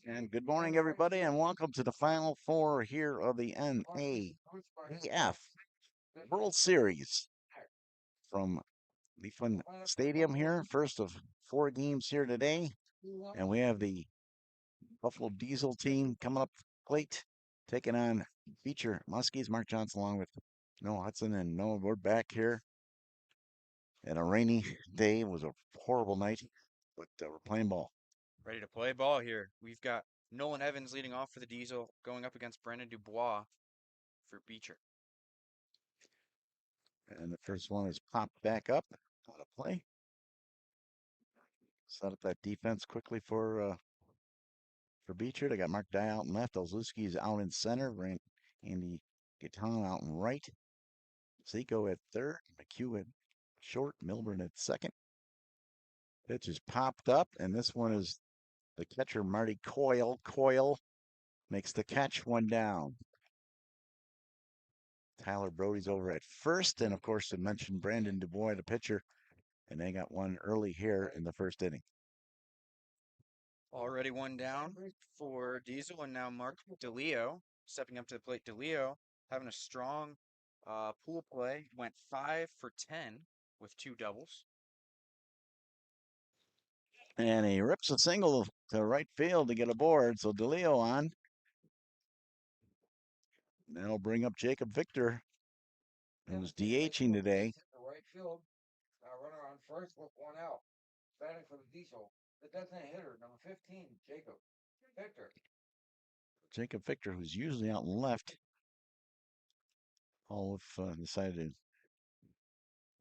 And good morning, everybody, and welcome to the Final Four here of the NABF World Series from the Pfund Stadium here. First of 4 games here today, and we have the Buffalo Diesel team coming up plate, taking on Beecher Muskies. Mark Johnson along with Noah Hudson, and Noah, we're back here. And a rainy day. It was a horrible night, but we're playing ball. Ready to play ball here. We've got Nolan Evans leading off for the Diesel, going up against Brandon Dubois for Beecher. And the first one is popped back up. How to play. Set up that defense quickly for Beecher. They got Mark Dye out in left. Olszewski's out in center. Andy Gaetan out in right. Zico at third. McHugh at short. Milburn at second. Pitch is popped up, and this one is the catcher, Marty Coyle. Coyle makes the catch, one down. Tyler Brody's over at first, and of course, I mentioned Brandon Dubois, the pitcher, and they got one early here in the first inning. Already one down for Diesel, and now Mark DeLeo stepping up to the plate. DeLeo having a strong pool play, went 5 for 10 with 2 doubles. And he rips a single to right field to get aboard. So DeLeo on. That'll bring up Jacob Victor, who's DHing today. Right field. Runner on first with 1 out. Batting for the Diesel. The designated hitter, number 15, Jacob Victor. Jacob Victor, who's usually out left. All have decided to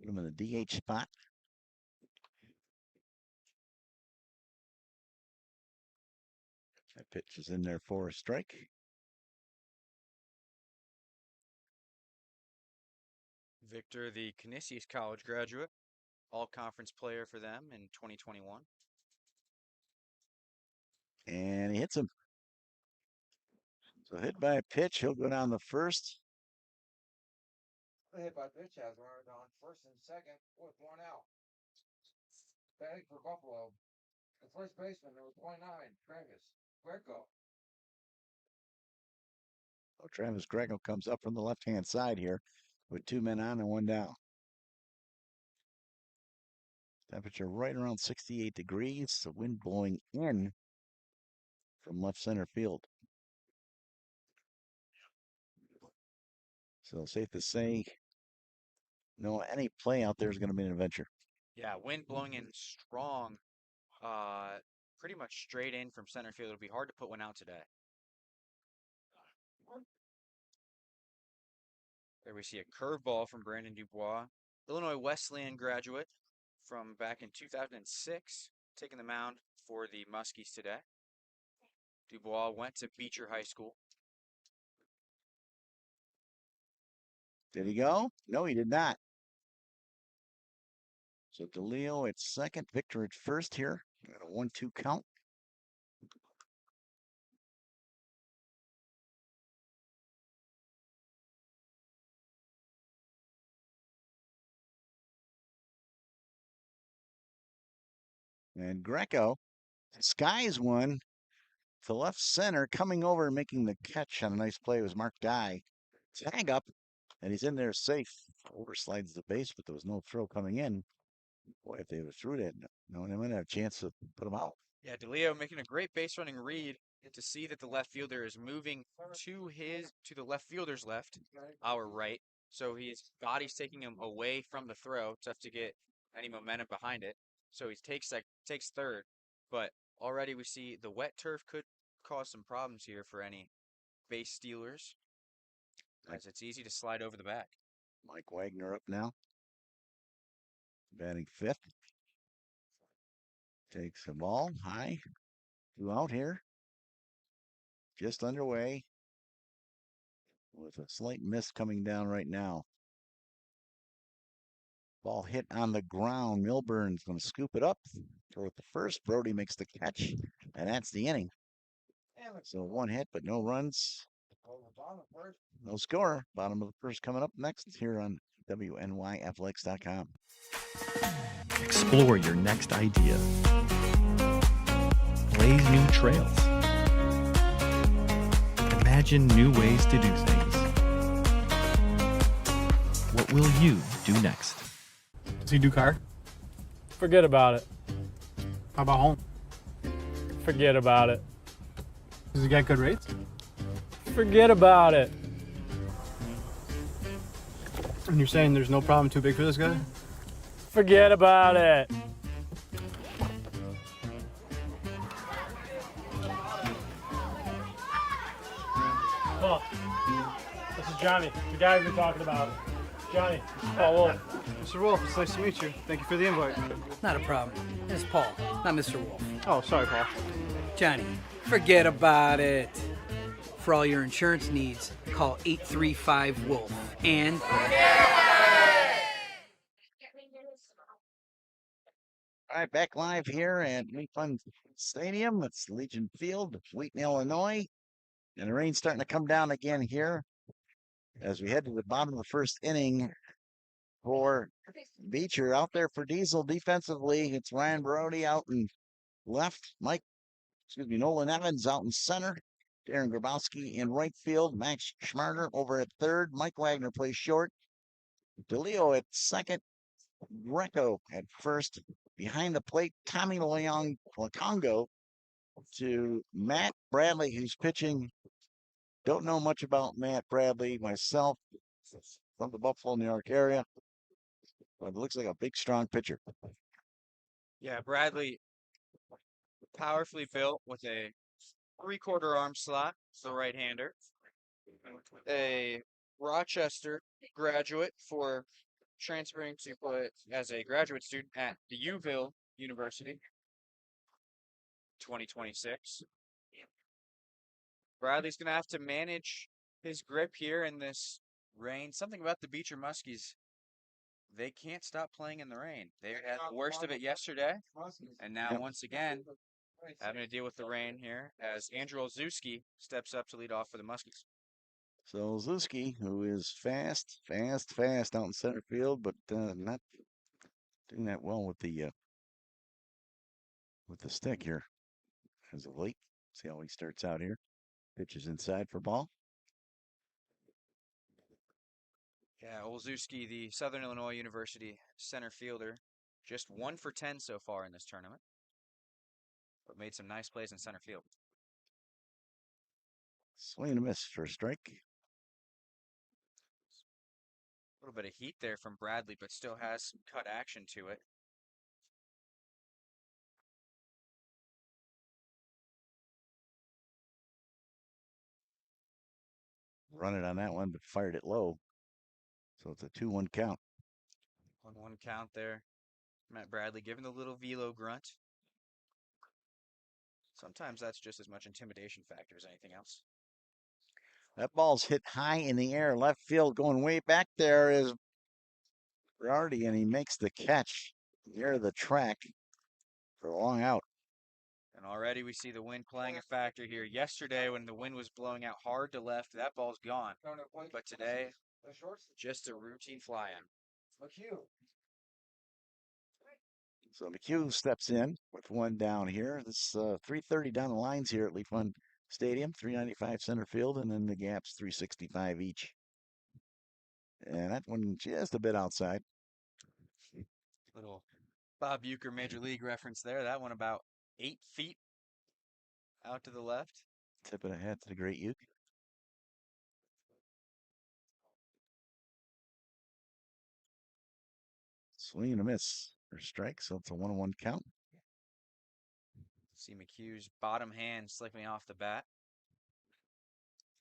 put him in the DH spot. That pitch is in there for a strike. Victor, the Canisius College graduate, all-conference player for them in 2021. And he hits him. So hit by a pitch, he'll go down the first. The hit by pitch has runners on first and second with 1 out. Batting for Buffalo, the first baseman, number 29, Travis Greco. Oh, Travis Greco comes up from the left-hand side here with 2 men on and 1 down. Temperature right around 68 degrees. The wind blowing in from left center field. So safe to say, no, any play out there is going to be an adventure. Yeah, wind blowing in strong, pretty much straight in from center field. It'll be hard to put one out today. There we see a curveball from Brandon Dubois, Illinois Wesleyan graduate from back in 2006, taking the mound for the Muskies today. Dubois went to Beecher High School. Did he go? No, he did not. So DeLeo at second, Victor at first here. Got a 1-2 count. And Greco skies one to left center, coming over and making the catch on a nice play was Mark Dye. Tag up, and he's in there safe. Overslides the base, but there was no throw coming in. Boy, if they were through that, no, they might have a chance to put him out. Yeah, DeLeo making a great base running read to see that the left fielder is moving to the left fielder's left, our right. So his body's taking him away from the throw. Tough to get any momentum behind it. So he takes third. But already we see the wet turf could cause some problems here for any base stealers, as it's easy to slide over the back. Mike Wagner up now, batting fifth. Takes the ball high, 2 out here. Just underway with a slight miss coming down right now. Ball hit on the ground. Milburn's going to scoop it up. Throw it to first. Brody makes the catch, and that's the inning. So 1 hit, but no runs. No score. Bottom of the first coming up next here on WNYAthletics.com. Explore your next idea. blaze new trails. Imagine new ways to do things. What will you do next? Does he do car? Forget about it. How about home? Forget about it. Does he get good rates? Forget about it. And you're saying there's no problem too big for this guy? Forget about it. Paul, this is Johnny, the guy we've been talking about. Johnny, this is Paul Wolf. Mr. Wolf, it's nice to meet you. Thank you for the invite. Not a problem. It's Paul, not Mr. Wolf. Oh, sorry, Paul. Johnny, forget about it. For all your insurance needs, call 835-WOLF. And All right, back live here at Pfund Stadium. It's Legion Field, Wheaton, Illinois. And the rain's starting to come down again here as we head to the bottom of the first inning for Beecher. Out there for Diesel defensively, it's Ryan Brody out in left. Nolan Evans out in center. Darren Grabowski in right field. Max Schmarter over at third. Mike Wagner plays short. DeLeo at second. Greco at first. Behind the plate, Tommy Lacongo to Matt Bradley, who's pitching. Don't know much about Matt Bradley myself from the Buffalo, New York area, but it looks like a big, strong pitcher. Yeah, Bradley, powerfully built with a 3/4 arm slot, the right-hander. A Rochester graduate for transferring to play as a graduate student at the Uville University, 2026. Bradley's going to have to manage his grip here in this rain. Something about the Beecher Muskies, they can't stop playing in the rain. They had the worst of it yesterday, and now once again having to deal with the rain here as Andrew Olszewski steps up to lead off for the Muskies. So Olszewski, who is fast out in center field, but not doing that well with the stick here as of late. See how he starts out here. Pitches inside for ball. Yeah, Olszewski, the Southern Illinois University center fielder, just 1 for 10 so far in this tournament, but made some nice plays in center field. Swing and a miss for a strike. A little bit of heat there from Bradley, but still has some cut action to it. Run it on that one, but fired it low. So it's a 2-1 count. 1-1 count there. Matt Bradley giving the little velo grunt. Sometimes that's just as much intimidation factor as anything else. That ball's hit high in the air. Left field going way back there is Berardi, and he makes the catch near the track for a long out. And already we see the wind playing a factor here. Yesterday, when the wind was blowing out hard to left, that ball's gone. But today, just a routine fly-in. So McHugh steps in with one down here. This 330 down the lines here at Pfund Stadium, 395 center field, and then the gaps 365 each. And that one just a bit outside. Little Bob Uecker Major League reference there. That one about 8 feet out to the left. Tip of the hat to the great Uke. Swing and a miss for strike, so it's a 1-1 count. See McHugh's bottom hand slipping off the bat.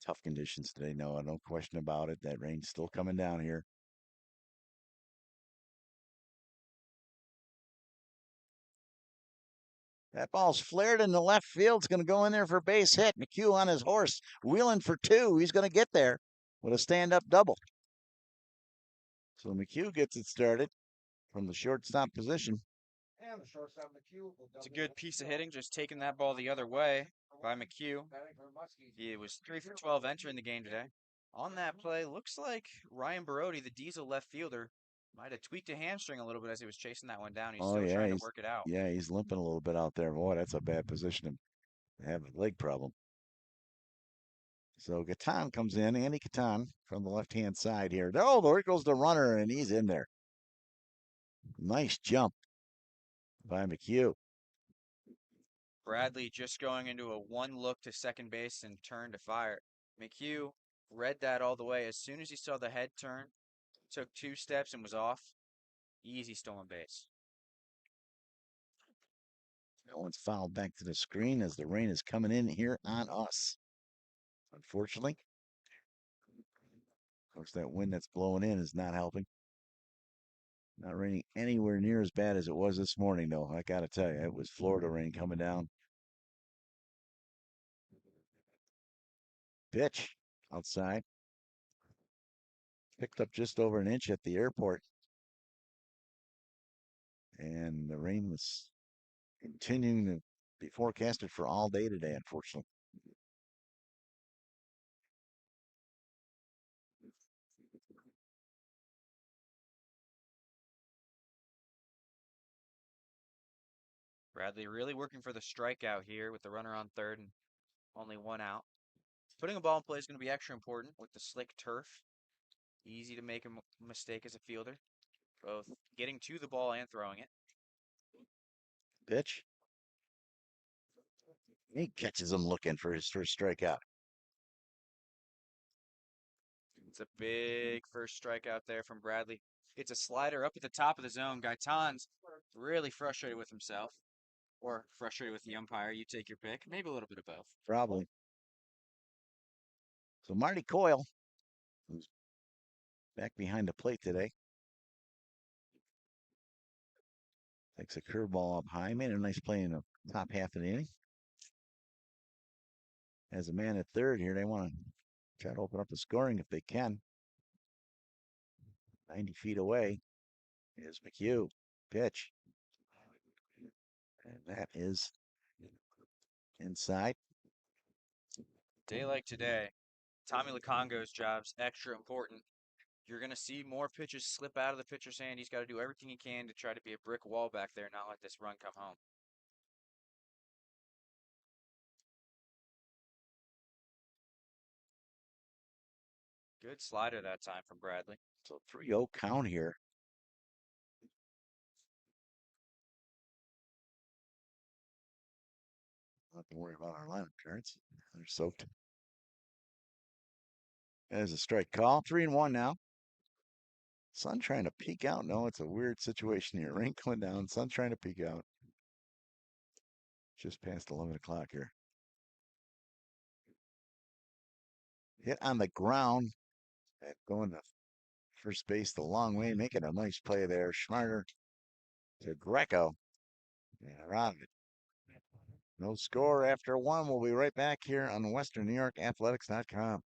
Tough conditions today, Noah, no question about it. That rain's still coming down here. That ball's flared in the left field. It's going to go in there for a base hit. McHugh on his horse, wheeling for 2. He's going to get there with a stand-up double. So McHugh gets it started from the shortstop position. It's a good piece of hitting, just taking that ball the other way by McHugh. He was 3 for 12 entering the game today. On that play, looks like Ryan Brody, the Diesel left fielder, might have tweaked a hamstring a little bit as he was chasing that one down. He's still trying to work it out. Yeah, he's limping a little bit out there. Boy, that's a bad position have a leg problem. So Gatan comes in, Andy Gatan from the left-hand side here. Oh, there goes the runner, and he's in there. Nice jump by McHugh. Bradley just going into a one look to second base and turn to fire. McHugh read that all the way. As soon as he saw the head turn, took 2 steps and was off. Easy stolen base. That one's fouled back to the screen as the rain is coming in here on us. Unfortunately. Of course, that wind that's blowing in is not helping. Not raining anywhere near as bad as it was this morning, though. I got to tell you, it was Florida rain coming down. Pitch outside. Picked up just over an inch at the airport. And the rain was continuing to be forecasted for all day today, unfortunately. Bradley really working for the strikeout here with the runner on third and only 1 out. Putting a ball in play is going to be extra important with the slick turf. Easy to make a mistake as a fielder, both getting to the ball and throwing it. Pitch. He catches him looking for his first strikeout. It's a big first strikeout there from Bradley. It's a slider up at the top of the zone. Gaitan's really frustrated with himself, or frustrated with the umpire. You take your pick. Maybe a little bit of both. Probably. So Marty Coyle, who's back behind the plate today, takes a curveball up high. Made a nice play in the top half of the inning. As a man at third here, they want to try to open up the scoring if they can. 90 feet away is McHugh. Pitch. And that is inside. Day like today, Tommy Lukongo's job's extra important. You're going to see more pitches slip out of the pitcher's hand. He's got to do everything he can to try to be a brick wall back there, not let this run come home. Good slider that time from Bradley. So 3-0 count here. Not to worry about our lineup cards. They're soaked. There's a strike call. 3-1 now. Sun trying to peek out. No, it's a weird situation here. Rain coming down. Sun trying to peek out. Just past 11 o'clock here. Hit on the ground. And going to first base the long way. Making a nice play there. Schmarter to Greco. And around it. No score after 1. We'll be right back here on WesternNewYorkAthletics.com.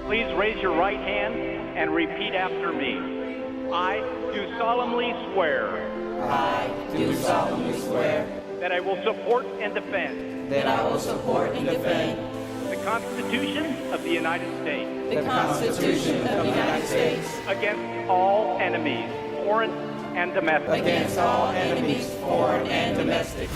Please raise your right hand and repeat after me. I do solemnly swear I do solemnly swear that I will support and defend that I will support and defend the Constitution of the United States the Constitution of the United States against all enemies, foreign and domestic. against all enemies, foreign and domestic.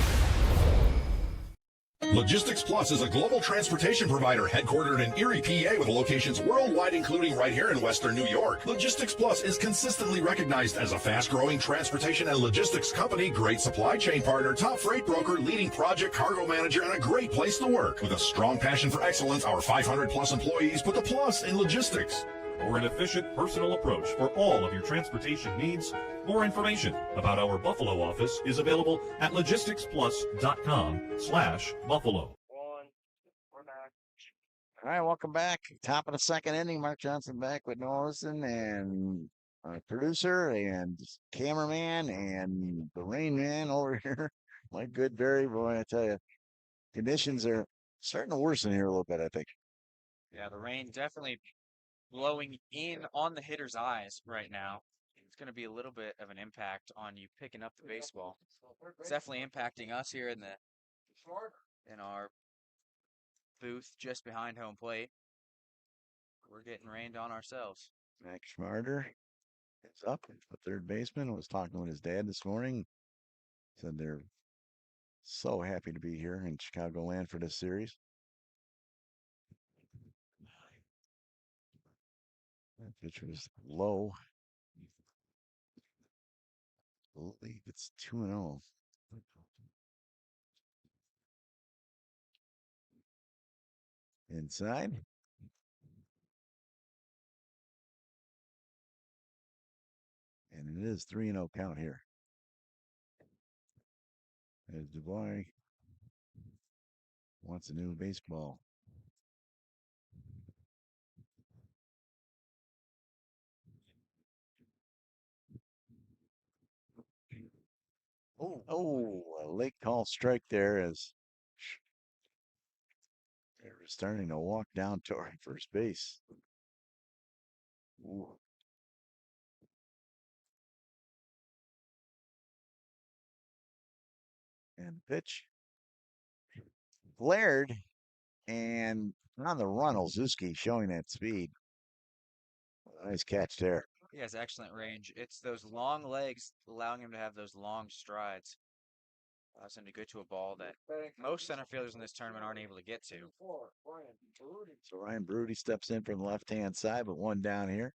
Logistics Plus is a global transportation provider headquartered in Erie, PA with locations worldwide, including right here in Western New York. Logistics Plus is consistently recognized as a fast-growing transportation and logistics company, great supply chain partner, top freight broker, leading project cargo manager, and a great place to work. With a strong passion for excellence, our 500-plus employees put the plus in logistics. Or an efficient personal approach for all of your transportation needs. More information about our Buffalo office is available at logisticsplus.com/Buffalo. All right, welcome back. Top of the second inning. Mark Johnson back with Norrison and our producer and cameraman and the rain man over here. Mike Goodberry, boy, I tell you, conditions are starting to worsen here a little bit, I think. Yeah, the rain definitely blowing in on the hitter's eyes right now. It's going to be a little bit of an impact on you picking up the baseball. It's definitely impacting us here in our booth just behind home plate. We're getting rained on ourselves. Max Schmarter is up. The third baseman was talking with his dad this morning. Said they're so happy to be here in Chicagoland for this series. That pitch was low. I believe it's 2-0. Inside. And it is 3-0 count here. As Dubois wants a new baseball. Oh, a late call strike there as they're starting to walk down toward first base. Ooh. And pitch. Flared and on the run, Olszewski showing that speed. Nice catch there. He has excellent range. It's those long legs allowing him to have those long strides. Allows him to go to a ball that most center fielders in this tournament aren't able to get to. So Ryan Baruti steps in from the left-hand side, but one down here.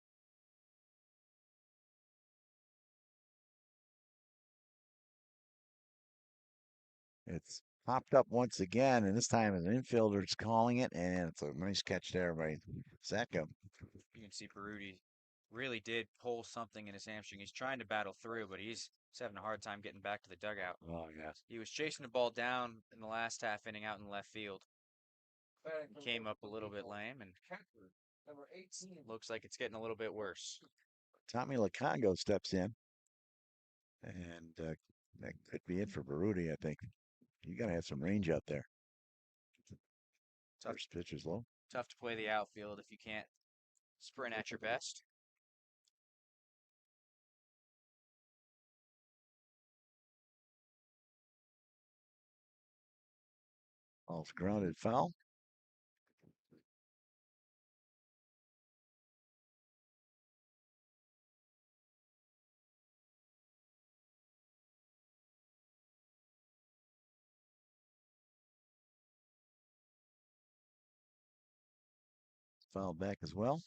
It's popped up once again, and this time an infielder's calling it, and it's a nice catch there by Sacco. You can see Baruti really did pull something in his hamstring. He's trying to battle through, but he's having a hard time getting back to the dugout. Oh, yes. He was chasing the ball down in the last half inning out in left field. He came up a little bit lame, and looks like it's getting a little bit worse. Tommy Lacongo steps in, and that could be it for Baruti, I think. You got to have some range out there. First pitch is low. Tough to play the outfield if you can't sprint at your best. Ball's grounded foul. Foul back as well.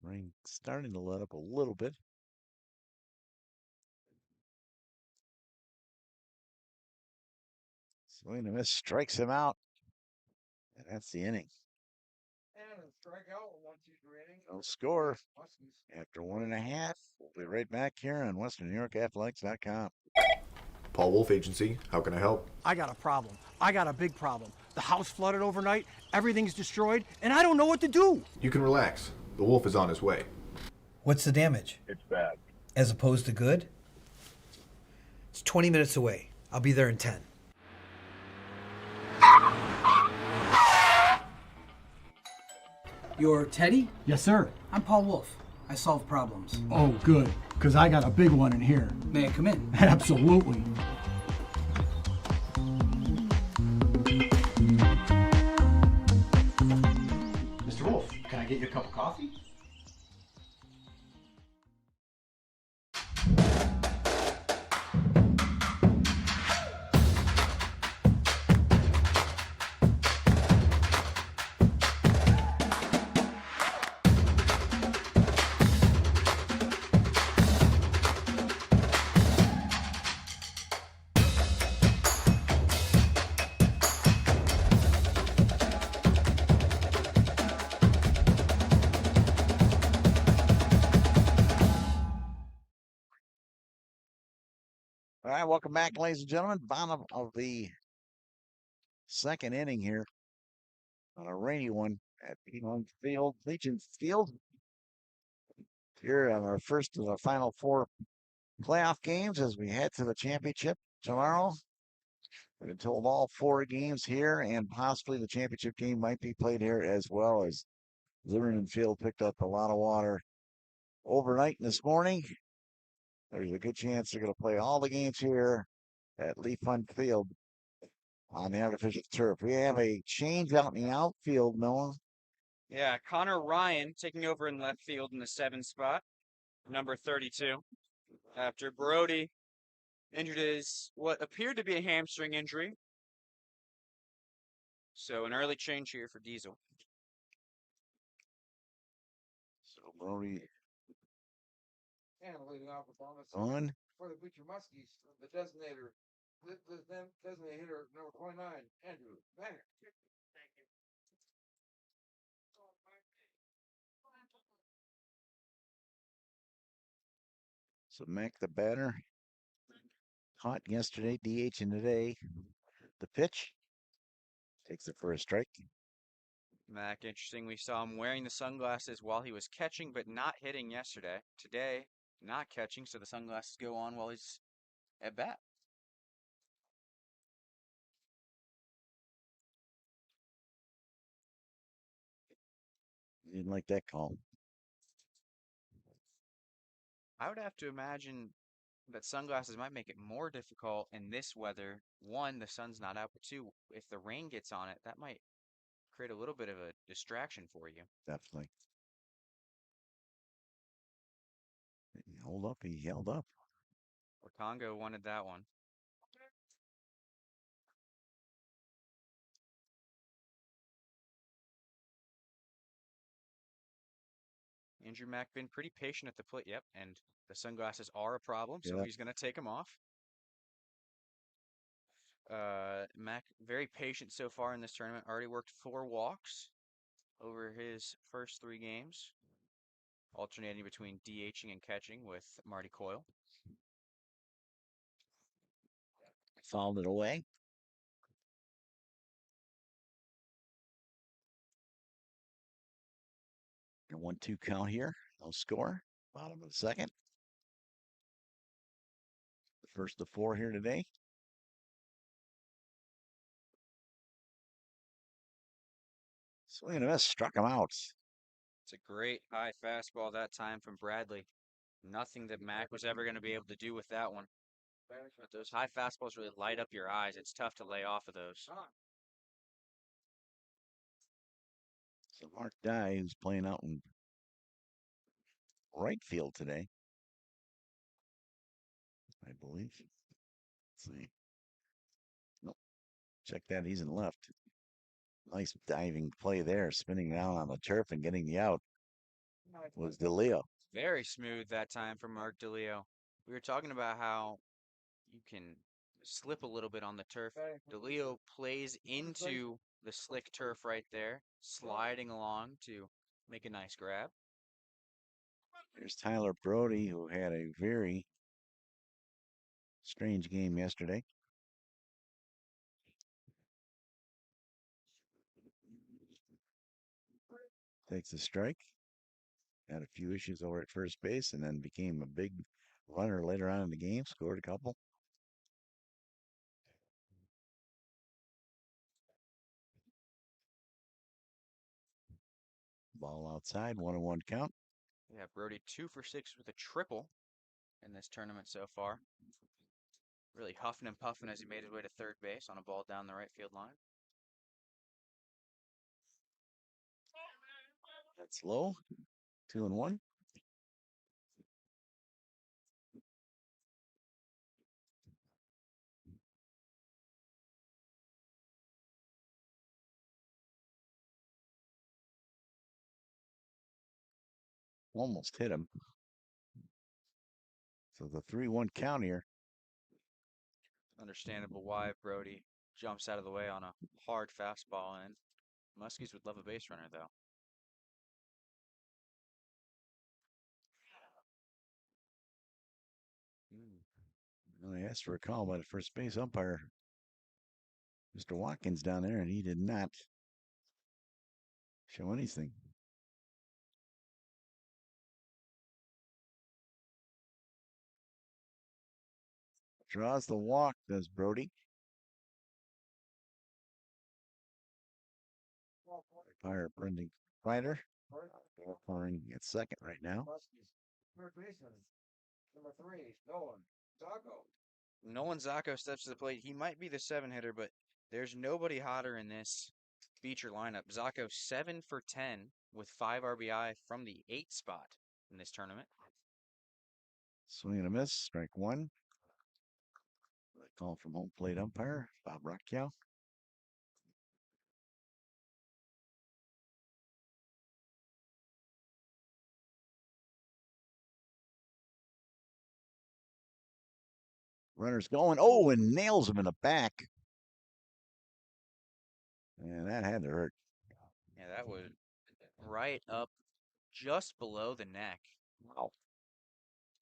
Rain starting to let up a little bit. Swing and miss, strikes him out. And that's the inning. No score after 1.5. We'll be right back here on WesternNewYorkAthletics.com. Paul Wolf Agency, how can I help? I got a problem. I got a big problem. The house flooded overnight, everything's destroyed, and I don't know what to do. You can relax. The Wolf is on his way. What's the damage? It's bad. As opposed to good? It's 20 minutes away. I'll be there in 10. You're Teddy? Yes, sir. I'm Paul Wolf. I solve problems. Oh, good, because I got a big one in here. May I come in? Absolutely. Mr. Wolf, can I get you a cup of coffee? All right, welcome back, ladies and gentlemen. Bottom of the second inning here on a rainy one at Pfund Field, Legion Field. Here on our first of the final 4 playoff games as we head to the championship tomorrow. We've been told all 4 games here and possibly the championship game might be played here as well, as Zimmerman Field picked up a lot of water overnight this morning. There's a good chance they're going to play all the games here at Pfund Field on the artificial turf. We have a change out in the outfield, Noah. Yeah, Connor Ryan taking over in left field in the 7 spot, number 32. After Brody injured his what appeared to be a hamstring injury. So an early change here for Diesel. So Brody And leading off performance on. for the Beecher Muskies, the designated hitter number 29, Andrew Banner. So Mac the batter. Hot yesterday, DH in today. The pitch takes it for a strike. Mac, interesting. We saw him wearing the sunglasses while he was catching, but not hitting yesterday. Today, not catching, so the sunglasses go on while he's at bat. Didn't like that call. I would have to imagine that sunglasses might make it more difficult in this weather. One, the sun's not out, but two, if the rain gets on it, that might create a little bit of a distraction for you. Definitely. Hold up, he held up. Congo wanted that one. Andrew Mack been pretty patient at the plate. Yep, and the sunglasses are a problem, so Yep. he's going to take them off. Mack very patient so far in this tournament. Already worked 4 walks over his first 3 games, alternating between DHing and catching with Marty Coyle. Fouled it away. A 1-2 count here. No score. Bottom of the second. The first of 4 here today. Swing and a miss, struck him out. It's a great high fastball that time from Bradley. Nothing that Mack was ever going to be able to do with that one. But those high fastballs really light up your eyes. It's tough to lay off of those. So Mark Dye, who's playing out in right field today, I believe. Let's see. Nope. Check that. He's in left. Nice diving play there, spinning down on the turf and getting the out. Was DeLeo. Very smooth that time from Mark DeLeo. We were talking about how you can slip a little bit on the turf. DeLeo plays into the slick turf right there, sliding along to make a nice grab. Here's Tyler Brody, who had a very strange game yesterday. Takes a strike. Had a few issues over at first base and then became a big runner later on in the game. Scored a couple. Ball outside, 1-1 count. Yeah, Brody 2 for 6 with a triple in this tournament so far. Really huffing and puffing as he made his way to third base on a ball down the right field line. That's low. 2-1. Almost hit him. So the 3-1 count here. Understandable why Brody jumps out of the way on a hard fastball, and Muskies would love a base runner, though. Well, I asked for a call by the first base umpire, Mr. Watkins, down there, and he did not show anything. Draws the walk, does Brody. Umpire Brendan Ryder. Umpire at second right now. Third baseman, number 3, Nolan Zacco. Nolan Zacco steps to the plate. He might be the 7 hitter, but there's nobody hotter in this Beecher lineup. Zacco 7 for 10 with 5 RBI from the 8th spot in this tournament. Swing and a miss. Strike one. Call from home plate umpire, Bob Rockcow. Runner's going. Oh, and nails him in the back. And that had to hurt. Yeah, that was right up just below the neck. Wow.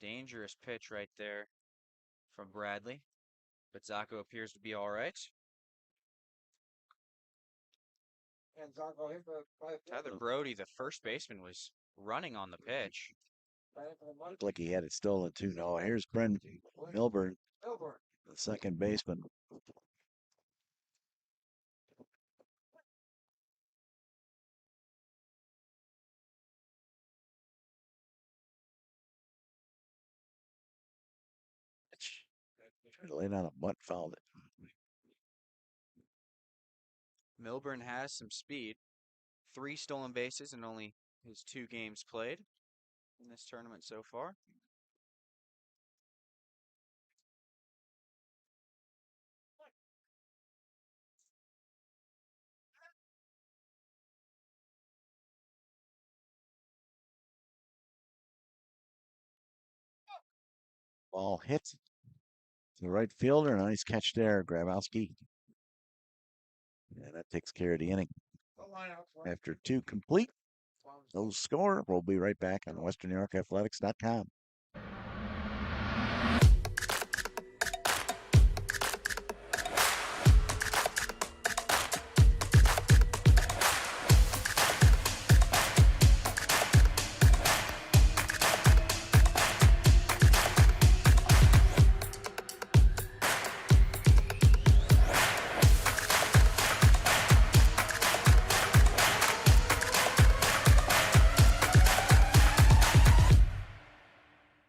Dangerous pitch right there from Bradley. But Zacco appears to be all right. And Zacco hit Tyler Brody, the first baseman, was running on the pitch. Looked like he had it stolen too. No, here's Brent Milburn, the second baseman. Tried to lay down a butt, fouled it. Milburn has some speed. 3 stolen bases in only his 2 games played in this tournament so far. Ball hits to the right fielder. Nice catch there, Grabowski. And that takes care of the inning. After 2 complete, no score. We'll be right back on WesternNewYorkAthletics.com.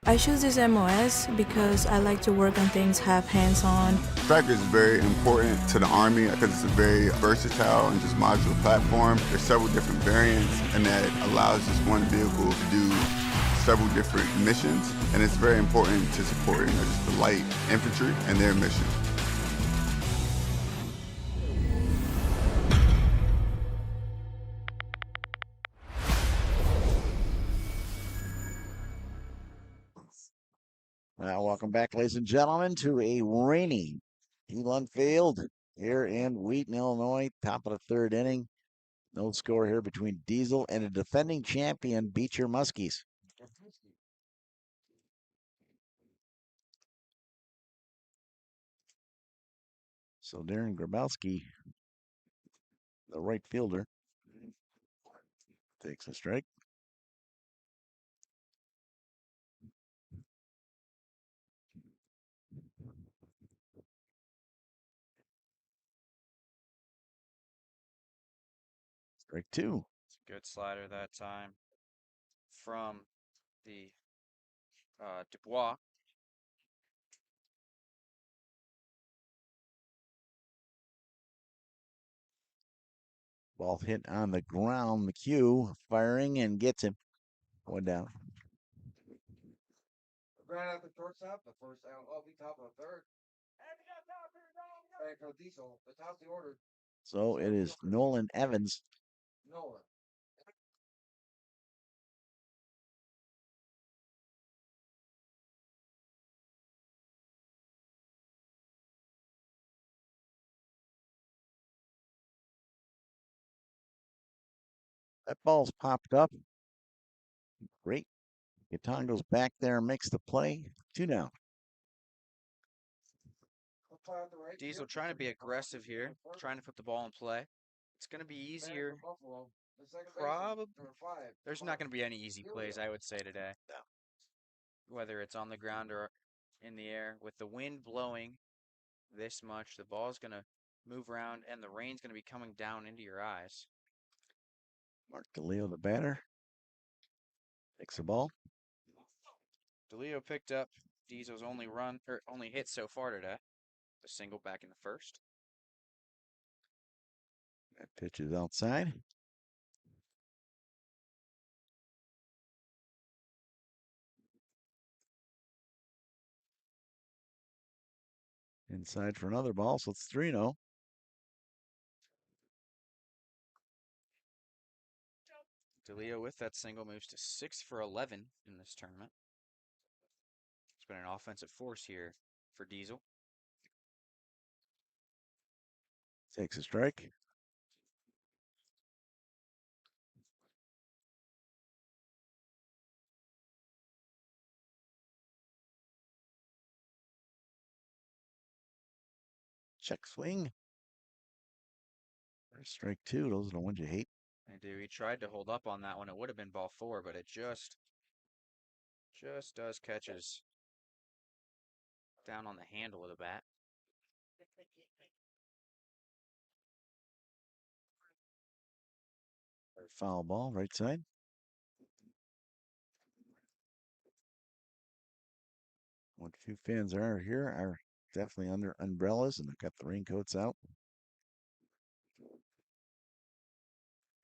I choose this MOS because I like to work on things, have hands-on. Striker is very important to the Army because it's a very versatile and just modular platform. There's several different variants, and that allows this one vehicle to do several different missions, and it's very important to support just the light infantry and their mission. Welcome back, ladies and gentlemen, to a rainy Elon Field here in Wheaton, Illinois. Top of the 3rd inning. No score here between Diesel and a defending champion, Beecher Muskies. So Darren Grabowski, the right fielder, takes a strike. Strike 2. Good slider that time from the Dubois. Ball hit on the ground. McHugh firing and gets him. One down. Ground out the shortstop, the first out, will be top of the 3rd. Back for Diesel, the top of the order. So it is Nolan Evans. Nolan. That ball's popped up. Great. Gaetan goes back there and makes the play. 2 down. Diesel trying to be aggressive here, trying to put the ball in play. It's going to be easier. Probably. There's not going to be any easy plays, I would say, today. Whether it's on the ground or in the air. With the wind blowing this much, the ball's going to move around, and the rain's going to be coming down into your eyes. Mark DeLeo, the batter, takes the ball. DeLeo picked up Diesel's only hit so far today. A single back in the 1st. That pitch is outside. Inside for another ball, so it's 3-0. DeLeo with that single moves to 6 for 11 in this tournament. It's been an offensive force here for Diesel. Takes a strike. Check swing. There's strike 2. Those are the ones you hate. I do. He tried to hold up on that one. It would have been ball 4, but it just does catches down on the handle of the bat. Foul ball, right side. What few fans are here are definitely under umbrellas and they've got the raincoats out.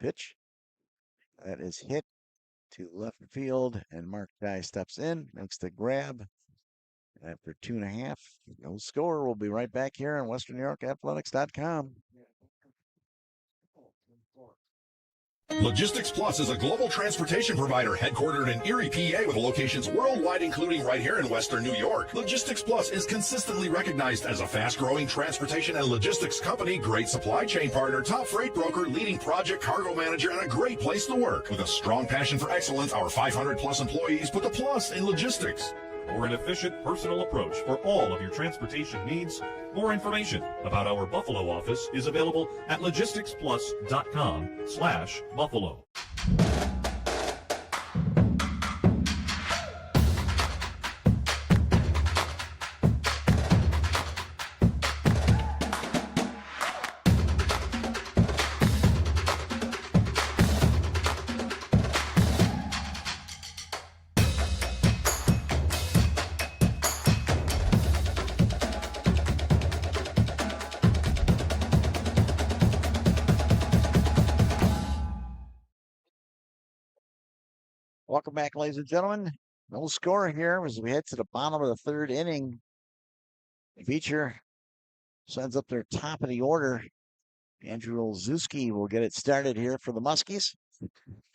Pitch. That is hit to left field, and Mark Dye steps in, makes the grab. After 2.5, no score. We'll be right back here on WesternNewYorkAthletics.com. Logistics Plus is a global transportation provider headquartered in Erie, PA with locations worldwide, including right here in Western New York. Logistics Plus is consistently recognized as a fast-growing transportation and logistics company, great supply chain partner, top freight broker, leading project cargo manager, and a great place to work. With a strong passion for excellence, our 500-plus employees put the plus in logistics. For an efficient, personal approach for all of your transportation needs, more information about our Buffalo office is available at logisticsplus.com/Buffalo. Welcome back, ladies and gentlemen. No score here as we head to the bottom of the third inning. Beecher sends up their top of the order. Andrew Olszewski will get it started here for the Muskies.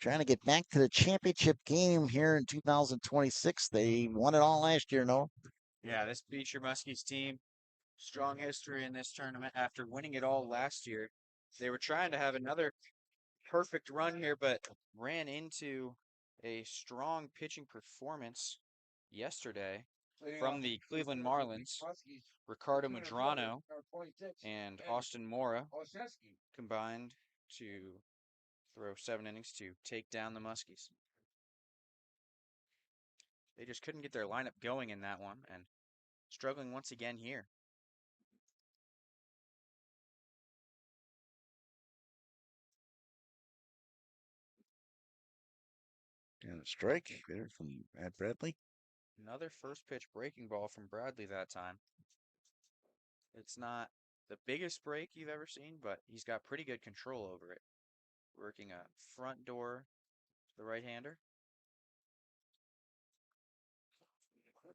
Trying to get back to the championship game here in 2026. They won it all last year, no? Yeah, this Beecher Muskies team, strong history in this tournament after winning it all last year. They were trying to have another perfect run here, but ran into a strong pitching performance yesterday from the Cleveland Marlins. Ricardo Medrano and Austin Mora combined to throw 7 innings to take down the Muskies. They just couldn't get their lineup going in that one and struggling once again here. And a strike there from Matt Bradley. Another first pitch breaking ball from Bradley that time. It's not the biggest break you've ever seen, but he's got pretty good control over it. Working a front door to the right-hander.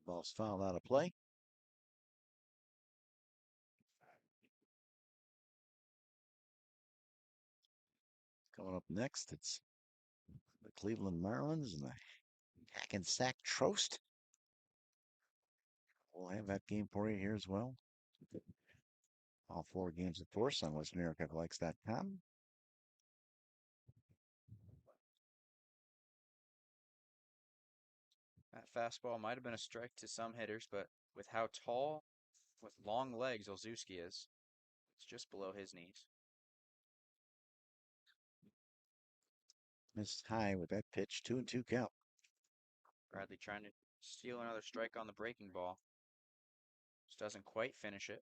Ball's fouled out of play. Coming up next, it's the Cleveland Marlins and the Hackensack Trost. We'll have that game for you here as well. All 4 games, of course, on WesternNewYorkAthletics.com. That fastball might have been a strike to some hitters, but with how tall, with long legs Olszewski is, it's just below his knees. Missed high with that pitch, 2-2 count. Bradley trying to steal another strike on the breaking ball. Just doesn't quite finish it.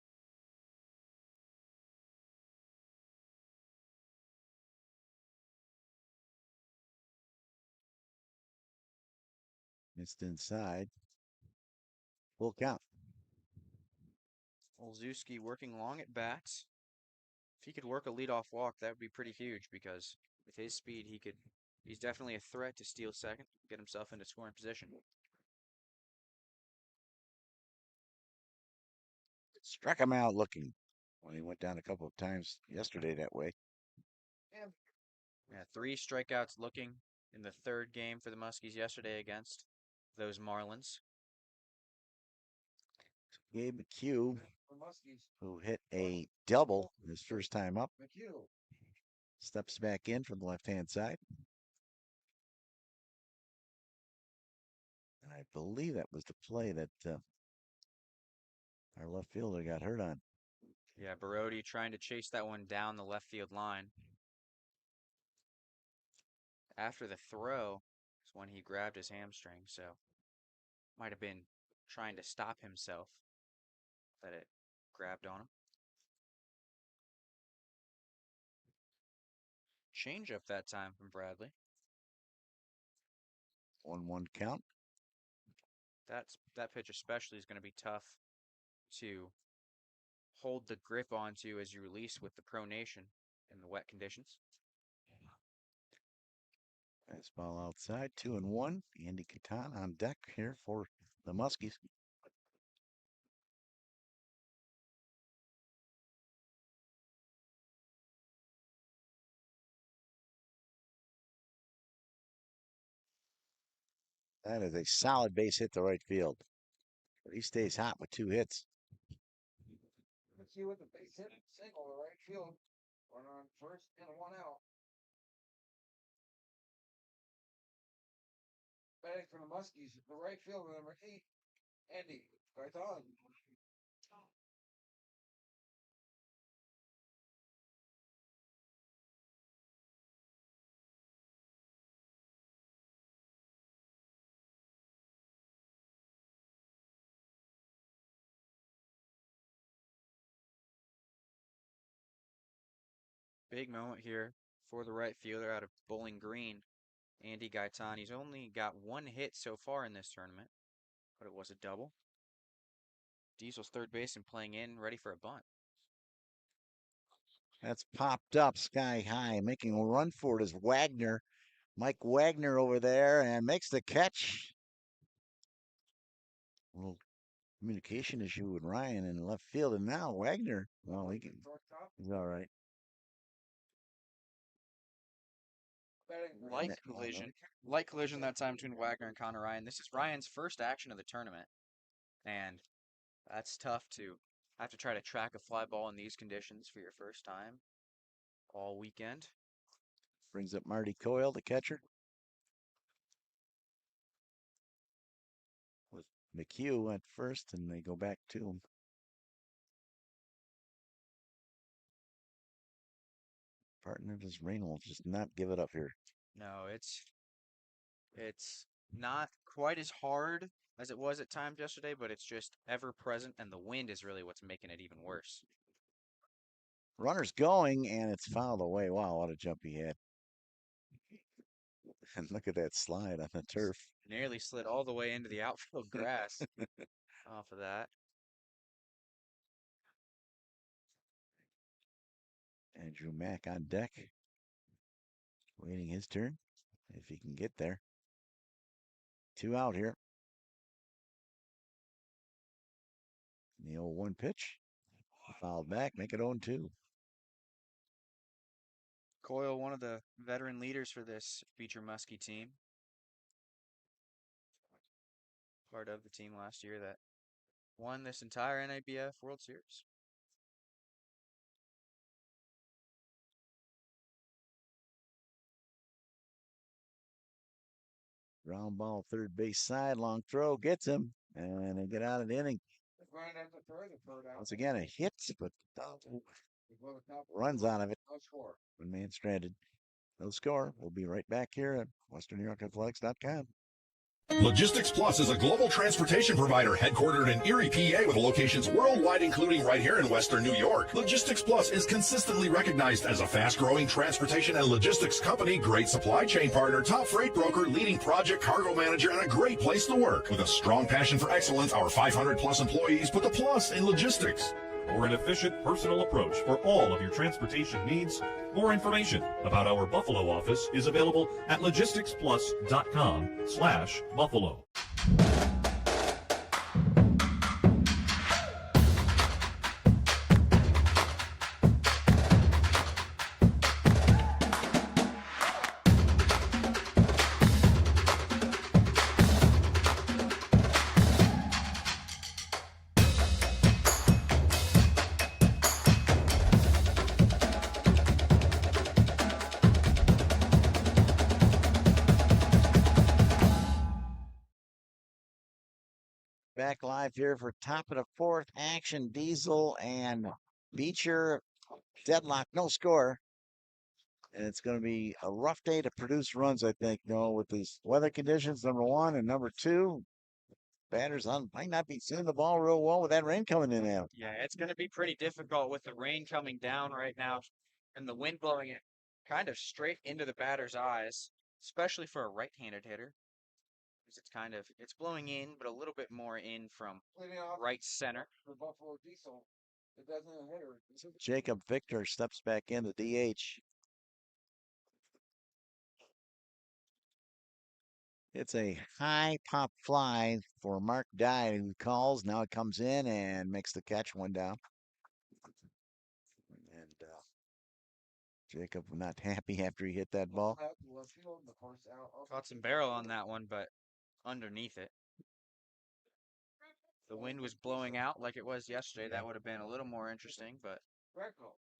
Missed inside. Full count. Olszewski working long at bats. If he could work a leadoff walk, that would be pretty huge because with his speed, he's definitely a threat to steal second, get himself into scoring position. Struck him out looking when he went down a couple of times yesterday that way. Yeah, 3 strikeouts looking in the 3rd game for the Muskies yesterday against those Marlins. Gabe McHugh, who hit a double his first time up, steps back in from the left-hand side. And I believe that was the play that our left fielder got hurt on. Yeah, Barodi trying to chase that one down the left field line. After the throw is when he grabbed his hamstring, so might have been trying to stop himself that it grabbed on him. Change up that time from Bradley. 1-1 count. That pitch especially is going to be tough to hold the grip onto as you release with the pronation in the wet conditions. Fastball outside, 2-1. Andy Catan on deck here for the Muskies. That is a solid base hit to right field. He stays hot with 2 hits. Let's see what the base hit single to right field. One on first and 1 out. Batting for the Muskies, the right fielder, number 8, Andy Garthon. Big moment here for the right fielder out of Bowling Green, Andy Gaitan. He's only got 1 hit so far in this tournament, but it was a double. Diesel's third base and playing in, ready for a bunt. That's popped up sky high. Making a run for it is Wagner. Mike Wagner over there and makes the catch. A little communication issue with Ryan in left field. And now Wagner, well, he's all right. Light collision that time between Wagner and Connor Ryan. This is Ryan's first action of the tournament, and that's tough to have to try to track a fly ball in these conditions for your first time all weekend. Brings up Marty Coyle, the catcher. With McHugh at first, and they go back to him. Partner of his rain will just not give it up here. No, it's not quite as hard as it was at times yesterday, but it's just ever present, and the wind is really what's making it even worse. Runner's going, and it's fouled away. Wow, what a jump he had. And look at that slide on the turf. Nearly slid all the way into the outfield grass off of that. Andrew Mack on deck. Waiting his turn, if he can get there. 2 out here. The 0-1 pitch. Fouled back, make it 0-2. Coyle, one of the veteran leaders for this Beecher Muskie team. Part of the team last year that won this entire NABF World Series. Ground ball, third base side, long throw, gets him, and they get out of the inning. Once again, a hit, but runs out of it. 1 man stranded. No score. We'll be right back here at WesternNewYorkAthletics.com. Logistics Plus is a global transportation provider headquartered in Erie, PA with locations worldwide, including right here in Western New York. Logistics Plus is consistently recognized as a fast-growing transportation and logistics company, great supply chain partner, top freight broker, leading project cargo manager, and a great place to work. With a strong passion for excellence, our 500-plus employees put the plus in logistics. or an efficient personal approach for all of your transportation needs. More information about our Buffalo office is available at logisticsplus.com/Buffalo. Back live here for top of the fourth action. Diesel and Beecher deadlock, no score. And it's going to be a rough day to produce runs, I think, with these weather conditions, number one. And number two, batters might not be seeing the ball real well with that rain coming in now. Yeah, it's going to be pretty difficult with the rain coming down right now and the wind blowing it kind of straight into the batter's eyes, especially for a right-handed hitter. It's blowing in, but a little bit more in from right center. For Buffalo Diesel, it doesn't hit her. Jacob Victor steps back in the DH. It's a high pop fly for Mark Dye, who calls. Now it comes in and makes the catch, one down. And Jacob not happy after he hit that ball. Caught some barrel on that one, but underneath it. The wind was blowing out like it was yesterday. That would have been a little more interesting, but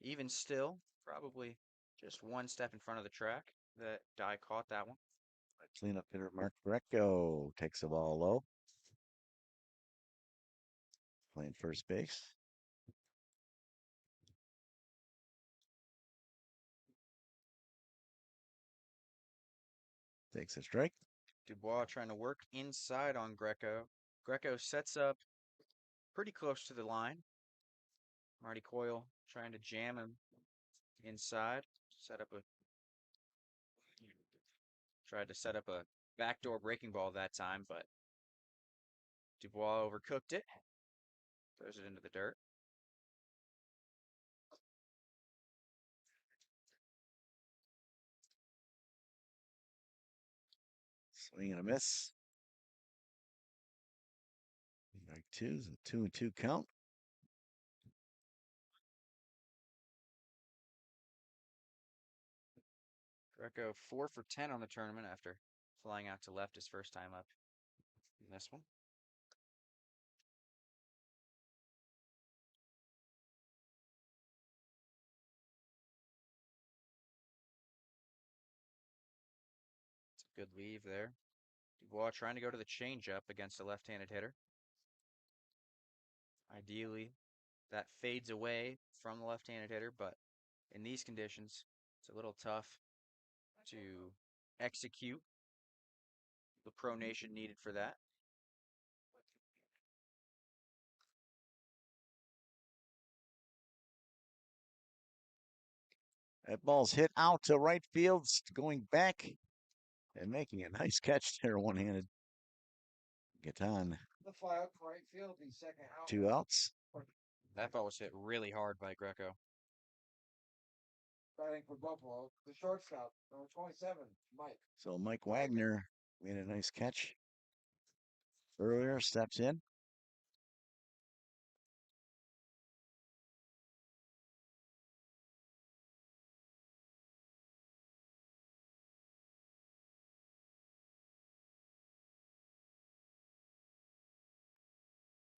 even still, probably just one step in front of the track that Dye caught that one. Cleanup hitter Mark Greco takes the ball low. Playing first base. Takes a strike. Dubois trying to work inside on Greco. Greco sets up pretty close to the line. Marty Coyle trying to jam him inside. Tried to set up a backdoor breaking ball that time, but Dubois overcooked it. Throws it into the dirt. Swing and a miss. Strike two, 2-2 count. Greco 4 for 10 on the tournament after flying out to left his first time up in this one. It's a good leave there. Dubois trying to go to the changeup against a left-handed hitter. Ideally, that fades away from the left-handed hitter, but in these conditions, it's a little tough to execute the pronation needed for that. That ball's hit out to right field, going back and making a nice catch there, one-handed. Gaetan. The fly out to right field, the second out. 2 outs. That ball was hit really hard by Greco. Batting for Buffalo, the shortstop, number 27, Mike. So Mike Wagner made a nice catch earlier, steps in.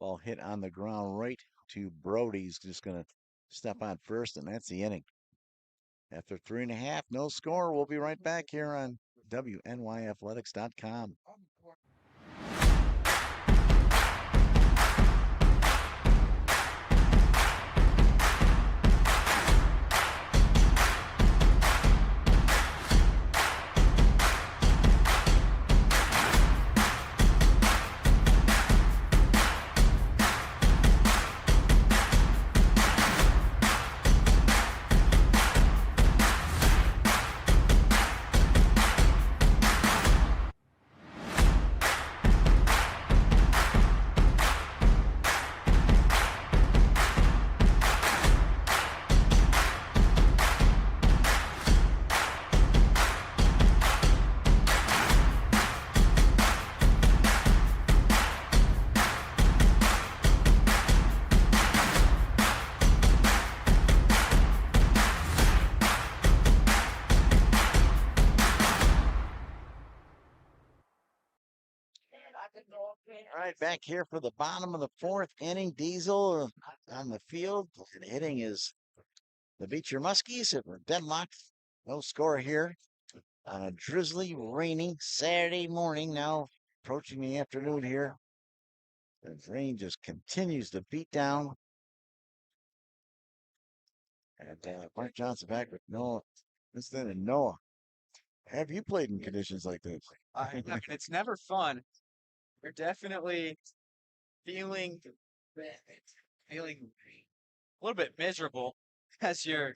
Ball hit on the ground right to Brody. He's just going to step on first, and that's the inning. After 3.5, no score. We'll be right back here on WNYAthletics.com. All right, back here for the bottom of the fourth inning. Diesel on the field. And hitting is the Beecher Muskies. It were deadlocked. No score here on a drizzly, rainy Saturday morning. Now approaching the afternoon here. The rain just continues to beat down. And Mark Johnson back with Noah. Winston and Noah. Have you played in conditions like this? It's never fun. You're definitely feeling a little bit miserable as you're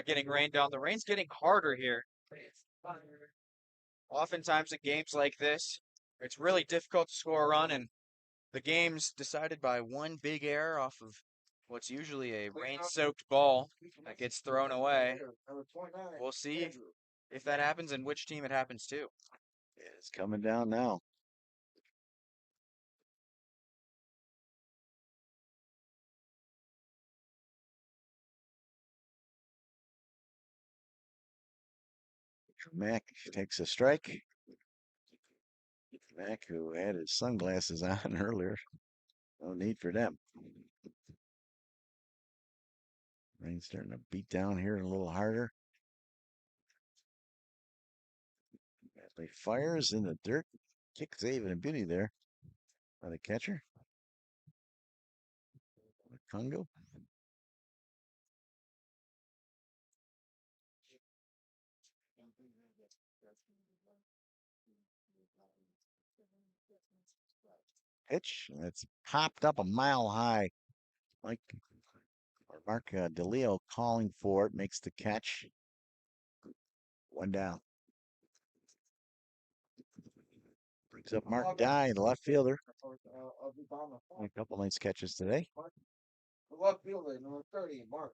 getting rained on. The rain's getting harder here. Oftentimes in games like this, it's really difficult to score a run, and the game's decided by one big error off of what's usually a rain-soaked ball that gets thrown away. We'll see if that happens and which team it happens to. It's coming down now. Mac takes a strike. Mac, who had his sunglasses on earlier. No need for them. Rain's starting to beat down here a little harder. He fires in the dirt. Kick save and a beauty there by the catcher. Congo. Pitch that's popped up a mile high. Like Mark DeLeo calling for it, makes the catch. One down. Brings up Mark Dye, the left fielder. A couple nice catches today. The left fielder, number 30, Mark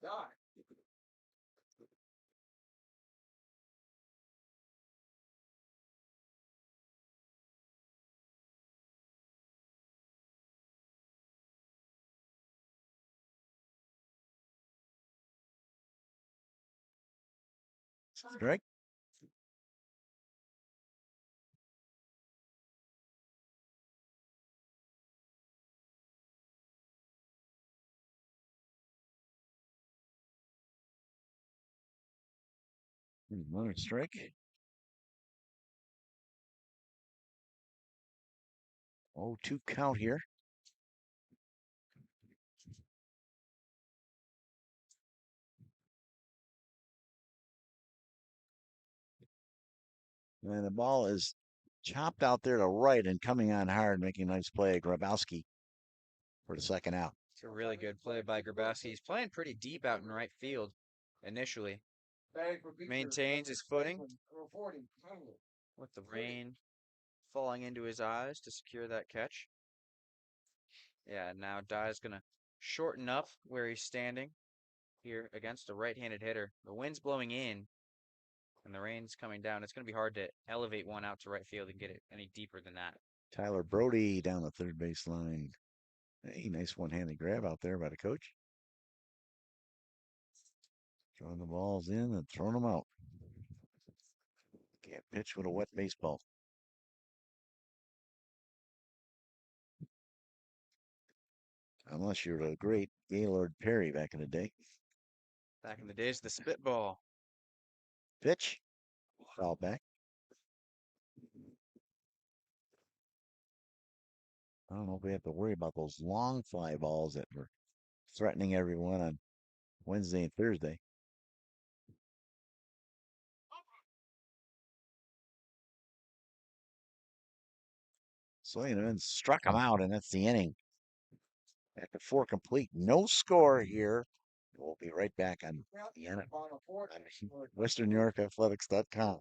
Dye. Strike. Another strike. 0-2 count here. And the ball is chopped out there to right and coming on hard, making a nice play. Grabowski for the second out. It's a really good play by Grabowski. He's playing pretty deep out in right field initially. Maintains his footing with the rain falling into his eyes to secure that catch. Yeah, now Dye's going to shorten up where he's standing here against a right-handed hitter. The wind's blowing in and the rain's coming down. It's going to be hard to elevate one out to right field and get it any deeper than that. Tyler Brody down the third base line. Hey, nice one-handed grab out there by the coach. Throwing the balls in and throwing them out. Can't pitch with a wet baseball. Unless you're a great Gaylord Perry back in the day. Back in the days of the spitball. Pitch. Foul back. I don't know if we have to worry about those long fly balls that were threatening everyone on Wednesday and Thursday. Swinging struck him out, and that's the inning. After 4 complete, no score here. We'll be right back on the end on WesternNewYorkAthletics.com.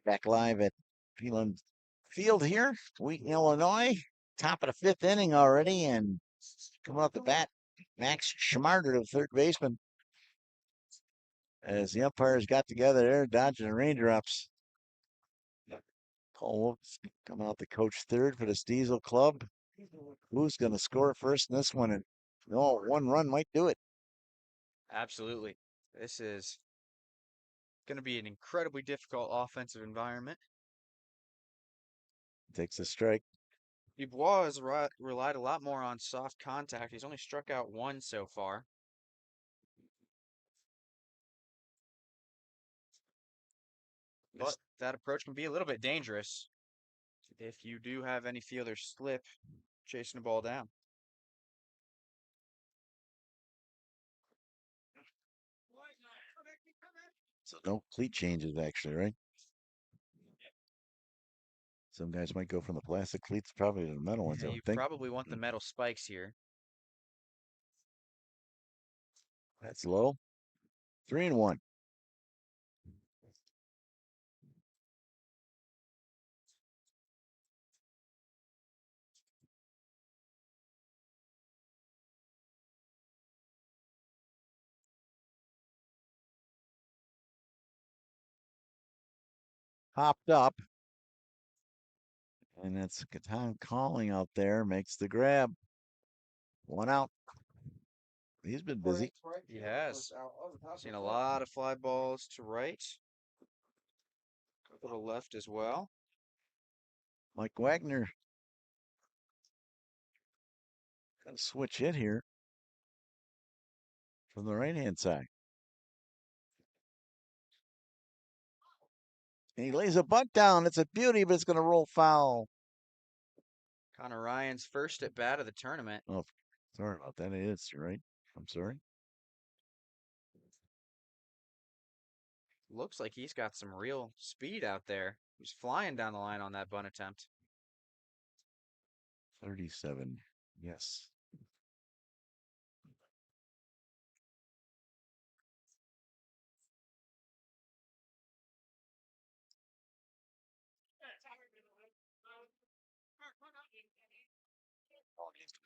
Back live at Pfund Field here, Wheaton, Illinois. Top of the fifth inning already, and coming off the bat, Max Schmarder, the third baseman, as the umpires got together there, dodging the raindrops. Paul Wolf coming out the coach third for this Diesel Club. Who's going to score first in this one? And no, one run might do it. Absolutely. This is going to be an incredibly difficult offensive environment. Takes a strike. Dubois has relied a lot more on soft contact. He's only struck out one so far. But that approach can be a little bit dangerous if you do have any fielders slip chasing the ball down. So no cleat changes, actually, right? Some guys might go from the plastic cleats probably to the metal ones, I You would think. probably want the metal spikes here. That's low. 3-1. Hopped up. And that's Catan calling out there, makes the grab. One out. He's been busy. He has. Seen a lot of fly balls to right. A little left as well. Mike Wagner. Got to switch hit here from the right-hand side. And he lays a bunt down. It's a beauty, but it's going to roll foul. Connor Ryan's first at bat of the tournament. Oh, sorry about that. It is, you're right. I'm sorry. Looks like he's got some real speed out there. He's flying down the line on that bunt attempt. 37. Yes.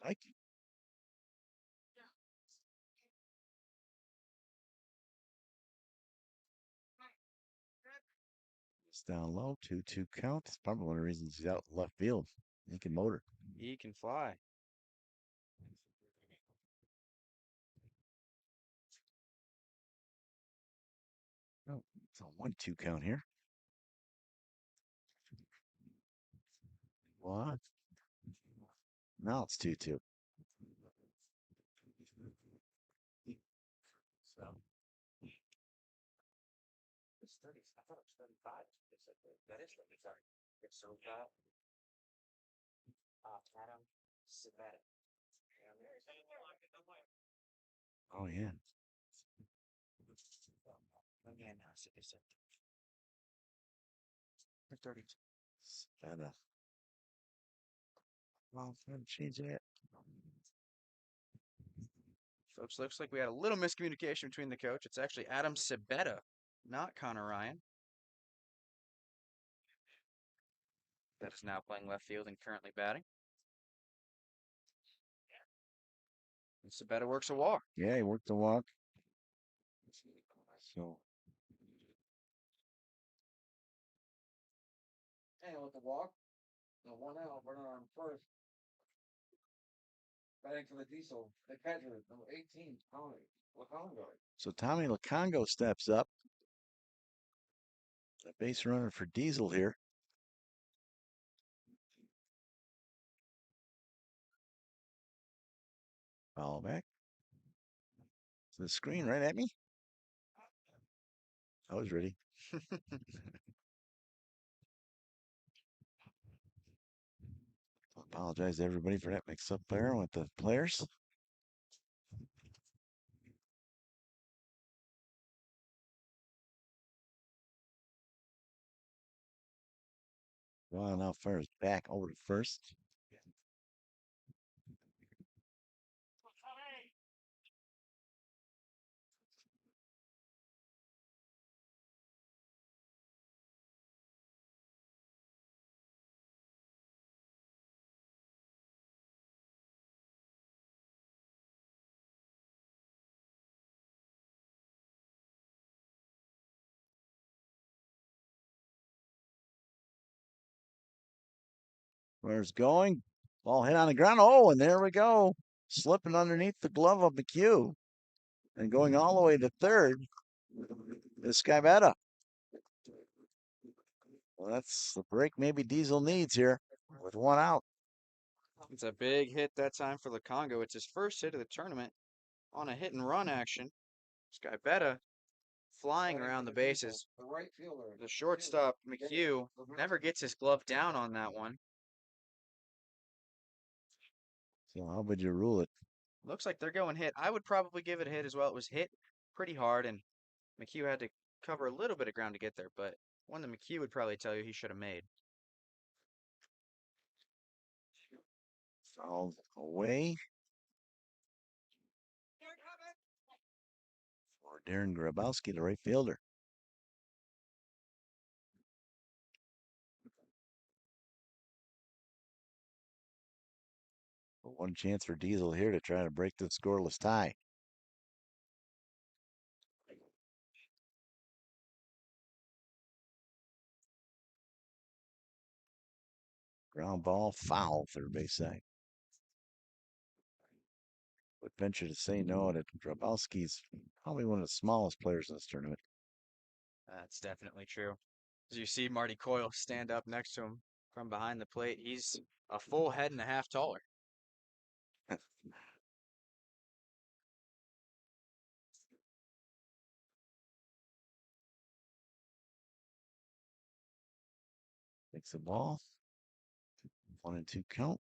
Mike. It's down low, 2-2 count. It's probably one of the reasons he's out left field. He can motor. He can fly. Oh, it's a 1-2 count here. What? Now it's 2-2. So. It's 30. I thought it was 35. That is 35. It's so bad. Adam Sabetta. Oh, yeah. Again, it's 32. Savannah. Well, I'm going to change that. Folks, looks like we had a little miscommunication between the coach. It's actually Adam Sabetta, not Connor Ryan. That is now playing left field and currently batting. And Sabetta works a walk. Yeah, he worked the walk. So. And with the walk, the 1 out, runner on first. Batting for the Diesel, the catcher, number 18, Tommy Lacongo. So Tommy Lacongo steps up. The base runner for Diesel here. Foul back. So the screen right at me. I was ready. Apologize to everybody for that mix-up there with the players. Well, now fires back over to first. Where's going? Ball hit on the ground. Oh, and there we go. Slipping underneath the glove of McHugh. And going all the way to third is Skybetta. Well, that's the break maybe Diesel needs here with one out. It's a big hit that time for Lukongo. It's his first hit of the tournament on a hit and run action. Skybetta flying around the bases. The shortstop, McHugh, never gets his glove down on that one. So how would you rule it? Looks like they're going hit. I would probably give it a hit as well. It was hit pretty hard, and McHugh had to cover a little bit of ground to get there, but one that McHugh would probably tell you he should have made. Fouled away. For Darren Grabowski, the right fielder. One chance for Diesel here to try to break the scoreless tie. Ground ball, foul, third base side. Would venture to say no that Grabowski's probably one of the smallest players in this tournament. That's definitely true. As you see Marty Coyle stand up next to him from behind the plate, he's a full head and a half taller. Takes the ball. 1-2 count.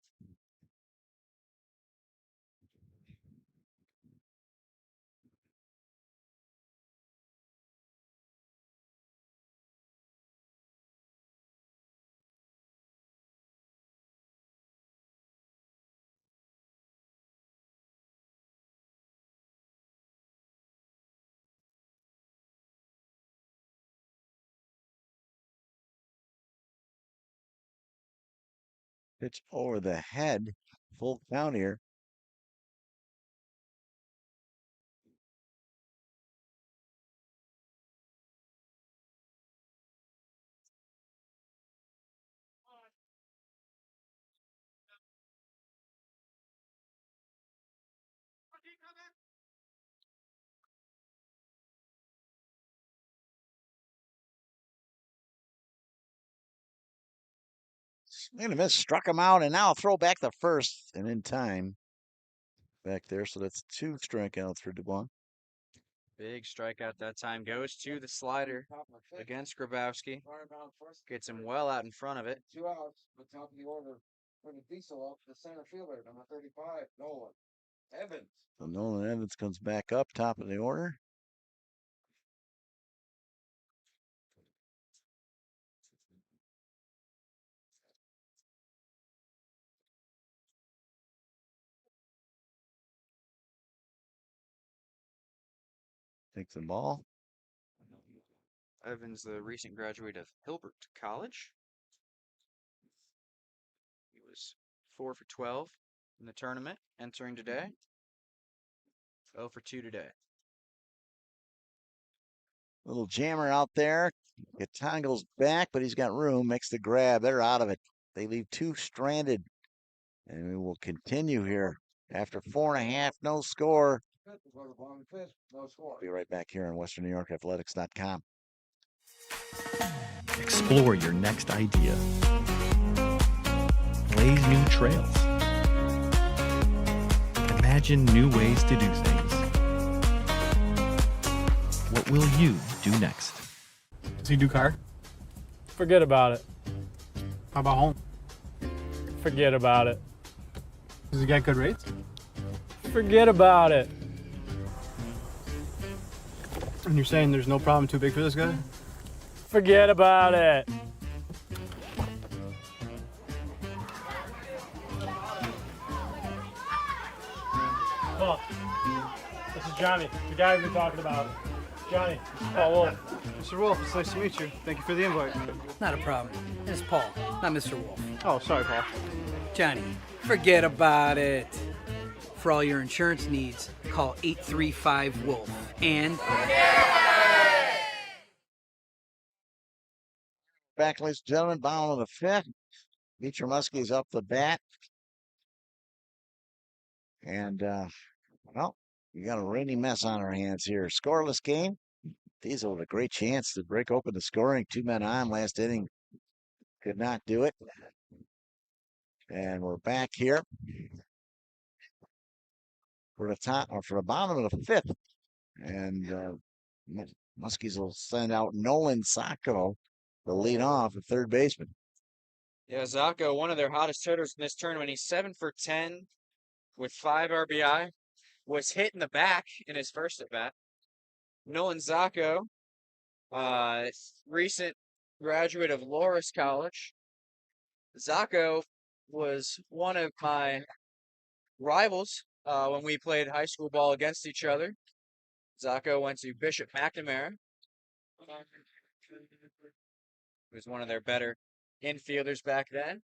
Pitch over the head. Full count here. Swing and a miss, struck him out, and now a throw back the first, and in time. Back there, so that's 2 strikeouts for Dubois. Big strikeout that time. Goes to the slider against Grabowski. Gets him well out in front of it. 2 outs, but top of the order for the Diesel up, the center fielder, number 35, Nolan Evans. So Nolan Evans comes back up, top of the order. Takes the ball. Evans, the recent graduate of Hilbert College. He was 4 for 12 in the tournament, entering today. 0 for 2 today. Little jammer out there. Katongo's back, but he's got room. Makes the grab. They're out of it. They leave 2 stranded. And we will continue here after 4.5, no score. Be right back here on WesternNewYorkAthletics.com. Explore your next idea. Blaze new trails. Imagine new ways to do things. What will you do next? Does he do car? Forget about it. How about home? Forget about it. Does he get good rates? Forget about it. And you're saying there's no problem too big for this guy? Forget about it. Paul, this is Johnny, the guy we've been talking about. Johnny, Paul Wolf. Mr. Wolf, it's nice to meet you. Thank you for the invite. Not a problem. It's Paul, not Mr. Wolf. Oh, sorry, Paul. Johnny, forget about it. For all your insurance needs, call 835-WOLF. And Back, ladies and gentlemen, bottom of the 5th. Beecher Muskie's up the bat. And, well, we got a rainy mess on our hands here. Scoreless game. Diesel with a great chance to break open the scoring. 2 men on last inning. Could not do it. And we're back here for the top or for the bottom of the 5th. And Muskies will send out Nolan Sacco to lead off at third baseman. Yeah, Zacco, one of their hottest hitters in this tournament. He's 7 for 10 with 5 RBI. Was hit in the back in his first at bat. Nolan Zacco, recent graduate of Loras College. Zacco was one of my rivals when we played high school ball against each other. Zacco went to Bishop McNamara. He was one of their better infielders back then.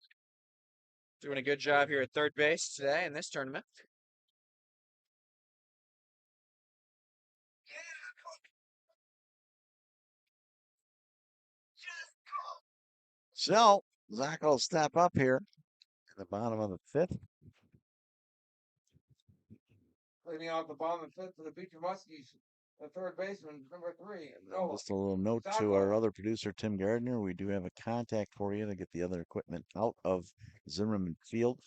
Doing a good job here at third base today in this tournament. So, Zach will step up here at the bottom of the 5th. Leading out the bottom of the 5th for the Beecher Muskies, the third baseman, number 3. Just a little note to our other producer, Tim Gardner. We do have a contact for you to get the other equipment out of Zimmerman Field.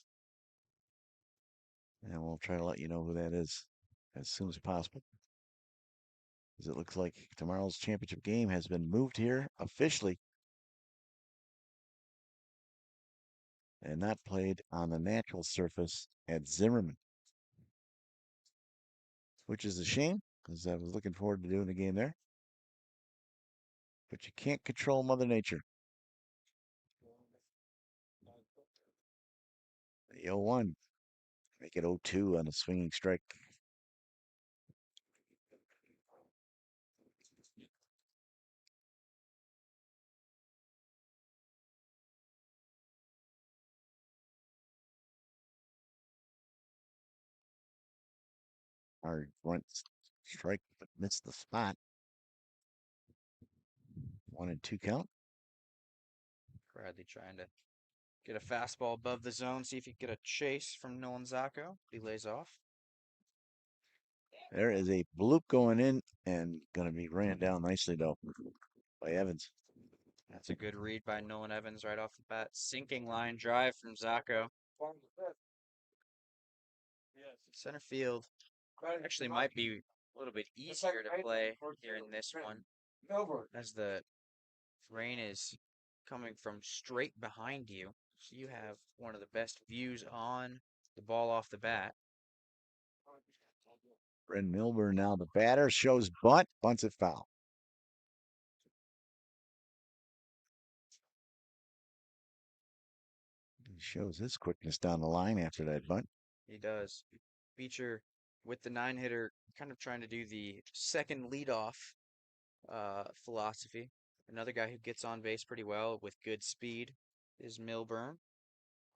And we'll try to let you know who that is as soon as possible. Because it looks like tomorrow's championship game has been moved here officially and not played on the natural surface at Zimmerman. Which is a shame, because I was looking forward to doing the game there. But you can't control Mother Nature. The 0-1. Make it 0-2 on a swinging strike. Hard front strike, but missed the spot. 1-2 count. Bradley trying to get a fastball above the zone, see if he can get a chase from Nolan Zacco. He lays off. There is a bloop going in and going to be ran down nicely, though, by Evans. That's a good read by Nolan Evans right off the bat. Sinking line drive from Zacco. Center field actually might be a little bit easier to play here in this one, as the rain is coming from straight behind you. So you have one of the best views on the ball off the bat. Bryn Milburn now the batter, shows bunt, bunts it foul. He shows his quickness down the line after that bunt. He does. Beecher with the 9-hitter, kind of trying to do the second leadoff philosophy. Another guy who gets on base pretty well with good speed is Milburn.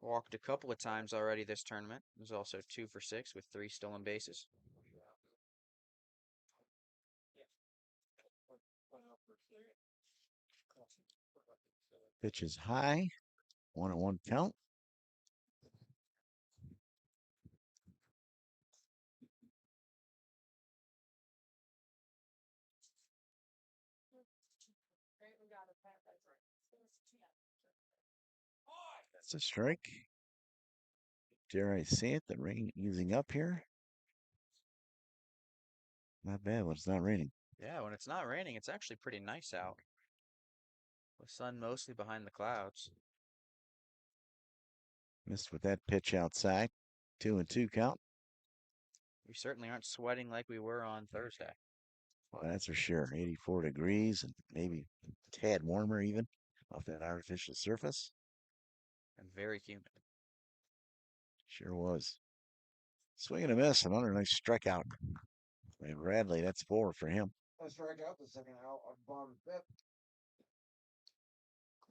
Walked a couple of times already this tournament. He was also 2 for 6 with 3 stolen bases. Pitch is high. 1-1 count. That's a strike. Dare I say it? The rain easing up here. Not bad when it's not raining. Yeah, when it's not raining, it's actually pretty nice out. The sun mostly behind the clouds. Missed with that pitch outside. 2-2 count. We certainly aren't sweating like we were on Thursday. Well, that's for sure. 84 degrees and maybe a tad warmer even off that artificial surface. And very humid. Sure was. Swing and a miss, another nice strikeout. And Bradley, that's 4 for him. Let's strike out the second out on bottom 5th.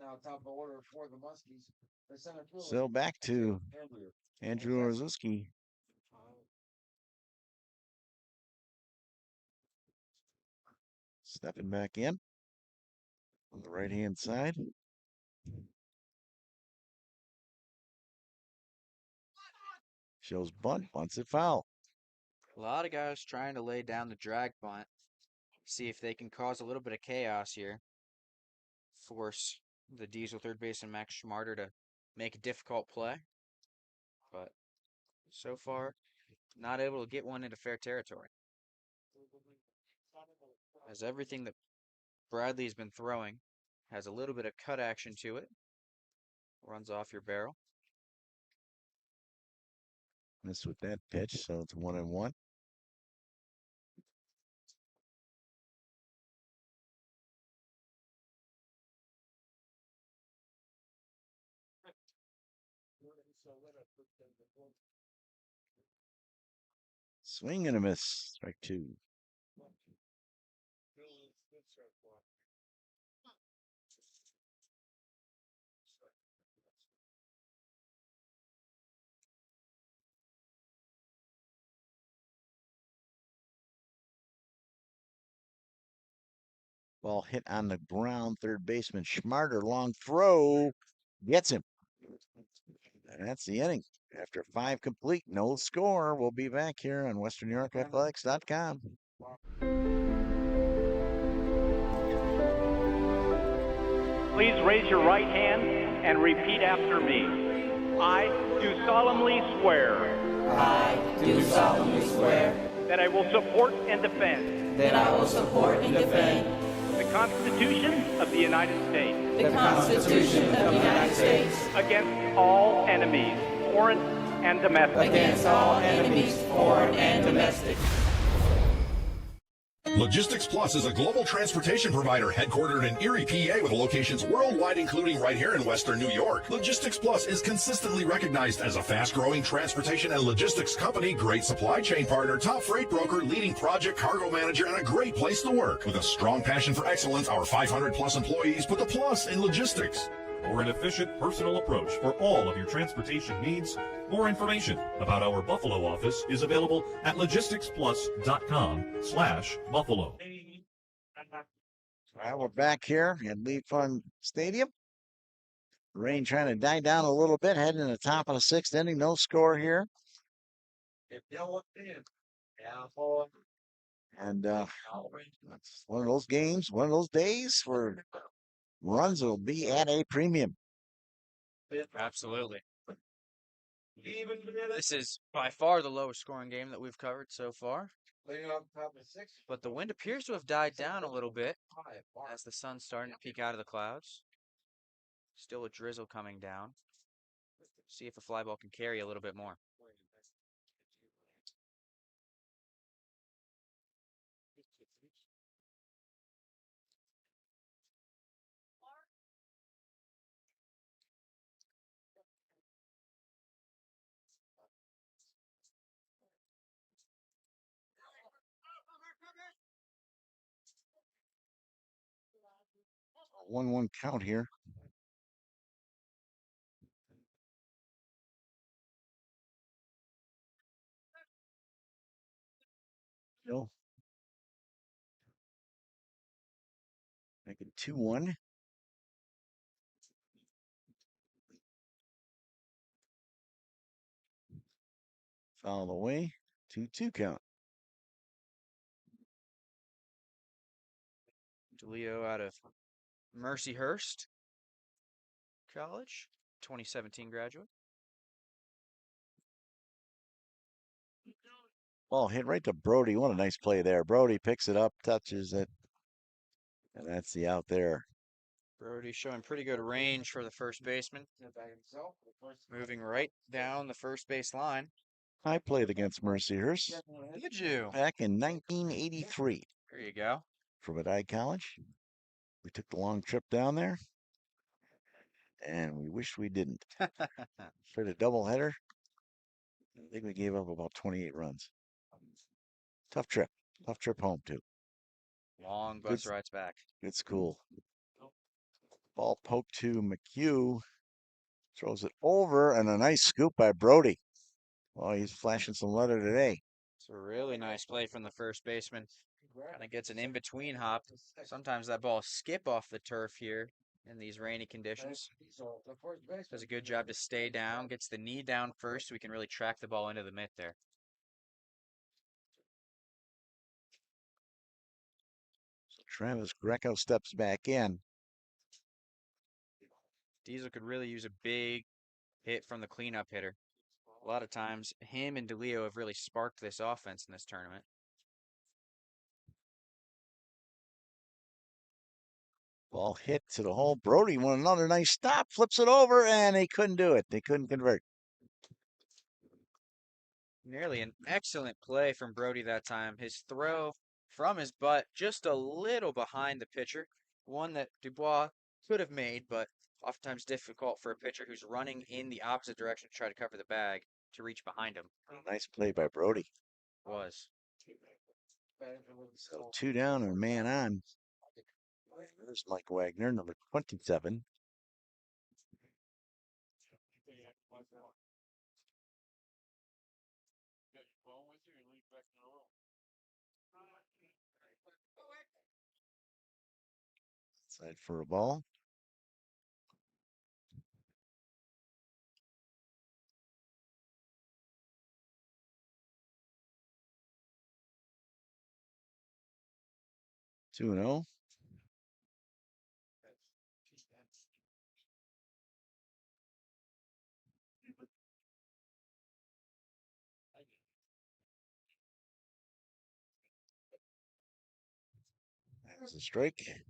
Now top of the order for the Muskies. The center fielder. So back to Andrew Orzuski. Stepping back in on the right-hand side. Shows bunt, bunts it foul. A lot of guys trying to lay down the drag bunt. See if they can cause a little bit of chaos here. Force the Diesel third baseman Max Schmarter to make a difficult play. But so far, not able to get one into fair territory. As everything that Bradley's been throwing has a little bit of cut action to it. Runs off your barrel. Missed with that pitch, so it's 1-1. Swing and a miss. Strike 2. Ball hit on the ground. Third baseman Schmarter, long throw, gets him. And that's the inning. After 5 complete, no score. We'll be back here on WesternNewYorkAthletics.com. Please raise your right hand and repeat after me. I do solemnly swear. I do solemnly swear That I will support and defend. that I will support and defend The Constitution of the United States. the Constitution of the United States Against all enemies, foreign and domestic. against all enemies, foreign and domestic. Logistics Plus is a global transportation provider headquartered in Erie, PA with locations worldwide, including right here in Western New York. Logistics Plus is consistently recognized as a fast-growing transportation and logistics company, great supply chain partner, top freight broker, leading project cargo manager, and a great place to work. With a strong passion for excellence, our 500-plus employees put the plus in logistics. For an efficient personal approach for all of your transportation needs, more information about our Buffalo office is available at logisticsplus.com/Buffalo. All right, we're back here at Pfund Stadium. Rain trying to die down a little bit, heading to the top of the 6th inning. No score here. And it's one of those games, one of those days where runs will be at a premium. Absolutely. This is by far the lowest scoring game that we've covered so far. But the wind appears to have died down a little bit as the sun's starting to peek out of the clouds. Still a drizzle coming down. See if the fly ball can carry a little bit more. A 1-1 count here. Still. Make it 2-1. Foul away. 2-2 count. DeLeo out of Mercyhurst College, 2017 graduate. Ball hit right to Brody. What a nice play there. Brody picks it up, touches it, and that's the out there. Brody showing pretty good range for the first baseman. Moving right down the first base line. I played against Mercyhurst. Did you? Back in 1983. There you go. From Adai College. We took the long trip down there, and we wish we didn't. Played a doubleheader. I think we gave up about 28 runs. Tough trip. Tough trip home, too. Long bus rides back. Good school. Ball poked to McHugh. Throws it over, and a nice scoop by Brody. Well, he's flashing some leather today. It's a really nice play from the first baseman. Kind of gets an in-between hop. Sometimes that ball skip off the turf here in these rainy conditions. Does a good job to stay down, gets the knee down first so we can really track the ball into the mitt there. So Travis Greco steps back in. Diesel could really use a big hit from the cleanup hitter. A lot of times, him and DeLeo have really sparked this offense in this tournament. Ball hit to the hole. Brody won another nice stop, flips it over, and they couldn't do it. They couldn't convert. Nearly an excellent play from Brody that time. His throw from his butt just a little behind the pitcher. One that Dubois could have made, but oftentimes difficult for a pitcher who's running in the opposite direction to try to cover the bag to reach behind him. Nice play by Brody. Was. So 2 down and a man on. There's Mike Wagner, number 27. Side for a ball. Two and 0. That's a strike.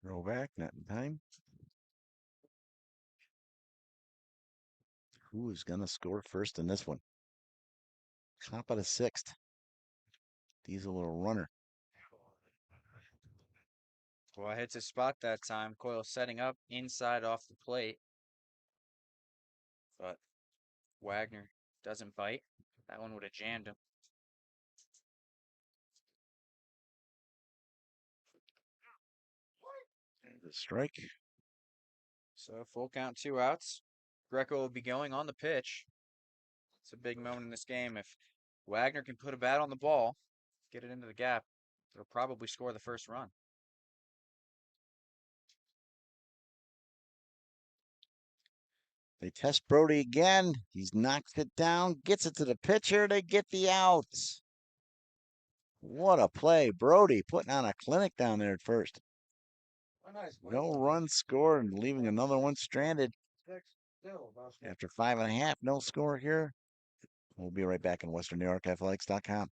Throw back, not in time. Who is going to score first in this one? Top of the 6th. Diesel little runner. Well, hits his spot that time. Coyle setting up inside off the plate. But Wagner doesn't bite. That one would have jammed him. The strike. So full count, 2 outs. Greco will be going on the pitch. It's a big moment in this game. If Wagner can put a bat on the ball, get it into the gap, it'll probably score the first run. They test Brody again. He's knocked it down, gets it to the pitcher. They get the outs. What a play. Brody putting on a clinic down there at first. No run scored and leaving another one stranded. After 5.5, no score here. We'll be right back in WesternNewYorkAthletics.com.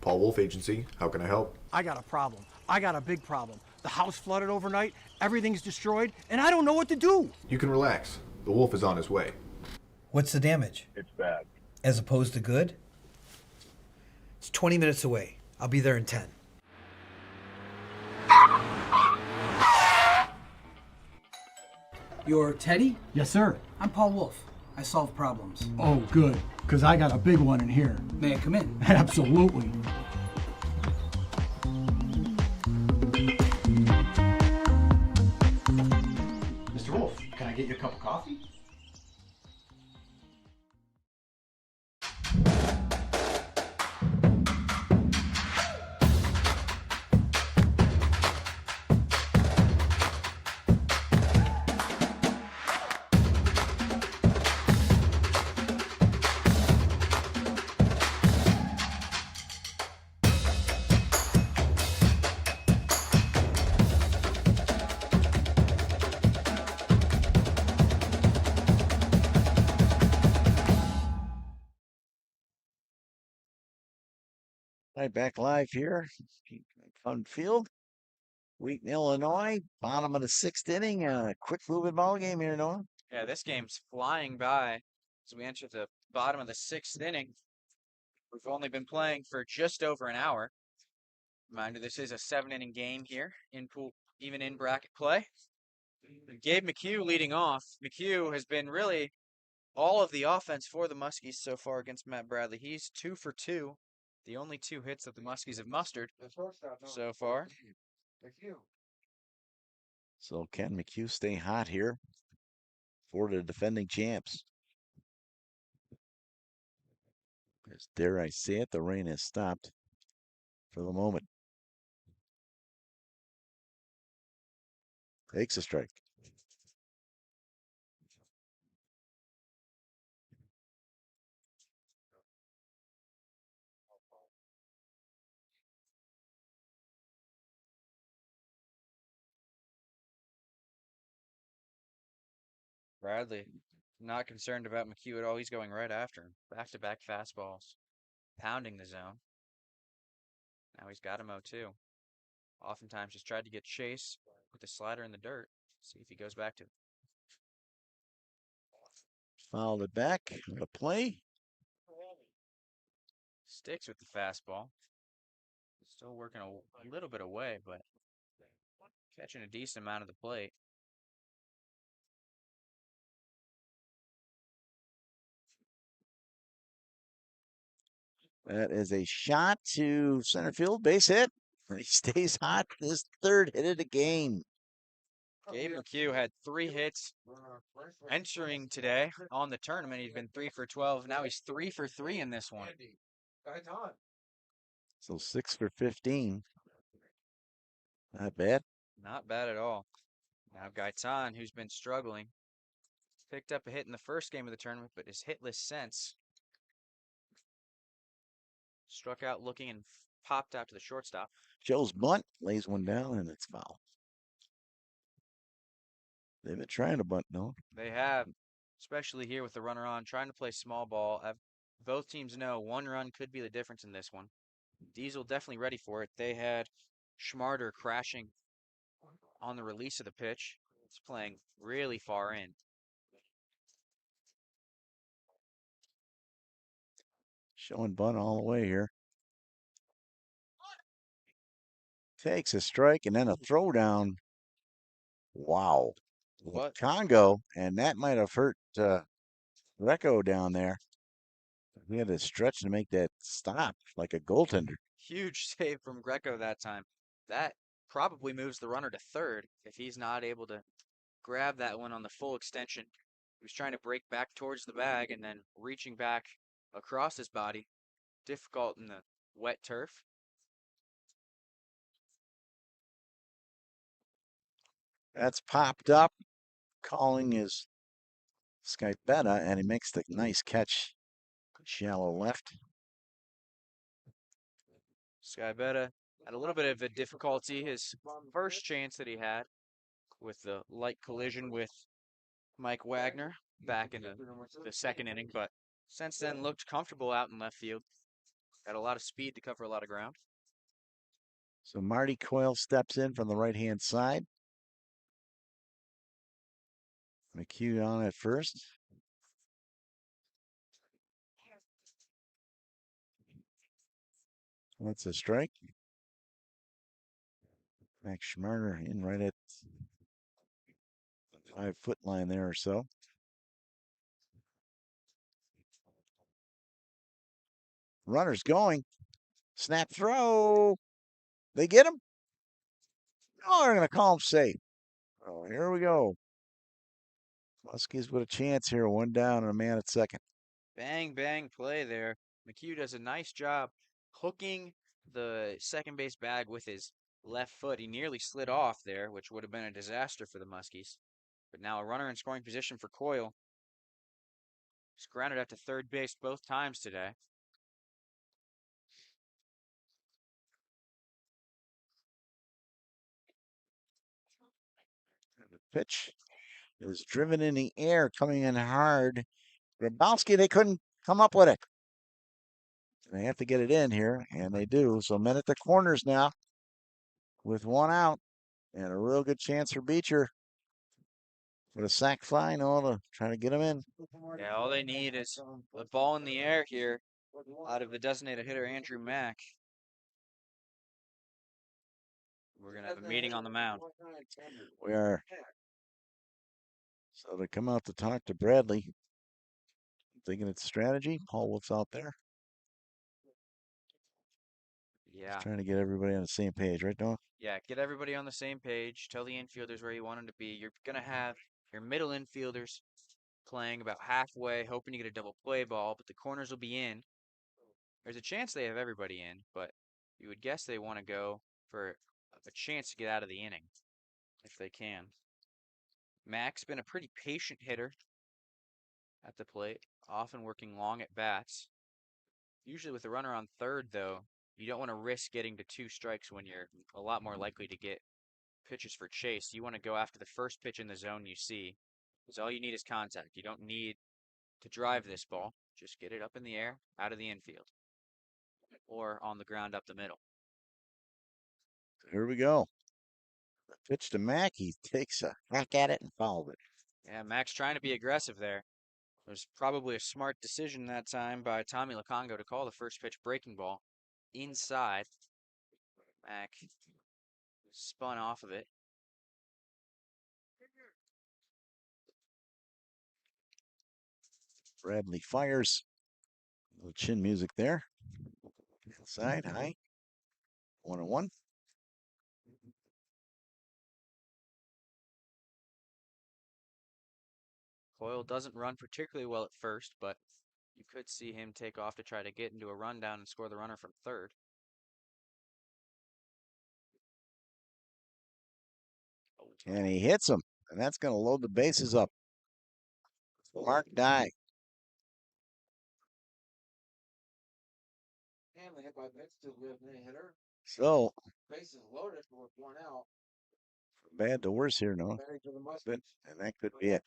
Paul Wolf Agency, how can I help? I got a problem. I got a big problem. The house flooded overnight, everything's destroyed, and I don't know what to do. You can relax. The Wolf is on his way. What's the damage? It's bad. As opposed to good? It's 20 minutes away. I'll be there in 10. You're Teddy? Yes, sir. I'm Paul Wolf. I solve problems. Oh, good, because I got a big one in here. May I come in? Absolutely. Mr. Wolf, can I get you a cup of coffee? Right back live here. Pfund Field. Wheaton, Illinois. Bottom of the 6th inning. Quick moving ball game here, Noah. Yeah, this game's flying by as we enter the bottom of the 6th inning. We've only been playing for just over an hour. Reminder, this is a 7-inning game here in pool, even in bracket play. Gabe McHugh leading off. McHugh has been really all of the offense for the Muskies so far against Matt Bradley. He's 2 for 2 The only 2 hits that the Muskies have mustered so far. So can McHugh stay hot here for the defending champs? As dare I say it, the rain has stopped for the moment. Takes a strike. Bradley, not concerned about McHugh at all. He's going right after him. Back-to-back fastballs, pounding the zone. Now he's got him 0-2. Oftentimes just tried to get Chase with the slider in the dirt. See if he goes back to it. Fouled it back. The play. Sticks with the fastball. Still working a little bit away, but catching a decent amount of the plate. That is a shot to center field, base hit. He stays hot. His 3rd hit of the game. Gabe McHugh had 3 hits entering today on the tournament. He's been 3 for 12. Now he's 3 for 3 in this one. So 6 for 15. Not bad. Not bad at all. Now Gaitan, who's been struggling, picked up a hit in the first game of the tournament, but is hitless since. Struck out looking and popped out to the shortstop. Joe's bunt lays one down, and it's foul. They've been trying to bunt, no? They have, especially here with the runner on, trying to play small ball. Both teams know 1 run could be the difference in this one. Diesel definitely ready for it. They had Schmarter crashing on the release of the pitch. It's playing really far in. Showing bunt all the way here. Takes a strike and then a throwdown. Wow. What? Congo, and that might have hurt Greco down there. He had to stretch to make that stop like a goaltender. Huge save from Greco that time. That probably moves the runner to 3rd if he's not able to grab that one on the full extension. He was trying to break back towards the bag and then reaching back across his body. Difficult in the wet turf. That's popped up. Calling is Skypetta, and he makes the nice catch. Shallow left. Skybetta had a little bit of a difficulty. His first chance that he had with the light collision with Mike Wagner back in the 2nd inning, but since then looked comfortable out in left field. Had a lot of speed to cover a lot of ground. So Marty Coyle steps in from the right-hand side. McHugh on at first. That's a strike. Max Schmarter in right at the 5-foot line there or so. Runner's going. Snap throw. They get him. Oh, they're going to call him safe. Oh, here we go. Muskies with a chance here. 1 down and a man at second. Bang, bang play there. McHugh does a nice job hooking the second base bag with his left foot. He nearly slid off there, which would have been a disaster for the Muskies. But now a runner in scoring position for Coyle. He's grounded out to 3rd base both times today. The pitch is driven in the air, coming in hard. Grabowski, they couldn't come up with it. They have to get it in here, and they do. So men at the corners now with 1 out and a real good chance for Beecher with a sac fly and all to try to get him in. Yeah, all they need is the ball in the air here out of the designated hitter, Andrew Mack. We're going to have a meeting on the mound. We are. So they come out to talk to Bradley. Thinking it's strategy. Paul Wolf's out there. Yeah. Just trying to get everybody on the same page, right, Noah? Yeah, get everybody on the same page. Tell the infielders where you want them to be. You're going to have your middle infielders playing about halfway, hoping to get a double play ball, but the corners will be in. There's a chance they have everybody in, but you would guess they want to go for a chance to get out of the inning if they can. Mac's been a pretty patient hitter at the plate, often working long at bats. Usually with a runner on third, though, you don't want to risk getting to 2 strikes when you're a lot more likely to get pitches for chase. You want to go after the first pitch in the zone you see, because all you need is contact. You don't need to drive this ball. Just get it up in the air, out of the infield, or on the ground up the middle. Here we go. The pitch to Mac. He takes a hack at it and fouled it. Yeah, Mac's trying to be aggressive there. It was probably a smart decision that time by Tommy Lacongo to call the first pitch breaking ball inside. Mac spun off of it. Bradley fires. A little chin music there. Inside, high. 1-1. Coyle doesn't run particularly well at first, but you could see him take off to try to get into a rundown and score the runner from third. And he hits him. And that's going to load the bases up. Mark Dye. Hamlin hit by pitch to the hitter. So, Bases loaded with 1 out. bad to worse here, no? Batting to the But, Mustangs. and that could be it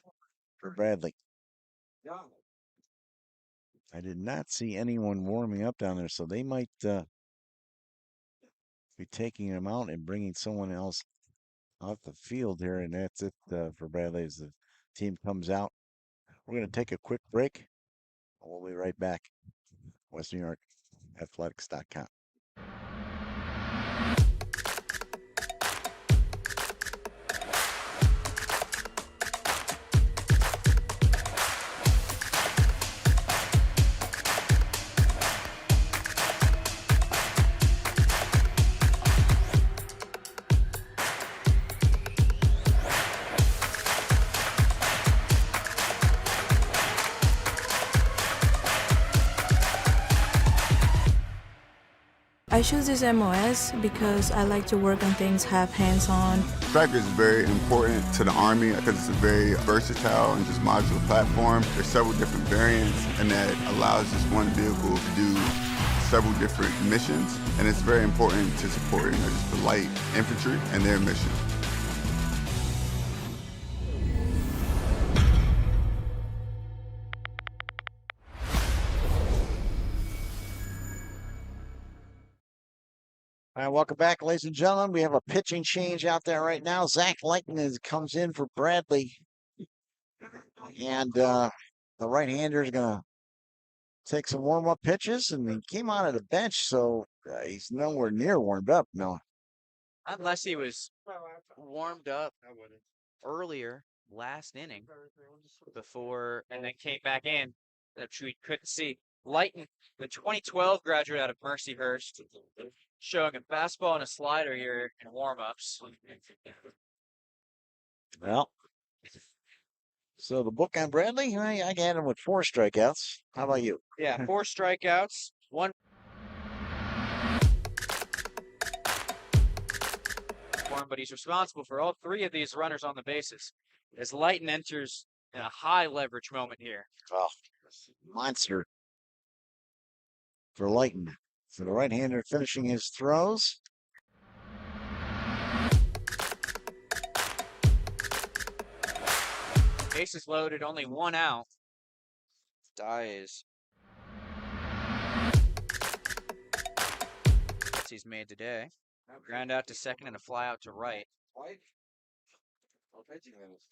for Bradley. Young. I did not see anyone warming up down there, so they might be taking him out and bringing someone else off the field here, and that's it for Bradley as the team comes out. We're going to take a quick break. We'll be right back. WNYAthletics.com. I choose this MOS because I like to work on things, have hands-on. Striker is very important to the Army because it's a very versatile and just modular platform. There's several different variants, and that allows this one vehicle to do several different missions, and it's very important to support just the light infantry and their mission. All right, welcome back, ladies and gentlemen. We have a pitching change out there right now. Zach Leighton comes in for Bradley. And the right-hander is going to take some warm-up pitches, and he came out of the bench, so he's nowhere near warmed up. No. Unless he was warmed up earlier last inning before, and then came back in, which we couldn't see. Leighton, the 2012 graduate out of Mercyhurst, showing a fastball and a slider here in warm-ups. Well, so the book on Bradley, I got him with 4 strikeouts. How about you? Yeah, 4 strikeouts, 1. But he's responsible for all 3 of these runners on the bases. As Leighton enters in a high leverage moment here. Oh, monster for Leighton. So the right-hander finishing his throws. Bases loaded, only 1 out. Dye is. He's made today. Ground out to second and a fly out to right.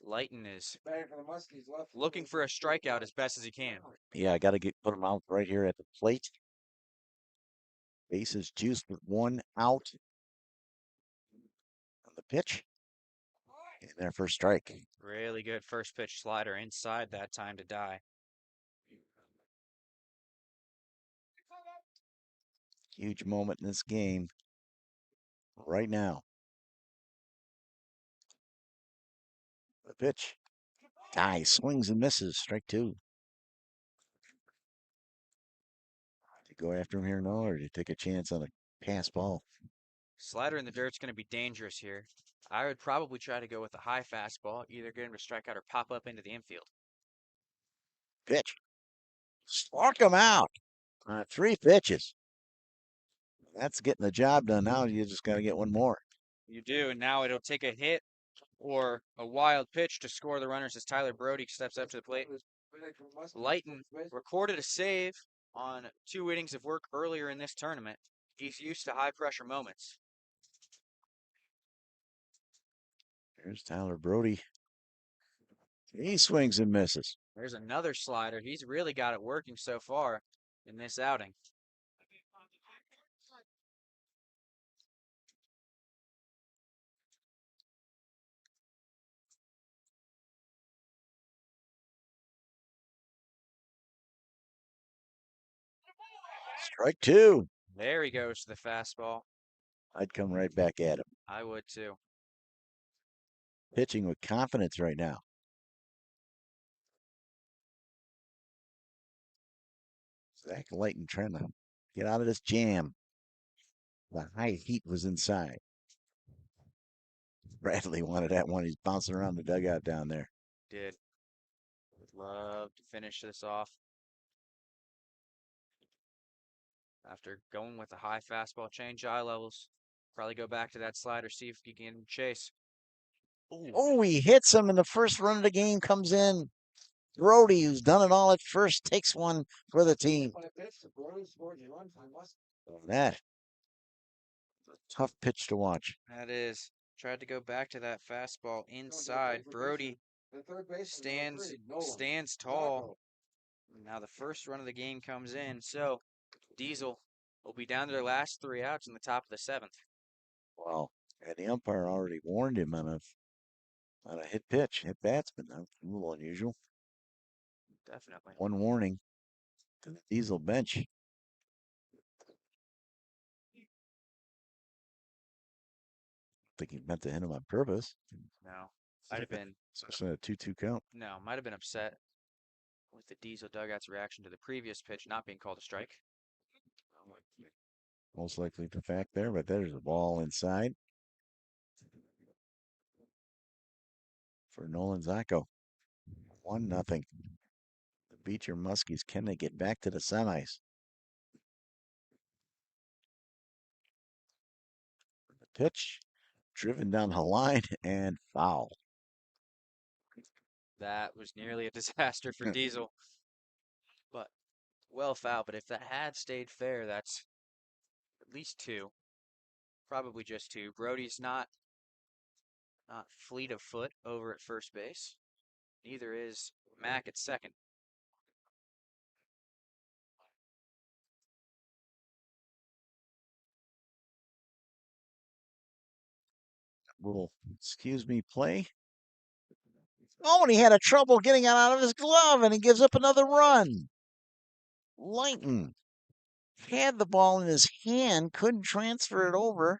Leighton is looking for a strikeout as best as he can. Yeah, I got to put him out right here at the plate. Bases juiced with 1 out on the pitch. And their first strike. Really good first pitch slider inside that time to Dye. Huge moment in this game right now. The pitch. Guy swings and misses. Strike two. Do you go after him here, no, or do you take a chance on a pass ball? Slider in the dirt's going to be dangerous here. I would probably try to go with a high fastball, either get him to strike out or pop up into the infield. Pitch. Struck him out. 3 pitches. That's getting the job done. Now you just got to get one more. You do, and now it'll take a hit or a wild pitch to score the runners as Tyler Brody steps up to the plate. Lighton recorded a save on 2 innings of work earlier in this tournament. He's used to high-pressure moments. There's Tyler Brody. He swings and misses. There's another slider. He's really got it working so far in this outing. Strike two. There he goes to the fastball. I'd come right back at him. I would too. Pitching with confidence right now. Zach Lighton trying to get out of this jam. The high heat was inside. Bradley wanted that one. He's bouncing around the dugout down there. Did. Would love to finish this off. After going with a high fastball, change eye levels. Probably go back to that slider, see if he can chase. Ooh. Oh, he hits him, and the first run of the game comes in. Brody, who's done it all at first, takes one for the team. That a tough pitch to watch. That is. Tried to go back to that fastball inside. Brody stands tall. Now the first run of the game comes in, so Diesel will be down to their last 3 outs in the top of the 7th. Wow. And the umpire already warned him on a hit pitch, hit batsman. That's a little unusual. Definitely. One warning to the Diesel bench. I think he meant to hit him on purpose. No. Might have been. Especially a 2-2 count. No, might have been upset with the Diesel dugout's reaction to the previous pitch not being called a strike. Most likely the fact there, but there's a ball inside for Nolan Zacco. 1-0. The Beecher Muskies, can they get back to the semis? The pitch driven down the line and foul. That was nearly a disaster for Diesel. But well foul, but if that had stayed fair, that's at least 2. Probably just 2. Brody's not fleet of foot over at first base. Neither is Mac at second. Little, excuse me, play. Oh, and he had a trouble getting it out of his glove, and he gives up another run. Lighton had the ball in his hand, couldn't transfer it over.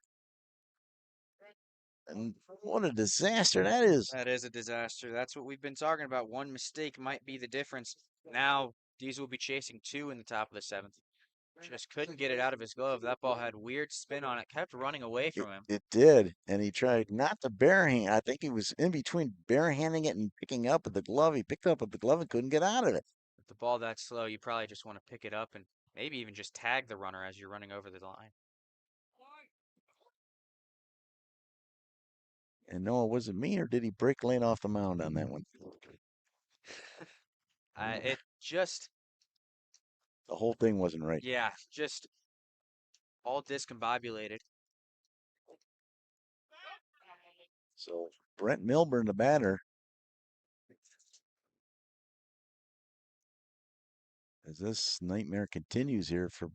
And what a disaster that is. That is a disaster. That's what we've been talking about. One mistake might be the difference. Now, Diesel will be chasing 2 in the top of the 7th. Just couldn't get it out of his glove. That ball had weird spin on it, kept running away from him. It did, and he tried not to barehand. I think he was in between barehanding it and picking up with the glove. He picked up with the glove and couldn't get out of it. With the ball that slow, you probably just want to pick it up and maybe even just tag the runner as you're running over the line. And Noah, was it me, or did he break Lane off the mound on that one? It just... The whole thing wasn't right. Yeah, just all discombobulated. So Brent Milburn, the batter, as this nightmare continues here for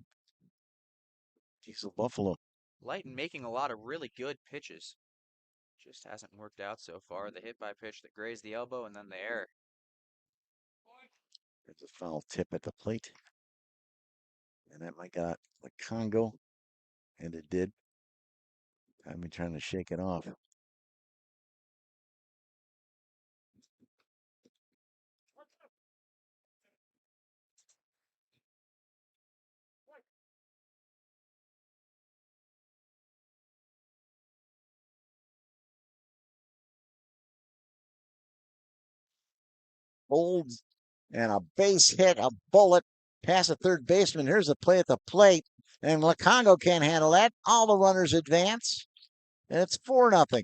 Diesel Buffalo. Lighton making a lot of really good pitches. Just hasn't worked out so far. The hit by pitch that grazed the elbow and then the error. There's a foul tip at the plate. And that might got the Congo. And it did. I've been trying to shake it off. Holds and a base hit, a bullet past the third baseman. Here's a play at the plate, and Lacongo can't handle that. All the runners advance, and it's 4-0.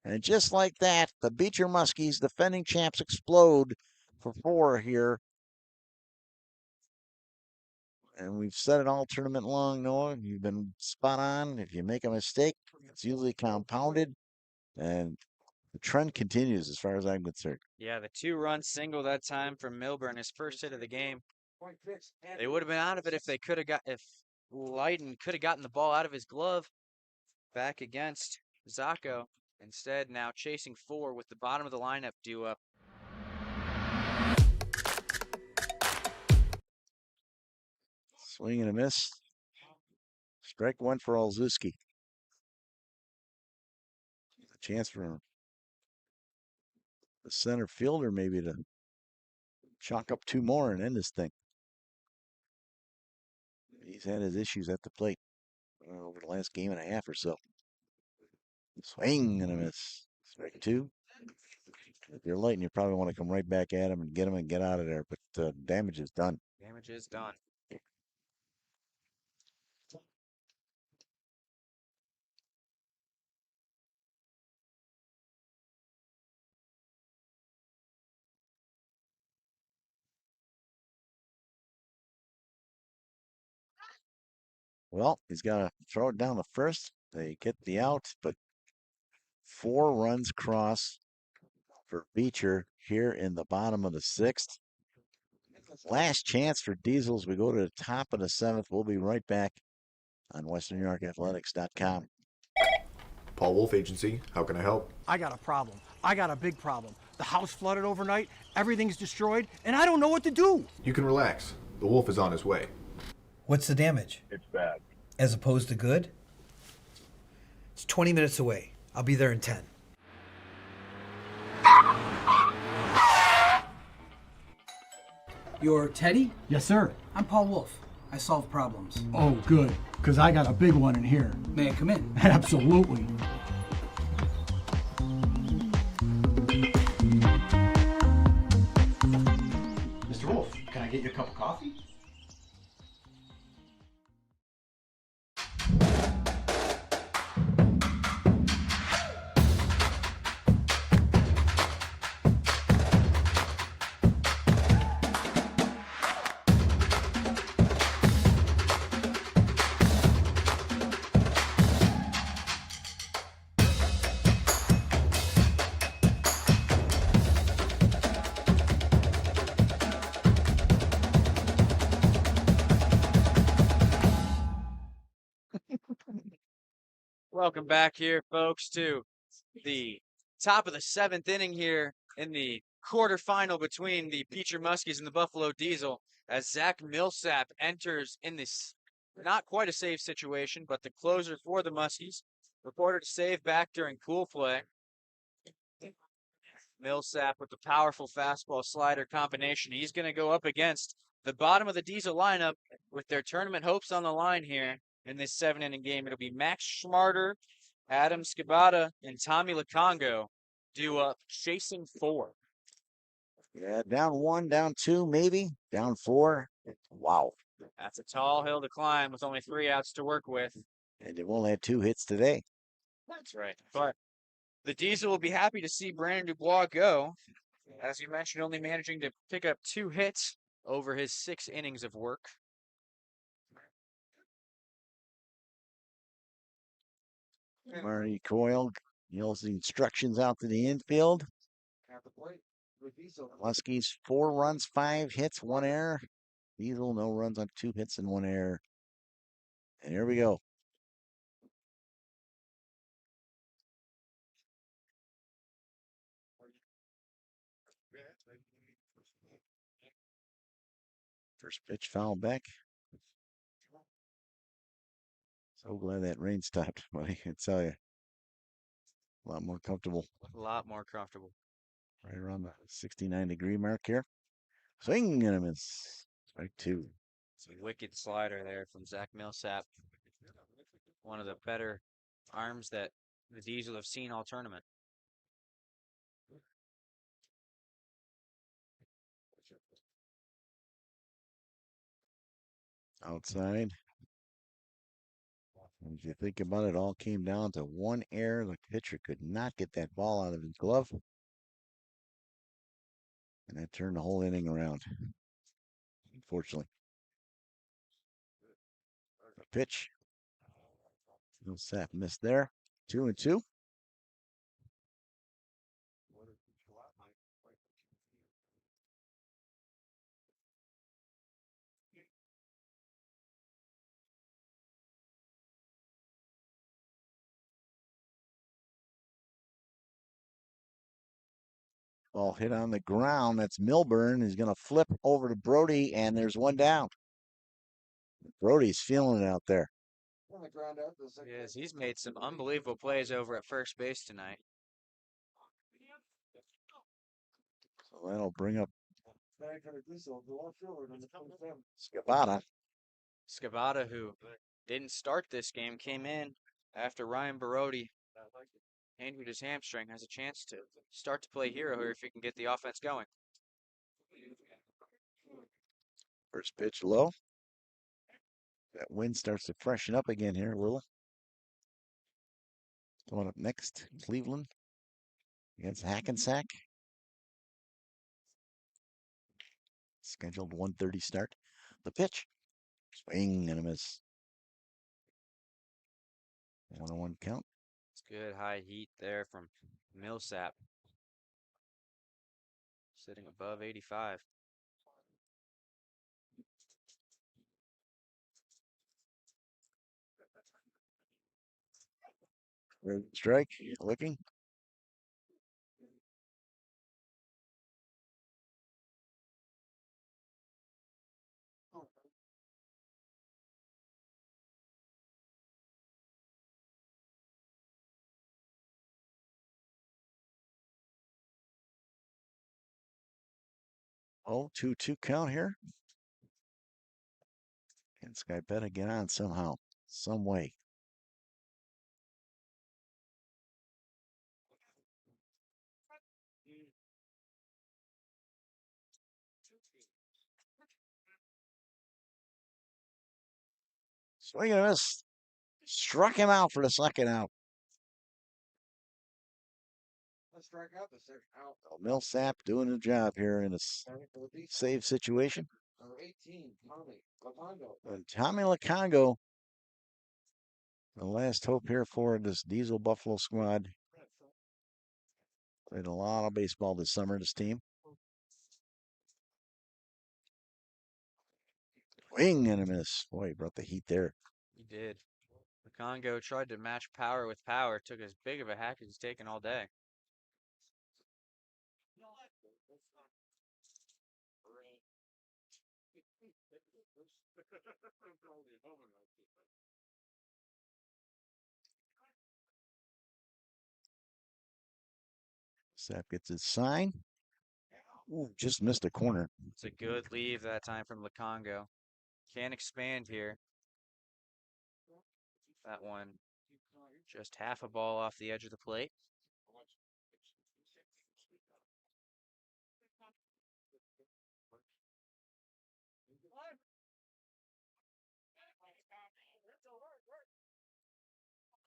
And just like that, the Beecher Muskies, defending champs, explode for 4 here. And we've said it all tournament long, Noah. You've been spot on. If you make a mistake, it's usually compounded. And the trend continues as far as I'm concerned. Yeah, the 2-run single that time from Milburn, his first hit of the game. They would have been out of it if they could have if Leiden could have gotten the ball out of his glove back against Zacco. Instead, now chasing 4 with the bottom of the lineup due up. Swing and a miss. Strike 1 for Olszewski. A chance for the center fielder maybe to chalk up 2 more and end this thing. He's had his issues at the plate over the last game and a half or so. Swing and a miss. Strike 2. If you're Leighton, you probably want to come right back at him and get out of there. But damage is done. Damage is done. Well, he's got to throw it down the first. They get the out, but 4 runs cross for Beecher here in the bottom of the 6th. Last chance for Diesels. We go to the top of the 7th. We'll be right back on WesternNewYorkAthletics.com. Paul Wolf Agency, how can I help? I got a problem. I got a big problem. The house flooded overnight, everything's destroyed, and I don't know what to do. You can relax. The Wolf is on his way. What's the damage? It's bad. As opposed to good? It's 20 minutes away. I'll be there in 10. You're Teddy? Yes, sir. I'm Paul Wolf. I solve problems. Oh, good, because I got a big one in here. May I come in? Absolutely. Mr. Wolf, can I get you a cup of coffee? Welcome back here, folks, to the top of the 7th inning here in the quarterfinal between the Beecher Muskies and the Buffalo Diesel as Zach Millsap enters in this not quite a safe situation, but the closer for the Muskies. Reported to save back during pool play. Millsap with the powerful fastball slider combination. He's going to go up against the bottom of the Diesel lineup with their tournament hopes on the line here in this 7-inning game. It'll be Max Schmarter, Adam Skibata, and Tommy Lacongo due up chasing 4. Yeah, down 1, down 2, maybe. Down 4. Wow. That's a tall hill to climb with only 3 outs to work with. And they've only had 2 hits today. That's right. But the Diesel will be happy to see Brandon Dubois go. As you mentioned, only managing to pick up 2 hits over his 6 innings of work. Marty Coyle yells the instructions out to the infield. Muskies 4 runs, 5 hits, 1 error. Diesel no runs on 2 hits and 1 error. And here we go. First pitch foul back. So glad that rain stopped, buddy. I tell you, a lot more comfortable. A lot more comfortable. Right around the 69-degree mark here. Swing and a miss. Strike two. It's a wicked slider there from Zach Millsap. One of the better arms that the Diesel have seen all tournament. Outside. As you think about it, it all came down to one error. The pitcher could not get that ball out of his glove. And that turned the whole inning around, unfortunately. A pitch. Millsap missed there. 2-2. Ball hit on the ground. That's Milburn. He's going to flip over to Brody, and there's one down. Brody's feeling it out there. Yes, he's made some unbelievable plays over at first base tonight. So that'll bring up Scavata. Scavata, who didn't start this game, came in after Ryan Barodi injured his hamstring, has a chance to start to play hero here if he can get the offense going. First pitch low. That wind starts to freshen up again here a little. Going up next, Cleveland against Hackensack. Scheduled 1:30 start. The pitch. Swing and a miss. 1-1 count. It's good high heat there from Millsap. Sitting above 85. Strike, looking. Oh, 2-2 count here. Can Skypeta get on somehow, some way? Swing and a miss. Struck him out for the second out. Let's strike out the second out. Oh, Millsap doing a job here in a save situation. Number 18, Tommy Lamondo. And Tommy Lacongo, the last hope here for this Diesel Buffalo squad. Played a lot of baseball this summer, this team. Swing and a miss. Boy, he brought the heat there. He did. The Congo tried to match power with power, took as big of a hack as he's taken all day. Sap gets his sign. Ooh, just missed a corner. It's a good leave that time from Lacongo. Can't expand here. That one just half a ball off the edge of the plate.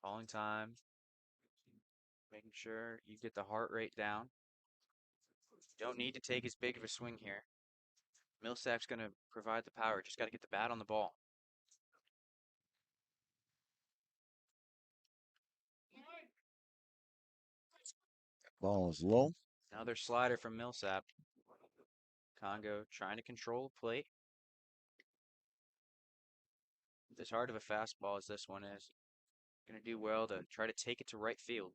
Calling time. Making sure you get the heart rate down. Don't need to take as big of a swing here. Millsap's going to provide the power. Just got to get the bat on the ball. Ball is low. Another slider from Millsap. Congo trying to control the plate. As hard of a fastball as this one is, going to do well to try to take it to right field.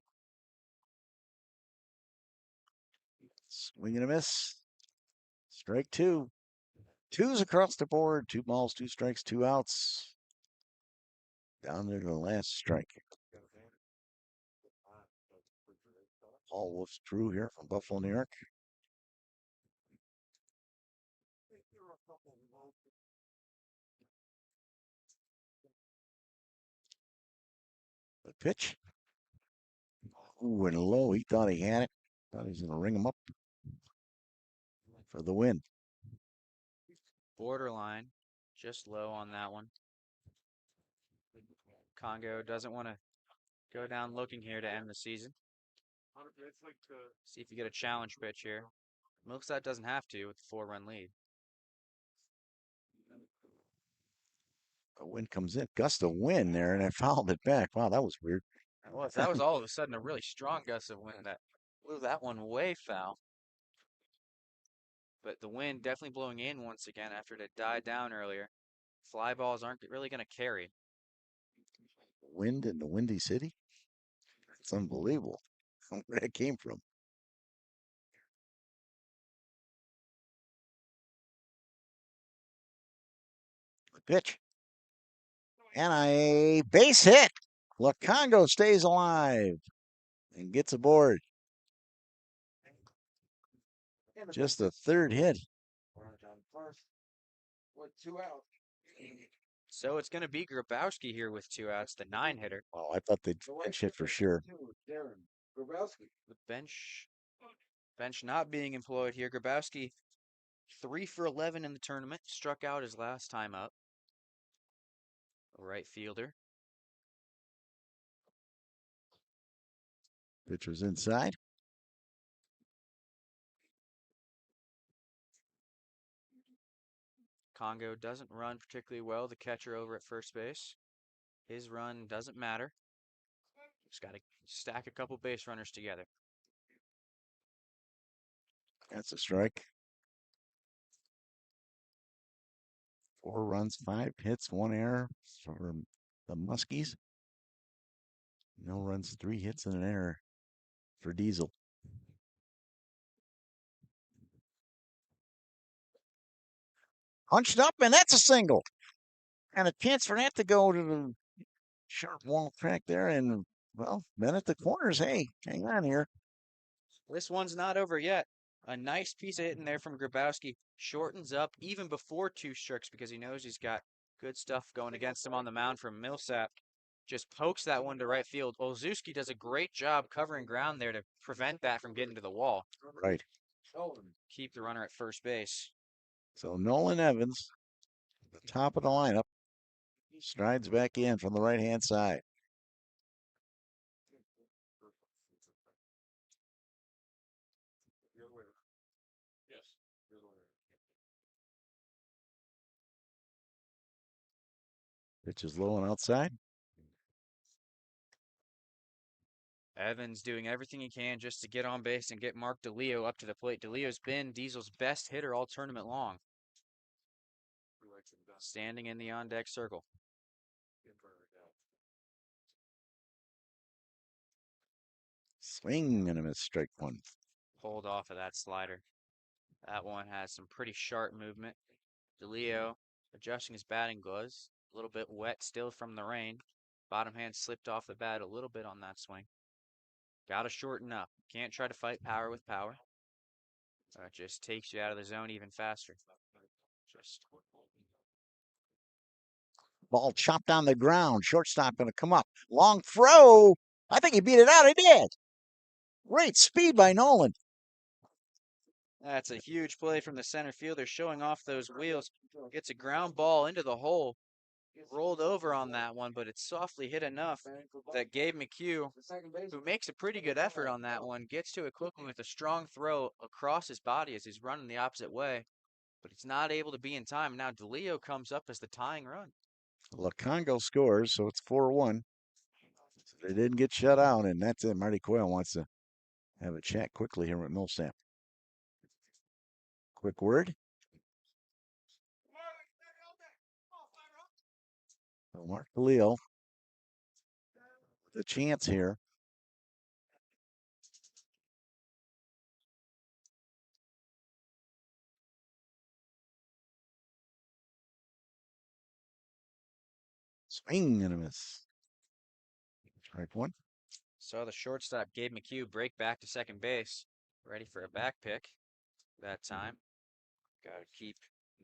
Swing and a miss. Strike two. Twos across the board. 2 balls, 2 strikes, 2 outs. Down there to the last strike. Paul Wolf's crew here from Buffalo, New York. The pitch. Ooh, and low. He thought he had it. Thought he was going to ring him up for the win. Borderline, just low on that one. Congo doesn't want to go down looking here to end the season. See if you get a challenge pitch here. Milksat doesn't have to with the 4-run lead. A wind comes in. Gust of wind there, and I fouled it back. Wow, that was weird. Well, that was all of a sudden a really strong gust of wind that blew that one way foul. But the wind definitely blowing in once again after it had died down earlier. Fly balls aren't really going to carry. Wind in the Windy City? It's unbelievable where that came from. Pitch. And a base hit. Lukongo stays alive and gets aboard. Just the third hit. With 2 outs. So it's going to be Grabowski here with 2 outs, the 9-hitter. Oh, I thought they'd bench hit for sure. The bench not being employed here. Grabowski 3 for 11 in the tournament. Struck out his last time up. Right fielder. Pitcher's inside. Congo doesn't run particularly well, the catcher over at first base. His run doesn't matter. Just got to stack a couple base runners together. That's a strike. 4 runs, 5 hits, 1 error for the Muskies. No runs, 3 hits, and an error for Diesel. Punched up, and that's a single. And a chance for that to go to the sharp wall track there. And, well, then at the corners, hey, hang on here. This one's not over yet. A nice piece of hitting there from Grabowski. Shortens up even before 2 strikes because he knows he's got good stuff going against him on the mound from Millsap. Just pokes that one to right field. Olszewski does a great job covering ground there to prevent that from getting to the wall. Right. Keep the runner at first base. So Nolan Evans, the top of the lineup, strides back in from the right-hand side. Pitch is low and outside. Evans doing everything he can just to get on base and get Mark DeLeo up to the plate. DeLeo's been Diesel's best hitter all tournament long. Standing in the on-deck circle. Swing and a miss, strike 1. Pulled off of that slider. That one has some pretty sharp movement. DeLeo adjusting his batting gloves. A little bit wet still from the rain. Bottom hand slipped off the bat a little bit on that swing. Got to shorten up. Can't try to fight power with power. It just takes you out of the zone even faster. Ball chopped on the ground. Shortstop going to come up. Long throw. I think he beat it out. He did. Great speed by Nolan. That's a huge play from the center fielder, showing off those wheels. Gets a ground ball into the hole. Rolled over on that one, but it's softly hit enough that Gabe McHugh, who makes a pretty good effort on that one, gets to it quickly with a strong throw across his body as he's running the opposite way. But he's not able to be in time. Now DeLeo comes up as the tying run. Lukongo scores, so it's 4-1. So they didn't get shut out, and that's it. Marty Coyle wants to have a chat quickly here with Millsap. Quick word. So Mark DeLeo with a chance here. Swing and a miss. Strike one. Saw the shortstop, Gabe McHugh, break back to second base. Ready for a back pick that time. Got to keep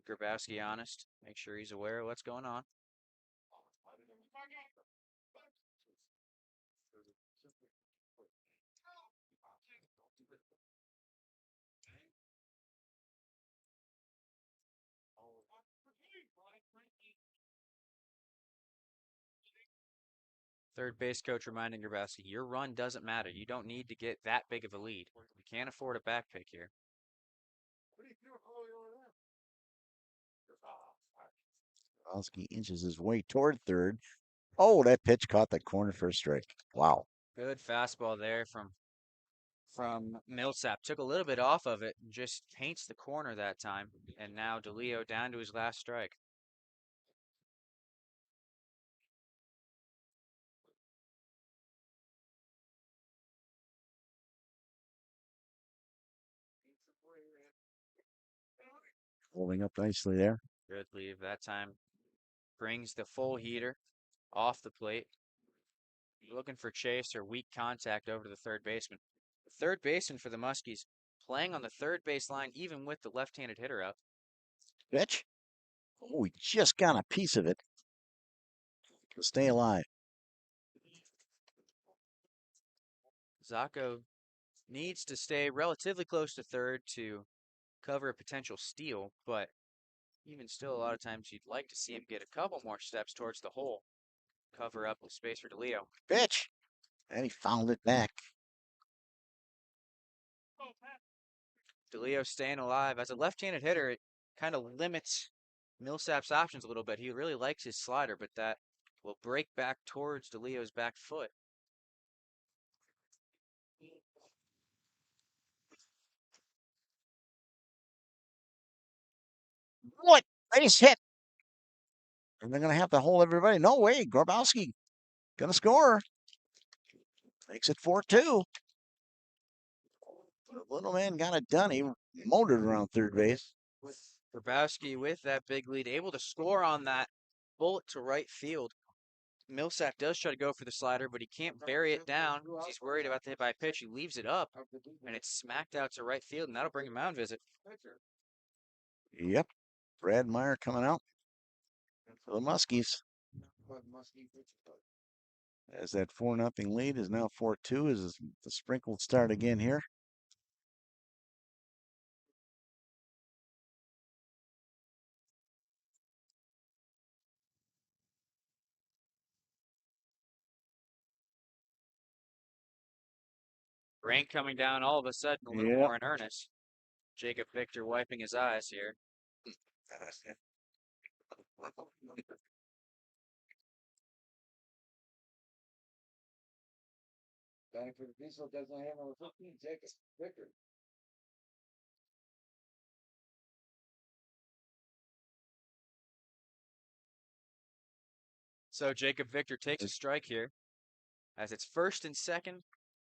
Grabowski honest. Make sure he's aware of what's going on. Third base coach reminding Grabowski, your run doesn't matter. You don't need to get that big of a lead. You can't afford a back pick here. Grabowski inches his way toward third. Oh, that pitch caught the corner for a strike. Wow. Good fastball there from Millsap. Took a little bit off of it and just paints the corner that time. And now DeLeo down to his last strike. Holding up nicely there. Good leave that time. Brings the full heater off the plate. Looking for chase or weak contact over to the third baseman. The third baseman for the Muskies playing on the third base line even with the left-handed hitter out. Pitch. Oh, he just got a piece of it to stay alive. Zacco needs to stay relatively close to third to cover a potential steal, but even still, a lot of times you'd like to see him get a couple more steps towards the hole. Cover up the space for DeLeo. Pitch. And he fouled it back. DeLeo staying alive. As a left-handed hitter, it kind of limits Millsap's options a little bit. He really likes his slider, but that will break back towards DeLeo's back foot. What? Base hit. And they're going to have to hold everybody. No way. Grabowski going to score. Makes it 4-2. The little man got it done. He motored around third base. Grabowski with that big lead, able to score on that bullet to right field. Millsap does try to go for the slider, but he can't bury it down because he's worried about the hit by pitch. He leaves it up, and it's smacked out to right field, and that'll bring a mound visit. Yep. Brad Meyer coming out for the Muskies. As that 4-0 lead is now 4-2 as the sprinkled start again here. Rain coming down all of a sudden, a little more in earnest. Jacob Victor wiping his eyes here. Batting for the Diesel doesn't have number 15, Jacob Victor. So Jacob Victor takes a strike here as it's first and second,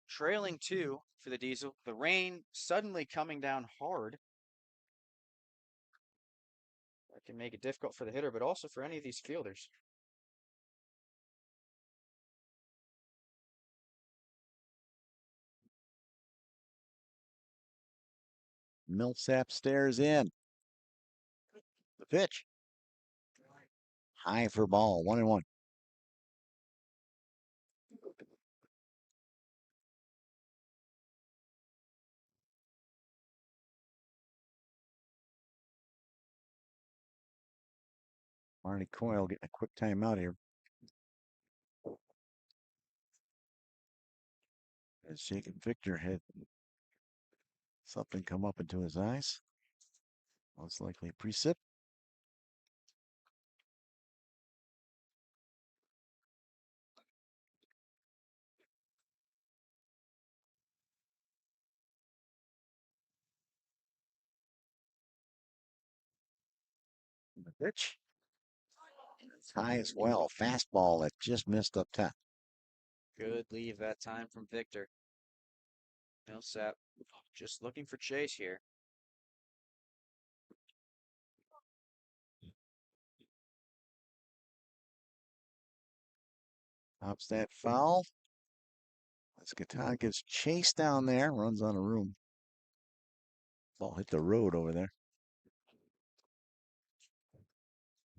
trailing 2 for the Diesel. The rain suddenly coming down hard. That can make it difficult for the hitter, but also for any of these fielders. Millsap stares in. The pitch. High for ball. 1-1. Marty Coyle getting a quick timeout here. As Jacob Victor had something come up into his eyes. Most likely precip. The pitch. It's high as well. Fastball that just missed up top. Good leave that time from Victor. Millsap just looking for chase here. Pops that foul. Skatan gets chased down there, runs on a room. Ball hit the road over there.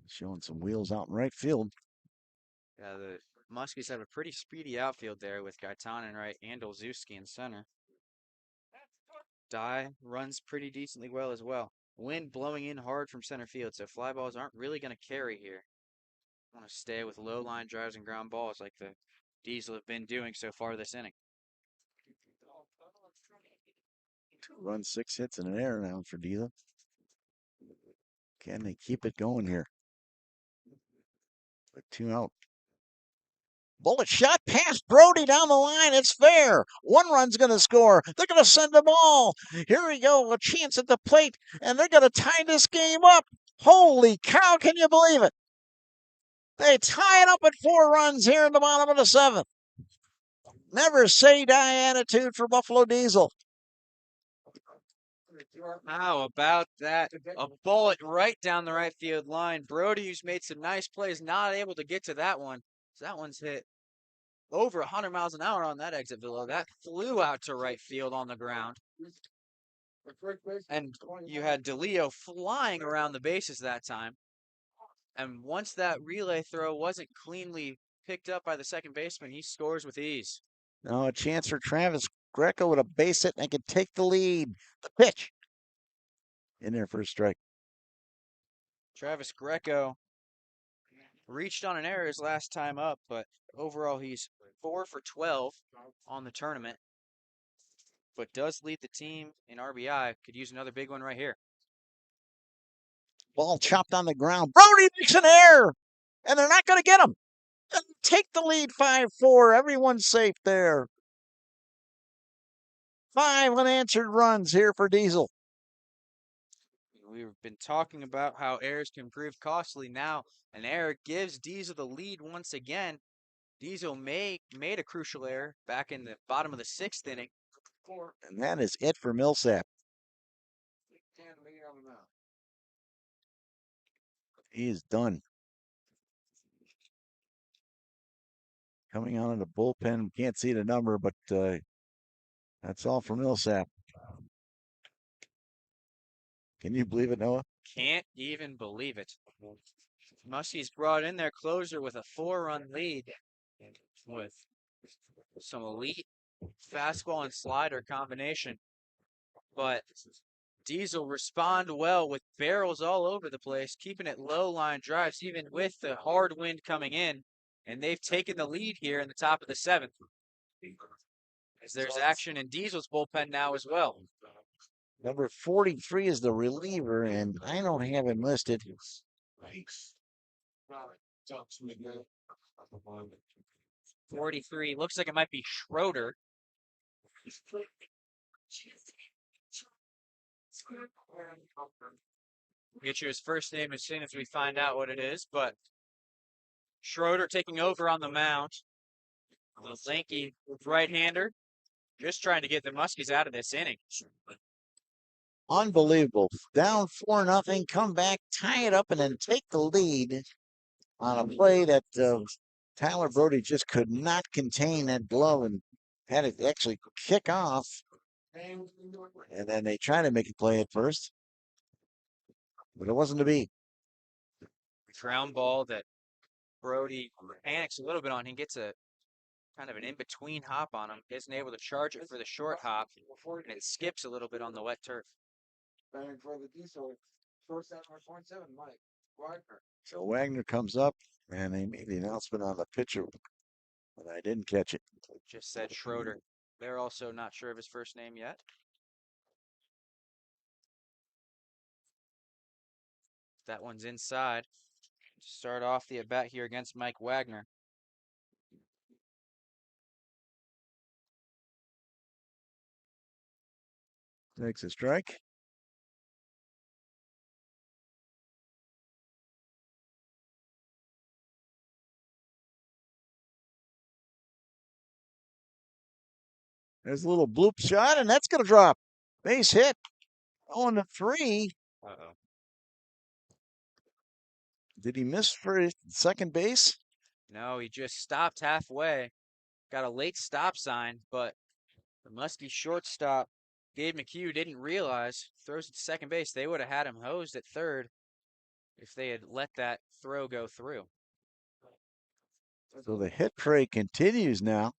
Showing some wheels out in right field. Yeah, the Muskies have a pretty speedy outfield there with Gaitan in right and Olszewski in center. Dye runs pretty decently well as well. Wind blowing in hard from center field, so fly balls aren't really going to carry here. Want to stay with low line drives and ground balls like the Diesel have been doing so far this inning. 2 runs, 6 hits, and an error now for Diesel. Can they keep it going here? With 2 out. Bullet shot past Brody down the line. It's fair. 1 run's going to score. They're going to send the ball. Here we go. A chance at the plate, and they're going to tie this game up. Holy cow, can you believe it? They tie it up at 4 runs here in the bottom of the 7th. Never say die attitude for Buffalo Diesel. How about that? A bullet right down the right field line. Brody, who's made some nice plays, not able to get to that one. So that one's hit over 100 miles an hour on that exit below. That flew out to right field on the ground. And you had DeLeo flying around the bases that time. And once that relay throw wasn't cleanly picked up by the second baseman, he scores with ease. Now a chance for Travis Greco with a base hit, and they can take the lead. The pitch. In there for a strike. Travis Greco reached on an error his last time up, but overall he's 4 for 12 on the tournament. But does lead the team in RBI. Could use another big one right here. Ball chopped on the ground. Brody makes an error, and they're not going to get him. And take the lead 5-4. Everyone's safe there. 5 unanswered runs here for Diesel. We've been talking about how errors can prove costly. Now an error gives Diesel the lead once again. Diesel made a crucial error back in the bottom of the 6th inning. And that is it for Millsap. He is done. Coming out of the bullpen. Can't see the number, but that's all for Millsap. Can you believe it, Noah? Can't even believe it. Muskie's brought in their closer with a 4-run lead with some elite fastball and slider combination. But Diesel respond well with barrels all over the place, keeping it low line drives, even with the hard wind coming in. And they've taken the lead here in the top of the 7th. As there's action in Diesel's bullpen now as well. Number 43 is the reliever, and I don't have him listed. 43 looks like it might be Schroeder. We'll get you his first name as soon as we find out what it is, but Schroeder taking over on the mound. The lanky right-hander, just trying to get the Muskies out of this inning. Unbelievable. Down 4-0, come back, tie it up, and then take the lead on a play that Tyler Brody just could not contain that glove and had it actually kick off. And then they tried to make a play at first, but it wasn't to be. Ground ball that Brody panics a little bit on. He gets a kind of an in-between hop on him. Isn't able to charge it for the short hop, and it skips a little bit on the wet turf. For the Diesel, shortstop number 27, Mike Wagner. So Wagner comes up, and they made the announcement on the pitcher, but I didn't catch it. Just said Schroeder. They're also not sure of his first name yet. That one's inside. Start off the at-bat here against Mike Wagner. Takes a strike. There's a little bloop shot, and that's going to drop. Base hit. 0-3. Uh-oh. Did he miss for second base? No, he just stopped halfway. Got a late stop sign, but the Muskie shortstop, Gabe McHugh, didn't realize. Throws it to second base. They would have had him hosed at third if they had let that throw go through. So the hit parade continues now.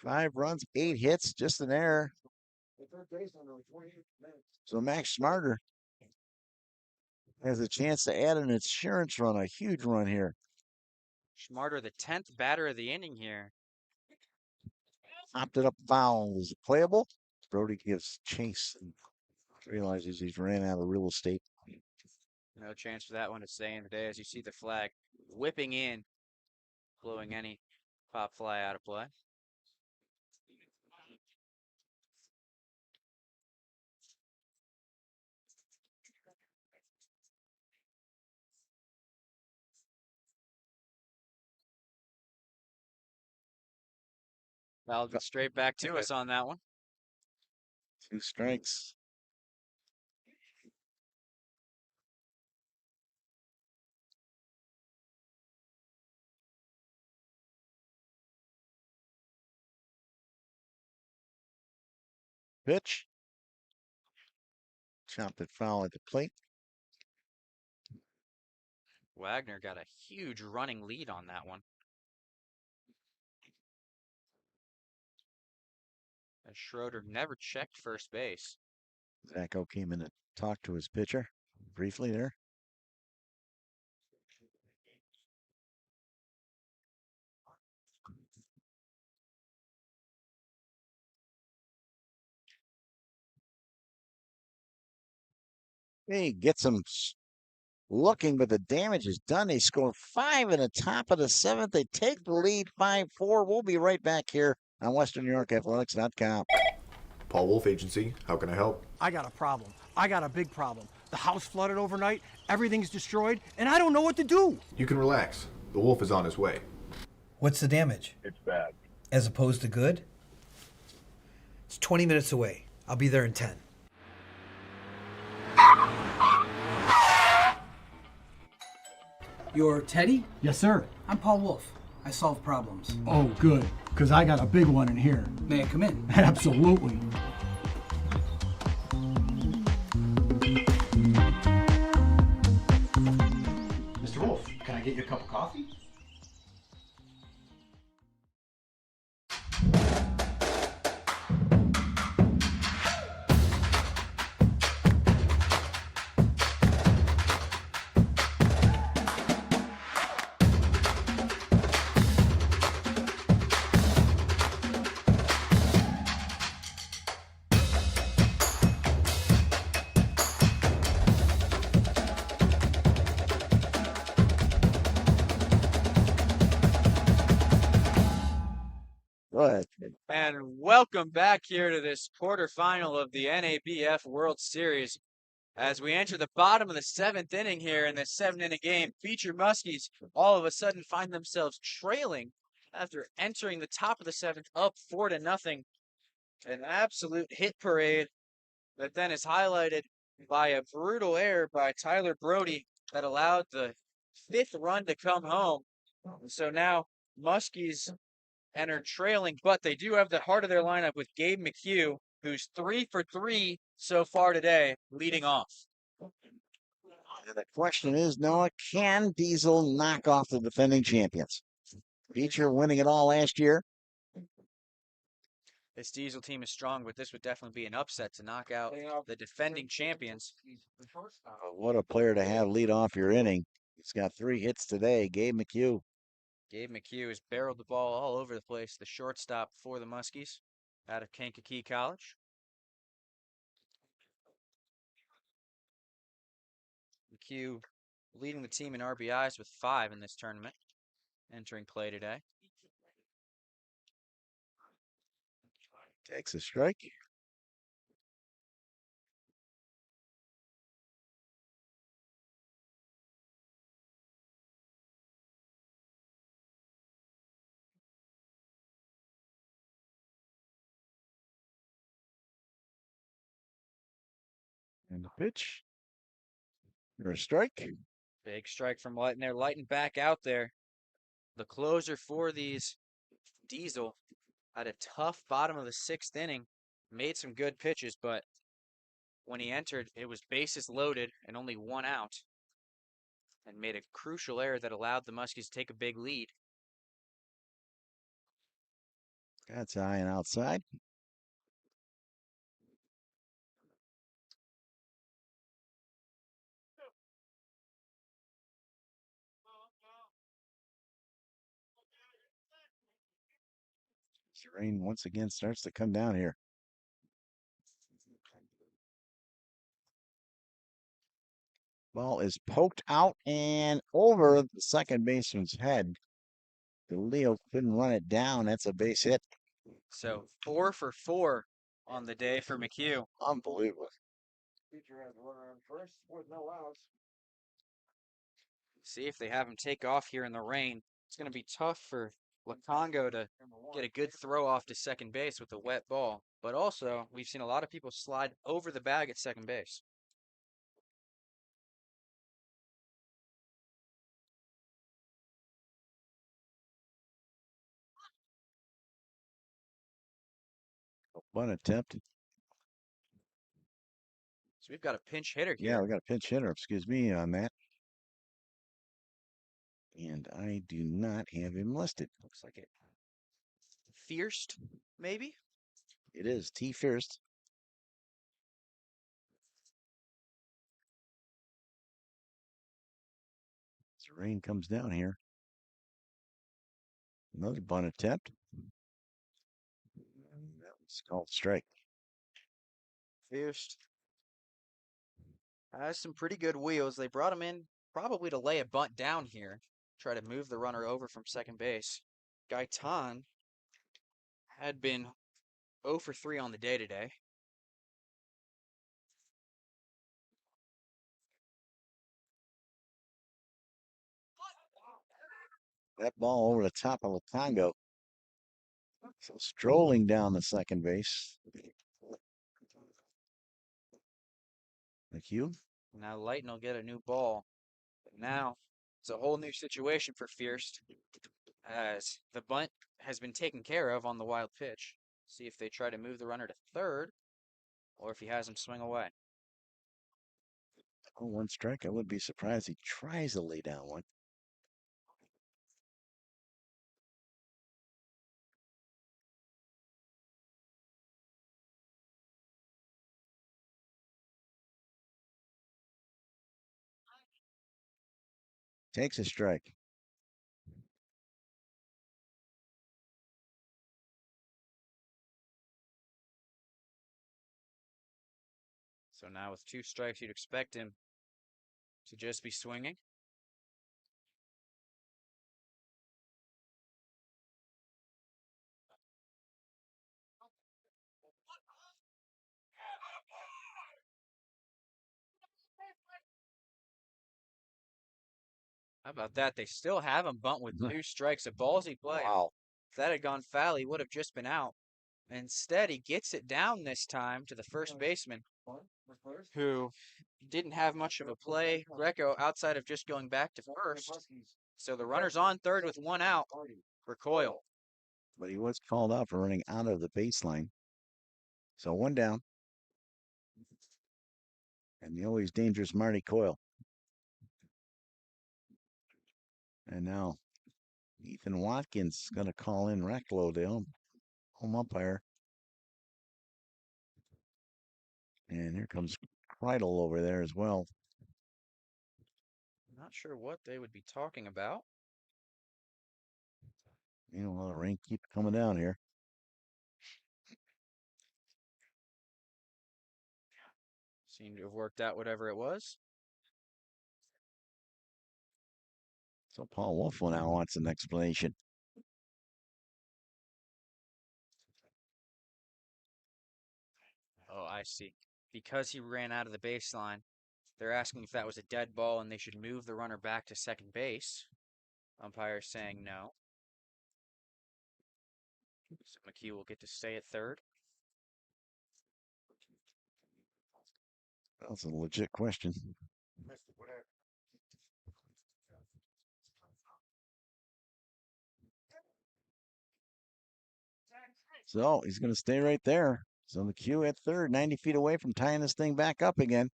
5 runs, 8 hits, just an error. So Max Smarter has a chance to add an insurance run, a huge run here. Smarter, the 10th batter of the inning here. Popped it up foul. Was it playable? Brody gives chase and realizes he's ran out of real estate. No chance for that one to stay in today as you see the flag whipping in, blowing any pop fly out of play. Fouled it straight back to us on that one. 2 strikes. Pitch. Chopped it foul at the plate. Wagner got a huge running lead on that one. As Schroeder never checked first base. Zacho came in and talked to his pitcher briefly there. He gets him looking, but the damage is done. They score 5 in the top of the 7th. They take the lead 5-4. We'll be right back here on WesternNewYorkAthletics.com. Paul Wolf Agency, how can I help? I got a problem. I got a big problem. The house flooded overnight, everything's destroyed, and I don't know what to do. You can relax. The Wolf is on his way. What's the damage? It's bad. As opposed to good? It's 20 minutes away. I'll be there in 10. You're Teddy? Yes, sir. I'm Paul Wolf. I solve problems. Oh, good, because I got a big one in here. May I come in? Absolutely. Mr. Wolf, can I get you a cup of coffee? Go ahead. And welcome back here to this quarterfinal of the NABF World Series. As we enter the bottom of the 7th inning here in this 7-inning game, Beecher Muskies all of a sudden find themselves trailing after entering the top of the 7th up 4-0. An absolute hit parade that then is highlighted by a brutal error by Tyler Brody that allowed the 5th run to come home. And so now Muskies enter trailing, but they do have the heart of their lineup with Gabe McHugh, who's 3 for 3 so far today, leading off. And the question is, Noah, can Diesel knock off the defending champions? Beecher winning it all last year. This Diesel team is strong, but this would definitely be an upset to knock out the defending champions. What a player to have lead off your inning. He's got 3 hits today, Gabe McHugh. Gabe McHugh has barreled the ball all over the place, the shortstop for the Muskies out of Kankakee College. McHugh leading the team in RBIs with 5 in this tournament, entering play today. Takes a strike. And the pitch. For a strike. Big strike from Lighton there. Lighton back out there. The closer for these Diesel had a tough bottom of the 6th inning. Made some good pitches, but when he entered, it was bases loaded and only 1 out. And made a crucial error that allowed the Muskies to take a big lead. That's high and outside. The rain once again starts to come down here. Ball is poked out and over the second baseman's head. Leo couldn't run it down. That's a base hit. So 4 for 4 on the day for McHugh. Unbelievable. Pitcher has a runner on first with no outs. See if they have him take off here in the rain. It's going to be tough for Lacongo to get a good throw off to second base with a wet ball. But also, we've seen a lot of people slide over the bag at second base. Bunt attempt. So we've got a pinch hitter here. Yeah, we got a pinch hitter, excuse me, on that. And I do not have him listed. Looks like it. Fierst, maybe? It is T. Fierst. As the rain comes down here. Another bunt attempt. And that was called strike. Fierst has some pretty good wheels. They brought him in probably to lay a bunt down here. Try to move the runner over from second base. Gaitan had been 0 for 3 on the day today. That ball over the top of Lacongo. So strolling down the second base. McHugh. Now Lighton will get a new ball. But now it's a whole new situation for Fierst as the bunt has been taken care of on the wild pitch. See if they try to move the runner to third or if he has him swing away. Oh, 1 strike. I wouldn't be surprised he tries to lay down one. Takes a strike. So now with 2 strikes, you'd expect him to just be swinging. How about that? They still have him bunt with 2 strikes. A ballsy play. Wow. If that had gone foul, he would have just been out. Instead, he gets it down this time to the first baseman, who didn't have much of a play, Greco, outside of just going back to first. So the runner's on third with 1 out for Coyle. But he was called out for running out of the baseline. So 1 down. And the always dangerous Marty Coyle. And now Ethan Watkins is going to call in Recklow, the home umpire. And here comes Kreidel over there as well. Not sure what they would be talking about. You know, the rain keeps coming down here. Seemed to have worked out whatever it was. So Paul Wolf now wants an explanation. Oh, I see. Because he ran out of the baseline, they're asking if that was a dead ball and they should move the runner back to second base. Umpire saying no. So McHugh will get to stay at third. That's a legit question. So he's going to stay right there. So the cue at third, 90 feet away from tying this thing back up again.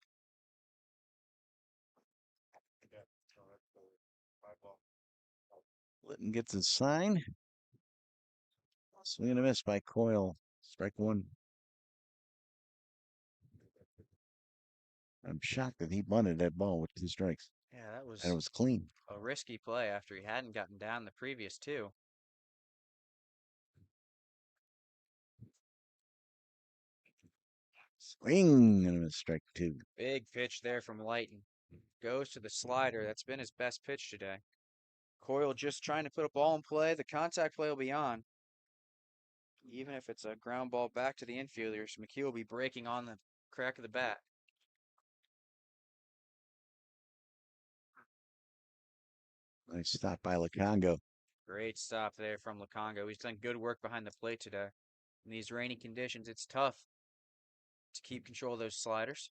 Litton gets his sign. Swing and a miss by Coyle. Strike one. I'm shocked that he bunted that ball with 2 strikes. Yeah, that was, and it was clean. A risky play after he hadn't gotten down the previous 2. Swing and a miss, strike 2. Big pitch there from Lighton. Goes to the slider. That's been his best pitch today. Coyle just trying to put a ball in play. The contact play will be on. Even if it's a ground ball back to the infielders, McKee will be breaking on the crack of the bat. Nice stop by Lukongo. Great stop there from Lukongo. He's done good work behind the plate today. In these rainy conditions, it's tough to keep control of those sliders.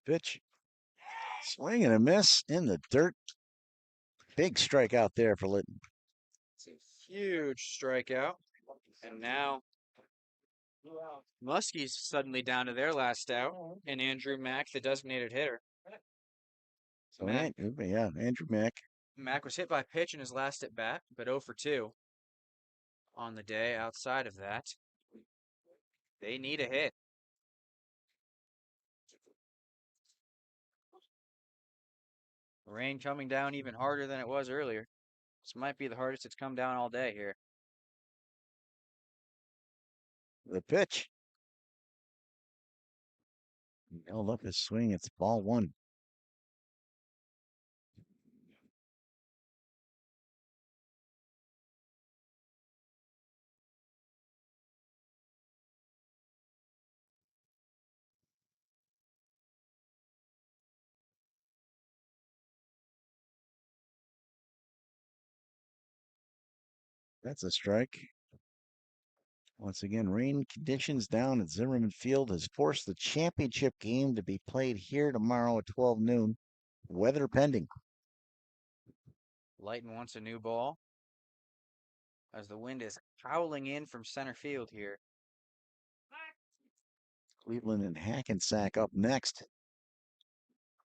Pitch. Swing and a miss in the dirt. Big strikeout there for Litton. It's a huge strikeout. And now Muskie's suddenly down to their last out. And Andrew Mack, the designated hitter. So yeah, Andrew Mack. Mack was hit by a pitch in his last at bat, but 0 for 2 on the day. Outside of that, they need a hit. Rain coming down even harder than it was earlier. This might be the hardest it's come down all day here. The pitch. He held up his swing. It's ball 1. That's a strike. Once again, rain conditions down at Zimmerman Field has forced the championship game to be played here tomorrow at 12 noon. Weather pending. Lighton wants a new ball as the wind is howling in from center field here. Cleveland and Hackensack up next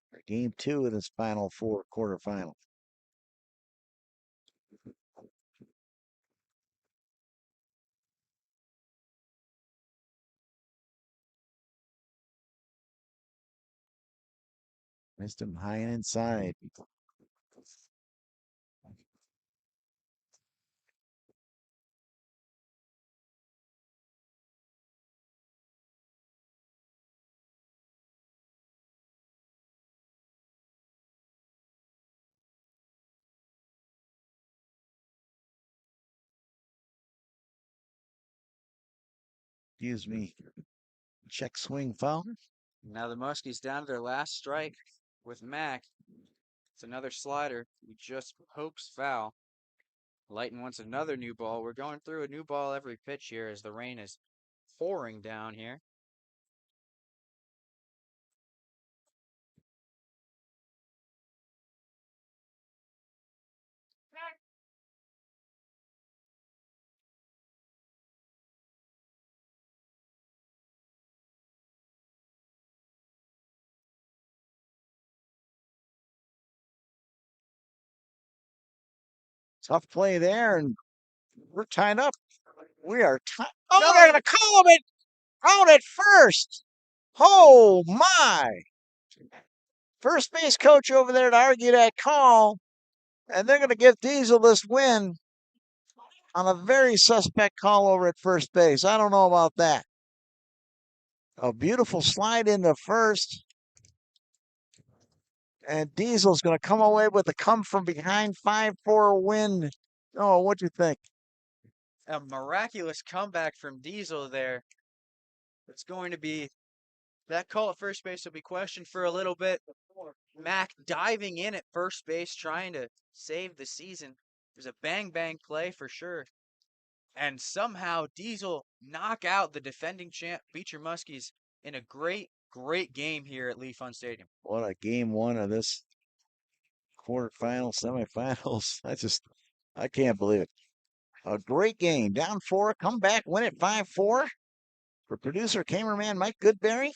for game 2 of this Final Four quarterfinal. Missed him high and inside. Excuse me. Check swing foul. Now the Muskies down to their last strike with Mack. It's another slider. He just hopes foul. Lighton wants another new ball. We're going through a new ball every pitch here as the rain is pouring down here. Tough play there, and we're tied up. We are tied. Oh, they're going to call him it out at first. Oh, my. First base coach over there to argue that call, and they're going to give Diesel this win on a very suspect call over at first base. I don't know about that. A beautiful slide into first. And Diesel's going to come away with a come from behind 5-4 win. Oh, what do you think? A miraculous comeback from Diesel there. It's going to be, that call at first base will be questioned for a little bit. Mack diving in at first base, trying to save the season. was a bang play for sure. And somehow Diesel knock out the defending champ Beecher Muskies in a great game here at Pfund Stadium. What a game one of this quarterfinals, semifinals. I can't believe it. A great game. Down 4, come back, win it 5-4. For producer, cameraman Mike Goodberry,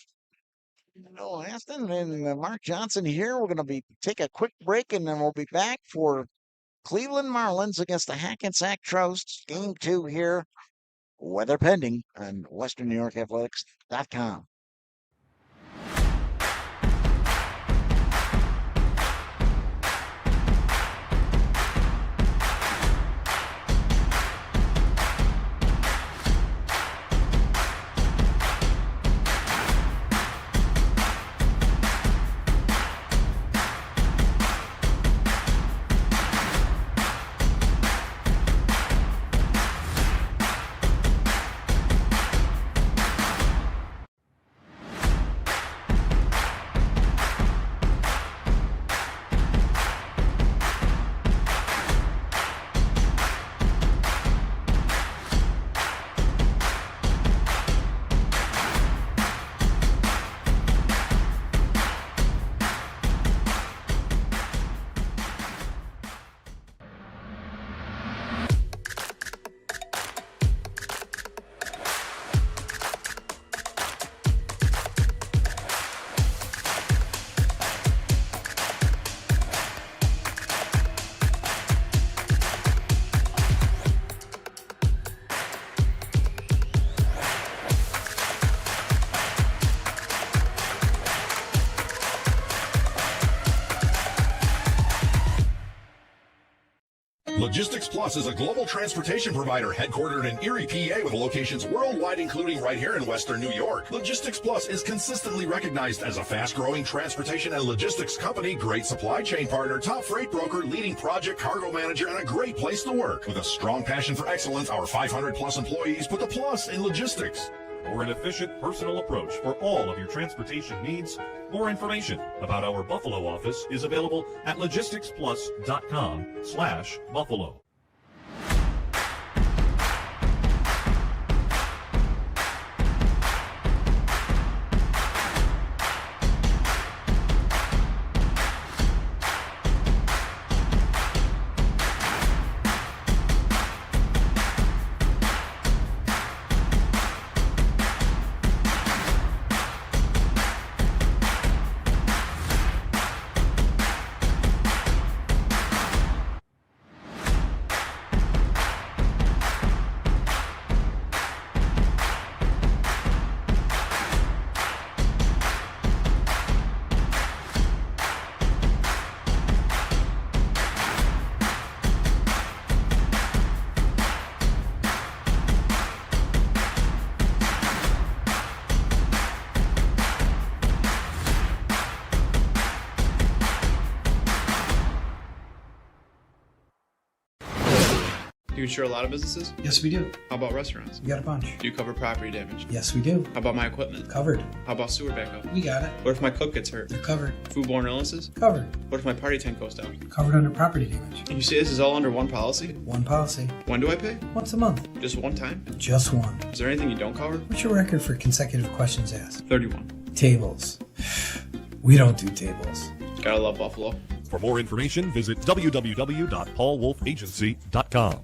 Noel Aston, and Mark Johnson here. We're going to take a quick break, and then we'll be back for Cleveland Marlins against the Hackensack Trosts. Game 2 here. Weather pending on WesternNewYorkAthletics.com. Logistics Plus is a global transportation provider headquartered in Erie, PA with locations worldwide, including right here in Western New York. Logistics Plus is consistently recognized as a fast-growing transportation and logistics company, great supply chain partner, top freight broker, leading project cargo manager, and a great place to work. With a strong passion for excellence, our 500-plus employees put the plus in logistics. For an efficient, personal approach for all of your transportation needs, more information about our Buffalo office is available at logisticsplus.com/Buffalo. Do you insure a lot of businesses? Yes, we do. How about restaurants? We got a bunch. Do you cover property damage? Yes, we do. How about my equipment? Covered. How about sewer backup? We got it. What if my cook gets hurt? You're covered. Foodborne illnesses? Covered. What if my party tent goes down? Covered under property damage. And you say this is all under one policy? One policy. When do I pay? Once a month. Just one time? Just one. Is there anything you don't cover? What's your record for consecutive questions asked? 31. Tables. We don't do tables. Gotta love Buffalo. For more information, visit www.paulwolfagency.com.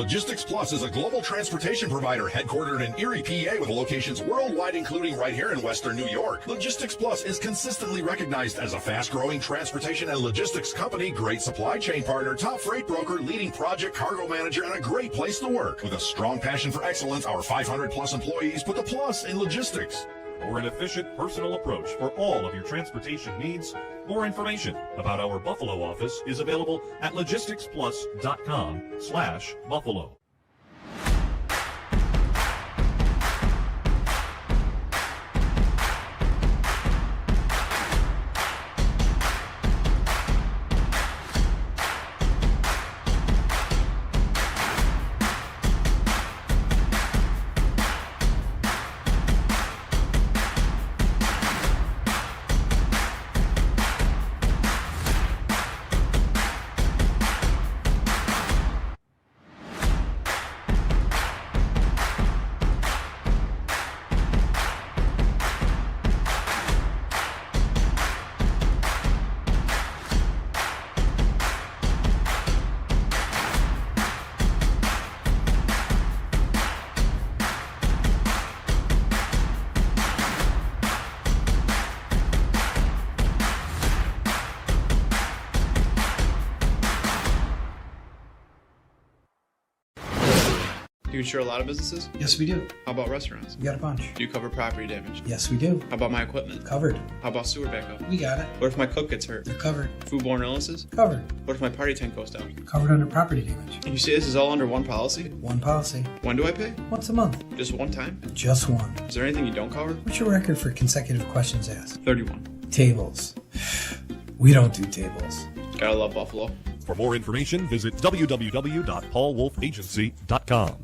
Logistics Plus is a global transportation provider headquartered in Erie, PA with locations worldwide, including right here in Western New York. Logistics Plus is consistently recognized as a fast-growing transportation and logistics company, great supply chain partner, top freight broker, leading project cargo manager, and a great place to work. With a strong passion for excellence, our 500-plus employees put the plus in logistics. For an efficient, personal approach for all of your transportation needs, more information about our Buffalo office is available at logisticsplus.com/Buffalo. Do you insure a lot of businesses? Yes, we do. How about restaurants? We got a bunch. Do you cover property damage? Yes, we do. How about my equipment? Covered. How about sewer backup? We got it. What if my cook gets hurt? They're covered. Foodborne illnesses? Covered. What if my party tent goes down? Covered under property damage. And you say this is all under one policy? One policy. When do I pay? Once a month. Just one time? Just one. Is there anything you don't cover? What's your record for consecutive questions asked? 31. Tables. We don't do tables. Gotta love Buffalo. For more information, visit www.paulwolfagency.com.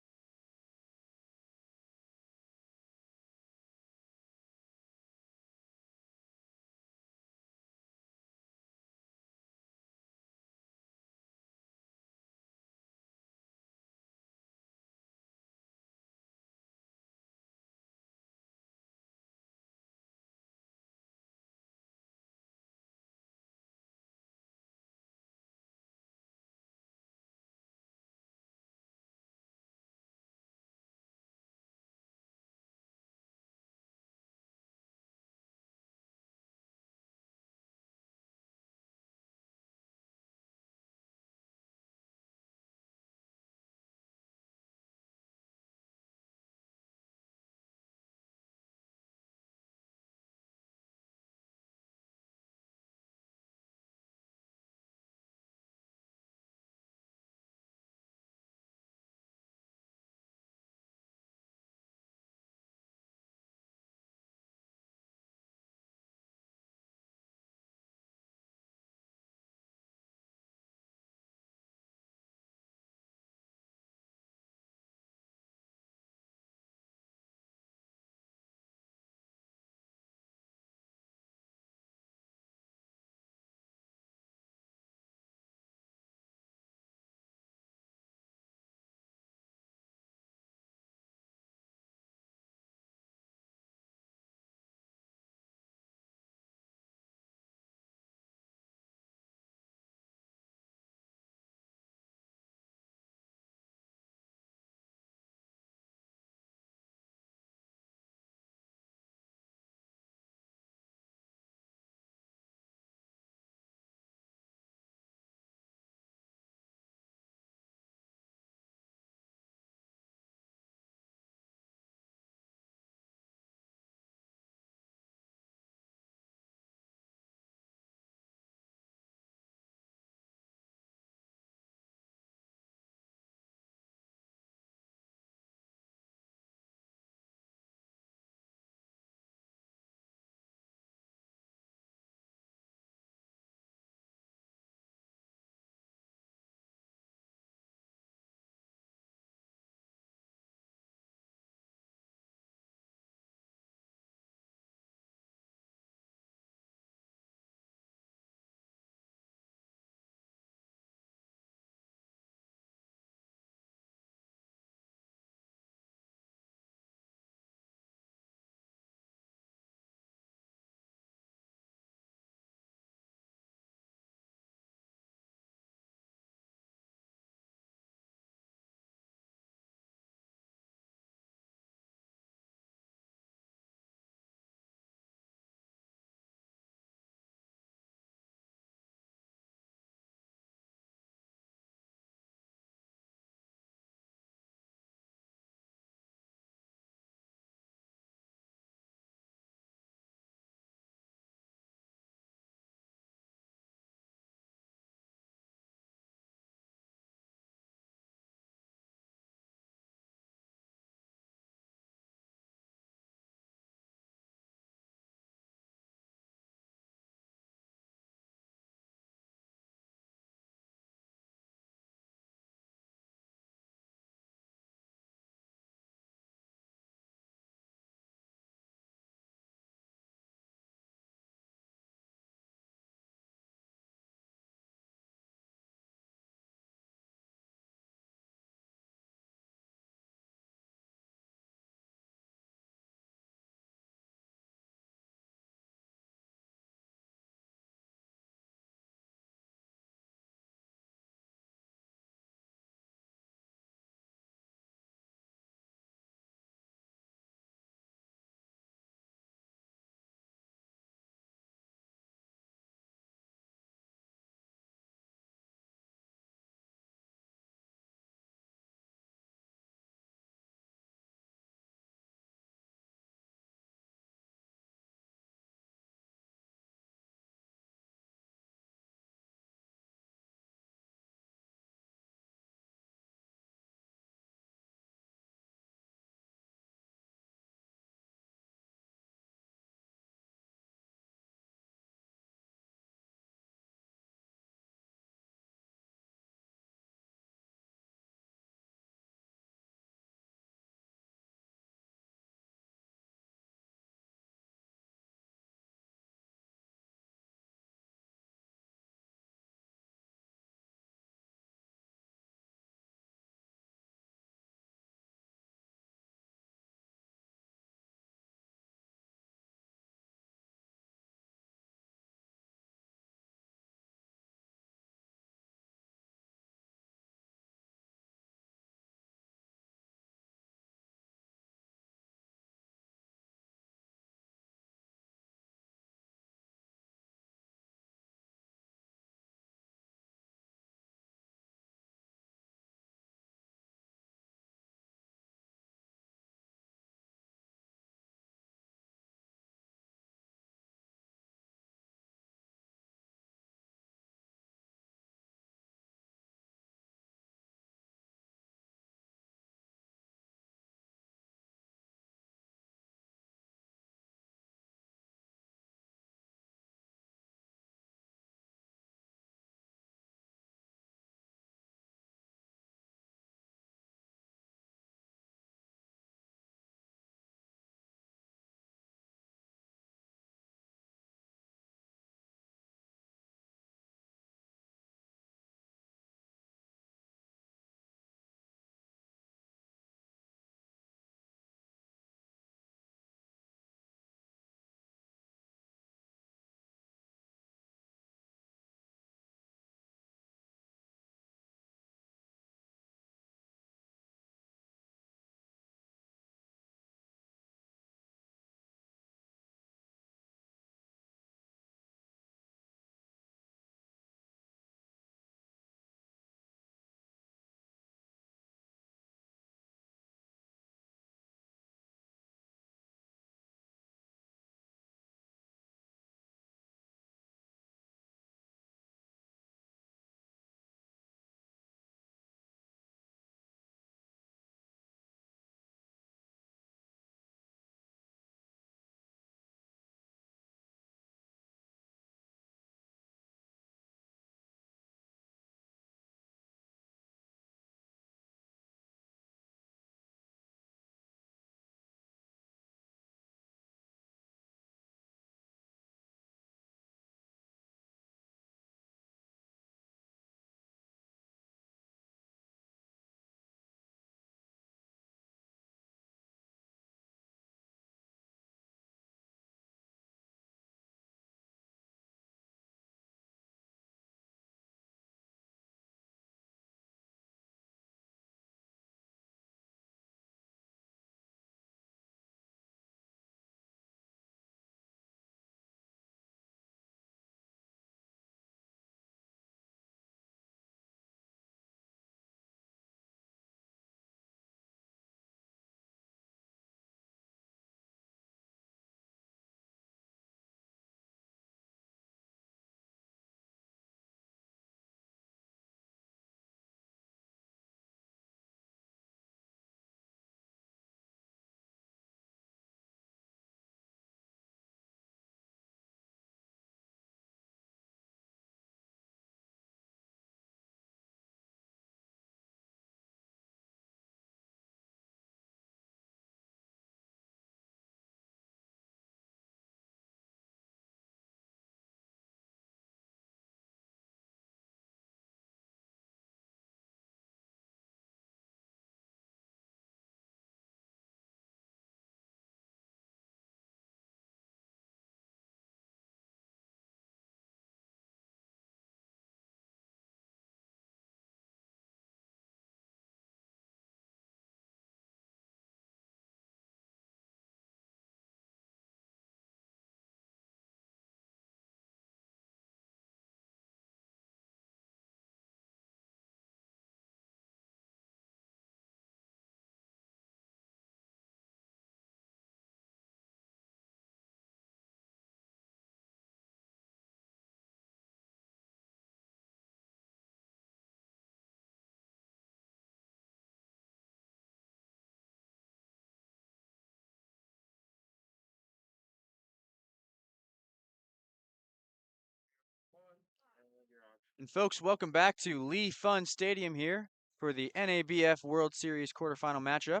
And folks, welcome back to Pfund Stadium here for the NABF World Series quarterfinal matchup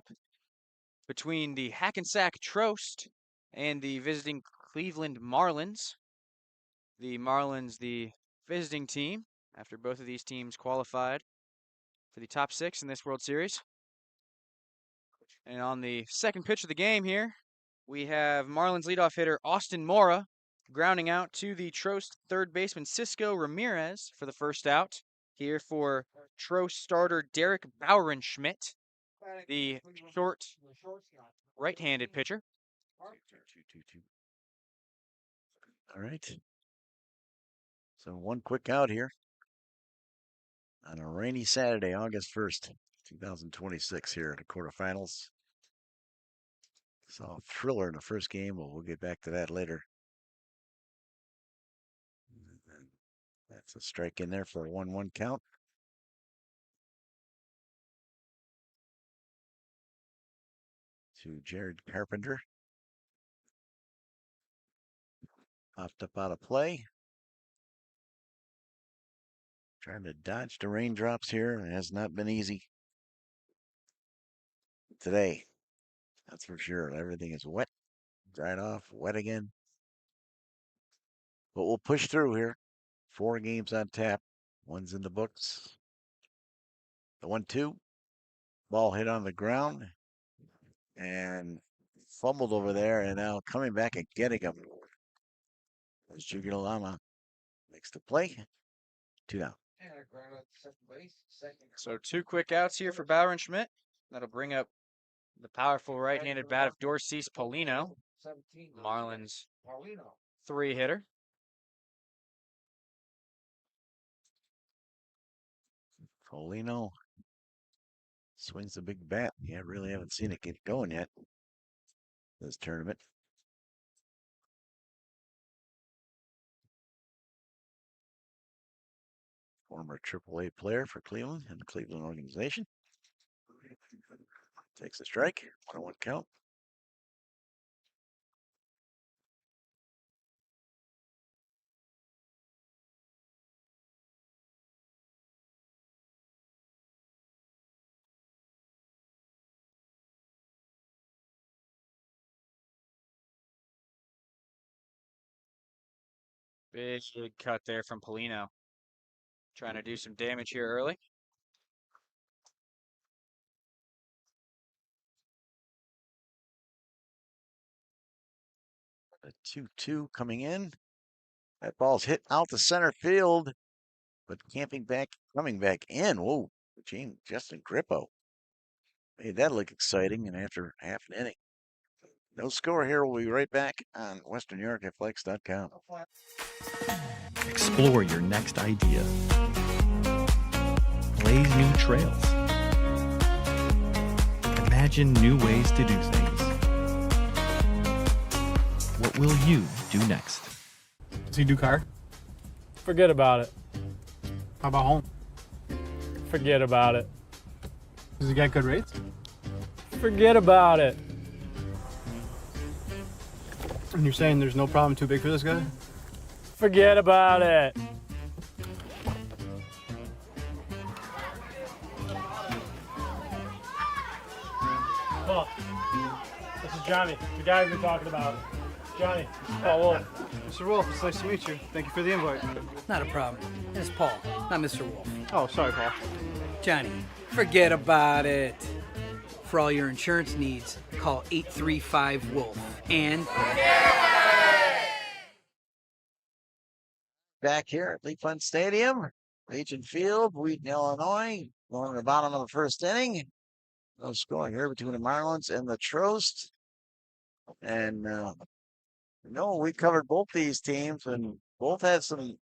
between the Hackensack Trost and the visiting Cleveland Marlins. The Marlins, the visiting team, after both of these teams qualified for the top 6 in this World Series. And on the second pitch of the game here, we have Marlins leadoff hitter Austin Mora grounding out to the Trost third baseman Cisco Ramirez for the first out. Here for Trost starter Derek Bauernschmidt, the short right-handed pitcher. All right. So one quick out here on a rainy Saturday, August 1st, 2026 here at the quarterfinals. Saw a thriller in the first game, but we'll get back to that later. That's a strike in there for a 1-1 count. To Jared Carpenter. Popped up out of play. Trying to dodge the raindrops here. It has not been easy today. That's for sure. Everything is wet. Dried off, wet again. But we'll push through here. 4 games on tap. One's in the books. The 1-2. Ball hit on the ground. And fumbled over there. And now coming back and getting him. As Junior Lama makes the play. 2 down. So 2 quick outs here for Bauernschmidt. That'll bring up the powerful right-handed bat of Dorcease Paulino. Marlins 3-hitter. Paulino swings a big bat. Yeah, really haven't seen it get going yet. This tournament. Former AAA player for Cleveland and the Cleveland organization. Takes a strike. 1-1 count. Big cut there from Paulino. Trying to do some damage here early. A 2-2 coming in. That ball's hit out to center field, but coming back in. Whoa, Justin Grippo. Made that look exciting, and after half an inning. No score here. We'll be right back on WesternNewYorkAthletics.com. Explore your next idea. Blaze new trails. Imagine new ways to do things. What will you do next? Does he do car? Forget about it. How about home? Forget about it. Does he get good rates? Forget about it. And you're saying there's no problem too big for this guy? Forget about it. Oh, this is Johnny, the guy we've been talking about. Johnny, Paul Wolf. Mr. Wolf, it's nice to meet you. Thank you for the invite. Not a problem. It's Paul, not Mr. Wolf. Oh, sorry, Paul. Johnny, forget about it. For all your insurance needs, call 835-WOLF. And Back here at Pfund Stadium, Legion Field, Wheaton, Illinois. Going to the bottom of the first inning. No scoring here between the Marlins and the Trost. And we covered both these teams, and both had some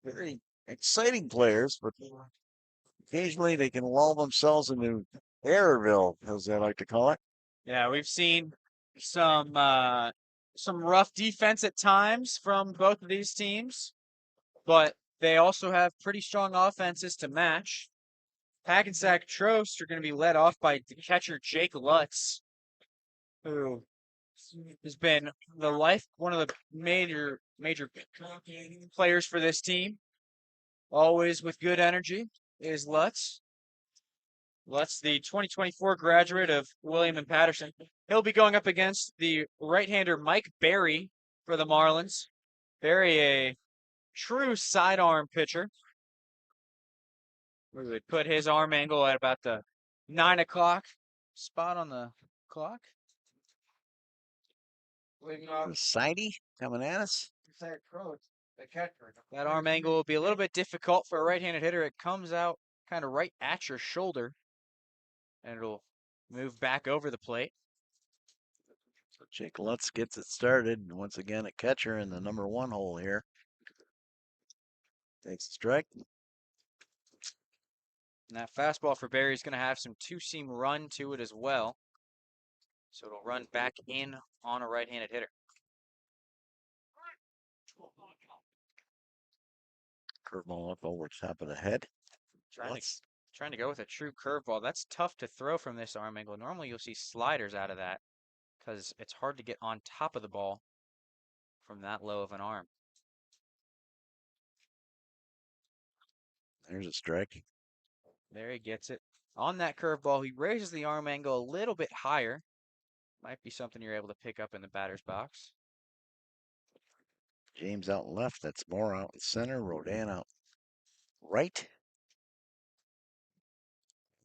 very exciting players, but occasionally they can lull themselves into Errorville, as they like to call it. Yeah, we've seen some rough defense at times from both of these teams, but they also have pretty strong offenses to match. Hackensack Trost are going to be led off by the catcher Jake Lutz, who has been one of the major players for this team. Always with good energy is Lutz. Lutz, the 2024 graduate of William and Patterson. He'll be going up against the right-hander Mike Berry for the Marlins. Berry, a true sidearm pitcher. We would put his arm angle at about the 9 o'clock spot on the clock. Sidey coming at us. That arm angle will be a little bit difficult for a right-handed hitter. It comes out kind of right at your shoulder, and it'll move back over the plate. So Jake Lutz gets it started. Once again, a catcher in the number 1 hole here. Takes a strike. And that fastball for Barry is going to have some two-seam run to it as well. So it'll run back in on a right-handed hitter. Curveball up over top of the head. Trying to go with a true curveball. That's tough to throw from this arm angle. Normally you'll see sliders out of that because it's hard to get on top of the ball from that low of an arm. There's a strike. There he gets it. On that curveball, he raises the arm angle a little bit higher. Might be something you're able to pick up in the batter's box. James out left. That's Moore out in center. Rodan out right.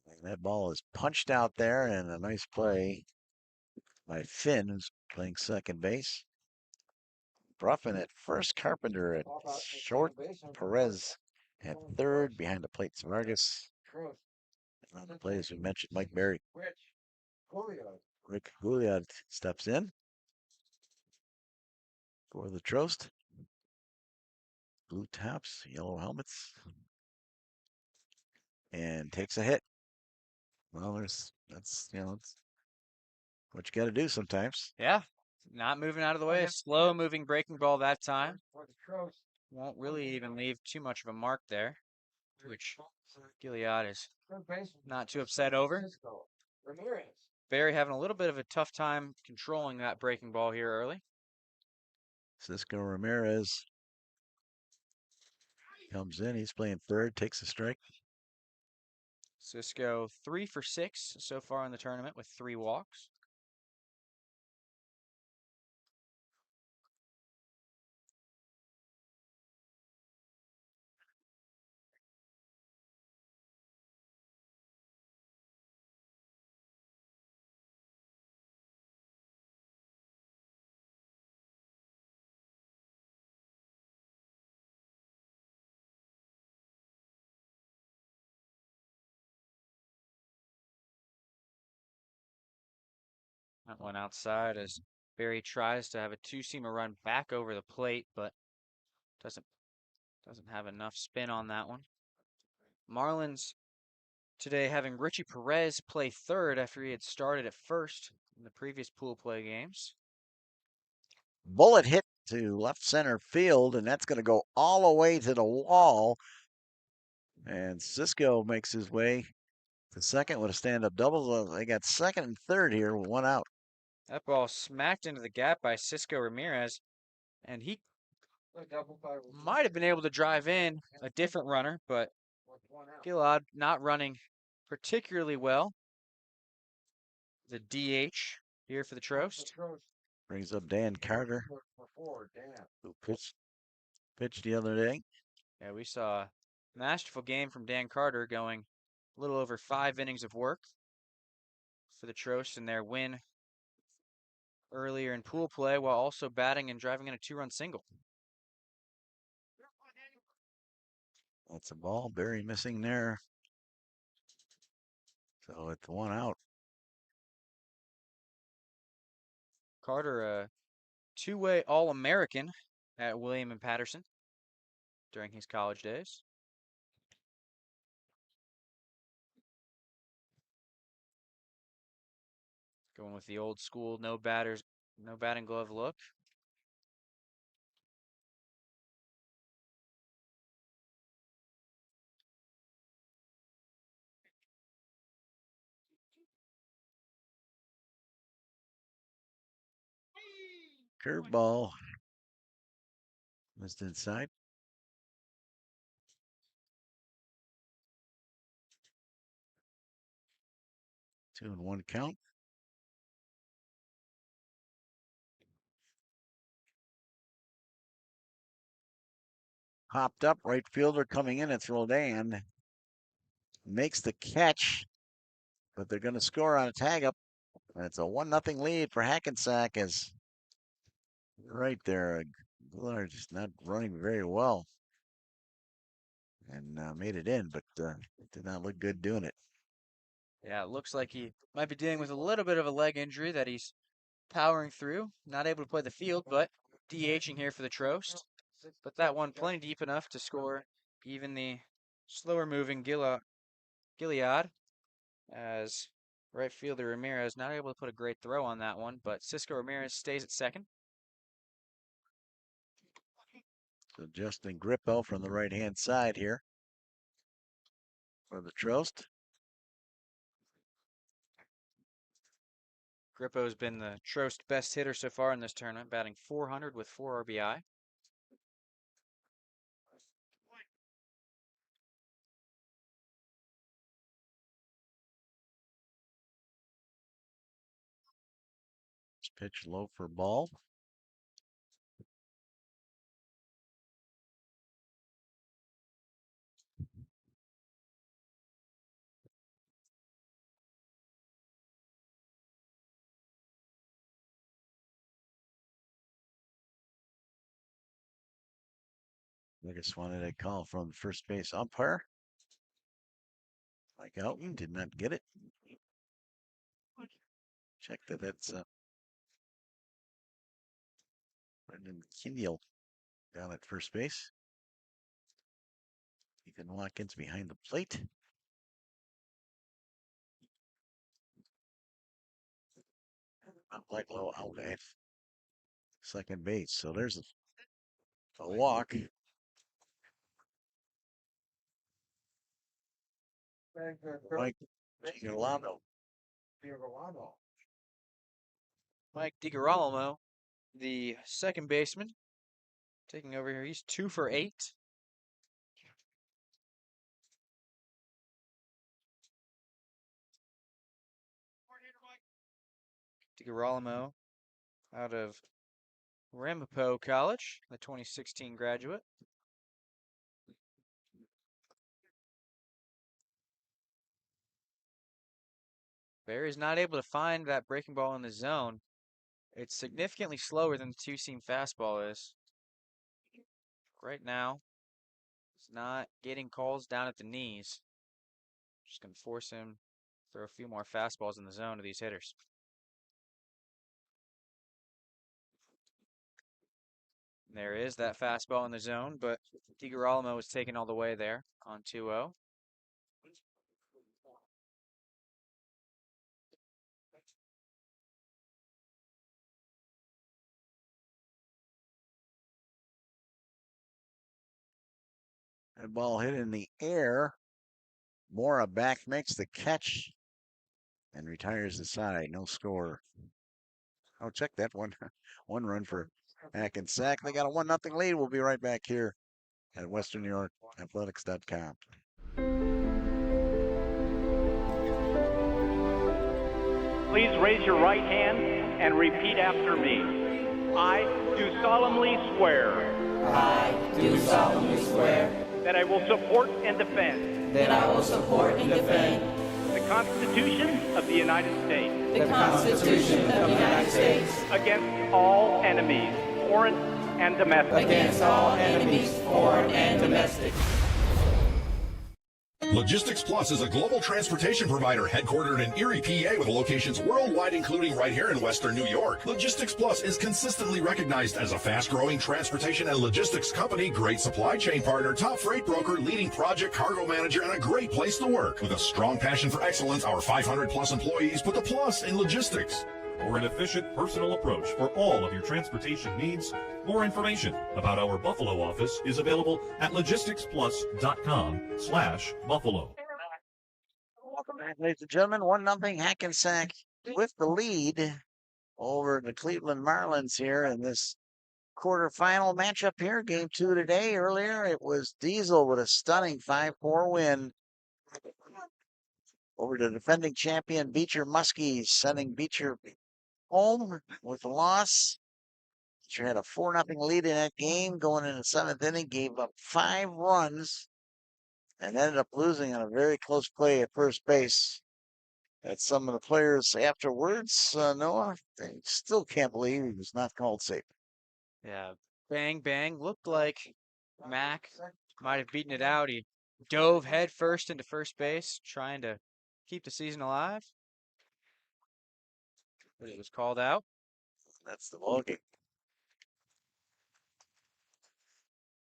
And that ball is punched out there, and a nice play by Finn, who's playing second base. Bruffin at first, Carpenter at short, Perez at third, behind the plate, Vargas. And on the play, as we mentioned, Mike Berry. Rick Juliad steps in for the Trost. Blue tops, yellow helmets, and takes a hit. Well, that's it's what you got to do sometimes. Yeah, not moving out of the way. A slow moving breaking ball that time. Won't really even leave too much of a mark there, which Gilead is not too upset over. Barry having a little bit of a tough time controlling that breaking ball here early. Cisco Ramirez comes in. He's playing third, takes a strike. Cisco 3 for 6 so far in the tournament with 3 walks. That one outside as Barry tries to have a two-seamer run back over the plate, but doesn't have enough spin on that one. Marlins today having Richie Perez play third after he had started at first in the previous pool play games. Bullet hit to left center field, and that's going to go all the way to the wall. And Cisco makes his way to second with a stand-up double. They got second and third here with 1 out. That ball smacked into the gap by Cisco Ramirez, and he might have been able to drive in a different runner, but Gilad not running particularly well. The DH here for the Trost. Brings up Dan Carter, who pitched the other day. Yeah, we saw a masterful game from Dan Carter going a little over 5 innings of work for the Trost in their win earlier in pool play while also batting and driving in a 2-run single. That's a ball. Barry missing there. So it's 1 out. Carter, a two-way All-American at William and Patterson during his college days. Going with the old school, no batting glove look. Curveball. Missed inside. 2-1 count. Popped up, right fielder coming in, it's Roldan. Makes the catch, but they're going to score on a tag up. It's a 1-0 lead for Hackensack as right there. Gillard just not running very well. And made it in, but did not look good doing it. Yeah, it looks like he might be dealing with a little bit of a leg injury that he's powering through. Not able to play the field, but DHing here for the Trost. But that one plenty deep enough to score even the slower moving Gilead, as right fielder Ramirez not able to put a great throw on that one, but Cisco Ramirez stays at second. So Justin Grippo from the right-hand side here for the Trost. Grippo's been the Trost best hitter so far in this tournament, batting .400 with 4 RBI. Pitch low for ball. I just wanted a call from the first base umpire. Mike Outten did not get it. Check that that's Brendan Kindial down at first base. Ethan Watkins behind the plate. Like low out at second base. So there's a walk. Mike Girolamo. Mike DiGirolamo, the second baseman, taking over here. He's 2 for 8. DiGirolamo out of Ramapo College, the 2016 graduate. Barry's not able to find that breaking ball in the zone. It's significantly slower than the two-seam fastball is. Right now, he's not getting calls down at the knees. Just going to force him to throw a few more fastballs in the zone to these hitters. There is that fastball in the zone, but DiGirolamo was taken all the way there on 2-0. That ball hit in the air. Mora back makes the catch and retires the side. No score. Oh, check that one. 1 run for Hackensack. They got a 1-0 lead. We'll be right back here at WesternNewYorkAthletics.com. Please raise your right hand and repeat after me. I do solemnly swear. I do solemnly swear. That I will support and defend. That I will support and defend. The Constitution of the United States. The Constitution of the United States. Against all enemies, foreign and domestic. Against all enemies, foreign and domestic. Logistics Plus is a global transportation provider headquartered in Erie, PA with locations worldwide, including right here in Western New York. Logistics Plus is consistently recognized as a fast-growing transportation and logistics company, great supply chain partner, top freight broker, leading project cargo manager, and a great place to work. With a strong passion for excellence, our 500-plus employees put the plus in logistics. For an efficient, personal approach for all of your transportation needs, more information about our Buffalo office is available at logisticsplus.com/Buffalo. Welcome back, ladies and gentlemen. 1-0 Hackensack with the lead over the Cleveland Marlins here in this quarterfinal matchup here. Game 2 today. Earlier, it was Diesel with a stunning 5-4 win Over to defending champion Beecher Muskies, sending Beecher home with a loss. Beecher had a 4-0 lead in that game going into the 7th inning, gave up 5 runs, and ended up losing on a very close play at first base. That some of the players afterwards, Noah, they still can't believe he was not called safe. Yeah, bang, bang. Looked like Mac might have beaten it out. He dove head first into first base, trying to keep the season alive. But it was called out. That's the ballgame.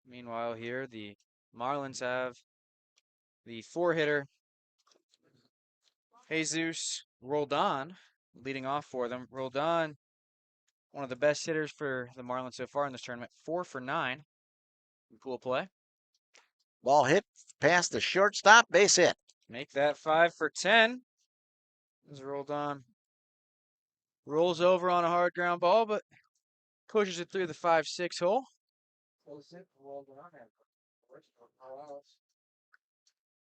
Meanwhile, here the Marlins have the 4-hitter Jesus Roldan leading off for them. Roldan, one of the best hitters for the Marlins so far in this tournament, 4 for 9. Cool play. Ball hit past the shortstop, base hit. Make that 5 for 10. As Roldan rolls over on a hard ground ball, but pushes it through the 5-6 hole.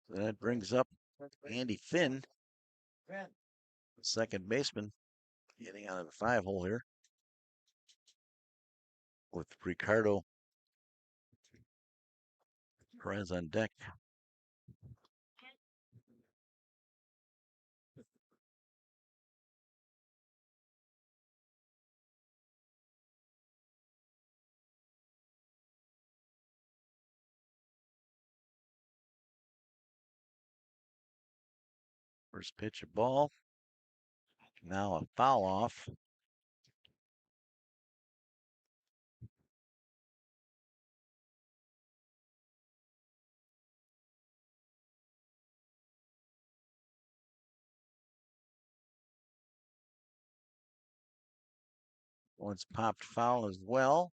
That brings up Andy Finn, the second baseman, getting out of the 5 hole here with Ricardo Perez on deck. First pitch, a ball. Now a foul off. Once popped foul as well.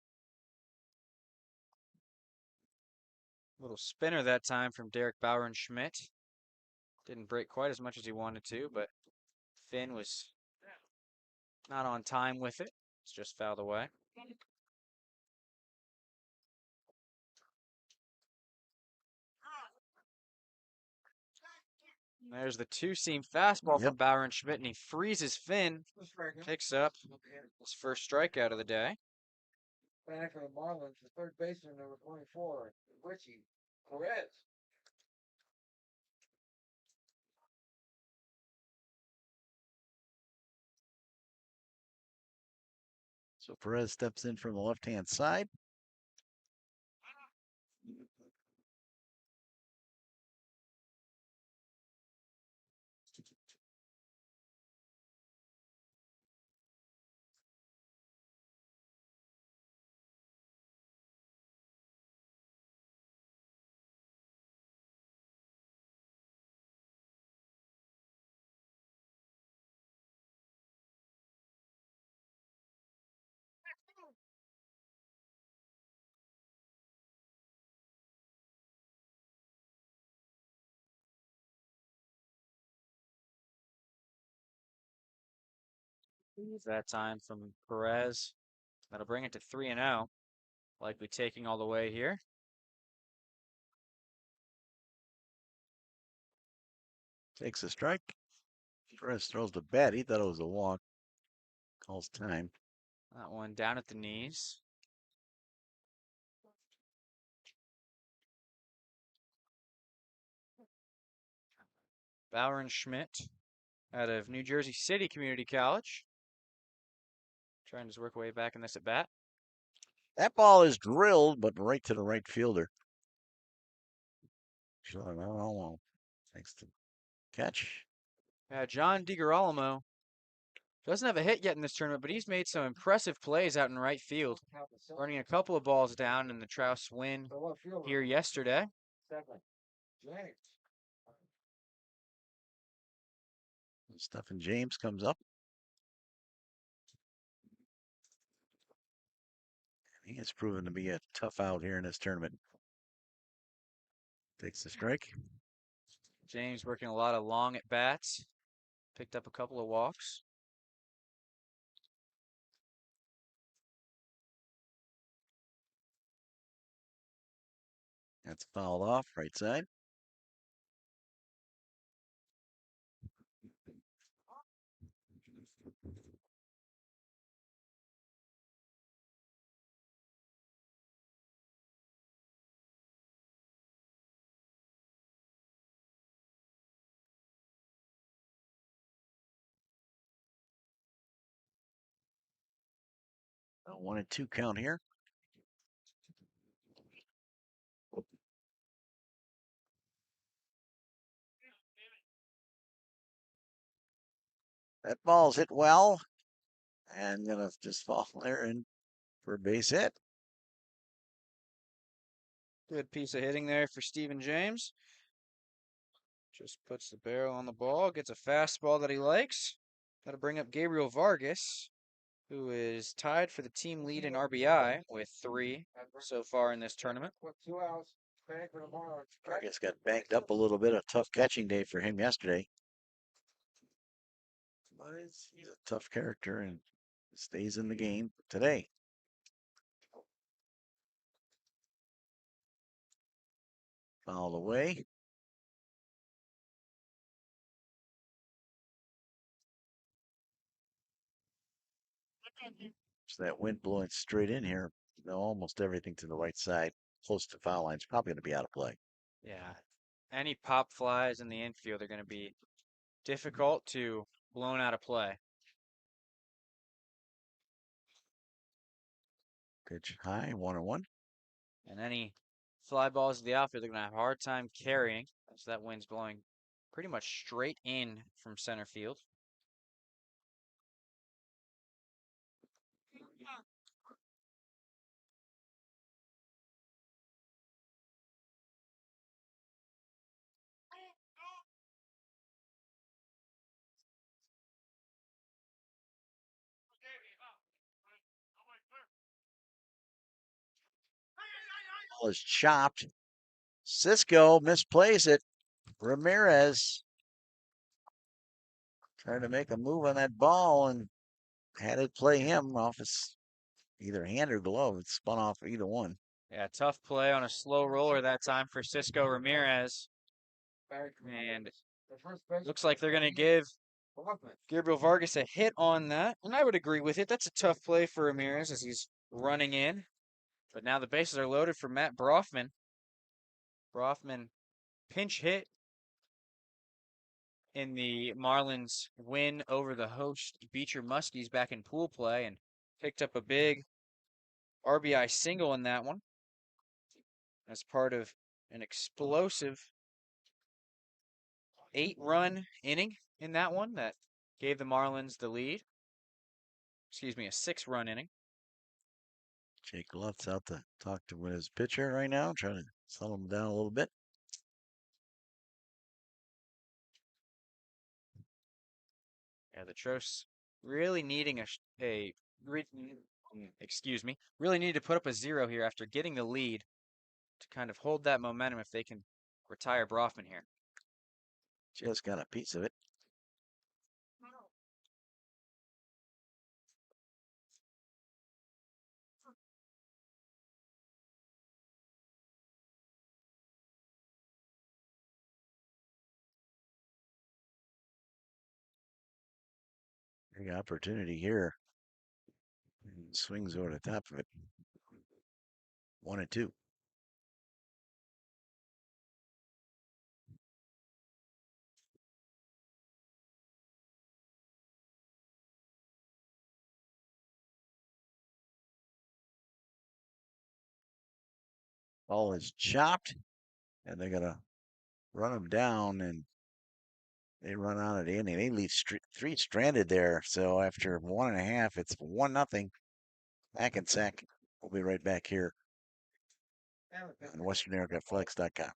Little spinner that time from Derek Bauer and Schmidt. Didn't break quite as much as he wanted to, but Finn was not on time with it. It's just fouled away. There's the 2-seam fastball from Bauer and Schmidt, and he freezes Finn. Picks up his first strikeout of the day. Back for the Marlins, the third baseman, number 24, Richie Perez. So Perez steps in from the left-hand side. That time from Perez. That'll bring it to 3-0. Likely taking all the way here. Takes a strike. Perez throws the bat. He thought it was a walk. Calls time. That one down at the knees. Bauer and Schmidt out of New Jersey City Community College. Trying to work way back in this at bat. That ball is drilled, but right to the right fielder. Thanks to catch. John DiGirolamo doesn't have a hit yet in this tournament, but he's made some impressive plays out in right field. Running a couple of balls down in the Trouse win here yesterday. Stephen James comes up. He has proven to be a tough out here in this tournament. Takes the strike. James working a lot of long at bats. Picked up a couple of walks. That's fouled off, right side. A 1-2 count here. That ball's hit well, and gonna just fall there and for a base hit. Good piece of hitting there for Stephen James. Just puts the barrel on the ball, gets a fastball that he likes. Got to bring up Gabriel Vargas, who is tied for the team lead in RBI with 3 so far in this tournament. Vargas got banked up a little bit. A tough catching day for him yesterday. But he's a tough character and stays in the game today. Foul away. So that wind blowing straight in here. Almost everything to the right side, close to foul line, is probably going to be out of play. Yeah. Any pop flies in the infield are going to be difficult to blown out of play. Pitch high, 1-1. And any fly balls to the outfield, they're going to have a hard time carrying. So that wind's blowing pretty much straight in from center field. Ball is chopped. Cisco misplays it. Ramirez trying to make a move on that ball and had it play him off his either hand or glove. It spun off either one. Yeah, tough play on a slow roller that time for Cisco Ramirez. And looks like they're going to give Gabriel Vargas a hit on that. And I would agree with it. That's a tough play for Ramirez as he's running in. But now the bases are loaded for Matt Brofman. Brofman pinch hit in the Marlins win over the host Beecher Muskies back in pool play and picked up a big RBI single in that one as part of an explosive 8-run inning in that one that gave the Marlins the lead. Excuse me, a 6-run inning. Jake Luft's out to talk to his pitcher right now, trying to settle him down a little bit. Yeah, the Tros really needing really need to put up a 0 here after getting the lead to kind of hold that momentum if they can retire Brofman here. Just got a piece of it. Big opportunity here. Swings over the top of it. 1-2. Ball is chopped, and they're gonna run him down, and they run out of the inning. They leave 3 stranded there. So after 1.5, it's 1-0. Hackensack. We'll be right back here on WesternNYAthletics.com.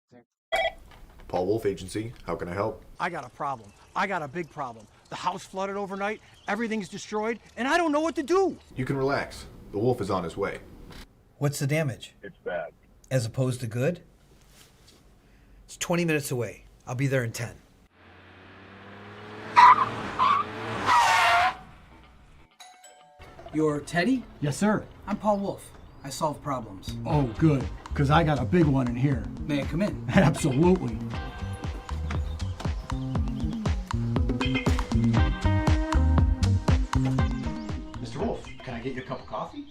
Paul Wolf Agency, how can I help? I got a problem. I got a big problem. The house flooded overnight, everything's destroyed, and I don't know what to do. You can relax. The Wolf is on his way. What's the damage? It's bad. As opposed to good? It's 20 minutes away. I'll be there in 10. You're Teddy? Yes, sir. I'm Paul Wolf. I solve problems. Oh, good, because I got a big one in here. May I come in? Absolutely. Mr. Wolf, can I get you a cup of coffee?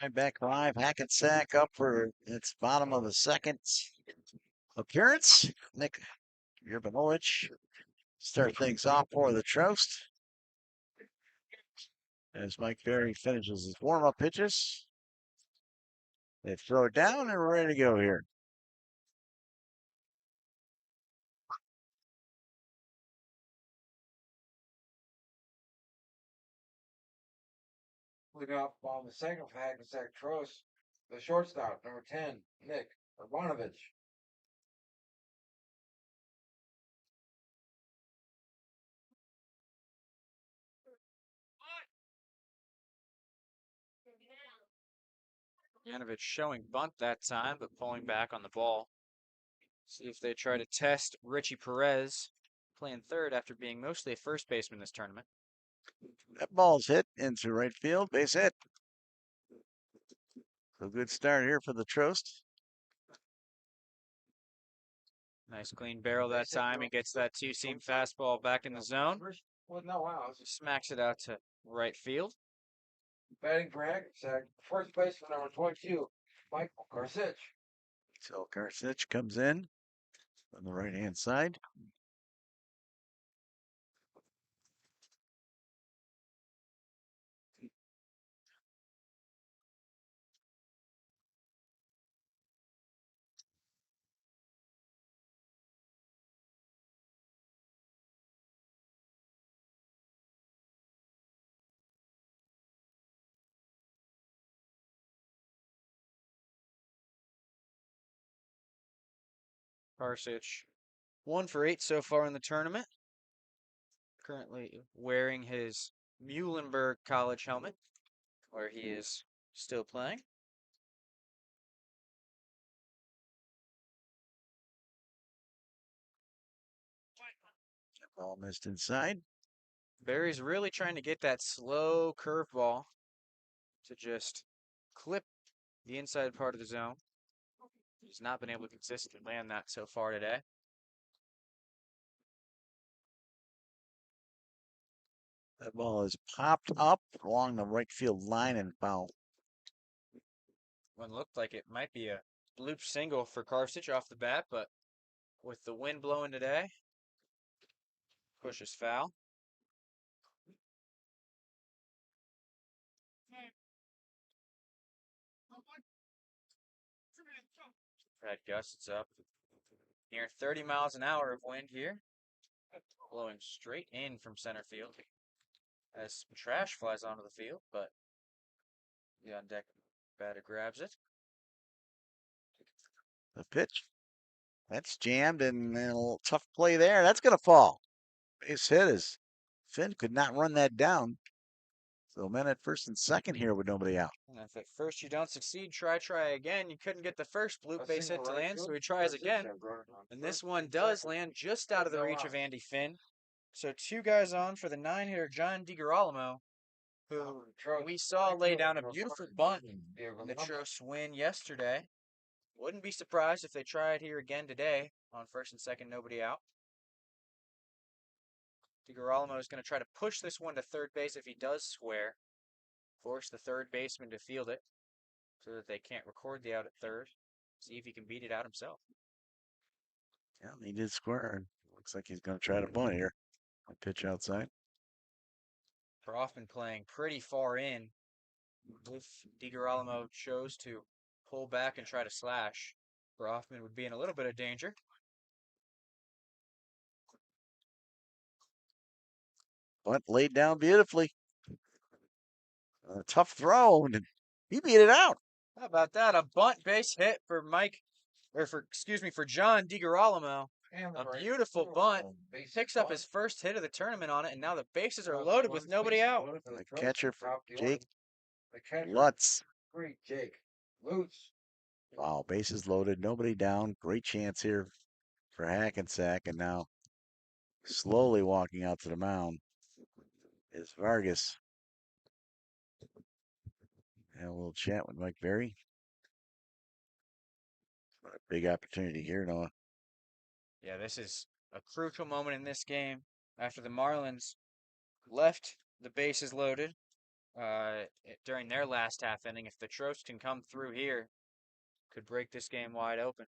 Right back live. Hackensack up for its bottom of the second appearance. Nick Yerbanovich start things off for the Trost. As Mike Berry finishes his warm-up pitches. They throw it down and we're ready to go here. Leading off on the second for Hackensack Trost, the shortstop, number 10, Nick Urbanovich. Yanovich showing bunt that time, but pulling back on the ball. See if they try to test Richie Perez, playing third after being mostly a first baseman this tournament. That ball's hit into right field, base hit. So good start here for the Trost. Nice clean barrel that time. He gets that two-seam fastball back in the zone. Smacks it out to right field. Batting for Hackensack, first baseman number 22, Michael Karsich. So Karsich comes in on the right-hand side. Karsich, 1 for 8 so far in the tournament. Currently wearing his Muhlenberg college helmet, where he is still playing. Ball missed inside. Barry's really trying to get that slow curveball to just clip the inside part of the zone. He's not been able to consistently land that so far today. That ball is popped up along the right field line and foul. One looked like it might be a bloop single for Karsich off the bat, but with the wind blowing today, pushes foul. Brad gusts up. Near 30 miles an hour of wind here. Blowing straight in from center field. As some trash flies onto the field, but the on deck batter grabs it. The pitch. That's jammed and a little tough play there. That's going to fall. Base hit is Finn could not run that down. So men at first and second here with nobody out. And if at first you don't succeed, try again. You couldn't get the first bloop base hit to land, so he tries again. And this one does land just out of the reach of Andy Finn. So 2 guys on for the 9-hitter John DiGirolamo, who we saw lay down a beautiful bunt in the Trost win yesterday. Wouldn't be surprised if they try it here again today on first and second, nobody out. DiGirolamo is going to try to push this one to third base if he does square. Force the third baseman to field it so that they can't record the out at third. See if he can beat it out himself. Yeah, he did square. Looks like he's going to try to bunt here. A pitch outside. Hoffman playing pretty far in. If DiGirolamo chose to pull back and try to slash, Hoffman would be in a little bit of danger. Bunt laid down beautifully. A tough throw, and he beat it out. How about that? A bunt base hit for for John DiGirolamo. A beautiful bunt. Picks up his first hit of the tournament on it, and now the bases are loaded with nobody out. The catcher, Jake Lutz. Great, Jake Lutz. Wow, bases loaded, nobody down. Great chance here for Hackensack, and now slowly walking out to the mound is Vargas. And a little chat with Mike Berry. What a big opportunity here, Noah. Yeah, this is a crucial moment in this game after the Marlins left the bases loaded during their last half inning. If the Trost can come through here, could break this game wide open.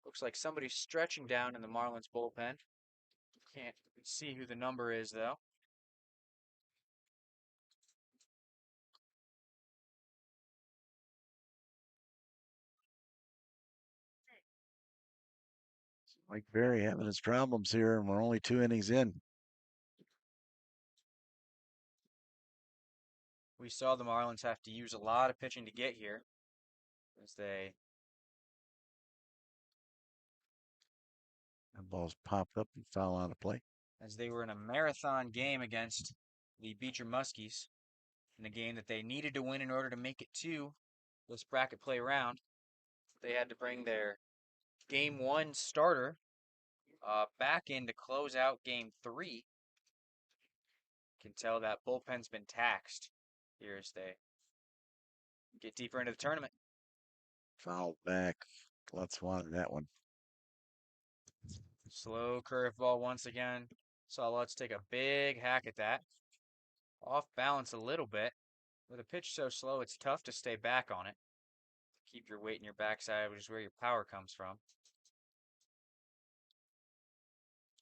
Looks like somebody's stretching down in the Marlins bullpen. Can't see who the number is, though. Mike Berry having his problems here, and we're only 2 innings in. We saw the Marlins have to use a lot of pitching to get here as they That ball's popped up and foul out of play. were in a marathon game against the Beecher Muskies in a game that they needed to win in order to make it to this bracket play round. They had to bring their game 1 starter back in to close out game 3. Can tell that bullpen's been taxed here as they get deeper into the tournament. Foul back. Let's want that one. Slow curveball once again. So let's take a big hack at that. Off balance a little bit. With a pitch so slow, it's tough to stay back on it. Keep your weight in your backside, which is where your power comes from.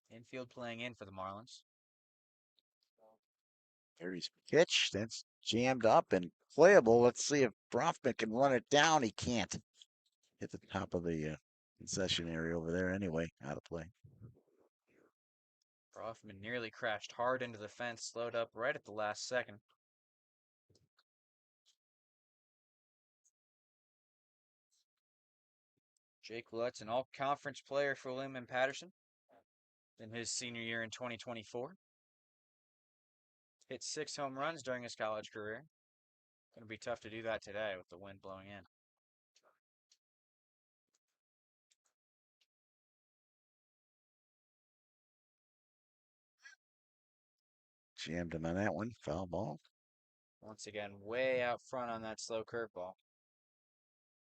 Infield playing in for the Marlins. Berry's pitch. That's jammed up and playable. Let's see if Brofman can run it down. He can't. Hit the top of the concession area over there anyway. Out of play. Brofman nearly crashed hard into the fence, slowed up right at the last second. Jake Lutz, an all-conference player for William and Patterson in his senior year in 2024. Hit 6 home runs during his college career. Going to be tough to do that today with the wind blowing in. Jammed him on that one. Foul ball. Once again, way out front on that slow curveball.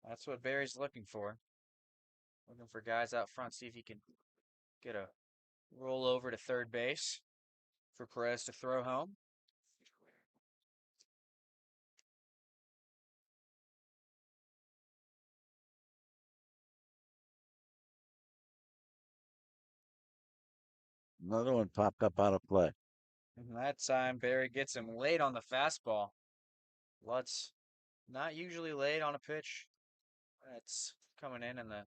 That's what Barry's looking for. Looking for guys out front, see if he can get a roll over to third base for Perez to throw home. Another one popped up out of play. And that time, Barry gets him late on the fastball. Lutz not usually late on a pitch. That's coming in the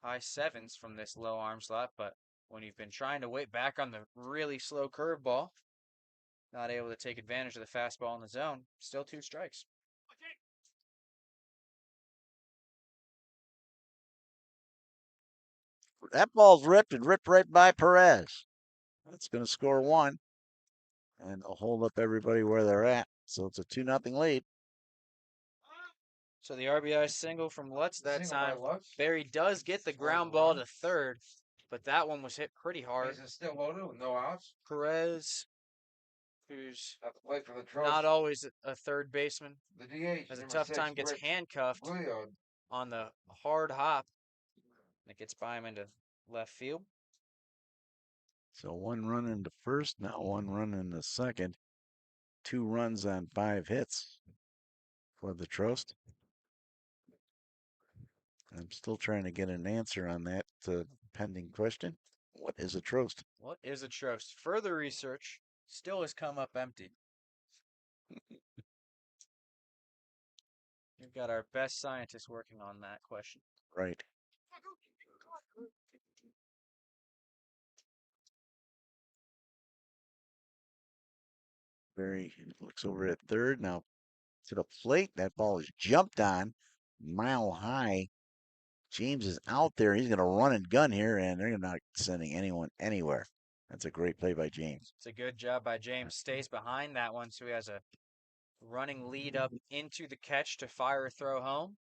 high 7s from this low arm slot, but when you've been trying to wait back on the really slow curveball, not able to take advantage of the fastball in the zone, still 2 strikes. That ball's ripped and ripped right by Perez. That's going to score 1. And they'll hold up everybody where they're at. So it's a 2-0 lead. So the RBI single from Lutz that time. Barry does get the ground ball to third, but that one was hit pretty hard. Is it still loaded with no outs? Perez, who's Have to play for the not Trost. always a third baseman, The DH has a number tough 6, time, gets Rich handcuffed Bliod. on the hard hop. It gets by him into left field. So 1 run into first, now 1 run in the second. 2 runs on 5 hits for the Trost. I'm still trying to get an answer on that pending question. What is a Trost? What is a Trost? Further research still has come up empty. We've got our best scientists working on that question. Right. Barry looks over at third. Now to the plate. That ball is jumped on mile high. James is out there. He's going to run and gun here, and they're not sending anyone anywhere. That's a great play by James. It's a good job by James. Stays behind that one, so he has a running lead up into the catch to fire a throw home.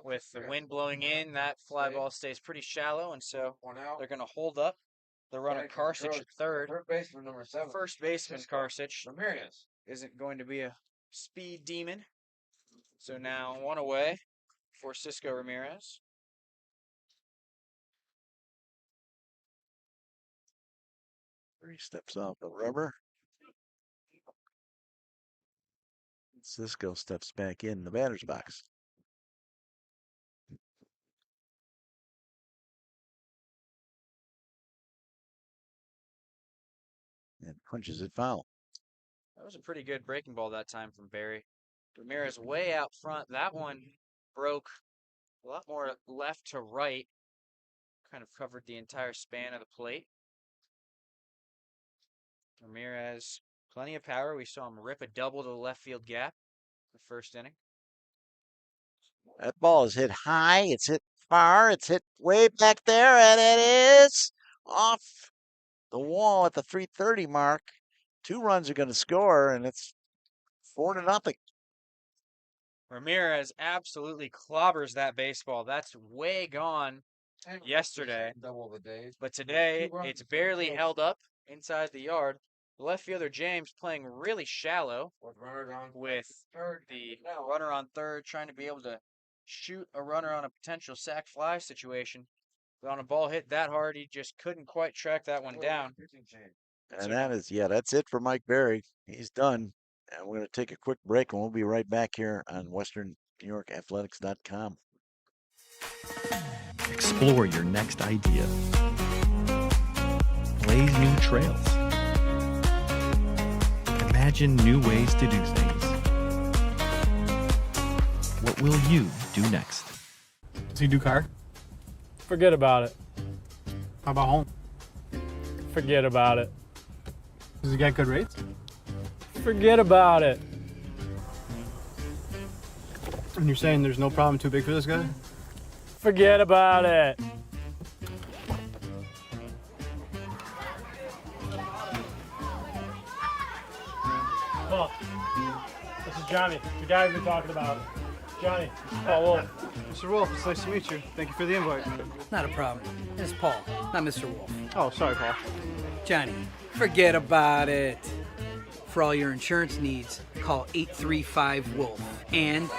With the wind blowing in, that fly ball stays pretty shallow, and so they're going to hold up the runner Karsich at third. Third baseman number 7. First baseman Karsich Ramirez isn't going to be a speed demon. So now 1 away for Cisco Ramirez. He steps off the rubber. Cisco steps back in the batter's box. And punches it foul. That was a pretty good breaking ball that time from Barry. Ramirez way out front. That one broke a lot more left to right. Kind of covered the entire span of the plate. Ramirez, plenty of power. We saw him rip a double to the left field gap in the first inning. That ball is hit high. It's hit far. It's hit way back there, and it is off the wall at the 3:30 mark. 2 runs are going to score, and it's 4-0. Ramirez absolutely clobbers that baseball. That's way gone yesterday. But today, it's barely held up inside the yard. The left fielder, James, playing really shallow with the runner on third, trying to be able to shoot a runner on a potential sac fly situation. But on a ball hit that hard, he just couldn't quite track that one down. And that's it for Mike Berry. He's done. And we're going to take a quick break, and we'll be right back here on WesternNewYorkAthletics.com. Explore your next idea. Blaze new trails. Imagine new ways to do things. What will you do next? Does he do car? Forget about it. How about home? Forget about it. Does he get good rates? Forget about it. And you're saying there's no problem too big for this guy? Forget about it. Paul, this is Johnny, the guy we've been talking about. Johnny, Paul Wolf. Mr. Wolf, it's nice to meet you. Thank you for the invite. Not a problem. It's Paul, not Mr. Wolf. Oh, sorry, Paul. Johnny, forget about it. For all your insurance needs, call 835-WOLF. And...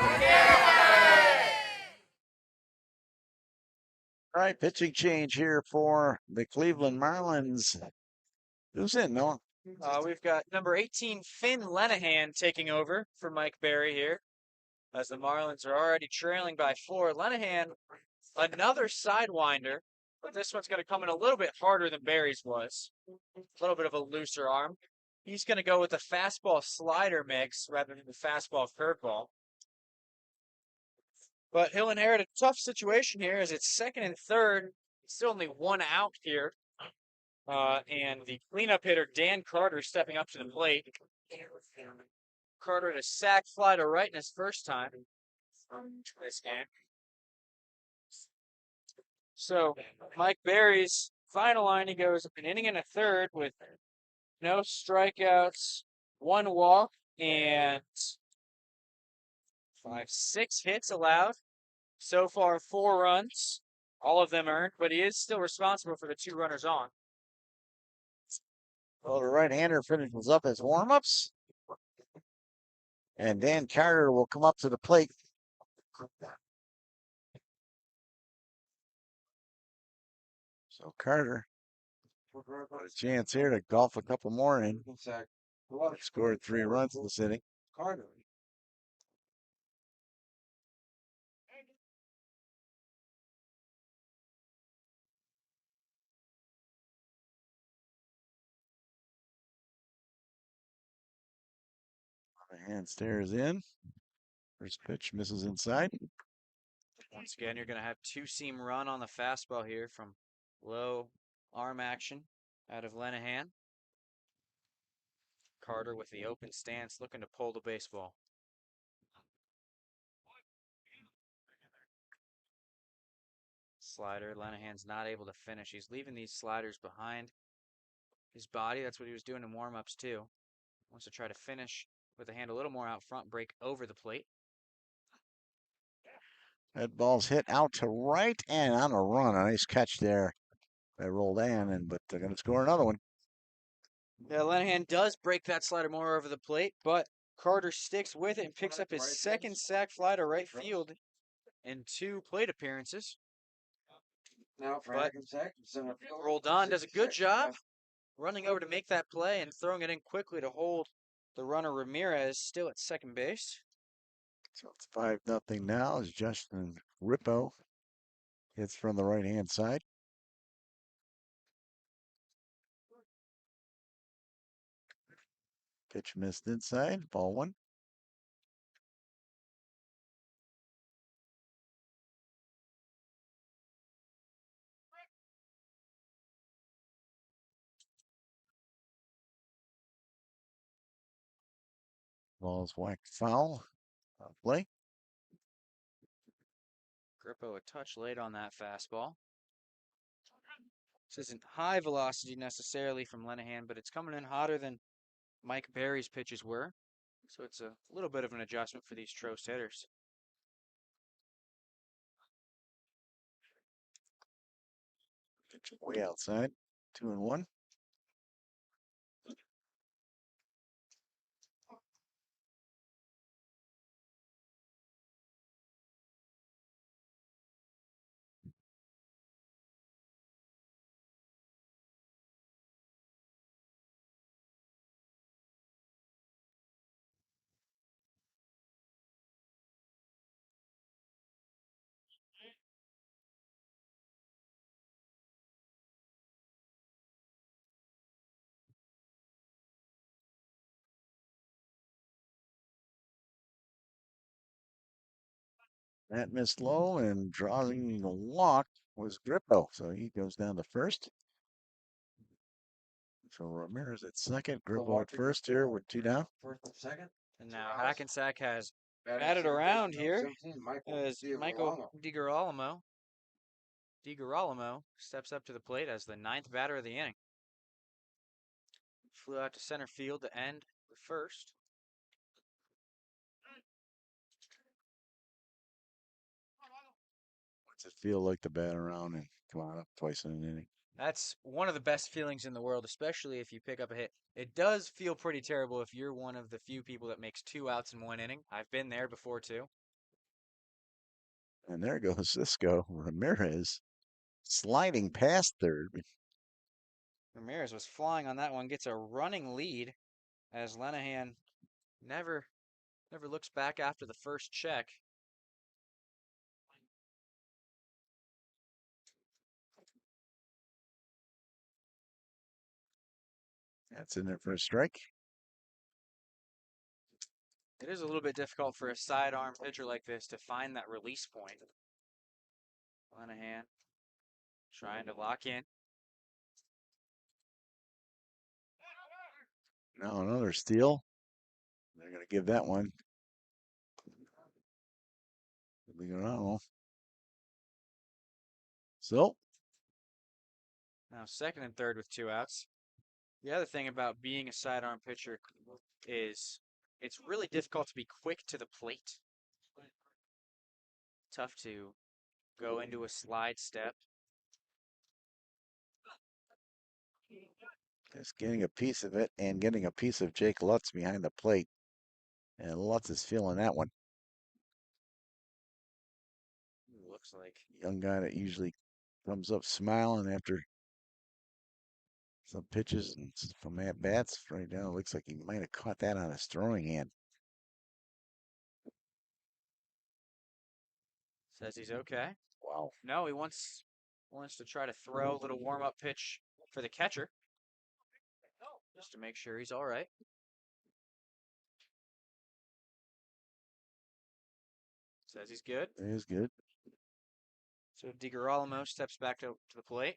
All right, pitching change here for the Cleveland Marlins. Who's in, Noah? We've got number 18, Finn Lenahan, taking over for Mike Berry here, as the Marlins are already trailing by 4. Lenahan, another sidewinder, but this one's going to come in a little bit harder than Berry's was. A little bit of a looser arm. He's going to go with the fastball slider mix rather than the fastball curveball. But he'll inherit a tough situation here as it's second and third. Still only 1 out here. And the cleanup hitter, Dan Carter, stepping up to the plate. Carter had a sac fly to right in his first time this game. So Mike Berry's final line, he goes an inning and a third with no strikeouts, 1 walk, and 6 hits allowed. So far, 4 runs, all of them earned, but he is still responsible for the 2 runners on. Well, the right-hander finishes up his warm-ups. And Dan Carter will come up to the plate. So Carter, a chance here to golf a couple more in. Scored 3 runs in this inning. Carter. Hand stares in. First pitch misses inside. Once again, you're going to have 2-seam run on the fastball here from low arm action out of Lenahan. Carter with the open stance looking to pull the baseball. Slider, Lenahan's not able to finish. He's leaving these sliders behind his body. That's what he was doing in warm-ups too. Wants to try to finish with the hand a little more out front, break over the plate. That ball's hit out to right and on a run. A nice catch there. They rolled in, but they're going to score another one. Yeah, Lenahan does break that slider more over the plate, but Carter sticks with it and picks up his second sac fly to right field in 2 plate appearances. But Roldan does a good job running over to make that play and throwing it in quickly to hold The runner Ramirez still at second base. So it's 5-0 now as Justin Rippo hits from the right-hand side. Pitch missed inside, ball one. Ball's whacked foul. Play. Grippo a touch late on that fastball. This isn't high velocity necessarily from Lenahan, but it's coming in hotter than Mike Berry's pitches were. So it's a little bit of an adjustment for these Trost hitters. Pitch way outside. 2-1. That missed low, and drawing the walk was Grippo. So he goes down to first. So Ramirez at second, Grippo at first here with 2 down. First and second. And now Hackensack has batted around here as Michael DiGirolamo steps up to the plate as the 9th batter of the inning. Flew out to center field to end the first. What's it feel like to bat around and come on up twice in an inning? That's one of the best feelings in the world, especially if you pick up a hit. It does feel pretty terrible if you're one of the few people that makes 2 outs in 1 inning. I've been there before, too. And there goes Cisco Ramirez sliding past third. Ramirez was flying on that one, gets a running lead as Lenahan never looks back after the first check. That's in there for a strike. It is a little bit difficult for a sidearm pitcher like this to find that release point. Lenahan trying to lock in. Now another steal. They're going to give that one. So. Now 2nd and 3rd with 2 outs. The other thing about being a sidearm pitcher is it's really difficult to be quick to the plate. Tough to go into a slide step. Just getting a piece of it and getting a piece of Jake Lutz behind the plate. And Lutz is feeling that one. Looks like young guy that usually comes up smiling after some pitches and from at bats. Right now, it looks like he might have caught that on his throwing hand. Says he's okay. Wow. No, he wants to try to throw a little warm-up pitch for the catcher. Just to make sure he's all right. Says he's good. He's good. So DiGirolamo steps back to the plate.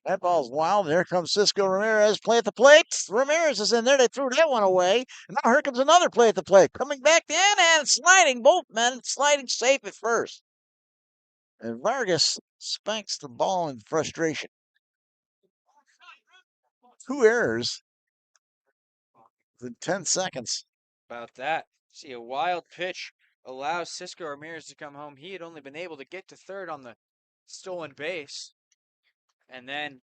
That ball's wild. There comes Cisco Ramirez. Play at the plate. Ramirez is in there. They threw that one away. Now here comes another play at the plate. Coming back in and sliding. Both men sliding safe at first. And Vargas spanks the ball in frustration. 2 errors in 10 seconds. About that. See, a wild pitch allows Cisco Ramirez to come home. He had only been able to get to third on the stolen base. And then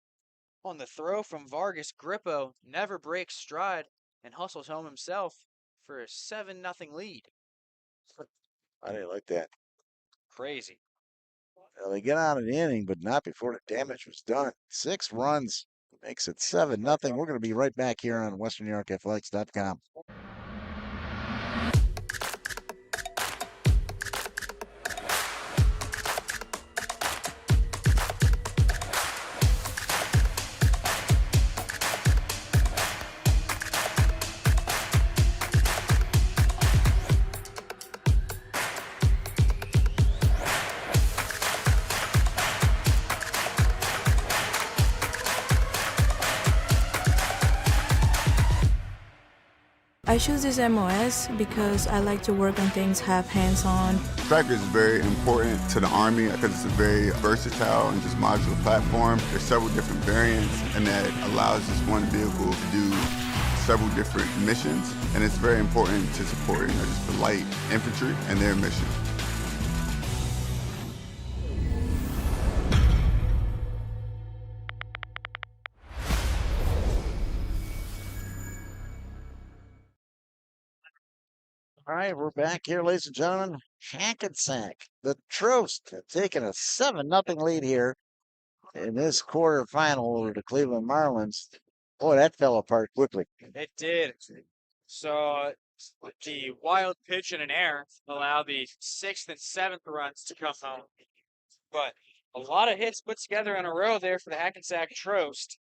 on the throw from Vargas, Grippo never breaks stride and hustles home himself for a 7-0 lead. I didn't like that. Crazy. Well, they get out of the inning, but not before the damage was done. 6 runs makes it 7-0. We're going to be right back here on WesternNewYorkAthletics.com. I choose this MOS because I like to work on things, have hands-on. Striker is very important to the Army because it's a very versatile and just modular platform. There's several different variants, and that allows this one vehicle to do several different missions, and it's very important to support just the light infantry and their mission. All right, we're back here, ladies and gentlemen. Hackensack, the Trost, have taken a 7-0 lead here in this quarterfinal over the Cleveland Marlins. Boy, that fell apart quickly. It did. So the wild pitch and an error allowed the 6th and 7th runs to come home. But a lot of hits put together in a row there for the Hackensack Trost.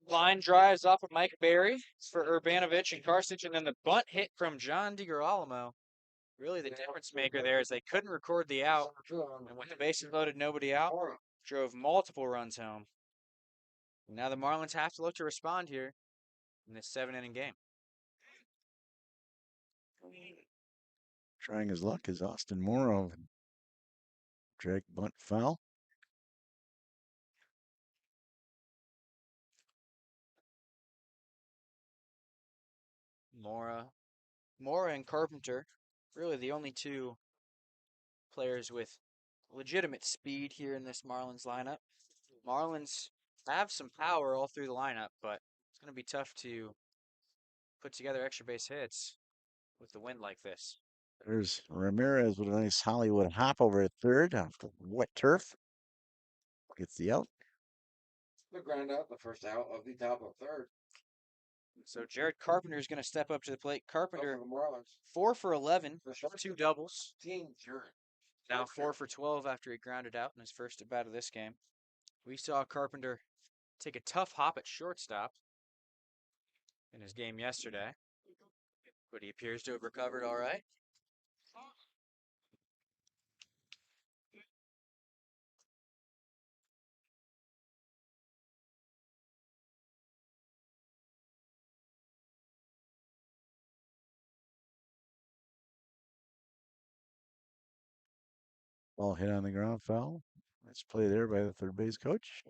Line drives off of Mike Berry for Urbanovich and Karstich, and then the bunt hit from John DiGirolamo. Really the difference maker there is they couldn't record the out, and with the bases loaded, nobody out, drove multiple runs home. Now the Marlins have to look to respond here in this 7-inning game. Trying his luck is Austin Morrow. Drag bunt foul. Mora and Carpenter, really the only two players with legitimate speed here in this Marlins lineup. Marlins have some power all through the lineup, but it's going to be tough to put together extra base hits with the wind like this. There's Ramirez with a nice Hollywood hop over at third off the wet turf. Gets the out. The ground out, the first out of the top of third. So Jared Carpenter is going to step up to the plate. Carpenter, 4 for 11, 2 doubles. Now 4 for 12 after he grounded out in his first at bat of this game. We saw Carpenter take a tough hop at shortstop in his game yesterday, but he appears to have recovered all right. Ball hit on the ground, foul. Nice play there by the third base coach.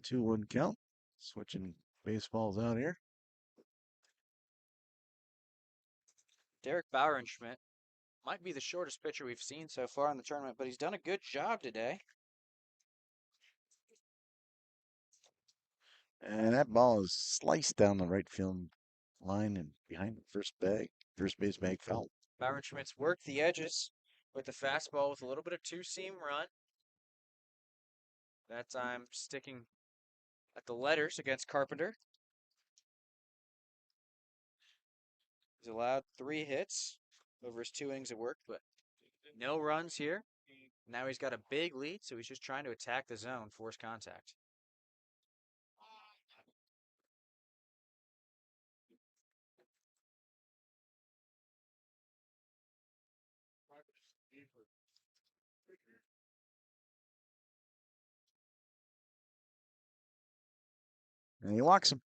Two 1 count. Switching baseballs out here. Derek Bauernschmidt might be the shortest pitcher we've seen so far in the tournament, but he's done a good job today. And that ball is sliced down the right field line and behind the first base bag foul. Bauernschmidt's worked the edges with the fastball with a little bit of two-seam run. That time sticking at the letters against Carpenter. He's allowed 3 hits over his 2 innings of work, but no runs here. Now he's got a big lead, so he's just trying to attack the zone, force contact. And he walks him.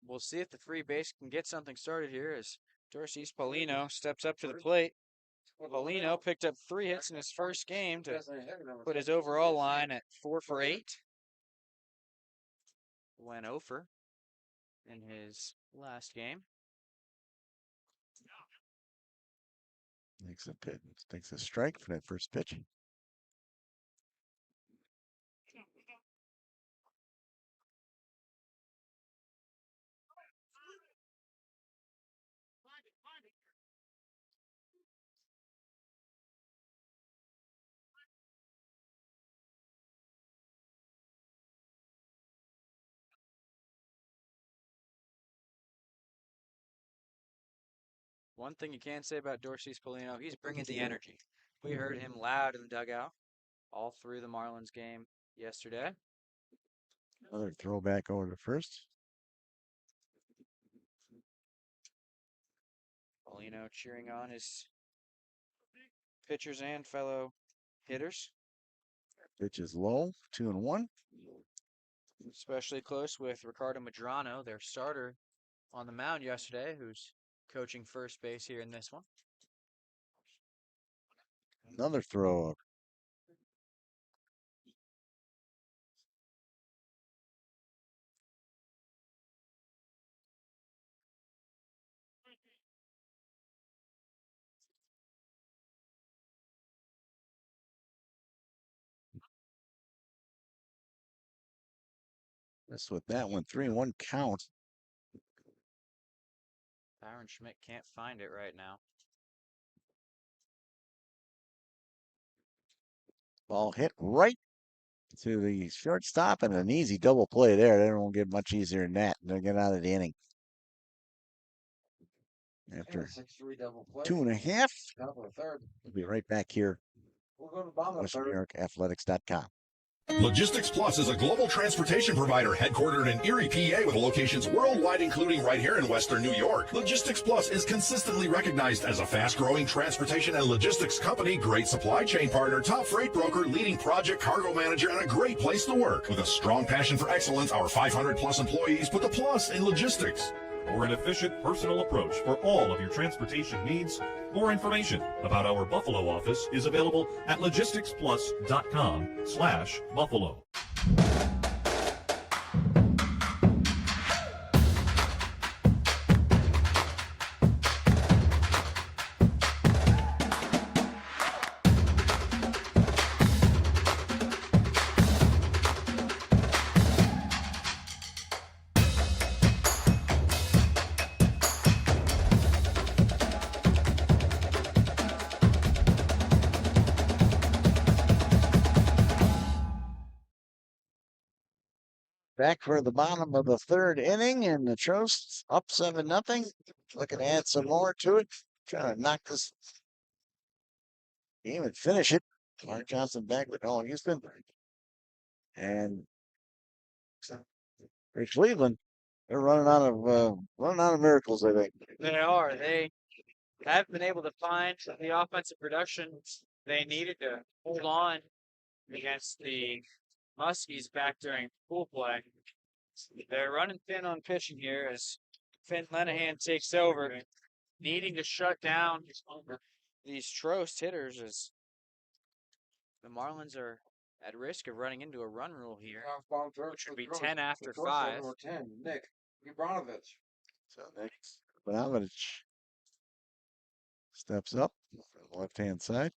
We'll see if the free base can get something started here as Dorsis Paulino steps up to the plate. Paulino picked up 3 hits in his first game to put his overall line at 4 for 8. Went over in his last game. Takes a strike for that first pitch. One thing you can say about Dorsey's Polino, he's bringing the energy. We heard him loud in the dugout all through the Marlins game yesterday. Another throwback over to first. Polino cheering on his pitchers and fellow hitters. Pitch is low, 2-1. Especially close with Ricardo Medrano, their starter on the mound yesterday, who's coaching first base here in this one. Another throw. That's with that one. 3-1 count. Byron Schmidt can't find it right now. Ball hit right to the shortstop and an easy double play there. They don't get much easier than that. They'll get out of the inning. After 2.5, we'll be right back here. WNYAthletics.com. Logistics Plus is a global transportation provider headquartered in Erie, PA with locations worldwide, including right here in Western New York. Logistics Plus is consistently recognized as a fast-growing transportation and logistics company, great supply chain partner, top freight broker, leading project cargo manager, and a great place to work. With a strong passion for excellence, our 500-plus employees put the plus in logistics. For an efficient, personal approach for all of your transportation needs, more information about our Buffalo office is available at logisticsplus.com/Buffalo. Back for the bottom of the third inning, and the Trosts up 7-0. Looking to add some more to it. Trying to knock this game and finish it. Mark Johnson back with Nolan Houston. And Rich Cleveland, they're running out of miracles, I think. They are. They have been able to find the offensive production they needed to hold on against the Muskies back during pool play. They're running thin on pitching here as Finn Lenahan takes over, needing to shut down these Trost hitters as the Marlins are at risk of running into a run rule here, which would be 10 after 5. Nick Ibranovich. So Nick Ibranovich steps up from the left-hand side.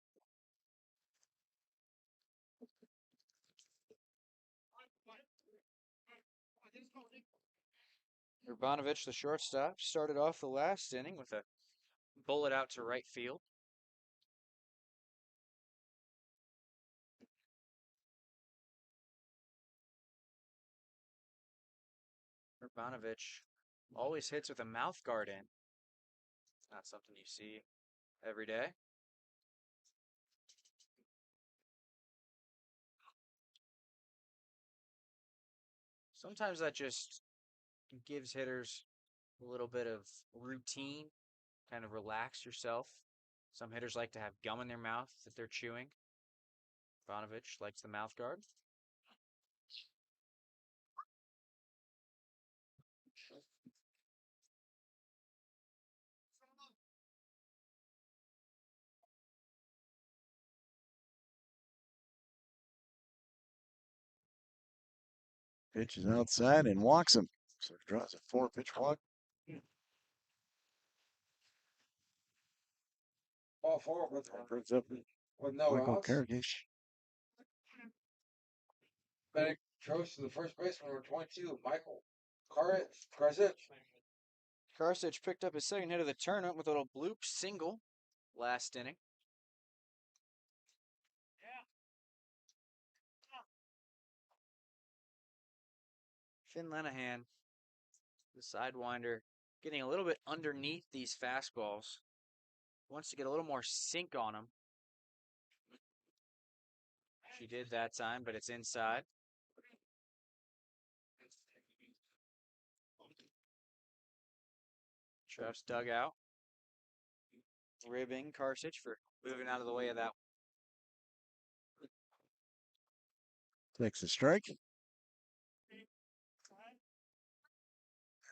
Urbanovic, the shortstop, started off the last inning with a bullet out to right field. Urbanovic always hits with a mouth guard in. Not something you see every day. Sometimes that just gives hitters a little bit of routine, kind of relax yourself. Some hitters like to have gum in their mouth that they're chewing. Ivanovich likes the mouth guard. Pitches outside and walks him. So he draws a 4-pitch walk. All four Brings up with no Michael outs. Kargish. Betting throws to the first baseman, number 22, Michael Karsic. Karsic picked up his second hit of the tournament with a little bloop single last inning. Finn Lenahan, the sidewinder, getting a little bit underneath these fastballs. wants to get a little more sink on him. She did that time, but it's inside. Treff's dugout. Ribbing Karsich for moving out of the way of that. Takes a strike.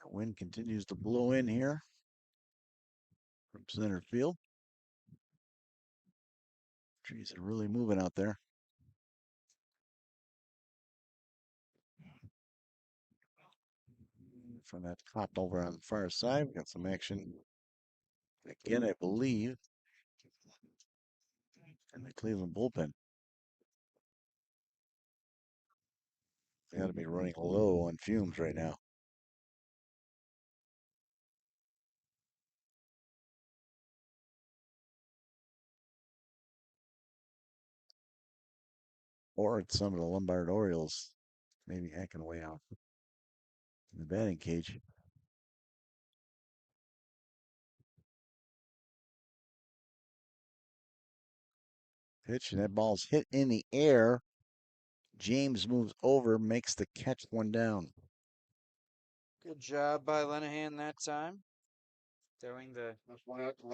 Wind continues to blow in here from center field. Trees are really moving out there. From that popped over on the far side, we got some action again, I believe, in the Cleveland bullpen. They got to be running low on fumes right now. Or it's some of the Lombard Orioles maybe hacking away out in the batting cage. Pitch, and that ball's hit in the air. James moves over, makes the catch, one down. Good job by Lenahan that time. Throwing the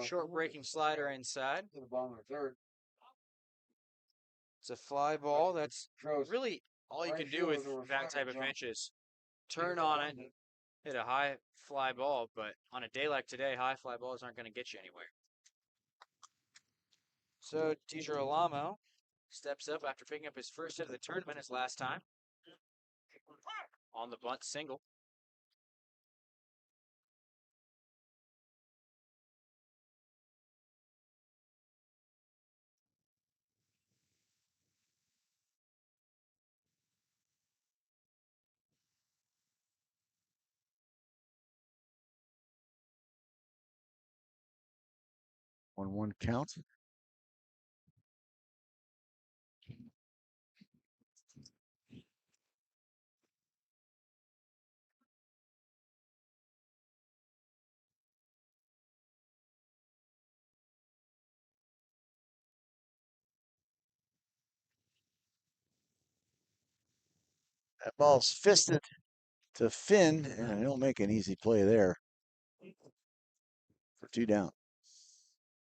short breaking slider inside. To the bottom of the third. It's a fly ball. That's really all you can do with that type of pitch is turn on it, hit a high fly ball, but on a day like today, high fly balls aren't going to get you anywhere. So DiGirolamo steps up after picking up his first hit of the tournament his last time on the bunt single. On one count. That ball's fisted to Pfund, and he'll make an easy play there for 2 down.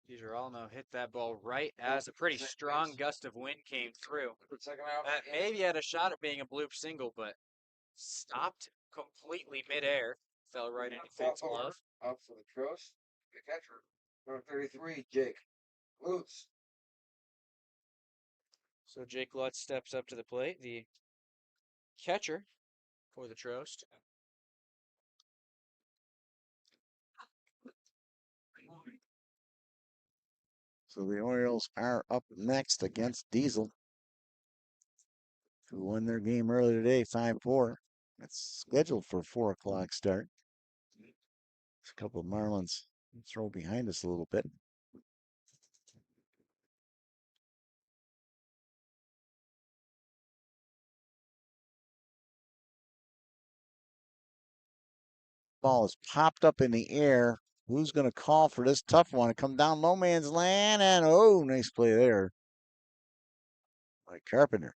DiGirolamo hit that ball right as a pretty strong gust of wind came through. That maybe had a shot at being a bloop single, but stopped completely midair. Fell right into Pfund's glove. Up for the Trost, the catcher, number 33, Jake Lutz. So Jake Lutz steps up to the plate, the catcher for the Trost. So the Orioles are up next against Diesel, who won their game earlier today, 5-4. It's scheduled for a 4 o'clock start. A couple of Marlins throw behind us a little bit. Ball is popped up in the air. Who's going to call for this tough one? It come down no man's land, and oh, nice play there by Carpenter.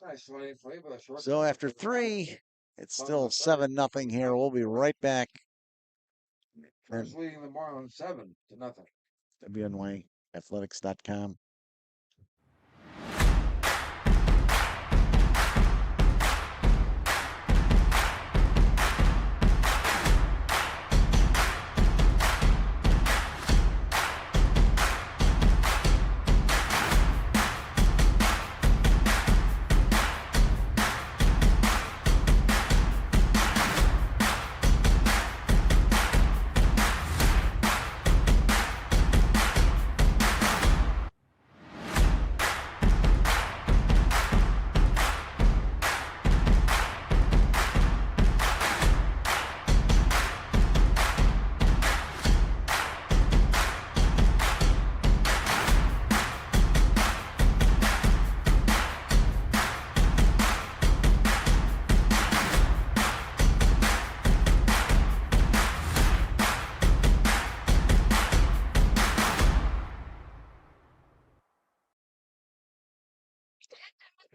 Nice play by the short. So after 3, it's still 7-0 here. We'll be right back. First leading the Marlins 7-0. WNYAthletics.com.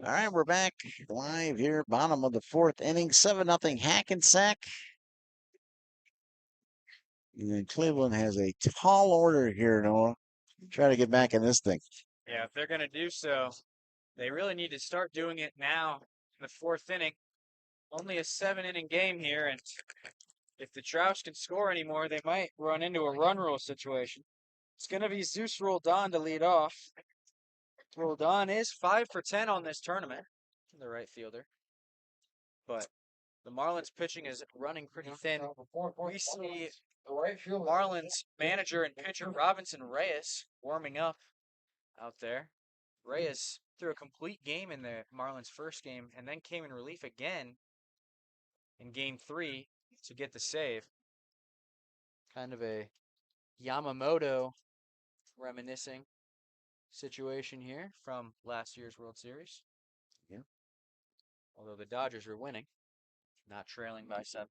All right, we're back live here, bottom of the fourth inning, 7-0 Hackensack. And Cleveland has a tall order here, Noah. Try to get back in this thing. Yeah, if they're going to do so, they really need to start doing it now in the fourth inning. Only a 7-inning game here, and if the Troush can score anymore, they might run into a run rule situation. It's going to be Zeus Roldan to lead off. Roldan is 5 for 10 on this tournament, the right fielder. But the Marlins pitching is running pretty thin. We see Marlins manager and pitcher Robinson Reyes warming up out there. Reyes threw a complete game in the Marlins' first game and then came in relief again in game 3 to get the save. Kind of a Yamamoto reminiscing situation here from last year's World Series. Yeah. Although the Dodgers were winning, not trailing by 7.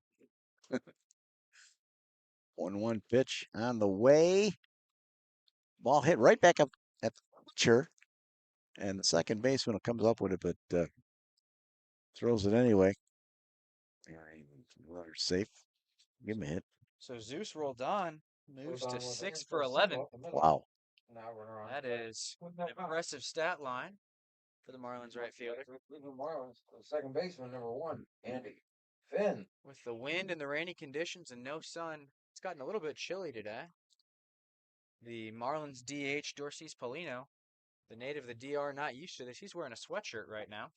1-1 pitch on the way. Ball hit right back up at the pitcher. And the second baseman comes up with it, but throws it anyway. Runner safe. Give him a hit. So Zeus Roldan moves to 6 for 11. Wow. That is an impressive stat line for the Marlins right fielder. Marlins, second baseman, number 1, Andy Pfund. With the wind and the rainy conditions and no sun, it's gotten a little bit chilly today. The Marlins DH, Dorsis Paulino, the native of the DR, not used to this. He's wearing a sweatshirt right now.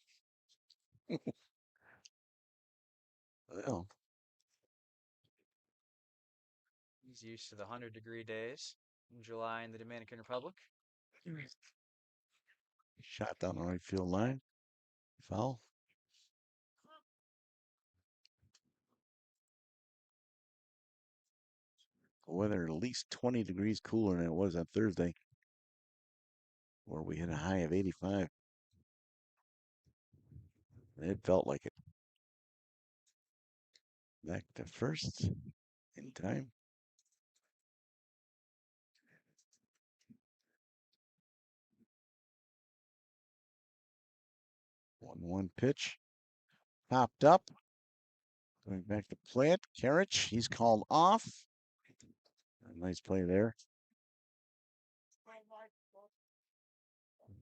Well, He's used to the 100-degree days in July in the Dominican Republic. shot down the right field line. Foul. The weather at least 20 degrees cooler than it was on Thursday, where we hit a high of 85. It felt like it. Back to first in time. One pitch. Popped up. Going back to plant. Karich, he's called off. A nice play there.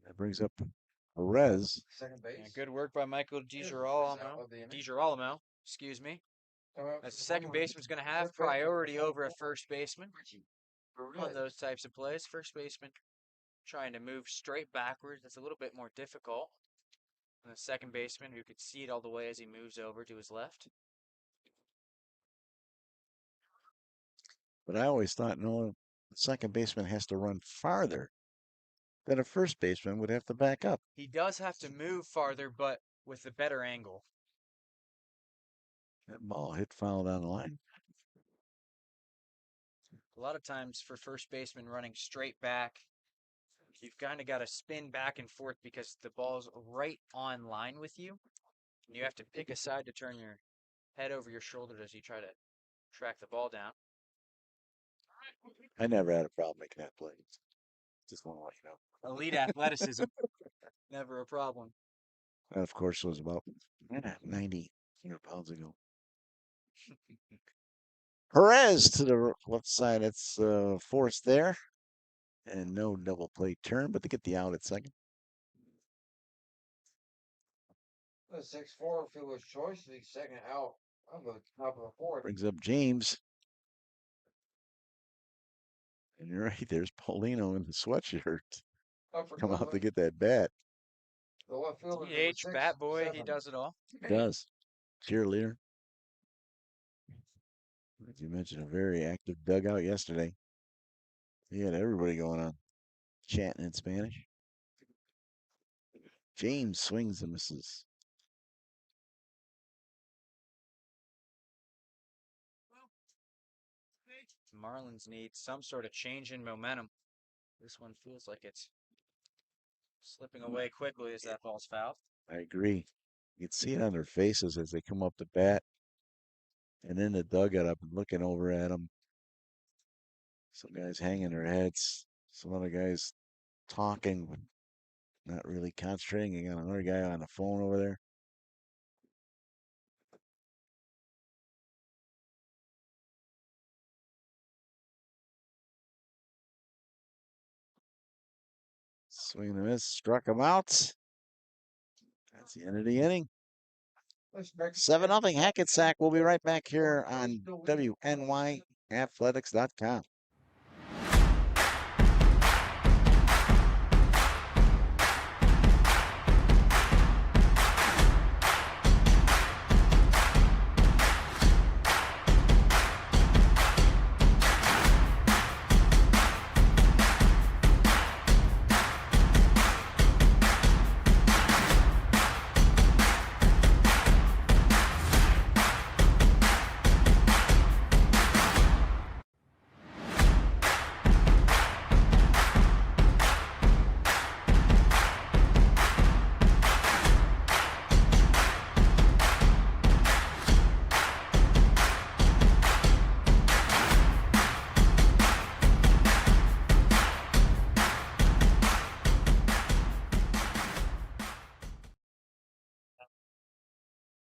That brings up Perez. Second base. Yeah, good work by Michael DiGirolamo. Excuse me. As the second baseman's going to have priority over a first baseman on those types of plays. First baseman trying to move straight backwards. That's a little bit more difficult than the second baseman who could see it all the way as he moves over to his left. But I always thought, no, the second baseman has to run farther than a first baseman would have to back up. He does have to move farther, but with a better angle. That ball hit foul down the line. A lot of times for first baseman running straight back, you've kind of got to spin back and forth because the ball's right on line with you. You have to pick a side to turn your head over your shoulder as you try to track the ball down. I never had a problem making that play. Just want to let you know. Elite athleticism, never a problem. That, of course, was about 90 pounds ago. Perez to the left side. It's forced there. And no double play turn, but to get the out at second. The 6-4 fielder's choice, the second out of the top of the fourth. Brings up James. And you're right, there's Paulino in the sweatshirt. Come out to get that bat. The left fielder. DH, bat boy, he does it all. He does. Cheerleader. As you mentioned, a very active dugout yesterday. He had everybody going on, chatting in Spanish. James swings and misses. Marlins need some sort of change in momentum. This one feels like it's slipping away quickly as that ball's fouled. I agree. You can see it on their faces as they come up to bat. And in the dugout, I've been looking over at them. Some guys hanging their heads. Some other guys talking. Not really concentrating. You got another guy on the phone over there. Swing and a miss, struck him out. That's the end of the inning. 7-0 Hackensack. We'll be right back here on WNYAthletics.com.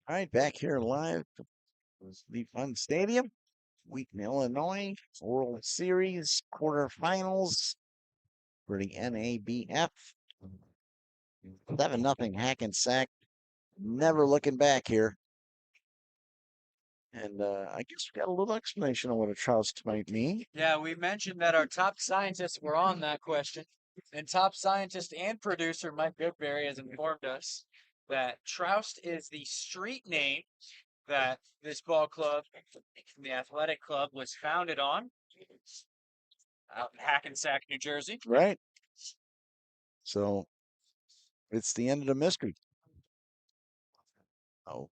All right, back here live at the Pfund Stadium, Wheaton, Illinois, World Series quarterfinals for the NABF. 7-0 Hackensack. Never looking back here. And I guess we got a little explanation on what a troust might mean. Yeah, we mentioned that our top scientists were on that question. And top scientist and producer Mike Goodberry has informed us that troust is the street name that this ball club, the athletic club, was founded on out in Hackensack, New Jersey. Right. So it's the end of the mystery. Oh.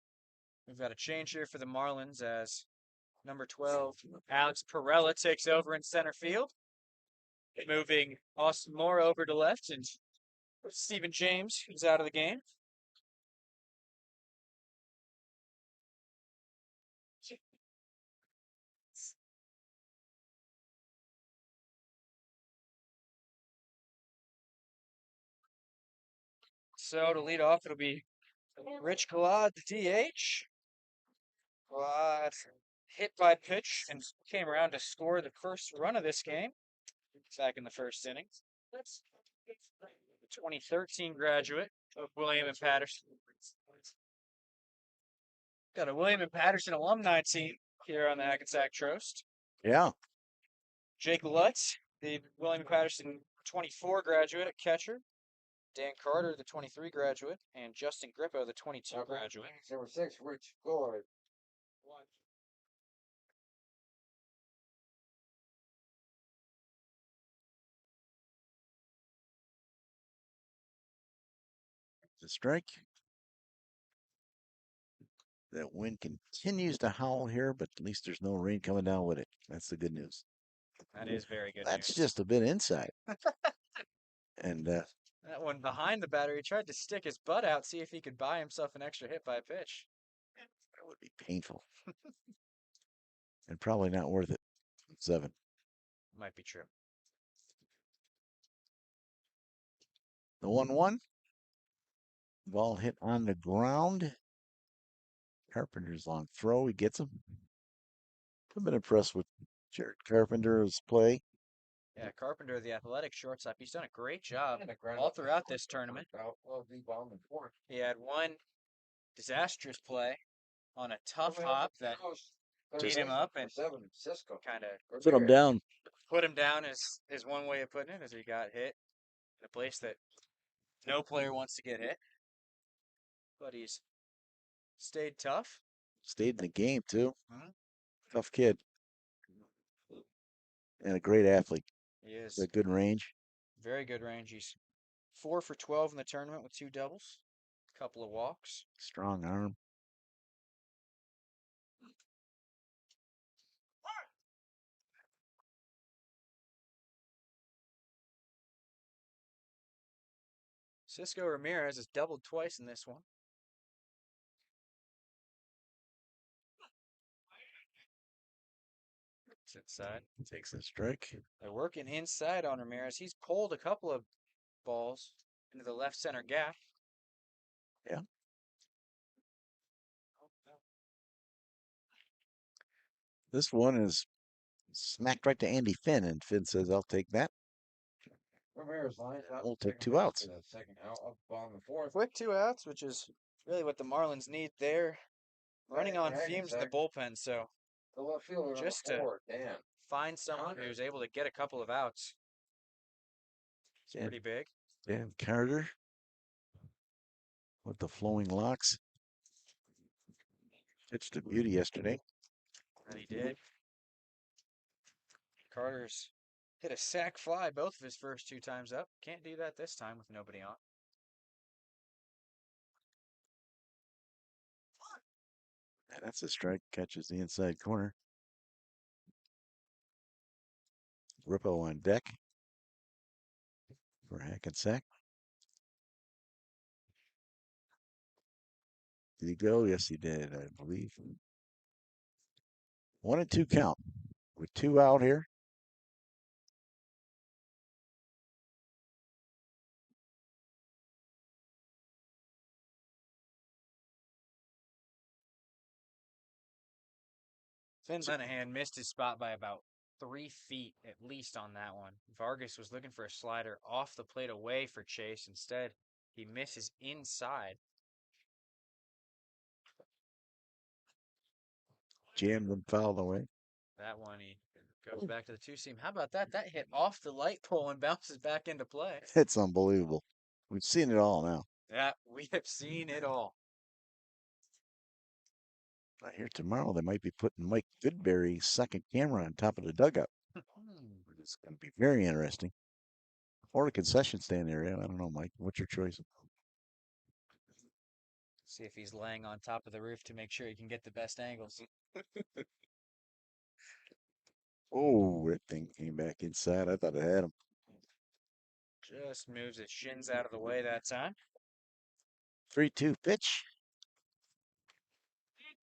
We've got a change here for the Marlins as number 12, Alex Perella, takes over in center field. Moving Austin Moore over to left, and Stephen James is out of the game. So to lead off, it'll be Rich Glad, the DH. Glad hit by pitch and came around to score the first run of this game back in the first inning. The 2013 graduate of William and Patterson. Got a William and Patterson alumni team here on the Hackensack Trost. Yeah. Jake Lutz, the William and Patterson 24 graduate at catcher. Dan Carter, the 23 graduate, and Justin Grippo, the 22 graduate. Number 6, Rich Gord. The strike. That wind continues to howl here, but at least there's no rain coming down with it. That's the good news. That is very good That's news. just a bit inside. And that one behind the batter, he tried to stick his butt out, see if he could buy himself an extra hit by a pitch. That would be painful. And probably not worth it. 7. Might be true. The 1-1. Ball hit on the ground. Carpenter's long throw. He gets him. I've been impressed with Jared Carpenter's play. Yeah, Carpenter, the athletic shortstop, he's done a great job all throughout this tournament. He had one disastrous play on a tough hop that beat him up and kind of put him down. Put him down is one way of putting it, as he got hit in a place that no player wants to get hit. But he's stayed tough. Stayed in the game, too. Mhm. Tough kid. And a great athlete. He is. A good range. Very good range. He's 4 for 12 in the tournament with 2 doubles, a couple of walks. Strong arm. Cisco Ramirez has doubled twice in this one. It's inside. Takes a strike. They're working inside on Ramirez. He's pulled a couple of balls. into the left center gap. Yeah. This one is smacked right to Andy Finn, and Finn says, "I'll take that." Ramirez lines up. We'll take second 2 base outs. for the second out, up on the fourth. Quick 2 outs, which is really what the Marlins need. They're running on fumes in the bullpen, so The left fielder just on the to four, Dan. find someone who's able to get a couple of outs, it's Dan- pretty big. Dan Carter with the flowing locks. Pitched a beauty yesterday. That he did. Carter's hit a sac fly both of his first 2 times up. Can't do that this time with nobody on. And that's a strike. Catches the inside corner. Rippo on deck for Hackensack. Did he go? Yes, he did, I believe. 1-2 count with 2 out here. Finn Lenahan missed his spot by about 3 feet at least on that one. Vargas was looking for a slider off the plate away for Chase. Instead, he misses inside. Jammed and fouled away. That one, he goes back to the 2-seam. How about that? That hit off the light pole and bounces back into play. It's unbelievable. We've seen it all now. Yeah, we have seen it all. I hear tomorrow they might be putting Mike Goodberry's second camera on top of the dugout. It's going to be very interesting. Or a concession stand area. I don't know, Mike. What's your choice? See if he's laying on top of the roof to make sure he can get the best angles. Oh, that thing came back inside. I thought it had him. Just moves his shins out of the way that time. 3-2 pitch.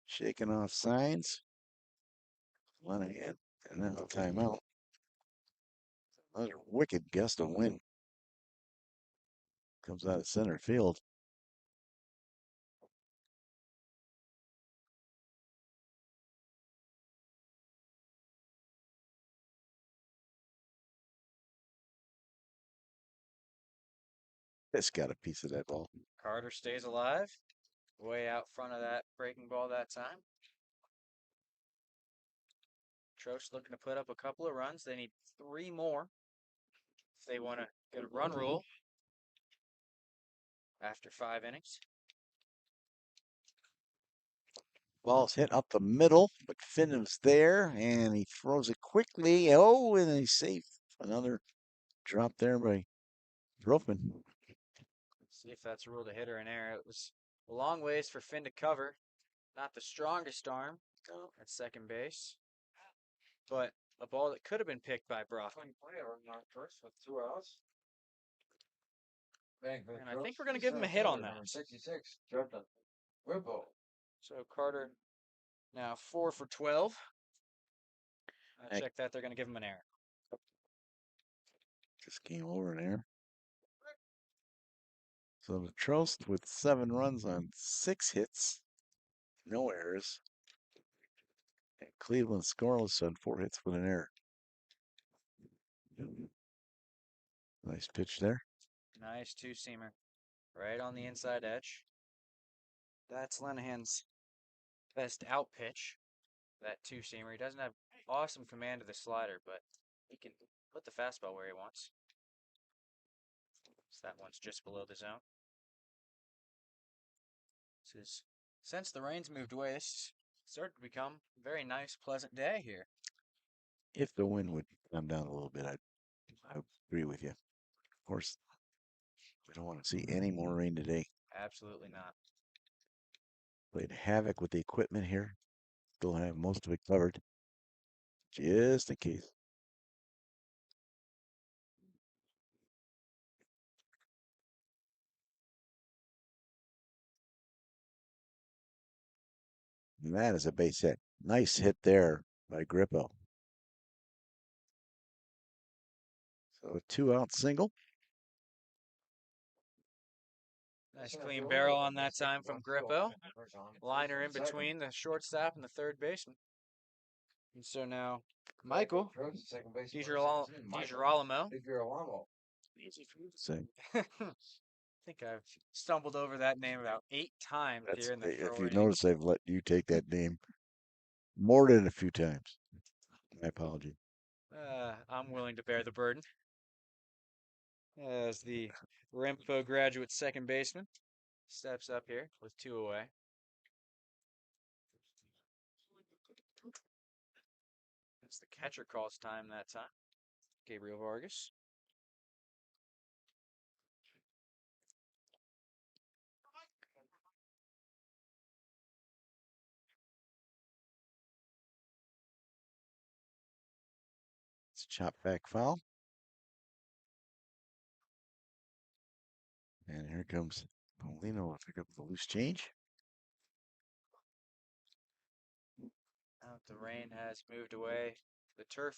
Shaking off signs. Lenahan. And then a timeout. Another wicked gust of wind. Comes out of center field. It's got a piece of that ball. Carter stays alive. Way out front of that breaking ball that time. Trost looking to put up a couple of runs. They need 3 more if they want to get a run rule after 5 innings. Ball's hit up the middle, but Finn's there, and he throws it quickly. Oh, and he's safe. Another drop there by Brofman. See if that's ruled a hit or an error. It was a long ways for Finn to cover. Not the strongest arm at second base, but a ball that could have been picked by Brofman. First with 2 outs. And I think we're going to give him a hit on that. 66, Justin Rippo. So Carter now 4 for 12. I check that. They're going to give him an error. Just came over an error. So the Trost with 7 runs on 6 hits, no errors. And Cleveland scoreless on 4 hits with an error. Nice pitch there. Nice 2-seamer. Right on the inside edge. That's Lenahan's best out pitch. That 2-seamer. He doesn't have awesome command of the slider, but he can put the fastball where he wants. So that one's just below the zone. Since the rain's moved away, this started to become a very nice, pleasant day here. If the wind would come down a little bit, I agree with you. Of course, we don't want to see any more rain today. Absolutely not. Played havoc with the equipment here. Still have most of it covered, just in case. And that is a base hit. Nice hit there by Grippo. So a 2-out single. Nice clean barrel on that time from Grippo. Liner in between the shortstop and the third baseman. And so now, Michael DiGirolamo. Easy for you to say. I think I've stumbled over that name about 8 times here in the If throw you innings. notice, I've let you take that name more than a few times. My apology. I'm willing to bear the burden. As the Rempo graduate second baseman steps up here with 2 away. It's the catcher calls time that time. Gabriel Vargas. It's a chop back foul. And here comes Paulino to pick up the loose change. Now the rain has moved away. The turf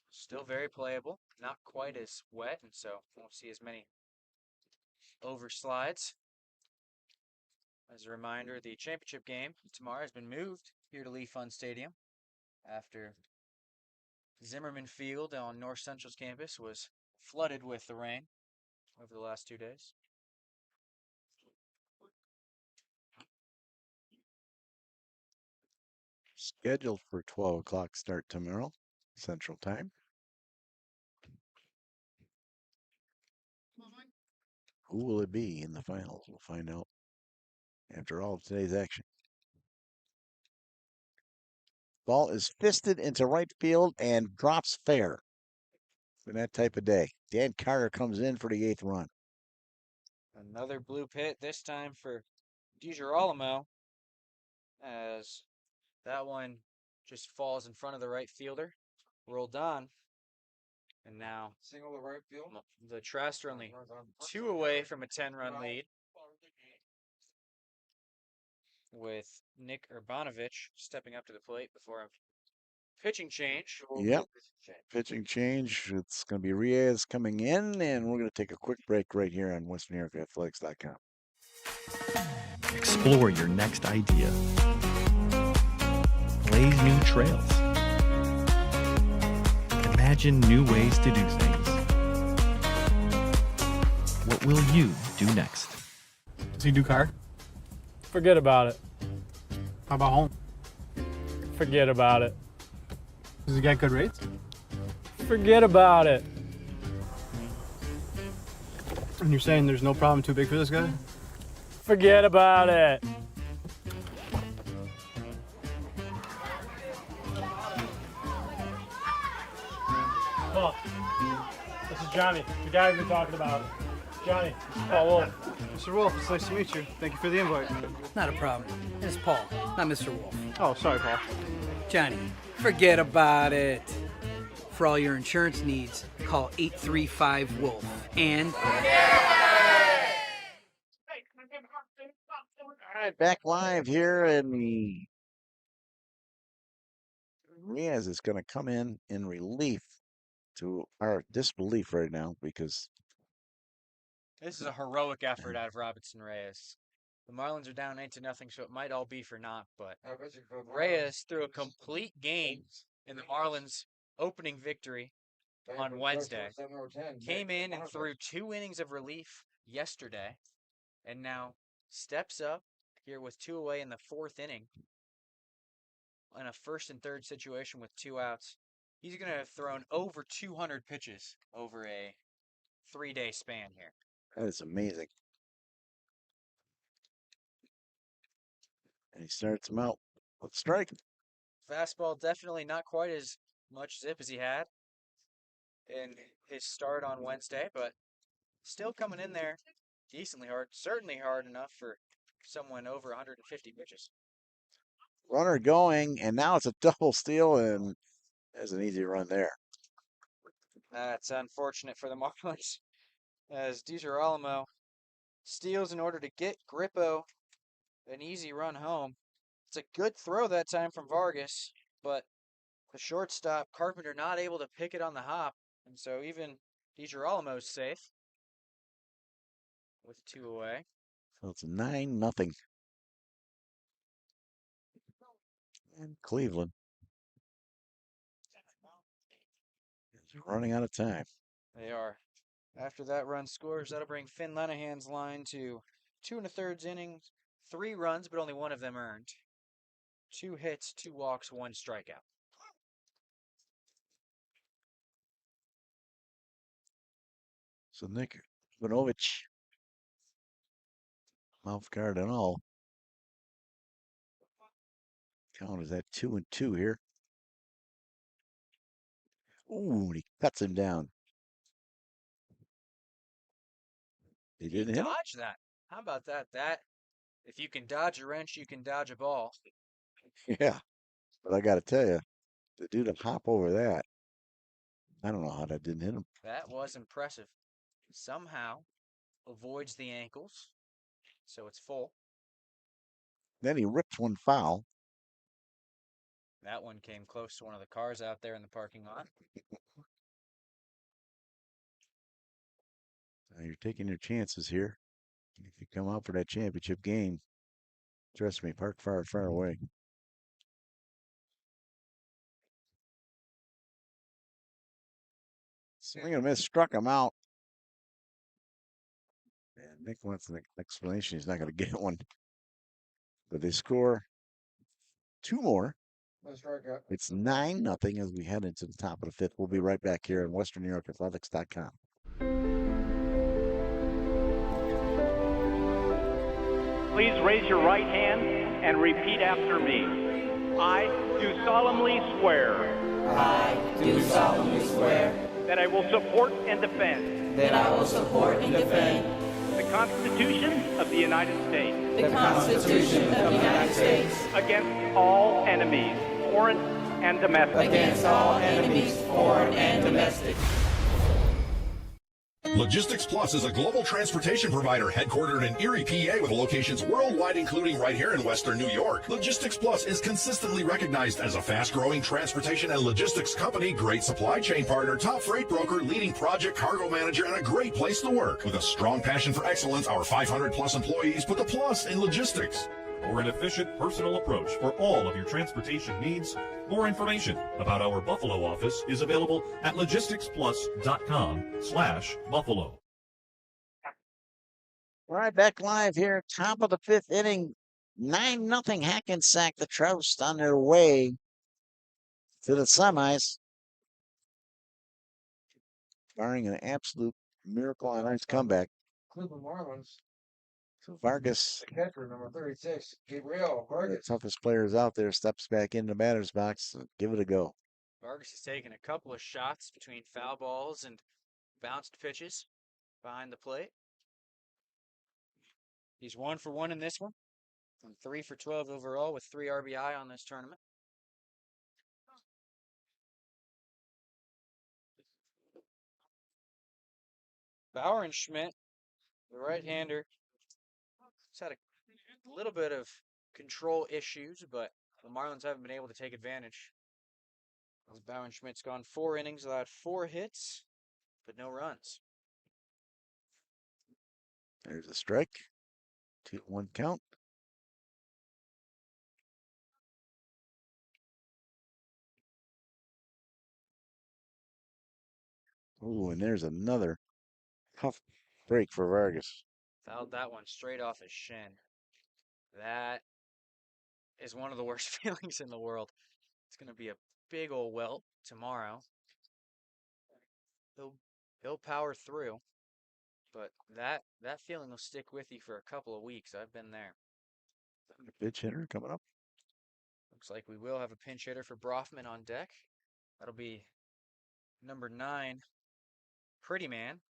still very playable, not quite as wet, and so won't see as many overslides. As a reminder, the championship game tomorrow has been moved here to Pfund Stadium after Zimmerman Field on North Central's campus was flooded with the rain over the last 2 days. Scheduled for 12 o'clock start tomorrow, Central Time. Who will it be in the finals? We'll find out after all of today's action. Ball is fisted into right field and drops fair. For that type of day. Dan Carter comes in for the 8th run. Another blue pit, this time for DiGirolamo, as that one just falls in front of the right fielder. Rolled on. And now Single to right field. The Trust are only 2 away from a 10-run lead, with Nick Urbanovich stepping up to the plate before a pitching change. Yep. Pitching change. It's going to be Riaz coming in, and we're going to take a quick break right here on WNYAthletics.com. Explore your next idea. Blaze new trails. Imagine new ways to do things. What will you do next? Does he do car? Forget about it. How about home? Forget about it. Does he get good rates? Forget about it. And you're saying there's no problem too big for this guy? Forget about it. Paul, this is Johnny, the guy we've been talking about. Johnny, Paul Wolf. Mr. Wolf, it's nice to meet you. Thank you for the invite. Not a problem. It's Paul, not Mr. Wolf. Oh, sorry, Paul. Johnny, forget about it. For all your insurance needs, call 835-WOLF and... All right, back live here, and Riaz is going to come in relief to our disbelief right now because This is a heroic effort out of Robinson Reyes. The Marlins are down 8-0, so it might all be for naught, but Reyes threw a complete game in the Marlins' opening victory on Wednesday. Came in and threw 2 innings of relief yesterday, and now steps up here with 2 away in the 4th inning in a 1st and 3rd situation with 2 outs. He's going to have thrown over 200 pitches over a 3-day span here. that is amazing. And he starts him out with a strike. Fastball definitely not quite as much zip as he had in his start on Wednesday, but still coming in there decently hard. Certainly hard enough for someone over 150 pitches. Runner going, and now it's a double steal, and there's an easy run there. That's unfortunate for the Marlins, as DiGirolamo steals in order to get Grippo an easy run home. It's a good throw that time from Vargas, but the shortstop, Carpenter, not able to pick it on the hop, and so even DiGirolamo's safe with 2 away. So it's 9-0. And Cleveland is running out of time. They are. After that run scores, that'll bring Finn Lenahan's line to 2 1/3 innings, 3 runs, but only one of them earned. 2 hits, 2 walks, 1 strikeout. So Nick Vinovich, mouth guard and all. Count is at 2-2 here. Ooh, and he cuts him down. He didn't hit him? Dodge that. How about that? If you can dodge a wrench, you can dodge a ball. Yeah, but I got to tell you, the dude to hop over that, I don't know how that didn't hit him. That was impressive. Somehow avoids the ankles, so it's full. Then he ripped one foul. That one came close to one of the cars out there in the parking lot. Now you're taking your chances here. If you come out for that championship game, trust me, park far, far away. Swing and a miss, struck him out. And Nick wants an explanation. He's not going to get one. But they score 2 more. It's 9-0 as we head into the top of the 5th. We'll be right back here on WesternNewYorkAthletics.com. Please raise your right hand and repeat after me. I do solemnly swear. I do solemnly swear that I will support and defend. That I will support and defend the Constitution of the United States. The Constitution of the United States. Against all enemies, foreign and domestic. Against all enemies, foreign and domestic. Logistics Plus is a global transportation provider headquartered in Erie, PA with locations worldwide, including right here in Western New York. Logistics Plus is consistently recognized as a fast-growing transportation and logistics company, great supply chain partner, top freight broker, leading project cargo manager, and a great place to work. With a strong passion for excellence, our 500-plus employees put the plus in logistics. For an efficient, personal approach for all of your transportation needs, more information about our Buffalo office is available at logisticsplus.com/Buffalo. All right, back live here, top of the 5th inning. 9-0 Hackensack, the Troust on their way to the semis. Barring an absolute miracle on ice comeback. Cleveland Marlins. So Vargas, The catcher, number 36, Gabriel one of the Vargas. toughest players out there, steps back in the batter's box. Give it a go. Vargas has taken a couple of shots between foul balls and bounced pitches behind the plate. He's 1 for 1 in this one, and 3 for 12 overall with 3 RBI on this tournament. Bauer and Schmidt, the right-hander, he's had a little bit of control issues, but the Marlins haven't been able to take advantage. As Bauer and Schmidt's gone 4 innings, allowed 4 hits, but no runs. There's a strike. 2-1 count. Ooh, and there's another tough break for Vargas. Fouled that one straight off his shin. That is one of the worst feelings in the world. It's going to be a big old welt tomorrow. He'll power through, but that feeling will stick with you for a couple of weeks. I've been there. Pitch hitter coming up. Looks like we will have a pinch hitter for Brofman on deck. That'll be number 9, Prettyman.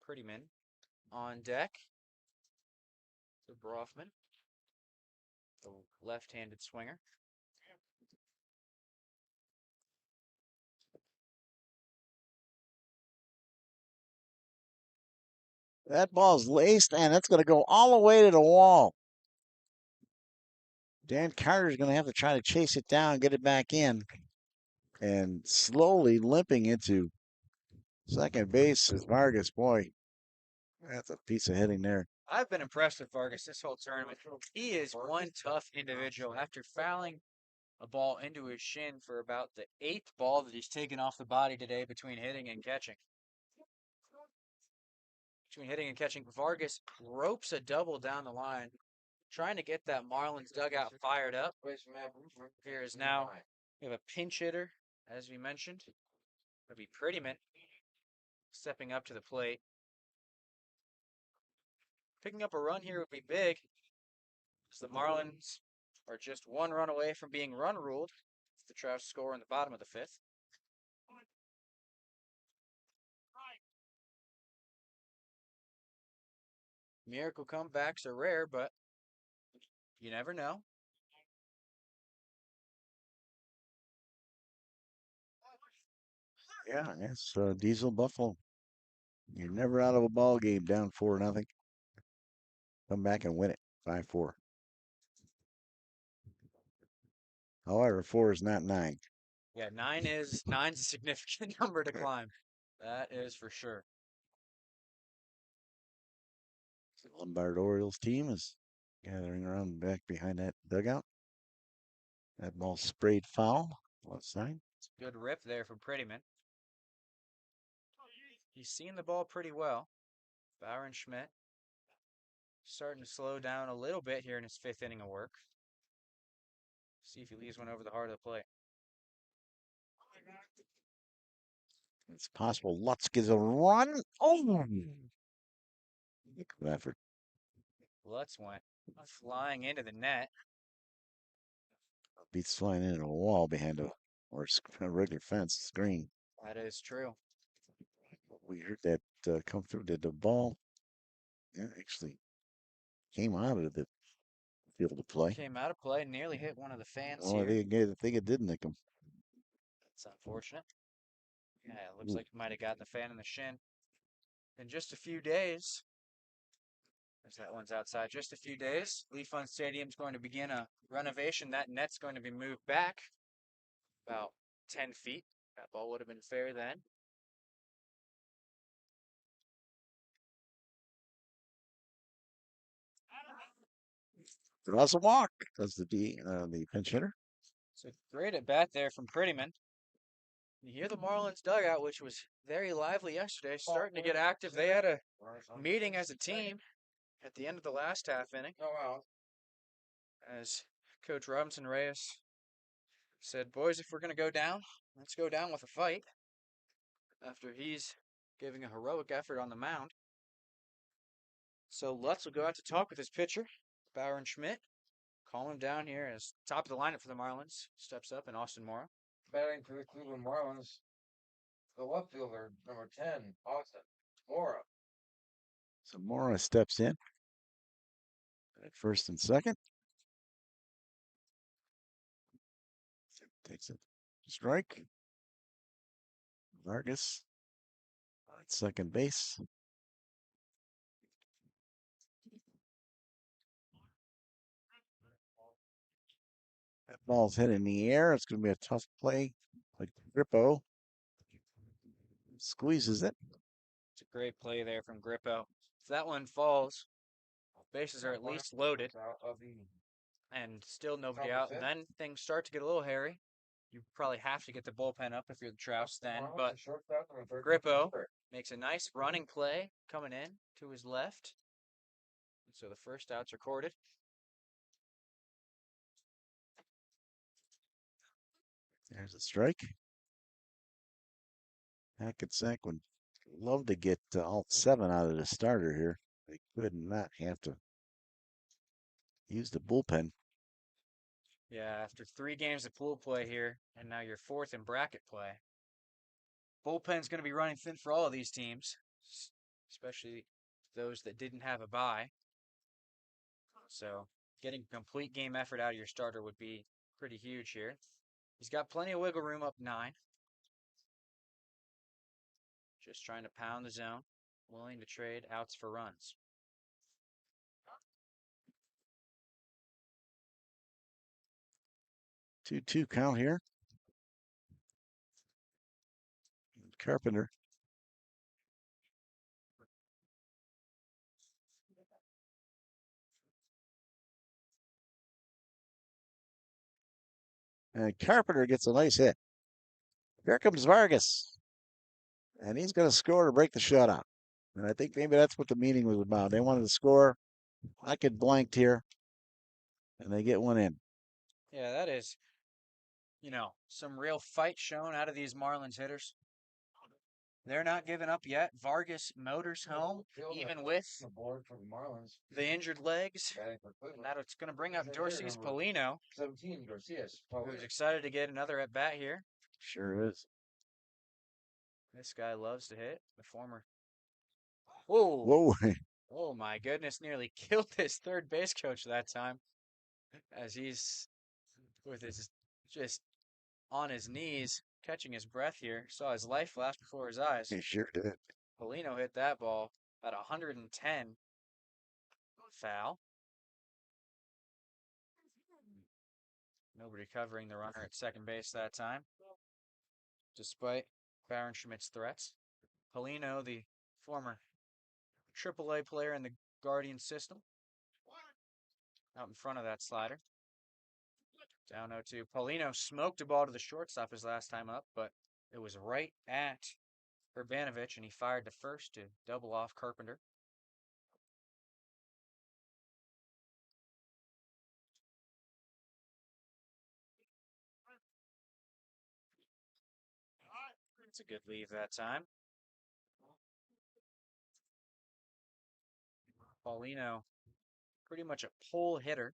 Prettyman on deck. So Brofman, the left-handed swinger. That ball's laced, and it's going to go all the way to the wall. Dan Carter's going to have to try to chase it down, get it back in, and slowly limping into Second base is Vargas. Boy, that's a piece of hitting there. I've been impressed with Vargas this whole tournament. He is one tough individual. After fouling a ball into his shin for about the 8th ball that he's taken off the body today between hitting and catching. Vargas ropes a double down the line, trying to get that Marlins dugout fired up. Here is now, we have a pinch hitter, as we mentioned. It'll be Prettyman stepping up to the plate. Picking up a run here would be big, as the Marlins are just one run away from being run ruled if the Trout score in the bottom of the 5th. Miracle comebacks are rare, but you never know. Yeah, it's Diesel Buffalo. You're never out of a ball game down 4-0. Come back and win it 5-4. However, 4 is not 9. Yeah, nine's a significant number to climb. That is for sure. The Lombard Orioles team is gathering around back behind that dugout. That ball sprayed foul. Left side. Good rip there from Prettyman. He's seen the ball pretty well. Byron Schmidt starting to slow down a little bit here in his 5th inning of work. See if he leaves one over the heart of the plate. It's possible Lutz gets a run. Oh! Good effort. Lutz went flying into the net. Beats flying into a wall behind a regular fence screen. That is true. We heard that come through. Did the ball actually came out of the field of play? Came out of play, nearly hit one of the fans Oh, here. I think it did nick him. That's unfortunate. Yeah, it looks like he might have gotten the fan in the shin. In just a few days, as that one's outside, just a few days, Pfund Stadium's going to begin a renovation. That net's going to be moved back about 10 feet. That ball would have been fair then. Draws a walk. Does the pinch hitter. So great at bat there from Prettyman. You hear the Marlins dugout, which was very lively yesterday, starting to get active. They had a meeting as a team at the end of the last half inning. As Coach Robinson Reyes said, boys, if we're going to go down, let's go down with a fight. After he's giving a heroic effort on the mound. So Lutz will go out to talk with his pitcher, Byron Schmidt. Calm him down here as top of the lineup for the Marlins. Steps up and Austin Morrow. Batting for the Cleveland Marlins, the left fielder, number 10, Austin Morrow. So Mora steps in at first and second. Takes a strike. Vargas at second base. That ball's hit in the air. It's going to be a tough play. Like Grippo squeezes it. It's a great play there from Grippo. If that one falls, bases are at least loaded. And still nobody out. And then things start to get a little hairy. You probably have to get the bullpen up if you're the Trouts then. But Grippo makes a nice running play coming in to his left. So the first out's recorded. There's a strike. Hackensack would love to get all 7 out of the starter here. They could not have to use the bullpen. Yeah, after 3 games of pool play here, and now you're 4th in bracket play. Bullpen's going to be running thin for all of these teams, especially those that didn't have a bye. So getting a complete game effort out of your starter would be pretty huge here. He's got plenty of wiggle room up 9. Just trying to pound the zone, willing to trade outs for runs. Two count here. Carpenter And Carpenter gets a nice hit. Here comes Vargas. And he's going to score to break the shutout. And I think maybe that's what the meeting was about. They wanted to score. I get blanked here. And they get one in. Yeah, that is, some real fight shown out of these Marlins hitters. They're not giving up yet. Vargas motors home, even with the injured legs. And that's going to bring up Dorsey's Polino, who's excited to get another at bat here. Sure is. This guy loves to hit. The former. Whoa. Whoa. Oh my goodness, nearly killed his third base coach that time. As he's with his just on his knees, catching his breath here. Saw his life flash before his eyes. He sure did. Polino hit that ball at 110. Foul. Nobody covering the runner at second base that time, despite Baron Schmidt's threats. Polino, the former AAA player in the Guardian system, out in front of that slider. Down 0-2. Polino smoked a ball to the shortstop his last time up, but it was right at Urbanovich, and he fired to first to double off Carpenter. It's a good leave that time. Paulino, pretty much a pull hitter.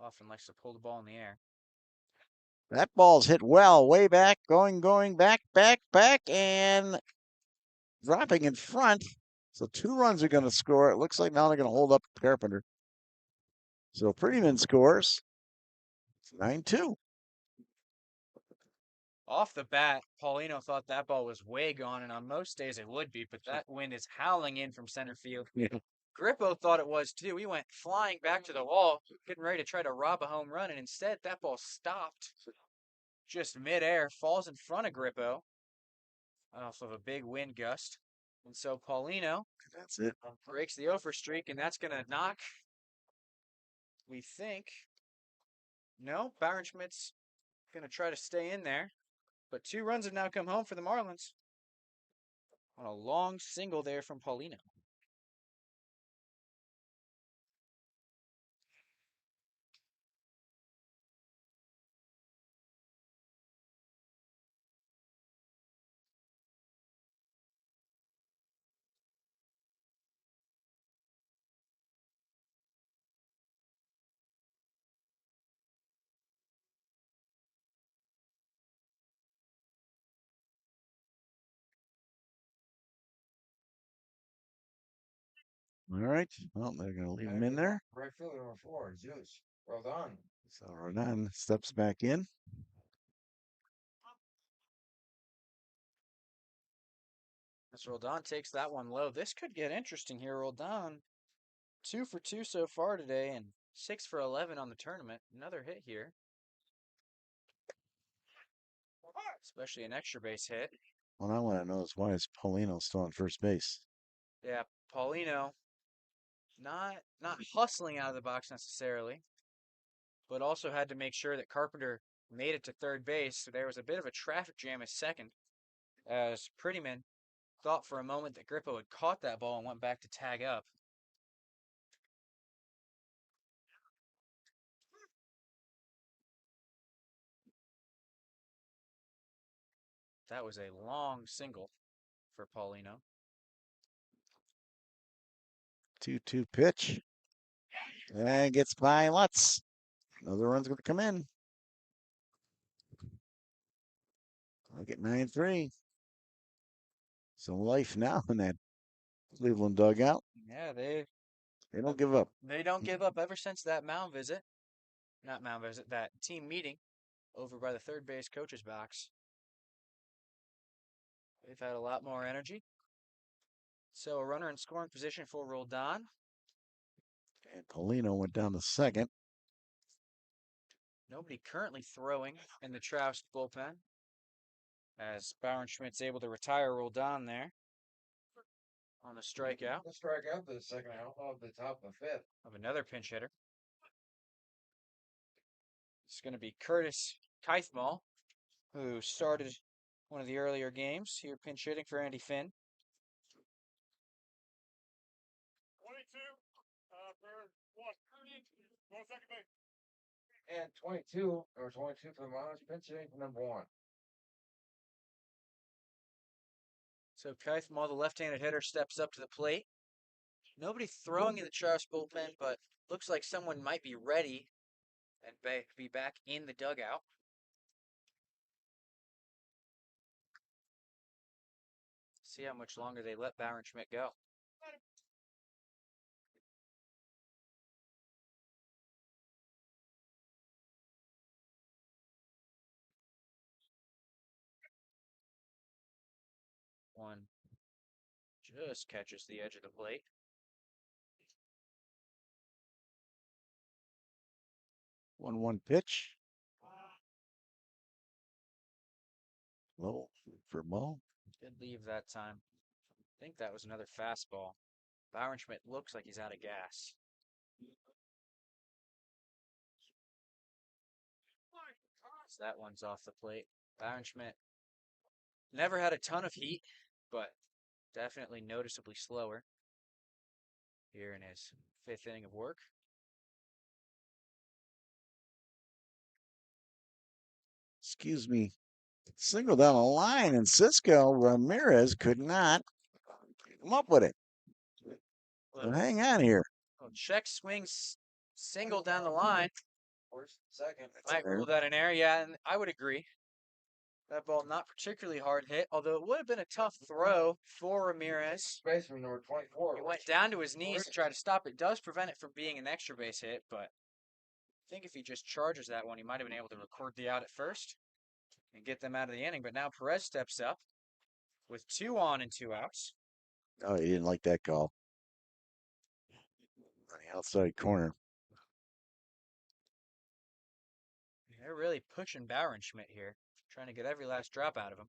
Often likes to pull the ball in the air. That ball's hit well, way back, going, back, and dropping in front. So 2 runs are going to score. It looks like now they're going to hold up Carpenter. So Prettyman scores. It's 9-2. Off the bat, Paulino thought that ball was way gone, and on most days it would be, but that wind is howling in from center field. Yeah. Grippo thought it was too. He went flying back to the wall, getting ready to try to rob a home run, and instead that ball stopped just midair, falls in front of Grippo off of a big wind gust. And so Paulino That's it. breaks the over streak, and that's going to knock, we think, no, Byron Schmidt's going to try to stay in there. But 2 runs have now come home for the Marlins on a long single there from Paulino. All right. Well, they're going to leave him in there. Right fielder number 4, Zeus. Well done. So Rodon steps back in. As Roldan takes that one low, this could get interesting here. Roldan, 2 for 2 so far today and 6 for 11 on the tournament. Another hit here. Especially an extra base hit. What I want to know is why is Paulino still on first base? Yeah, Paulino not hustling out of the box necessarily, but also had to make sure that Carpenter made it to third base. So there was a bit of a traffic jam at second, as Prettyman thought for a moment that Grippo had caught that ball and went back to tag up. That was a long single for Paulino. 2-2 pitch. And gets by Lutz. Another run's going to come in. I'll get 9-3. Some life now in that Cleveland dugout. Yeah, they don't give up. They don't give up ever since that mound visit. Not mound visit, that team meeting over by the third base coach's box. They've had a lot more energy. So a runner in scoring position for Roldan. And Paulino went down to second. Nobody currently throwing in the Troust bullpen, as Byron Schmidt's able to retire Roldan there on the strikeout. The strikeout to the second out of the top of the 5th. Of another pinch hitter. It's going to be Curtis Keithmall, who started one of the earlier games here, pinch hitting for Andy Finn. 22 for 1. Go second base. And 22 for the Miners, pinch hitting for number 1. So Keithmall, the left-handed hitter, steps up to the plate. Nobody throwing in the Travis bullpen, but looks like someone might be ready and be back in the dugout. See how much longer they let Byron Schmidt go. One just catches the edge of the plate. One pitch. Low for ball. Did leave that time. I think that was another fastball. Byron Schmidt looks like he's out of gas. So that one's off the plate. Byron Schmidt never had a ton of heat, but definitely noticeably slower here in his 5th inning of work. Excuse me. Single down the line, and Cisco Ramirez could not come up with it. So hang on here. Well, check swings single down the line. First, second. Might rule that an error. Yeah, and I would agree. That ball not particularly hard hit, although it would have been a tough throw for Ramirez. Spaceman number 24. He went down to his knees to try to stop it. Does prevent it from being an extra base hit, but I think if he just charges that one, he might have been able to record the out at first and get them out of the inning. But now Perez steps up with 2 on and 2 outs. Oh, he didn't like that call. On the outside corner. They're really pushing Byron Schmidt here, trying to get every last drop out of him.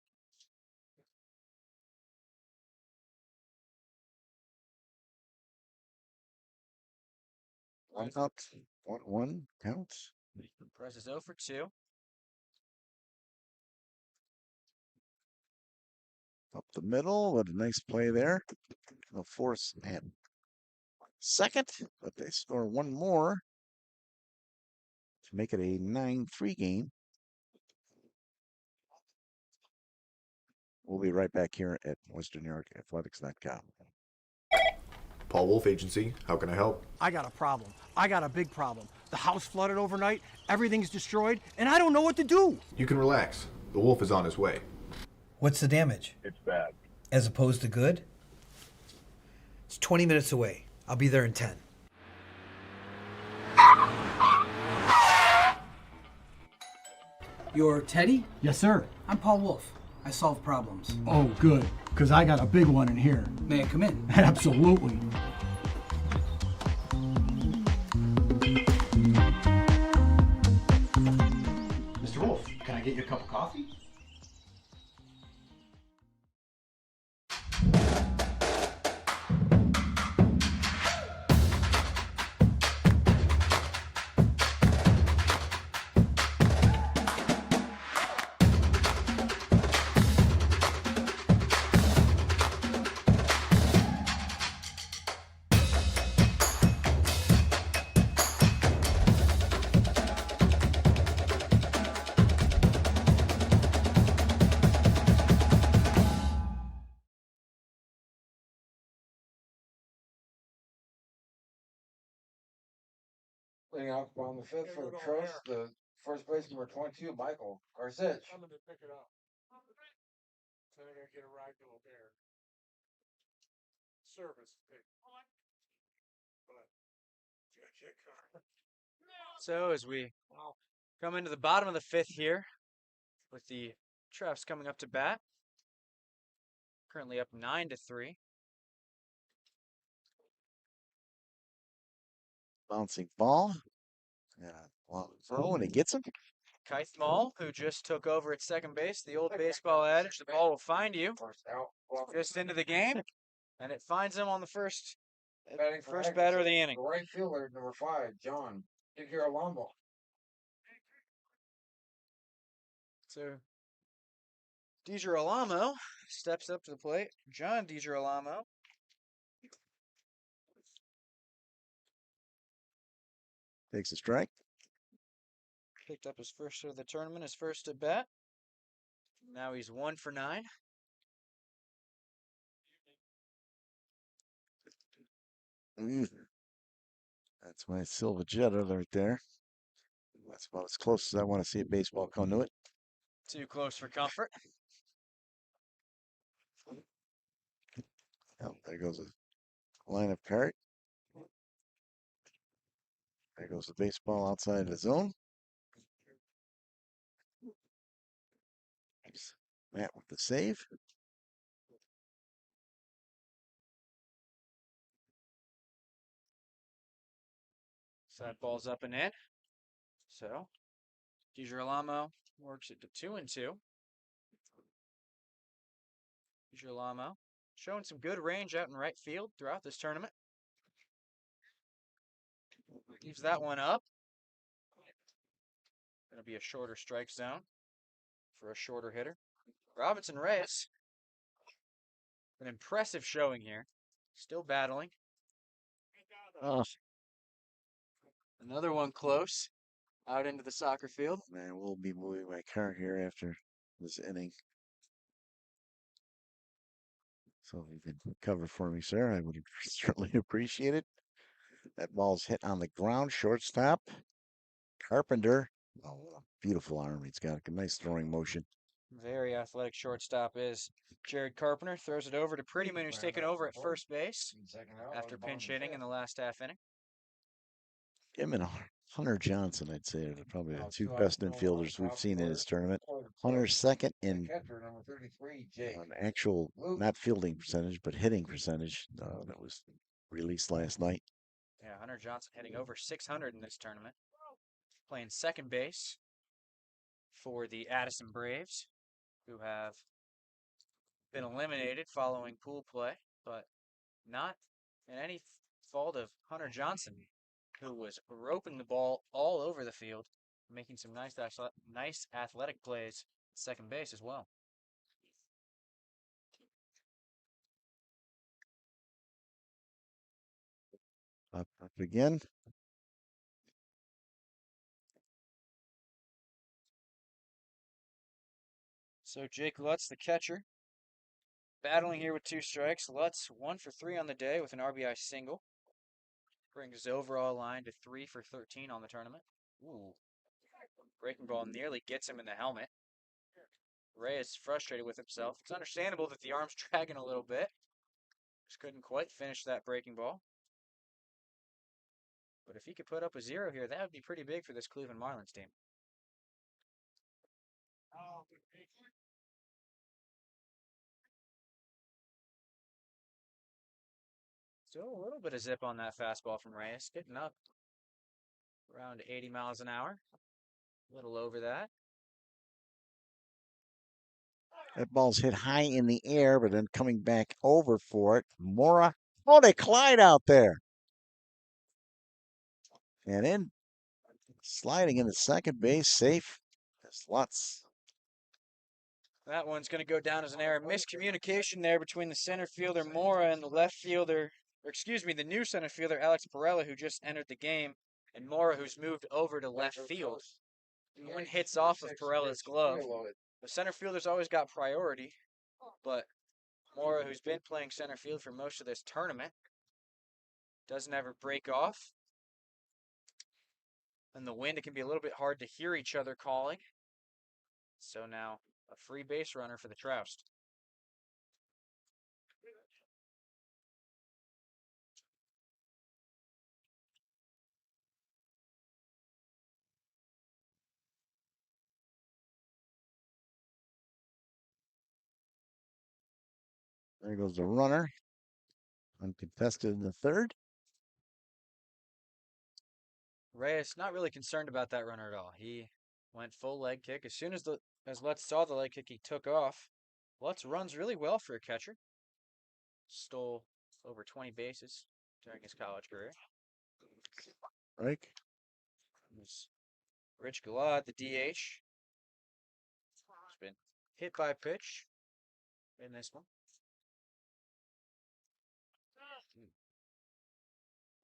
One out, 1 counts. Perez is 0 for 2. Up the middle, what a nice play there. The force at second, but they score 1 more to make it a 9-3 game. We'll be right back here at WNYAthletics.com. Paul Wolf Agency, how can I help? I got a problem. I got a big problem. The house flooded overnight, everything's destroyed, and I don't know what to do. You can relax. The Wolf is on his way. What's the damage? It's bad. As opposed to good? It's 20 minutes away. I'll be there in 10. You're Teddy? Yes, sir. I'm Paul Wolf. I solve problems. Oh, good, because I got a big one in here. May I come in? Absolutely. Mr. Wolf, can I get you a cup of coffee? Leading off on the 5th for the Trust, the first base number 22, Michael Garcich. Coming to pick it up. So they're going to get a ride to there. Service pick. But, check car. So as we come into the bottom of the 5th here, with the Traps coming up to bat, currently up 9-3. Bouncing ball. Yeah, long throw, and he gets him. Keithmall, who just took over at second base, the old baseball adage, the ball will find you. Just into the game, and it finds him on the first batter of the inning. Right fielder, number 5, John Digiolombo. So DiGirolamo steps up to the plate. John DiGirolamo. Takes a strike. Picked up his first of the tournament, his first at bat. Now he's 1 for 9. That's my Silva Jetta right there. That's about as close as I want to see a baseball come to it. Too close for comfort. Oh, there goes a line of parrot. There goes the baseball outside the zone. Matt with the save. So that ball's up and in. So DiGirolamo works it to 2-2. DiGirolamo showing some good range out in right field throughout this tournament. Leaves that one up. Gonna be a shorter strike zone for a shorter hitter. Robinson Reyes. An impressive showing here. Still battling. Oh, Another one close. Out into the soccer field. man, we'll be moving my car here after this inning. So if you could cover for me, sir, I would certainly appreciate it. That ball's hit on the ground, shortstop. Carpenter. Oh, what a beautiful arm. He's got a nice throwing motion. Very athletic shortstop is Jared Carpenter. Throws it over to Prettyman, who's taken over at first base after pinch hitting in the last half inning. Him and Hunter Johnson, I'd say, are probably the two best infielders we've seen in this tournament. Hunter's second in an actual, not fielding percentage, but hitting percentage that was released last night. Yeah, Hunter Johnson hitting over 600 in this tournament. Playing second base for the Addison Braves, who have been eliminated following pool play, but not in any fault of Hunter Johnson, who was roping the ball all over the field, making some nice athletic plays at second base as well. Up again. So Jake Lutz, the catcher, battling here with 2 strikes. Lutz 1 for 3 on the day with an RBI single. Brings his overall line to 3 for 13 on the tournament. Ooh. Breaking ball nearly gets him in the helmet. Reyes is frustrated with himself. It's understandable that the arm's dragging a little bit. Just couldn't quite finish that breaking ball. But if he could put up a 0 here, that would be pretty big for this Cleveland Marlins team. Still a little bit of zip on that fastball from Reyes. Getting up around 80 miles an hour. A little over that. That ball's hit high in the air, but then coming back over for it. Mora. Oh, they collide out there. And in, sliding into second base, safe. That's Lutz. That one's going to go down as an error. Miscommunication there between the center fielder Mora and the left fielder, or excuse me, the new center fielder Alex Perella, who just entered the game, and Mora, who's moved over to left field. The one hits off of Perella's glove. The center fielder's always got priority, but Mora, who's been playing center field for most of this tournament, doesn't ever break off. In the wind, it can be a little bit hard to hear each other calling. So now a free base runner for the Troust. There goes the runner. Uncontested in the third. Reyes not really concerned about that runner at all. He went full leg kick. As soon as Lutz saw the leg kick, he took off. Lutz runs really well for a catcher. Stole over 20 bases during his college career. Right. Rich Galad, the DH. been hit by pitch in this one.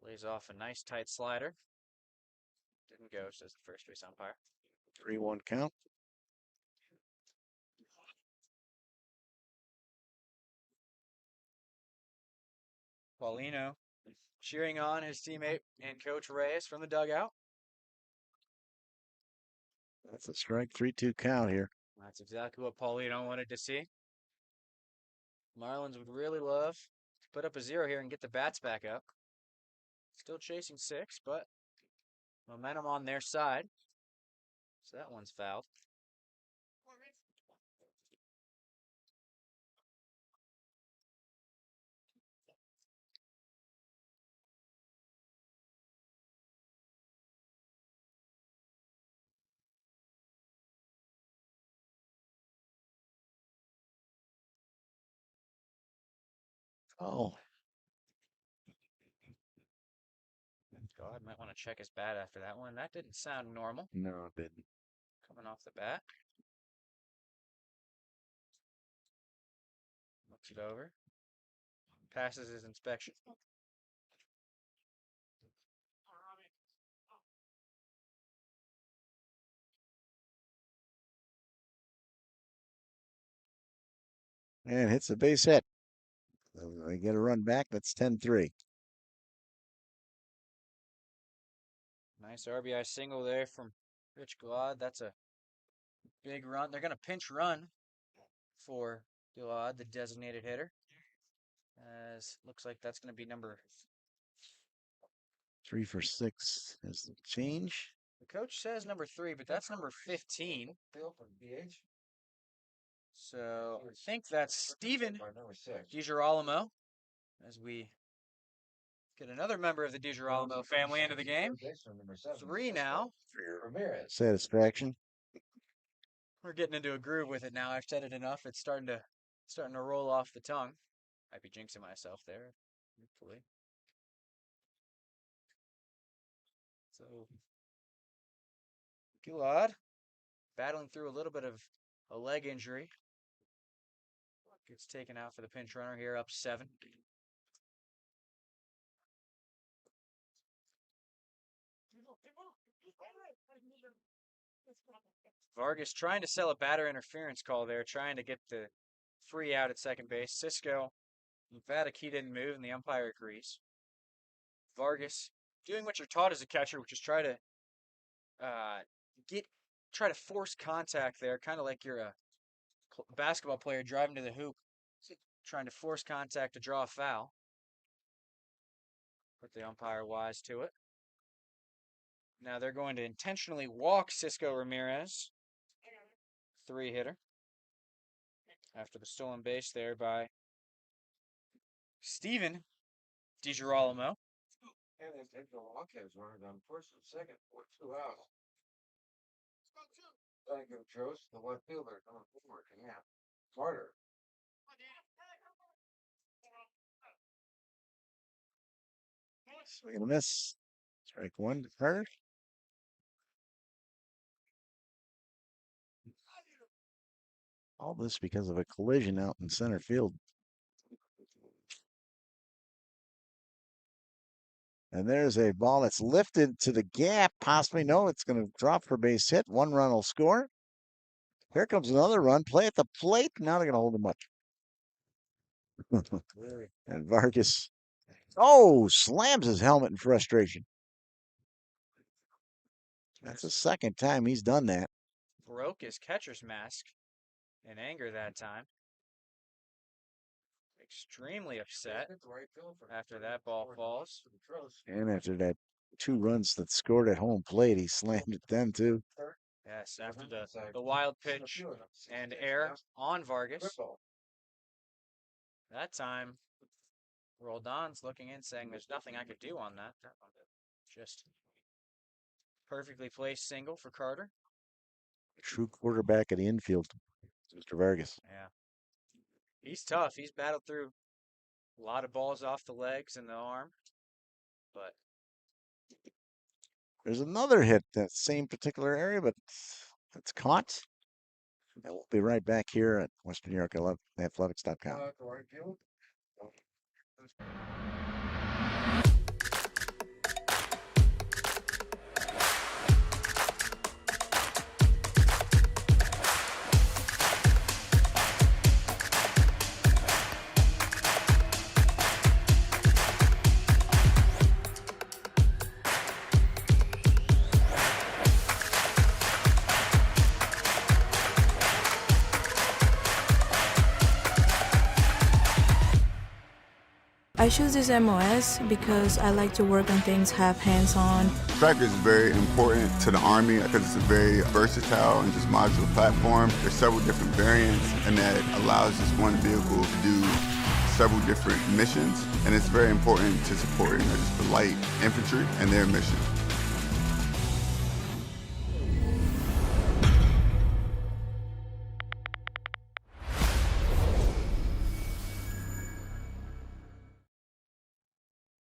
Lays off a nice tight slider. Didn't go, says the first base umpire. 3-1 count. Paulino cheering on his teammate and Coach Reyes from the dugout. That's a strike, 3-2 count here. That's exactly what Paulino wanted to see. Marlins would really love to put up a 0 here and get the bats back up. Still chasing 6, but momentum on their side. So that one's fouled. Oh. God, might want to check his bat after that one. That didn't sound normal. No, it didn't. Coming off the bat. Looks it over. Passes his inspection. And hits a base hit. They get a run back. That's 10-3. Nice RBI single there from Rich Gilad. That's a big run. They're going to pinch run for Gilad, the designated hitter. As looks like that's going to be number 3 for 6 is the change. The coach says number 3, but that's number 15. So I think that's Steven DiGirolamo as we get another member of the DiGirolamo family into the game. 3 now. Satisfaction. We're getting into a groove with it now. I've said it enough. It's starting to roll off the tongue. Might be jinxing myself there. Hopefully. So Gilad battling through a little bit of a leg injury. Gets taken out for the pinch runner here, up 7. Vargas trying to sell a batter interference call there, trying to get the free out at second base. Cisco, emphatic he didn't move, and the umpire agrees. Vargas doing what you're taught as a catcher, which is try to force contact there, kind of like you're a basketball player driving to the hoop, trying to force contact to draw a foul. Put the umpire wise to it. Now they're going to intentionally walk Cisco Ramirez, 3-hitter, after the stolen base there by Steven DiGirolamo. And they take the walk-ins runner down first and second with 2 outs. Thank you, Jost, the left fielder, going forward. Yeah, smarter. Swing and a miss. Strike 1 to Carter. All this because of a collision out in center field. And there's a ball that's lifted to the gap. Possibly, no, it's going to drop for base hit. 1 run will score. Here comes another run. Play at the plate. Now they're going to hold him up. And Vargas, slams his helmet in frustration. That's the second time he's done that. Broke his catcher's mask in anger that time. Extremely upset after that ball falls. And after that 2 runs that scored at home plate, he slammed it then too. Yes, after the wild pitch and air on Vargas. That time, Roldan's looking in saying there's nothing I could do on that. Just perfectly placed single for Carter. True quarterback of the infield, Mr. Vargas. Yeah. He's tough. He's battled through a lot of balls off the legs and the arm. But there's another hit that same particular area, but it's caught. And we'll be right back here at WesternNewYorkAthletics.com. I choose this MOS because I like to work on things, have hands-on. Track is very important to the Army because it's a very versatile and just modular platform. There's several different variants, and that allows this one vehicle to do several different missions, and it's very important to support just the light infantry and their mission.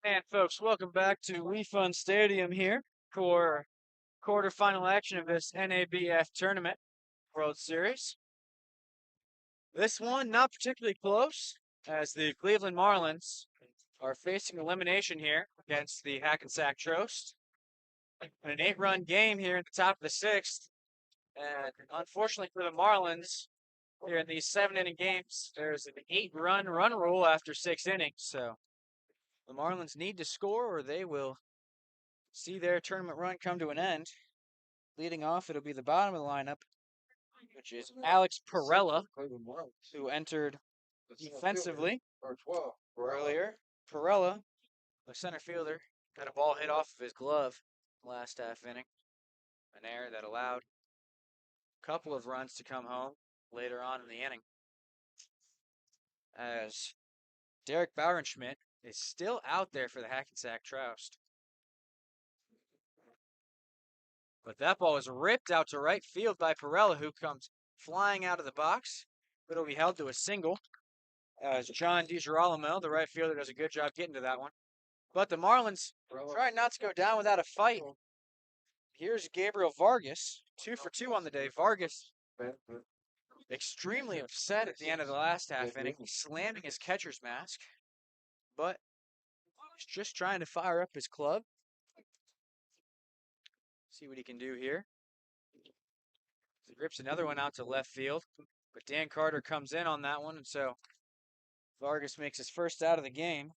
And folks, welcome back to Pfund Stadium here for quarterfinal action of this NABF tournament World Series. This one not particularly close, as the Cleveland Marlins are facing elimination here against the Hackensack Trost. In an 8-run game here at the top of the 6th, and unfortunately for the Marlins, here in these 7-inning games, there's an 8-run rule after 6 innings, so the Marlins need to score or they will see their tournament run come to an end. Leading off, it'll be the bottom of the lineup, which is Alex Perella, who entered defensively earlier. Perella, the center fielder, had a ball hit off of his glove last half inning. An error that allowed a couple of runs to come home later on in the inning. As Derek Bauernschmidt is still out there for the Hackensack Troust. But that ball is ripped out to right field by Perella, who comes flying out of the box. It'll be held to a single, as John DiGirolamo, the right fielder, does a good job getting to that one. But the Marlins try not to go down without a fight. Here's Gabriel Vargas, 2 for 2 on the day. Vargas extremely upset at the end of the last half inning, slamming his catcher's mask. But he's just trying to fire up his club. See what he can do here. He rips another one out to left field. But Dan Carter comes in on that one, and so Vargas makes his first out of the game.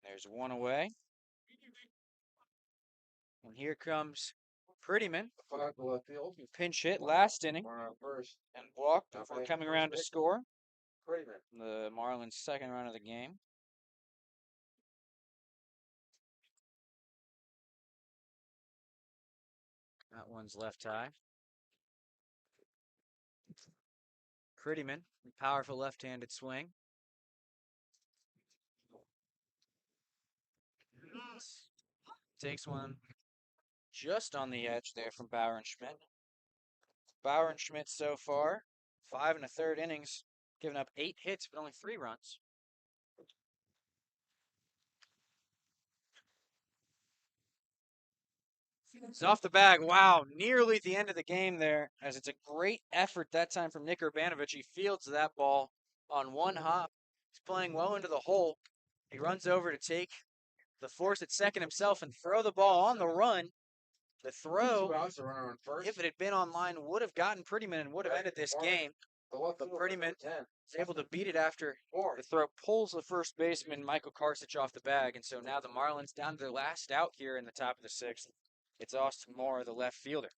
There's one away. And here comes Prettyman, who pinch hit last inning and walked before coming around to score. The Marlins' second run of the game. That one's left high. Prettyman, powerful left-handed swing. Takes one just on the edge there from Bauernschmidt. Bauernschmidt so far, 5 1/3 innings, giving up 8 hits, but only 3 runs. It's off the bag. Wow, nearly the end of the game there, as it's a great effort that time from Nick Urbanovich. He fields that ball on one hop. He's playing well into the hole. He runs over to take the force at second himself and throw the ball on the run. The throw, if it had been on line, would have gotten Prettyman and would have ended this game. But Prettyman is able to beat it after the throw pulls the first baseman, Michael Karsich, off the bag. And so now the Marlins down to their last out here in the top of the 6th. It's Austin Moore, the left fielder.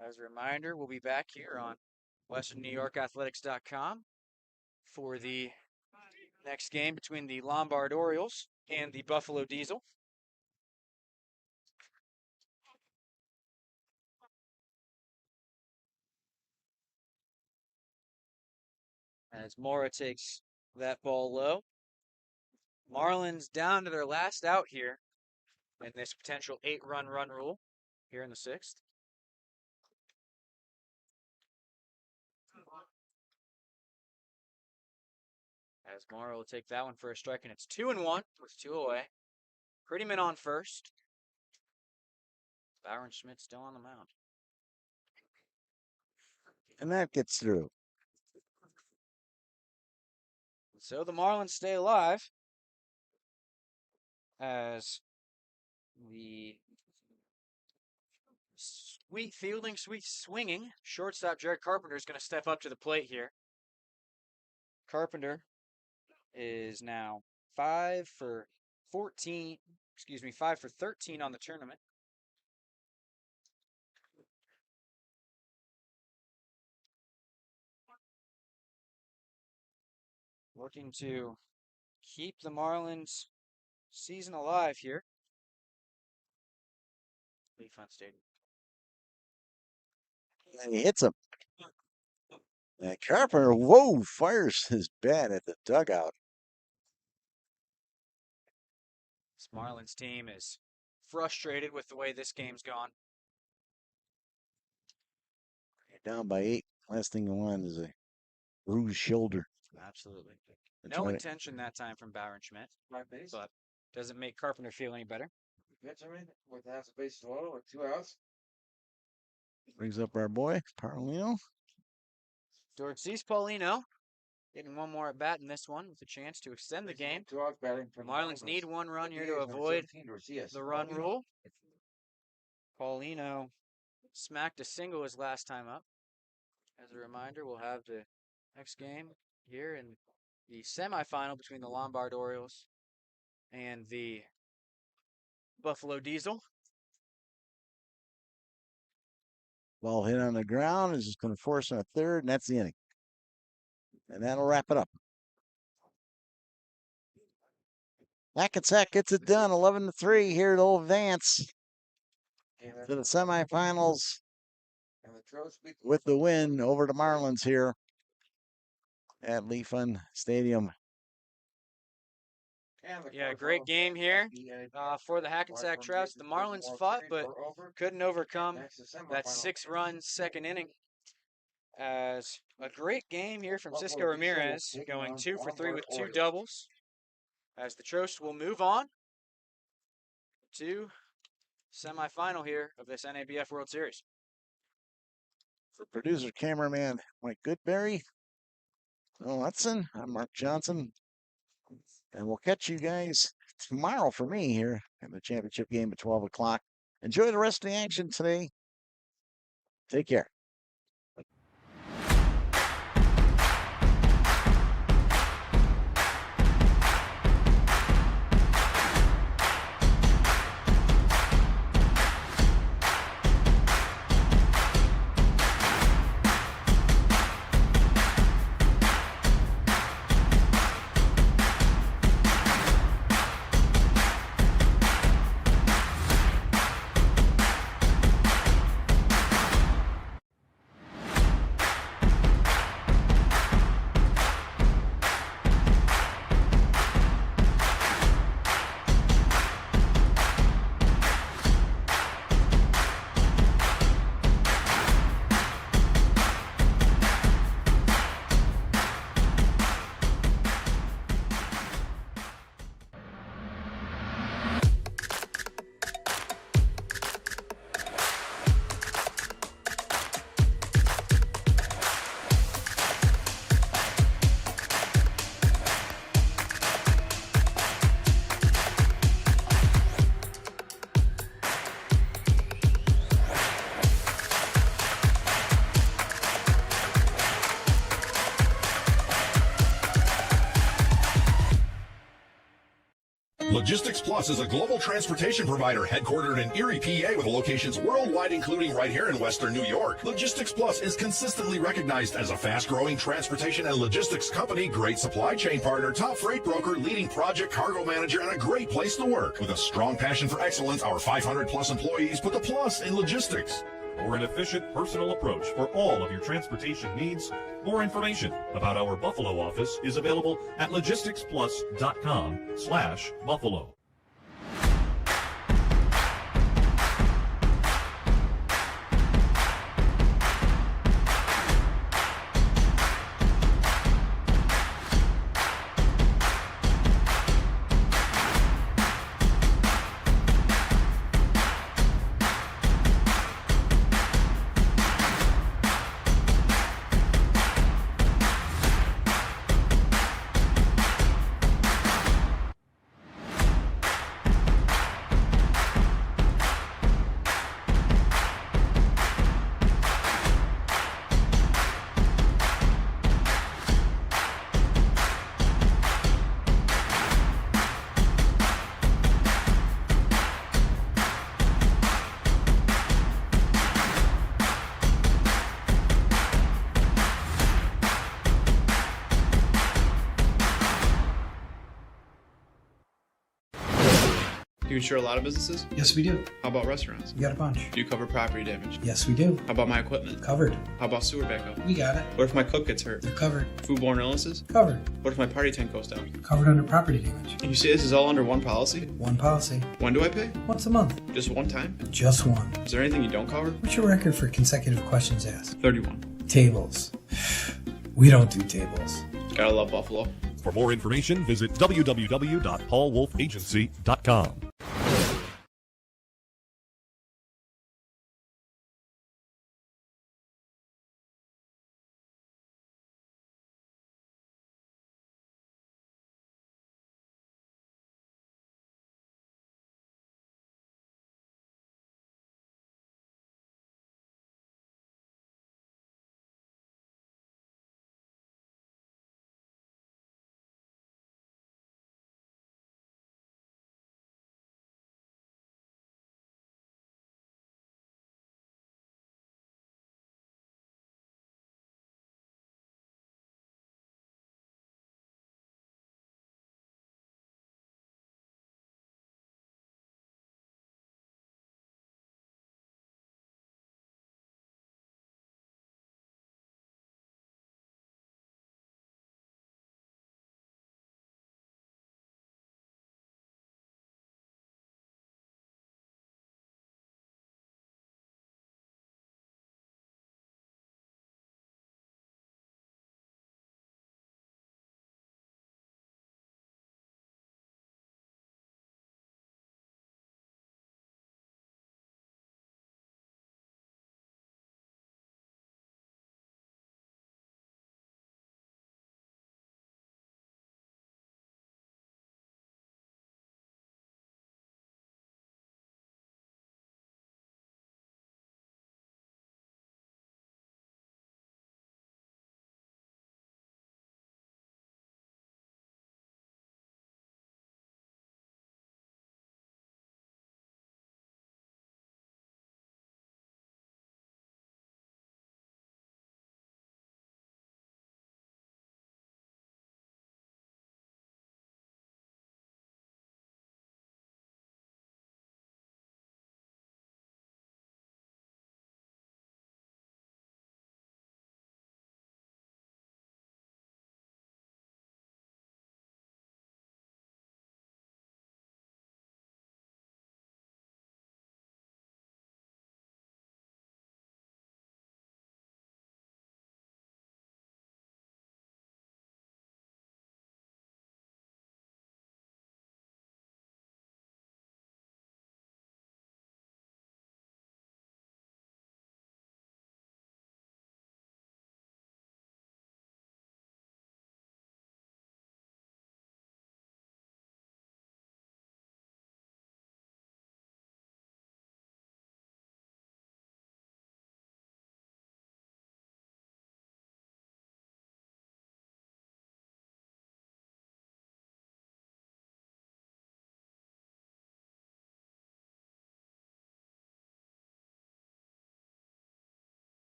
As a reminder, we'll be back here on WesternNewYorkAthletics.com for the next game between the Lombard Orioles and the Buffalo Diesel. As Mora takes that ball low. Marlins down to their last out here in this potential 8-run rule here in the 6th. As Mora will take that one for a strike, and it's 2-1 with 2 away. Prettyman on first. Byron Schmidt still on the mound. And that gets through. So the Marlins stay alive as the sweet fielding, sweet swinging shortstop Jared Carpenter is going to step up to the plate here. Carpenter is now 5 for 13 on the tournament. Looking to keep the Marlins season alive here. Pfund Stadium. And he hits him. And Carpenter, whoa, fires his bat at the dugout. This Marlins team is frustrated with the way this game's gone. You're down by 8. Last thing you want is a bruised shoulder. Absolutely. That's No right. intention that time from Byron Schmidt, but doesn't make Carpenter feel any better. Benjamin with half a base low with 2 outs. Brings up our boy, Paulino. Dorcis Paulino getting one more at bat in this one with a chance to extend the game. 2 outs batting The from Marlins need 1 run here to avoid the run rule. Paulino smacked a single his last time up. As a reminder, we'll have the next game here in the semifinal between the Lombard Orioles and the Buffalo Diesel. Ball hit on the ground is just going to force on a third, and that's the inning. And that'll wrap it up. Hackensack gets it done, 11-3. Here they'll advance to the semifinals with the win over the Marlins here at Pfund Stadium. Yeah, great game here for the Hackensack Trouts. The Marlins fought, but couldn't overcome that 6-run second inning. As a great game here from Cisco Ramirez, going 2 for 3 with 2 doubles. As the Trost will move on to semifinal here of this NABF World Series. For producer, cameraman Mike Goodberry, Bill Hudson, I'm Mark Johnson. And we'll catch you guys tomorrow for me here at the championship game at 12 o'clock. Enjoy the rest of the action today. Take care. Logistics Plus is a global transportation provider headquartered in Erie, PA with locations worldwide, including right here in Western New York. Logistics Plus is consistently recognized as a fast-growing transportation and logistics company, great supply chain partner, top freight broker, leading project cargo manager, and a great place to work. With a strong passion for excellence, our 500-plus employees put the plus in logistics. For an efficient, personal approach for all of your transportation needs, more information about our Buffalo office is available at logisticsplus.com/Buffalo. Do you insure a lot of businesses? Yes, we do. How about restaurants? We got a bunch. Do you cover property damage? Yes, we do. How about my equipment? Covered. How about sewer backup? We got it. What if my cook gets hurt? You're covered. Foodborne illnesses? Covered. What if my party tent goes down? Covered under property damage. And you say this is all under one policy? One policy. When do I pay? Once a month. Just one time? Just one. Is there anything you don't cover? What's your record for consecutive questions asked? 31. Tables. We don't do tables. Gotta love Buffalo. For more information, visit www.paulwolfagency.com.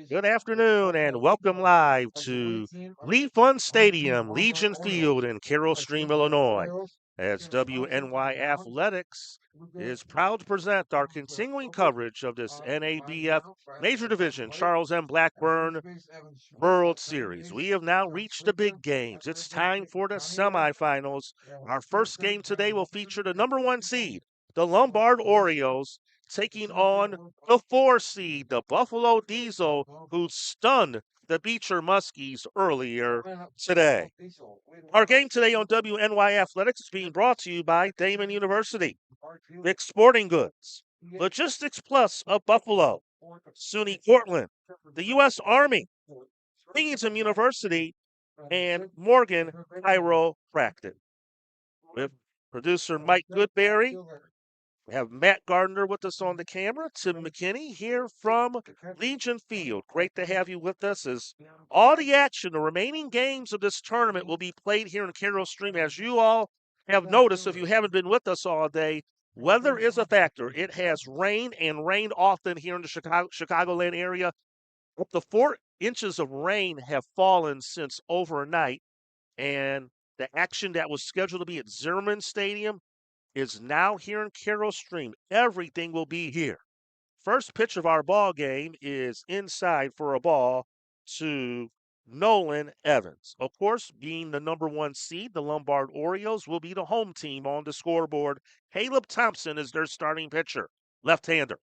Good afternoon and welcome live to Pfund Stadium, Legion Field in Carroll Stream, Illinois, as WNY Athletics is proud to present our continuing coverage of this NABF Major Division Charles M. Blackburn World Series. We have now reached the big games. It's time for the semifinals. Our first game today will feature the number 1 seed, the Lombard Orioles, taking on the 4 seed, the Buffalo Diesel, who stunned the Beecher Muskies earlier today. Our game today on WNY Athletics is being brought to you by Damon University, Vic Sporting Goods, Logistics Plus of Buffalo, SUNY Portland, the U.S. Army, Binghamton University, and Morgan Chiropractic. With producer Mike Goodberry, we have Matt Gardner with us on the camera. Tim McKinney here from Legion Field. Great to have you with us as all the action, the remaining games of this tournament will be played here in Carroll Stream. As you all have noticed, if you haven't been with us all day, weather is a factor. It has rained and rained often here in the Chicagoland area. Up to 4 inches of rain have fallen since overnight, and the action that was scheduled to be at Zimmerman Stadium is now here in Carroll Stream. Everything will be here. First pitch of our ball game is inside for a ball to Nolan Evans. Of course, being the number 1 seed, the Lombard Orioles will be the home team on the scoreboard. Caleb Thompson is their starting pitcher, left-hander.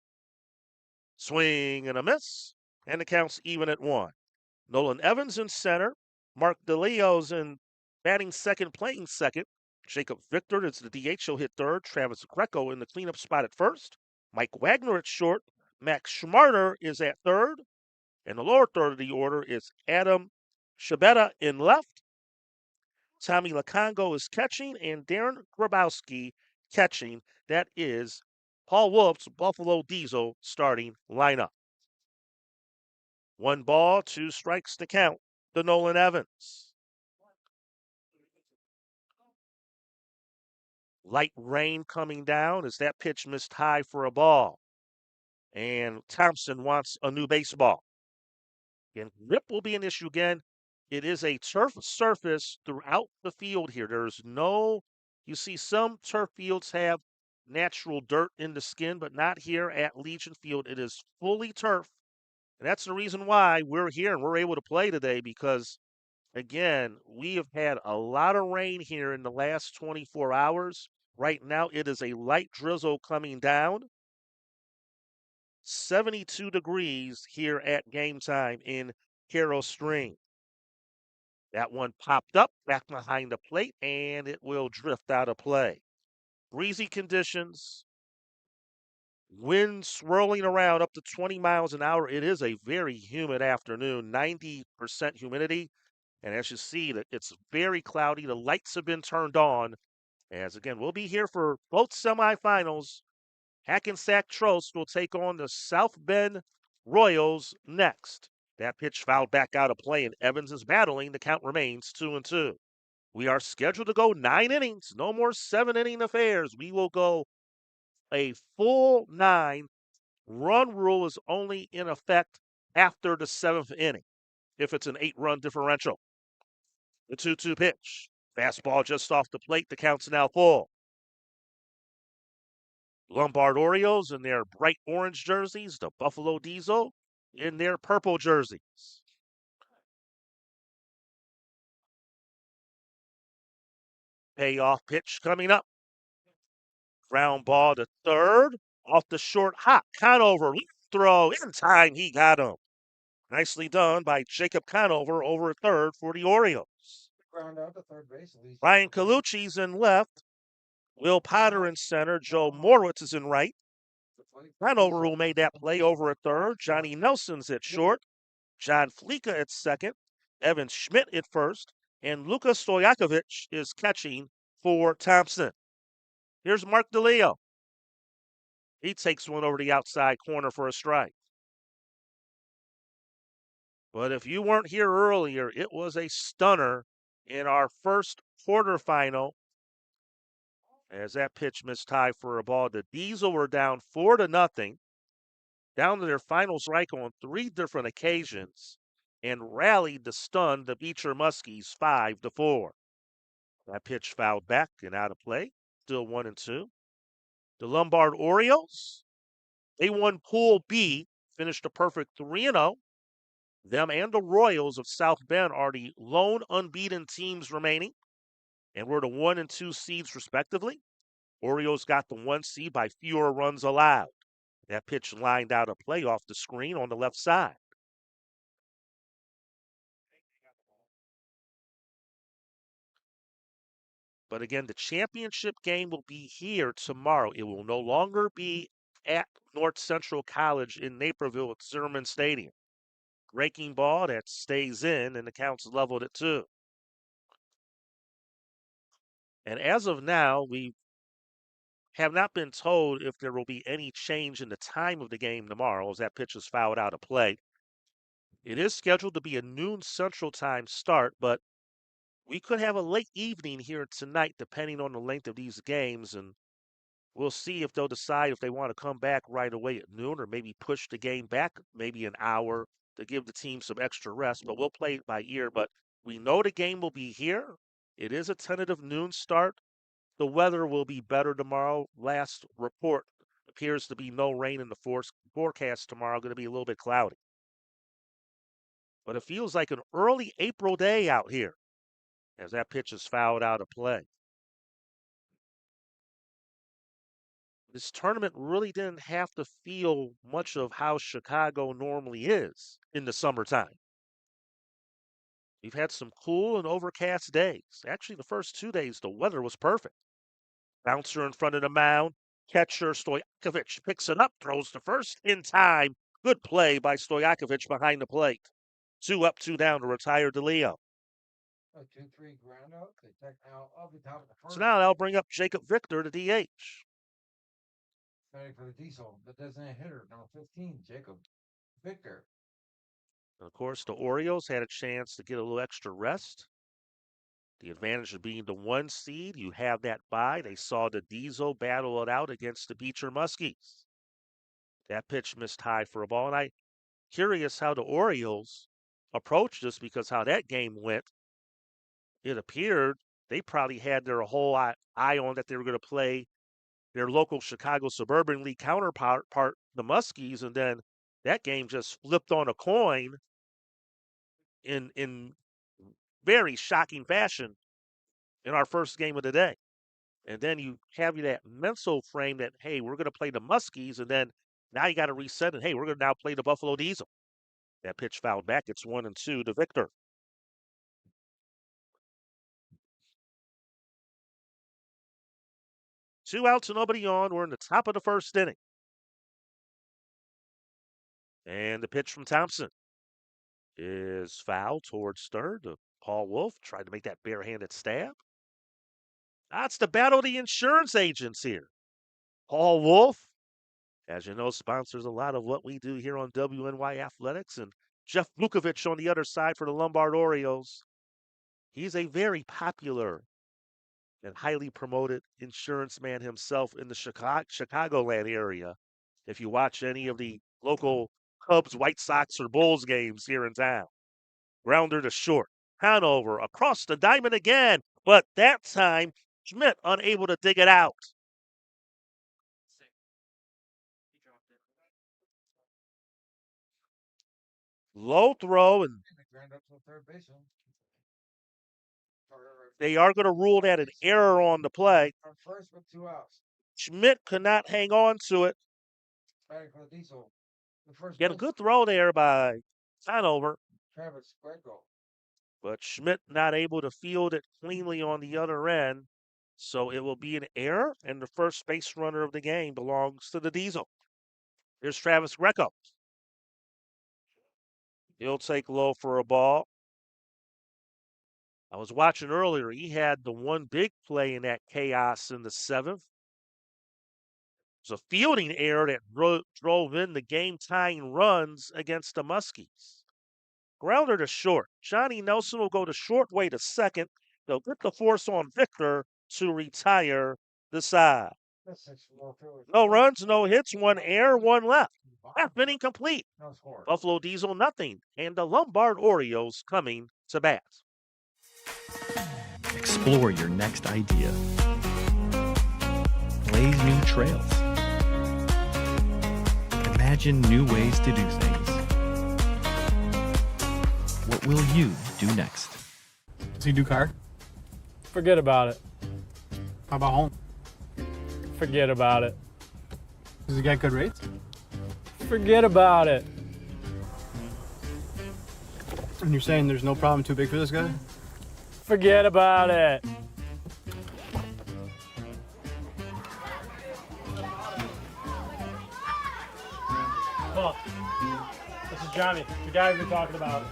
Swing and a miss, and the count's even at 1. Nolan Evans in center. Mark DeLeo's in batting second, playing second. Jacob Victor is the DH. He'll hit third. Travis Greco in the cleanup spot at first. Mike Wagner at short. Max Schmarter is at third. And the lower third of the order is Adam Shabeta in left. Tommy Lacongo is catching, and Darren Grabowski catching. That is Paul Wolf's Buffalo Diesel starting lineup. 1 ball, 2 strikes to count to Nolan Evans. Light rain coming down as that pitch missed high for a ball. And Thompson wants a new baseball. And grip will be an issue again. It is a turf surface throughout the field here. You see some turf fields have natural dirt in the skin, but not here at Legion Field. It is fully turf. And that's the reason why we're here and we're able to play today, because again, we have had a lot of rain here in the last 24 hours. Right now, it is a light drizzle coming down. 72 degrees here at game time in Carroll Stream. That one popped up back behind the plate, and it will drift out of play. Breezy conditions. Wind swirling around up to 20 miles an hour. It is a very humid afternoon, 90% humidity. And as you see, it's very cloudy. The lights have been turned on. As again, we'll be here for both semifinals. Hackensack Trost will take on the South Bend Royals next. That pitch fouled back out of play, and Evans is battling. The count remains 2-2. We are scheduled to go 9 innings. No more 7-inning affairs. We will go a full 9. Run rule is only in effect after the 7th inning, if it's an 8-run differential. The 2-2 pitch. Fastball just off the plate. The count's now full. Lombard Orioles in their bright orange jerseys. The Buffalo Diesel in their purple jerseys. Payoff pitch coming up. Ground ball to third. Off the short hop. Conover. Throw. In time. He got him. Nicely done by Jacob Conover over at third for the Orioles. Ground out to third base. Ryan Colucci's in left. Will Potter in center. Joe Morwitz is in right. Conover who made that play over at third. Johnny Nelson's at short. John Fleeka at second. Evan Schmidt at first. And Luka Stojakovic is catching for Thompson. Here's Mark DeLeo. He takes one over the outside corner for a strike. But if you weren't here earlier, it was a stunner in our first quarterfinal. As that pitch missed high for a ball, the Diesel were down 4-0. down to their final strike on 3 different occasions and rallied to stun the Beecher Muskies 5-4. That pitch fouled back and out of play, still 1-2. The Lombard Orioles, they won Pool B, finished a perfect 3-0. Them and the Royals of South Bend are the lone unbeaten teams remaining, and were the 1 and 2 seeds respectively. Orioles got the 1 seed by fewer runs allowed. That pitch lined out a play off the screen on the left side. But again, the championship game will be here tomorrow. It will no longer be at North Central College in Naperville at Zimmerman Stadium. Breaking ball that stays in, and the count's leveled at 2. And as of now, we have not been told if there will be any change in the time of the game tomorrow as that pitch is fouled out of play. It is scheduled to be a noon Central Time start, but we could have a late evening here tonight depending on the length of these games, and we'll see if they'll decide if they want to come back right away at noon or maybe push the game back maybe an hour to give the team some extra rest, but we'll play it by ear. But we know the game will be here. It is a tentative noon start. The weather will be better tomorrow. Last report appears to be no rain in the forecast tomorrow, going to be a little bit cloudy. But it feels like an early April day out here as that pitch is fouled out of play. This tournament really didn't have to feel much of how Chicago normally is in the summertime. We've had some cool and overcast days. Actually, the first 2 days, the weather was perfect. Bouncer in front of the mound. Catcher Stojakovic picks it up, throws to first in time. Good play by Stojakovic behind the plate. 2 up, 2 down to retire DeLeo. 2-3 ground out. They take now up the top of the first. So now they'll bring up Jacob Victor to DH. Ready for the diesel, the designated hitter, number 15, Jacob Victor. And of course, the Orioles had a chance to get a little extra rest. The advantage of being the 1 seed, you have that bye. They saw the Diesel battle it out against the Beecher Muskies. That pitch missed high for a ball, and I'm curious how the Orioles approached this because how that game went. It appeared they probably had their whole eye on that they were going to play their local Chicago Suburban League counterpart, the Muskies, and then that game just flipped on a coin in very shocking fashion in our first game of the day. And then you have that mental frame that, hey, we're going to play the Muskies, and then now you got to reset it. Hey, we're going to now play the Buffalo Diesel. That pitch fouled back. It's 1-2 to Victor. Two outs and nobody on. We're in the top of the first inning. And the pitch from Thompson is foul towards third. Paul Wolf tried to make that barehanded stab. That's the battle of the insurance agents here. Paul Wolf, as you know, sponsors a lot of what we do here on WNY Athletics, and Jeff Vukovich on the other side for the Lombard Orioles. He's a very popular and highly promoted insurance man himself in the Chicagoland area. If you watch any of the local Cubs, White Sox, or Bulls games here in town. Grounder to short. Hanover across the diamond again, but that time Schmidt unable to dig it out. Low throw, and they are going to rule that an error on the play. First with 2 outs. Schmidt could not hang on to it. Get a good throw there by Hanover. Travis Greco. But Schmidt not able to field it cleanly on the other end. So it will be an error, and the first base runner of the game belongs to the Diesel. Here's Travis Greco. He'll take low for a ball. I was watching earlier. He had the one big play in that chaos in the 7th. It was a fielding error that drove in the game-tying runs against the Muskies. Grounder to short. Johnny Nelson will go to short way to second. They'll get the force on Victor to retire the side. No runs, no hits, 1 error, 1 left. Half inning complete. No score. Buffalo Diesel nothing, and the Lombard Orioles coming to bat. Explore your next idea. Blaze new trails. Imagine new ways to do things. What will you do next? Does he do car? Forget about it. How about home? Forget about it. Does he get good rates? Forget about it. And you're saying there's no problem too big for this guy? Forget about it. Huh. This is Johnny, the guy we've been talking about.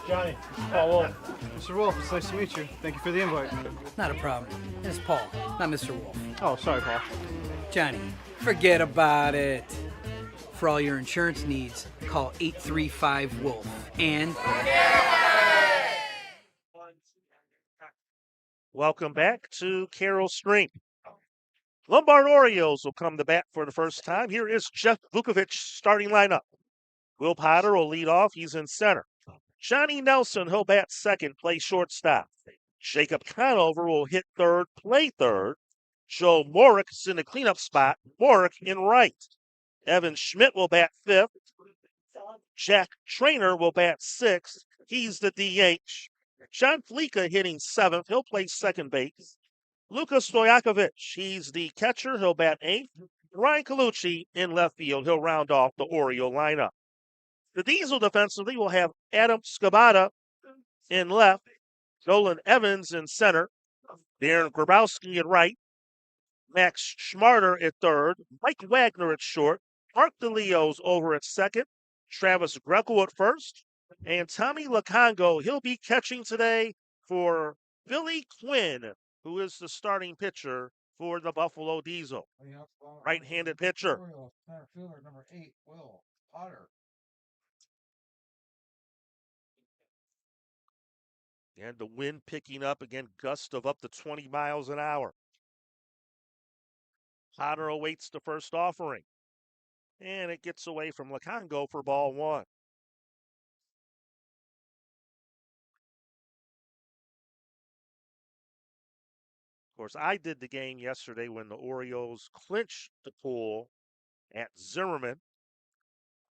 Johnny, Paul Wolf. Mr. Wolf, it's nice to meet you. Thank you for the invite. Not a problem. It's Paul, not Mr. Wolf. Oh, sorry, Paul. Johnny, forget about it. For all your insurance needs, call 835-WOLF and... Welcome back to Carroll Stream. Lombard Orioles will come to bat for the first time. Here is Jeff Vukovic starting lineup. Will Potter will lead off. He's in center. Johnny Nelson, he'll bat second, play shortstop. Jacob Conover will hit third, play third. Joe Morick's in the cleanup spot. Morick in right. Evan Schmidt will bat fifth. Jack Trainer will bat sixth. He's the DH. John Fleeka hitting seventh. He'll play second base. Luka Stojakovic, he's the catcher. He'll bat eighth. Ryan Colucci in left field. He'll round off the Oriole lineup. The Diesel defensively will have Adam Skabata in left. Nolan Evans in center. Darren Grabowski at right. Max Schmarter at third. Mike Wagner at short. Mark DeLeo's over at second. Travis Greco at first. And Tommy Lacongo, he'll be catching today for Billy Quinn, who is the starting pitcher for the Buffalo Diesel. Right-handed pitcher. Center fielder number 8, Will Potter. And the wind picking up again, gust of up to 20 miles an hour. Potter awaits the first offering. And it gets away from Lacongo for ball one. Of course, I did the game yesterday when the Orioles clinched the pool at Zimmerman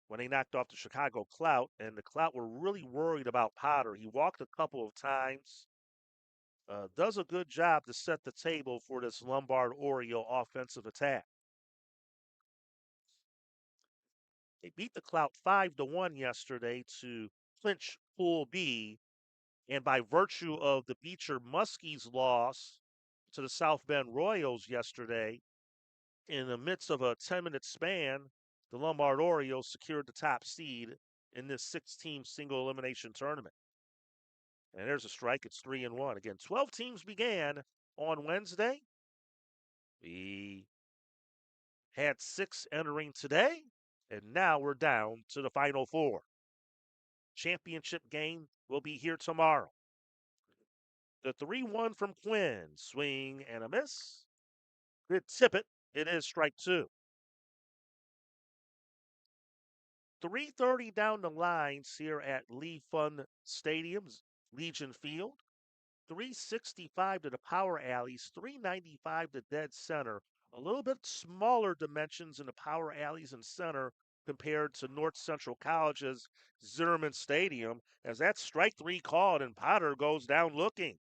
when they knocked off the Chicago Clout, and the Clout were really worried about Potter. He walked a couple of times, does a good job to set the table for this Lombard Oriole offensive attack. They beat the Clout 5-1 yesterday to clinch Pool B, and by virtue of the Beecher Muskies loss to the South Bend Royals yesterday, in the midst of a 10-minute span, the Lombard Orioles secured the top seed in this 6-team single elimination tournament. And there's a strike. It's 3-1. Again, 12 teams began on Wednesday. We had 6 entering today, and now we're down to the final 4. Championship game will be here tomorrow. The 3-1 from Quinn. Swing and a miss. Good Tippett. It is strike 2. 3:30 down the lines here at Pfund Stadium, Legion Field. 365 to the power alleys, 395 to dead center. A little bit smaller dimensions in the power alleys and center compared to North Central College's Zimmerman Stadium, as that strike 3 called and Potter goes down looking.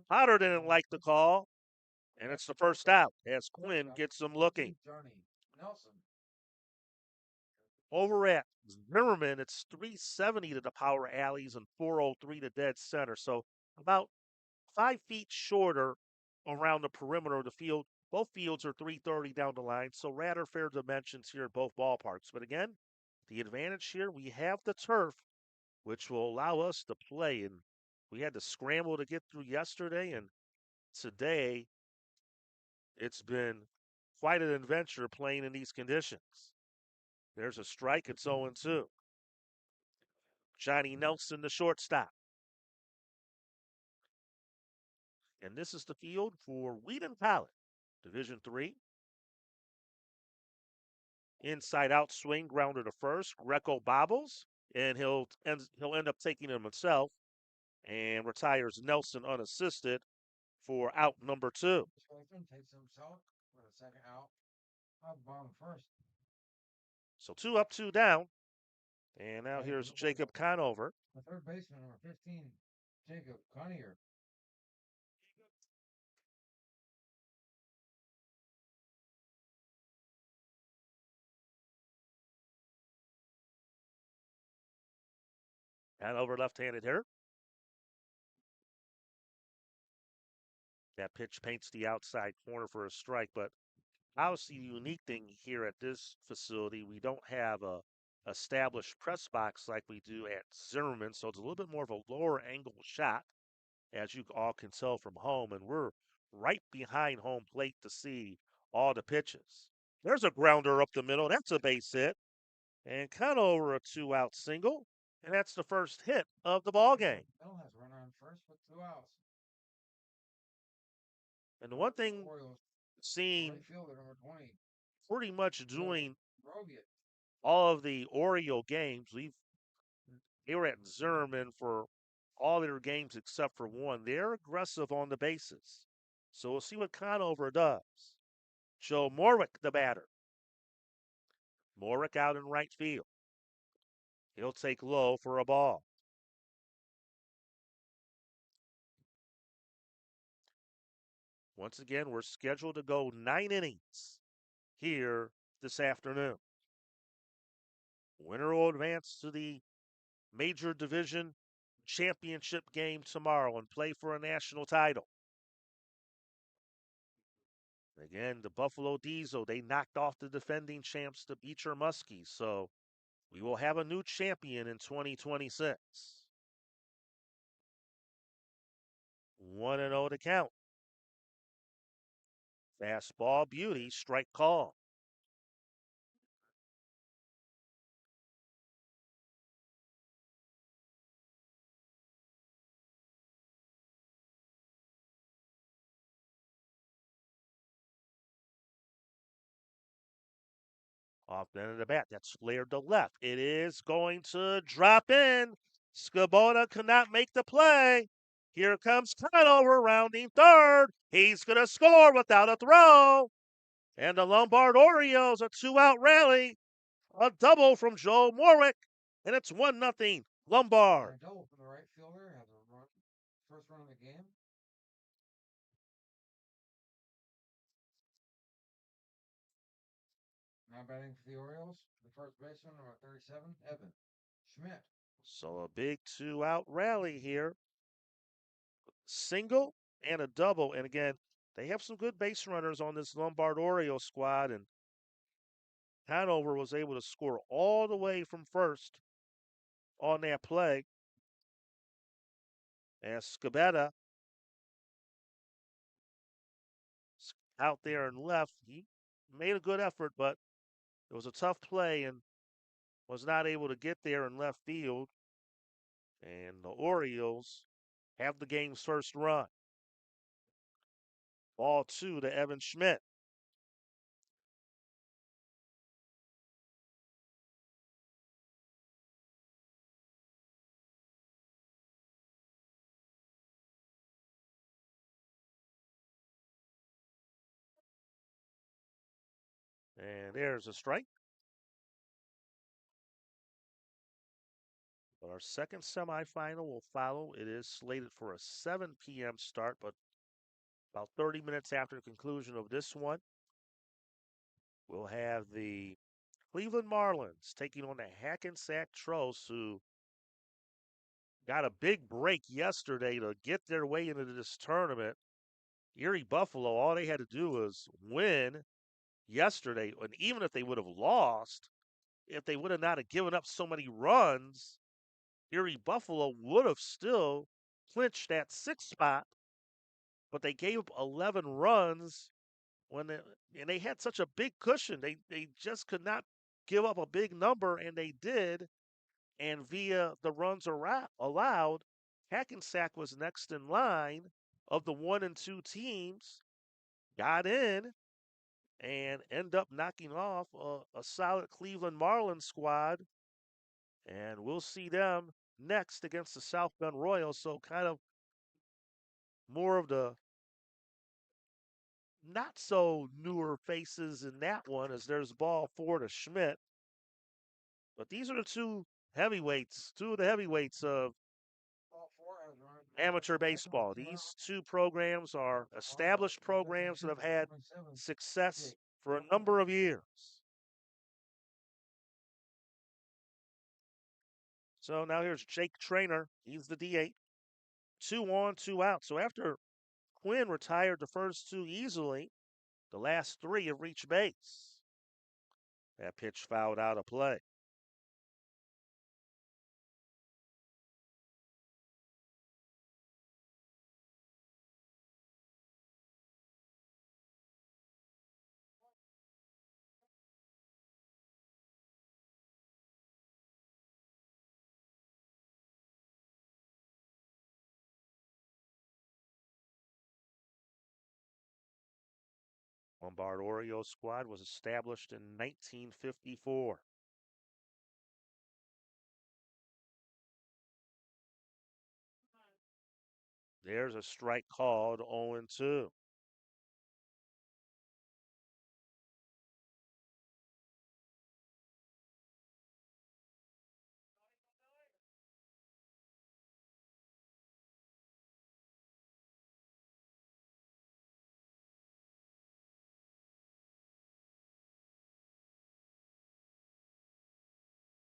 Potter didn't like the call, and it's the first out as Quinn gets him looking. Over at Zimmerman, it's 370 to the power alleys and 403 to dead center. So about 5 feet shorter around the perimeter of the field. Both fields are 330 down the line, so rather fair dimensions here at both ballparks. But again, the advantage here, we have the turf, which will allow us to play. And we had to scramble to get through yesterday, and today it's been quite an adventure playing in these conditions. There's a strike. It's 0-2. Johnny Nelson, the shortstop. And this is the field for Wheaton College, Division III. Inside out swing, grounder to first. Greco bobbles, and he'll end up taking him himself and retires Nelson unassisted for out number 2. Baseman takes himself with a second out. Bottom first. So 2 up, 2 down. And now here's Jacob Conover. The third baseman, number 15, Jacob Connier. Conover left-handed hitter. That pitch paints the outside corner for a strike, but obviously the unique thing here at this facility, we don't have a established press box like we do at Zimmerman, so it's a little bit more of a lower angle shot, as you all can tell from home, and we're right behind home plate to see all the pitches. There's a grounder up the middle. That's a base hit. And Conover a 2-out single, and that's the first hit of the ball game. Bill has runner on first with 2 outs. And the one thing seeing Right fielder, number 20, pretty much doing Rogier. all of the Oriole games, they were at Zimmerman for all their games except for one. They're aggressive on the bases. So we'll see what Conover does. Joe Morwick, the batter. Morwick out in right field. He'll take low for a ball. Once again, we're scheduled to go 9 innings here this afternoon. Winner will advance to the Major Division Championship game tomorrow and play for a national title. Again, the Buffalo Diesel, they knocked off the defending champs, the Beecher Muskies, so we will have a new champion in 2026. 1-0 to count. Fastball beauty, strike call. Off the end of the bat, that's flared to left. It is going to drop in. Skabota cannot make the play. Here comes Conover rounding third. He's going to score without a throw. And the Lombard Orioles, a 2-out rally. A double from Joe Morwick. And it's 1-0 Lombard. A double from the right fielder has a run, first run of the game. Now batting for the Orioles, the first baseman, number 37, Evan Schmidt. So a big 2-out rally here. Single and a double. And again, they have some good base runners on this Lombard Orioles squad. And Hanover was able to score all the way from first on that play. As Scabetta out there and left, he made a good effort, but it was a tough play and was not able to get there in left field. And the Orioles have the game's first run. Ball 2 to Evan Schmidt. And there's a strike. But our second semifinal will follow. It is slated for a 7 p.m. start, but about 30 minutes after the conclusion of this one, we'll have the Cleveland Marlins taking on the Hackensack Trolls, who got a big break yesterday to get their way into this tournament. Erie Buffalo, all they had to do was win yesterday, and even if they would have lost, if they would have not have given up so many runs, Erie Buffalo would have still clinched that 6th spot, but they gave up 11 runs and they had such a big cushion. They just could not give up a big number, and they did. And via the runs allowed, Hackensack was next in line of the 1 and 2 teams, got in, and end up knocking off a solid Cleveland Marlins squad. And we'll see them next against the South Bend Royals. So kind of more of the not so newer faces in that one, as there's ball 4 to Schmidt. But these are the two of the heavyweights of amateur baseball. These two programs are established programs that have had success for a number of years. So now here's Jake Trainer. He's the D8. 2 on, 2 out. So after Quinn retired the first two easily, the last three have reached base. That pitch fouled out of play. Lombard Oreo squad was established in 1954. There's a strike called 0-2.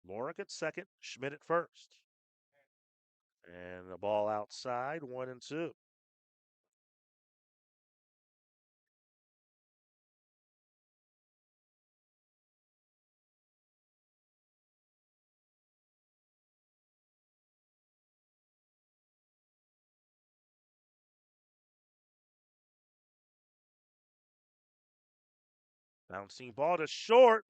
Morick at second, Schmidt at first. And the ball outside, 1-2. Bouncing ball to short.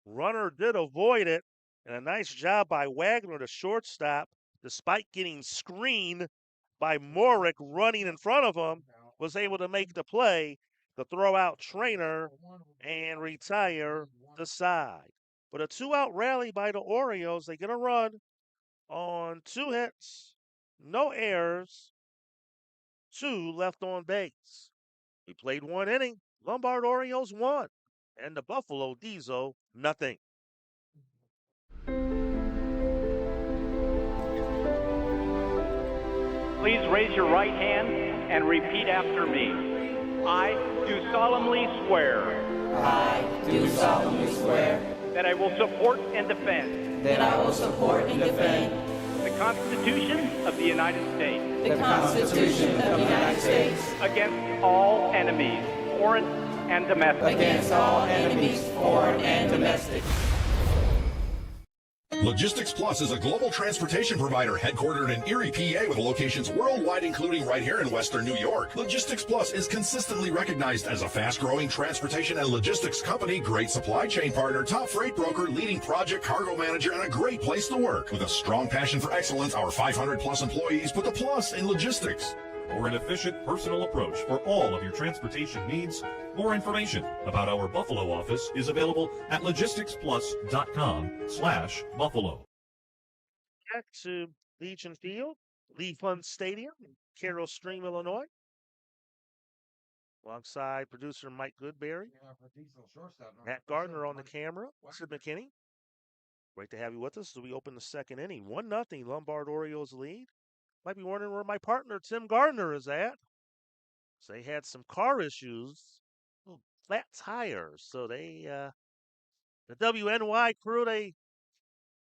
Runner did avoid it. And a nice job by Wagner, the shortstop, despite getting screened by Morick running in front of him, was able to make the play to throw out Trainer and retire the side. But a 2-out rally by the Orioles. They get a run on 2 hits, no errors, 2 left on base. We played 1 inning. Lombard Orioles won. And the Buffalo Diesel, nothing. Please raise your right hand and repeat after me. I do solemnly swear. I do solemnly swear. That I will support and defend. That I will support and defend. The Constitution of the United States. The Constitution of the United States. Against all enemies, foreign and domestic. Against all enemies, foreign and domestic. Logistics Plus is a global transportation provider headquartered in Erie, PA with locations worldwide, including right here in Western New York. Logistics Plus is consistently recognized as a fast-growing transportation and logistics company, great supply chain partner, top freight broker, leading project cargo manager, and a great place to work. With a strong passion for excellence, our 500-plus employees put the plus in logistics. For an efficient personal approach for all of your transportation needs, more information about our Buffalo office is available at logisticsplus.com/Buffalo. Back to Legion Field, Pfund Stadium in Carroll Stream, Illinois. Alongside producer Mike Goodberry, Matt Gardner on the camera, Sid McKinney. Great to have you with us as we open the second inning. 1-0 Lombard Orioles lead. Might be wondering where my partner Tim Gardner is at. So they had some car issues, flat tires. So they, the WNY crew, they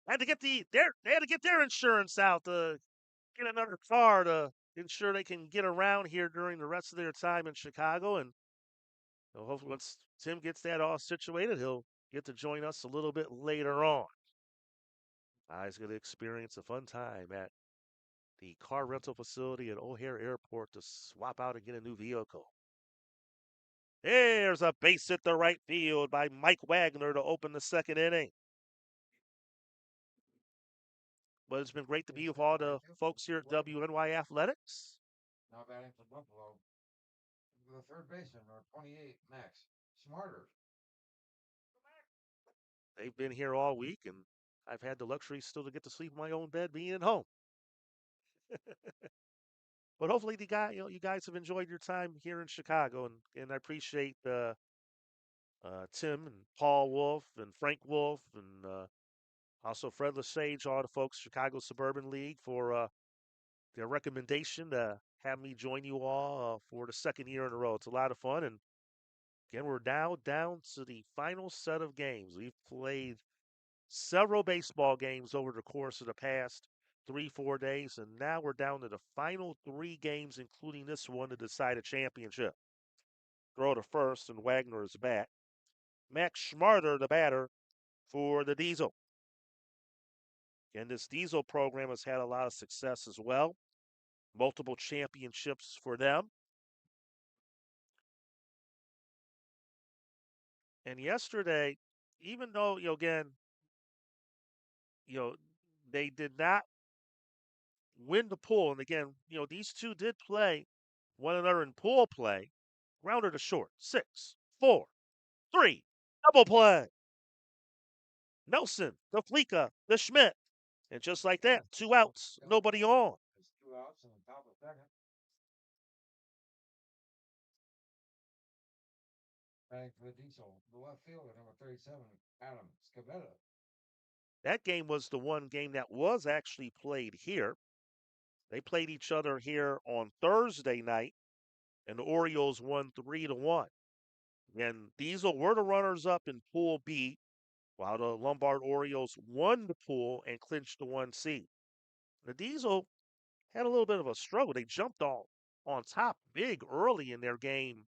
had to get their insurance out to get another car to ensure they can get around here during the rest of their time in Chicago. And hopefully, once Tim gets that all situated, he'll get to join us a little bit later on. He's going to experience a fun time at the car rental facility at O'Hare Airport to swap out and get a new vehicle. There's a base hit to right field by Mike Wagner to open the second inning. But it's been great to be with all the folks here at WNY Athletics. Now batting for Buffalo, the third baseman, number 28, Max Smarter. They've been here all week, and I've had the luxury still to get to sleep in my own bed being at home. But hopefully you guys have enjoyed your time here in Chicago, and I appreciate Tim and Paul Wolf and Frank Wolf and also Fred Lesage, all the folks Chicago Suburban League for their recommendation to have me join you all for the second year in a row. It's a lot of fun, and again, we're now down to the final set of games. We've played several baseball games over the course of the past 3, 4 days, and now we're down to the final 3 games, including this one to decide a championship. Throw to first, and Wagner is back. Max Schmarter, the batter for the Diesel. And this Diesel program has had a lot of success as well. Multiple championships for them. And yesterday, even though, they did not win the pool. And again, these two did play one another in pool play. Grounder to short. 6, 4, 3. Double play. Nelson, the Fleeka, the Schmidt. And just like that, 2 outs, nobody on. There's 2 outs in the top of the second. Batting for the Diesel, the left fielder, number 37, Adam Scavetta. That game was the one game that was actually played here. They played each other here on Thursday night, and the Orioles won 3-1. And Diesel were the runners up in Pool B, while the Lombard Orioles won the pool and clinched the 1 seed. The Diesel had a little bit of a struggle. They jumped on top big early in their game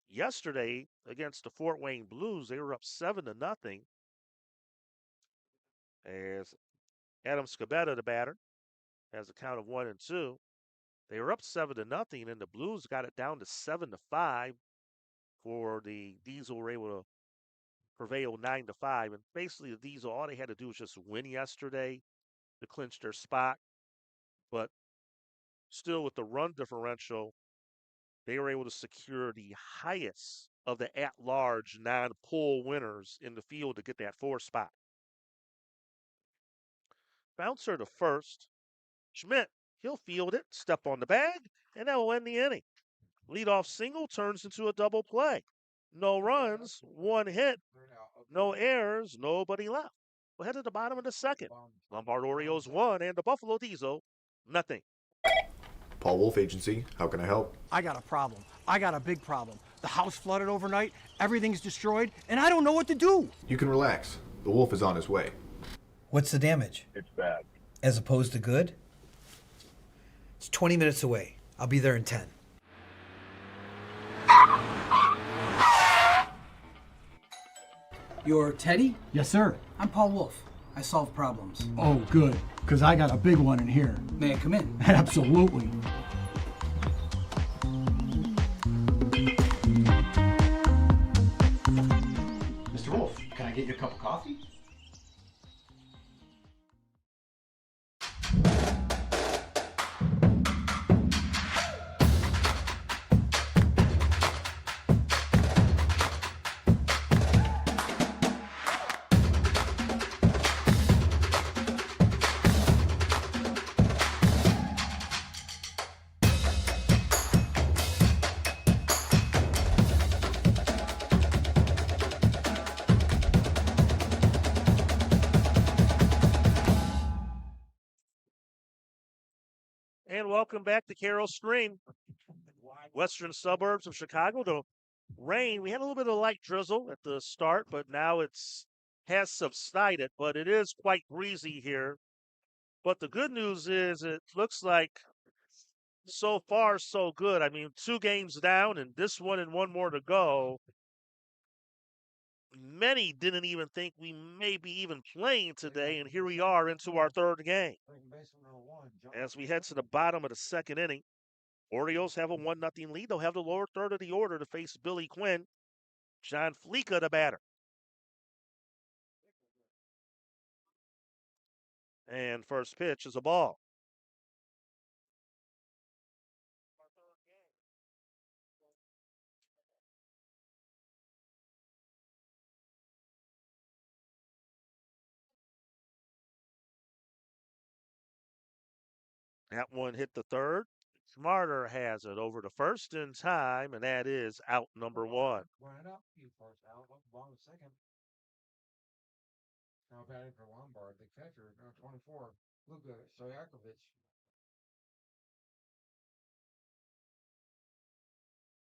yesterday against the Fort Wayne Blues. They were up 7-0 as Adam Scavetta, the batter, has a count of 1-2. They were up 7-0, and the Blues got it down to 7-5 for the Diesel were able to prevail 9-5. And basically, the Diesel, all they had to do was just win yesterday to clinch their spot. But still, with the run differential, they were able to secure the highest of the at-large non-pool winners in the field to get that 4 spot. Bouncer to first. Schmidt, he'll field it, step on the bag, and that will end the inning. Leadoff single turns into a double play. No runs, 1 hit, no errors, nobody left. We'll head to the bottom of the second. Lombard Orioles 1 and the Buffalo Diesel nothing. Paul Wolf Agency, how can I help? I got a problem. I got a big problem. The house flooded overnight, everything's destroyed, and I don't know what to do. You can relax. The wolf is on his way. What's the damage? It's bad. As opposed to good? It's 20 minutes away. I'll be there in 10. You're Teddy? Yes, sir. I'm Paul Wolf. I solve problems. Oh, good, because I got a big one in here. May I come in? Absolutely. Mr. Wolf, can I get you a cup of coffee? And welcome back to Carroll Stream, western suburbs of Chicago. The rain, we had a little bit of light drizzle at the start, but now has subsided, but it is quite breezy here. But the good news is it looks like so far so good. I mean, 2 games down and this one and 1 more to go. Many didn't even think we may be even playing today, and here we are into our 3rd game. As we head to the bottom of the 2nd inning, Orioles have a 1-0 lead. They'll have the lower third of the order to face Billy Quinn. John Fleeka, the batter. And first pitch is a ball. That one hit the third. Smarter has it over to first in time, and that is out number one. Went up, you first out, long second. Now batting for Lombard, the catcher, number 24, Luka Stojakovic.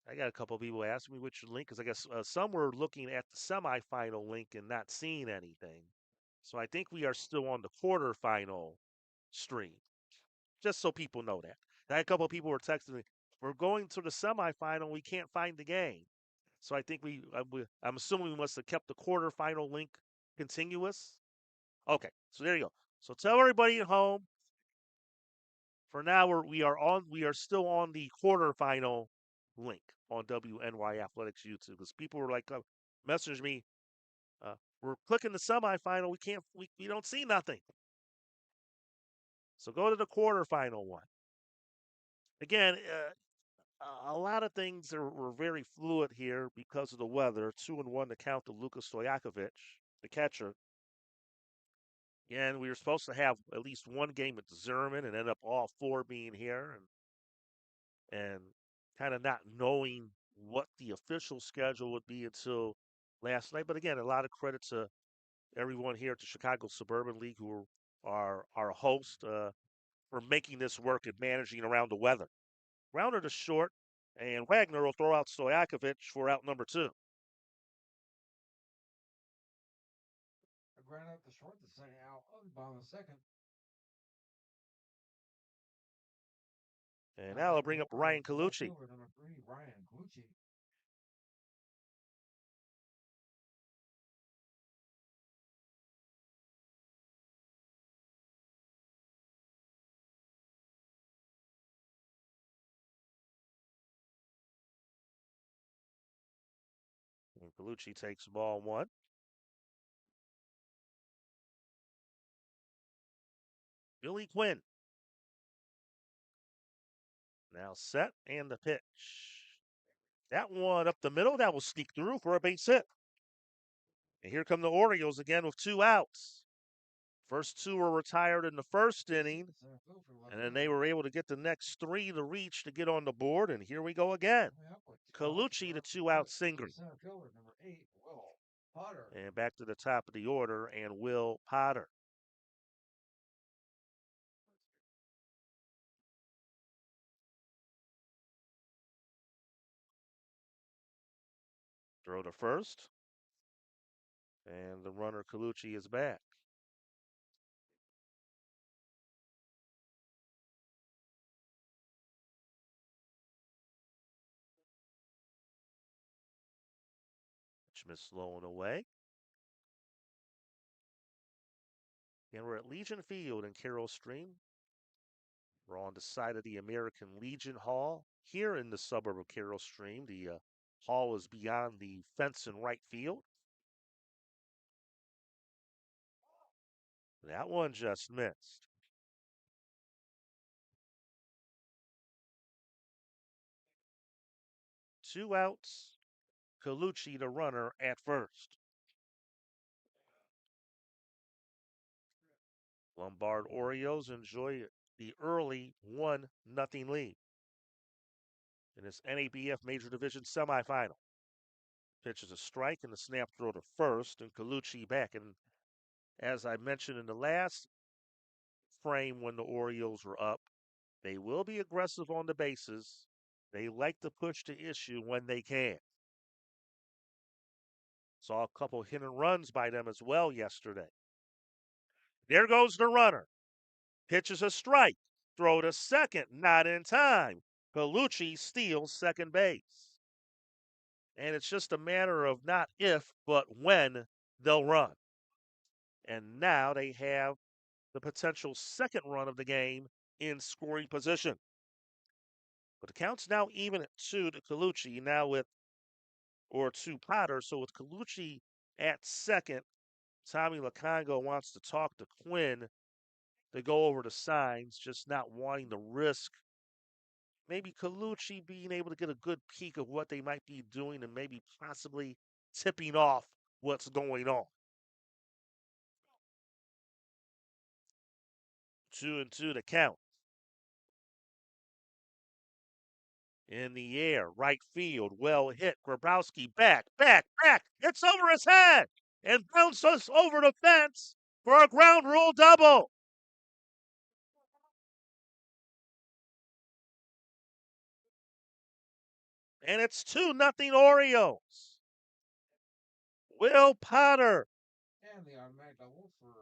I got a couple of people asking me which link, because I guess some were looking at the semifinal link and not seeing anything. So I think we are still on the quarterfinal stream, just so people know that. I had a couple of people were texting me, we're going to the semifinal, we can't find the game. So I think I'm assuming we must have kept the quarterfinal link continuous. Okay, so there you go. So tell everybody at home. For now, we are still on the quarterfinal link on WNY Athletics YouTube, because people were like, message me, we're clicking the semifinal, we don't see nothing. So go to the quarterfinal one. Again, a lot of things were very fluid here because of the weather. 2-1 to count to Luka Stojakovic, the catcher. And we were supposed to have at least one game at Zerman and end up all four being here, and kind of not knowing what the official schedule would be until last night. But again, a lot of credit to everyone here at the Chicago Suburban League, who are our host, for making this work and managing around the weather. Rounder to short, and Wagner will throw out Stojakovic for out number two. Ground up the short, the second out, bottom of the second. And now I'll bring up Ryan Colucci. Number 3, Ryan Colucci. And Colucci takes ball one. Billy Quinn. Now set, and the pitch. That one up the middle, that will sneak through for a base hit. And here come the Orioles again with two outs. First two were retired in the first inning, and then they were able to get the next three to reach to get on the board, and here we go again. Colucci, the two-out single. And back to the top of the order, and Will Potter. Throw to first, and the runner Colucci is back. Schmidt slowing away. And we're at Legion Field in Carroll Stream. We're on the side of the American Legion Hall here in the suburb of Carroll Stream. The hall is beyond the fence in right field. That one just missed. Two outs. Colucci, the runner, at first. Lombard Orioles enjoy the early 1-0 lead in this NABF Major Division semifinal. Pitch is a strike and the snap throw to first, and Colucci back. And as I mentioned in the last frame when the Orioles were up, they will be aggressive on the bases. They like to push the issue when they can. Saw a couple hit and runs by them as well yesterday. There goes the runner. Pitches a strike. Throw to second, not in time. Colucci steals second base. And it's just a matter of not if, but when they'll run. And now they have the potential second run of the game in scoring position. But the count's now even at 2 to Colucci, or to Potter. So with Colucci at second, Tommy Lacongo wants to talk to Quinn to go over the signs, just not wanting to risk maybe Colucci being able to get a good peek of what they might be doing and maybe possibly tipping off what's going on. 2-2 to count. In the air, right field, well hit. Grabowski back. It's over his head and bounces over the fence for a ground rule double. And it's 2-0 Orioles. Will Potter. And the automatic double for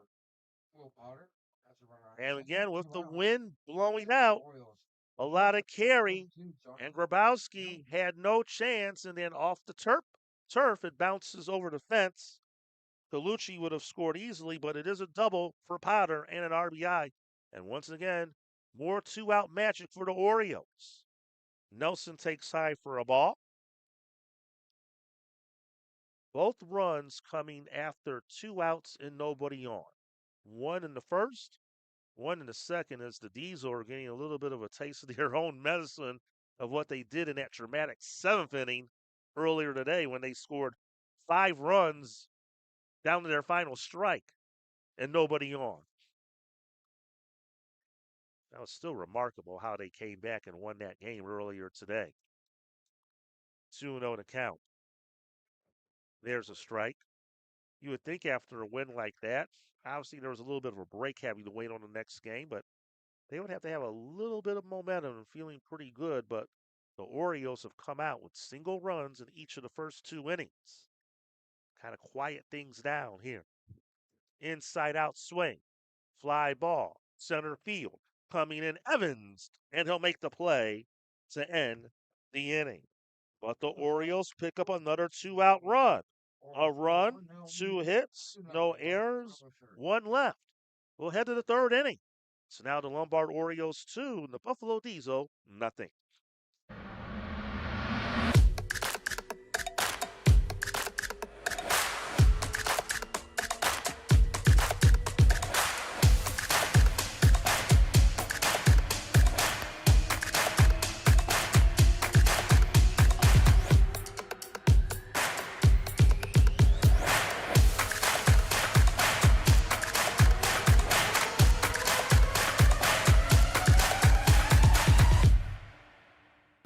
Will Potter. That's a runner on And second. again, with 2 the out. wind blowing out, Orioles. a lot of carry, and Grabowski had no chance, and then off the turf, it bounces over the fence. Colucci would have scored easily, but it is a double for Potter and an RBI. And once again, more two-out magic for the Orioles. Nelson takes high for a ball. Both runs coming after 2 outs and nobody on. 1 in the first, 1 in the second, as the Diesel are getting a little bit of a taste of their own medicine of what they did in that dramatic 7th inning earlier today when they scored 5 runs down to their final strike and nobody on. That was still remarkable how they came back and won that game earlier today. 2-0 to count. There's a strike. You would think after a win like that, obviously there was a little bit of a break having to wait on the next game, but they would have to have a little bit of momentum and feeling pretty good. But the Orioles have come out with single runs in each of the first 2 innings. Kind of quiet things down here. Inside out swing. Fly ball. Center field. Coming in Evans. And he'll make the play to end the inning. But the Orioles pick up another 2-out run. A run, 2 hits, no errors, 1 left. We'll head to the 3rd inning. So now the Lombard Orioles 2 and the Buffalo Diesel nothing.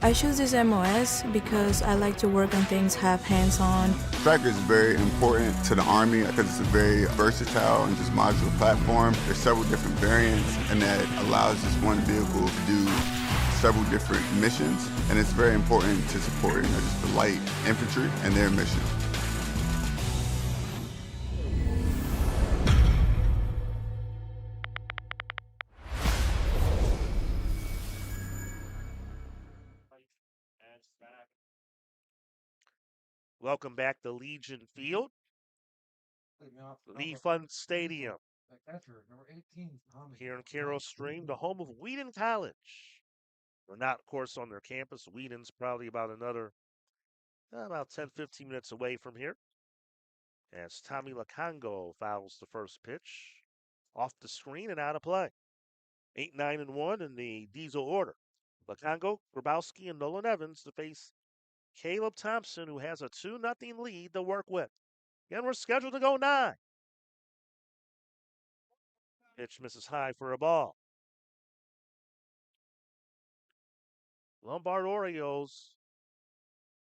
I choose this MOS because I like to work on things, have hands-on. Striker is very important to the Army because it's a very versatile and just modular platform. There's several different variants, and that allows this one vehicle to do several different missions, and it's very important to support just the light infantry and their mission. Welcome back to Legion Field, Pfund Stadium. Here in Carroll Stream, the home of Wheaton College. They're not, of course, on their campus. Wheaton's probably about 10, 15 minutes away from here. As Tommy Lacongo fouls the first pitch. Off the screen and out of play. 8-9-1 in the Diesel order. Lacongo, Grabowski, and Nolan Evans to face Caleb Thompson, who has a 2-0 lead to work with. Again, we're scheduled to go 9. Pitch misses high for a ball. Lombard Orioles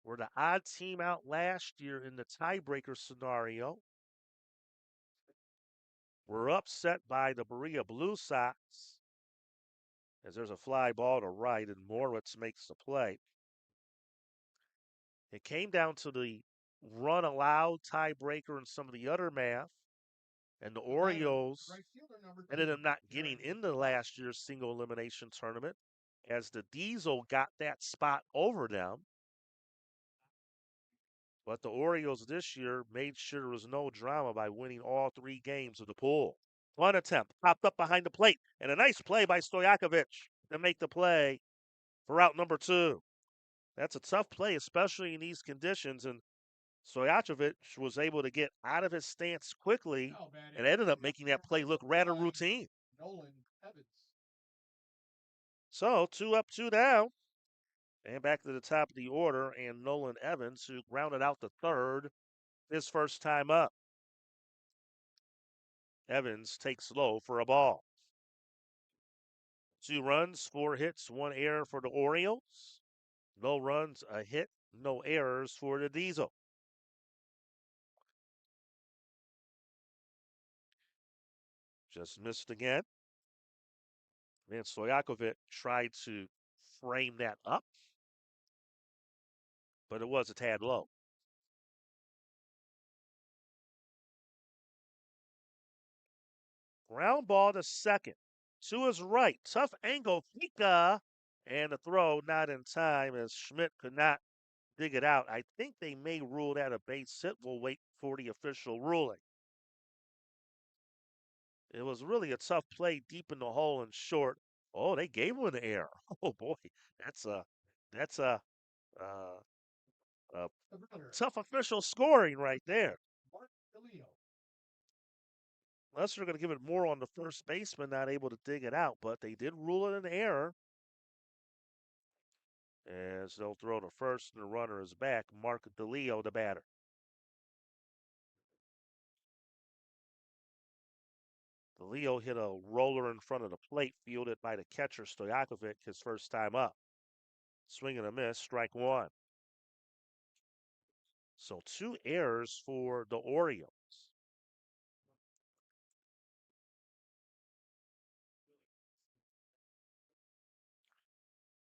were the odd team out last year in the tiebreaker scenario. Were upset by the Berea Blue Sox as there's a fly ball to right and Moritz makes the play. It came down to the run allowed tiebreaker and some of the other math. And the Orioles ended up not getting into last year's single elimination tournament as the Diesel got that spot over them. But the Orioles this year made sure there was no drama by winning all 3 games of the pool. One attempt popped up behind the plate, and a nice play by Stojakovic to make the play for out number 2. That's a tough play, especially in these conditions, and Stojakovic was able to get out of his stance quickly and ended up making that play look rather routine. So 2 up, 2 down. And back to the top of the order, and Nolan Evans, who grounded out the 3rd, his first time up. Evans takes low for a ball. 2 runs, 4 hits, 1 error for the Orioles. No runs, a hit, no errors for the Diesel. Just missed again. Then Stojakovic tried to frame that up, but it was a tad low. Ground ball to second. To his right. Tough angle. Fika. And the throw not in time as Schmidt could not dig it out. I think they may rule that a base hit. We'll wait for the official ruling. It was really a tough play deep in the hole and short. Oh, they gave him an error. Oh boy, that's a uh, tough official scoring right there. Unless they're going to give it more on the first baseman, not able to dig it out, but they did rule it an error. As they'll throw to first and the runner is back. Mark DeLeo, the batter. DeLeo hit a roller in front of the plate, fielded by the catcher Stojakovic his first time up. Swing and a miss, strike one. So 2 errors for the Orioles.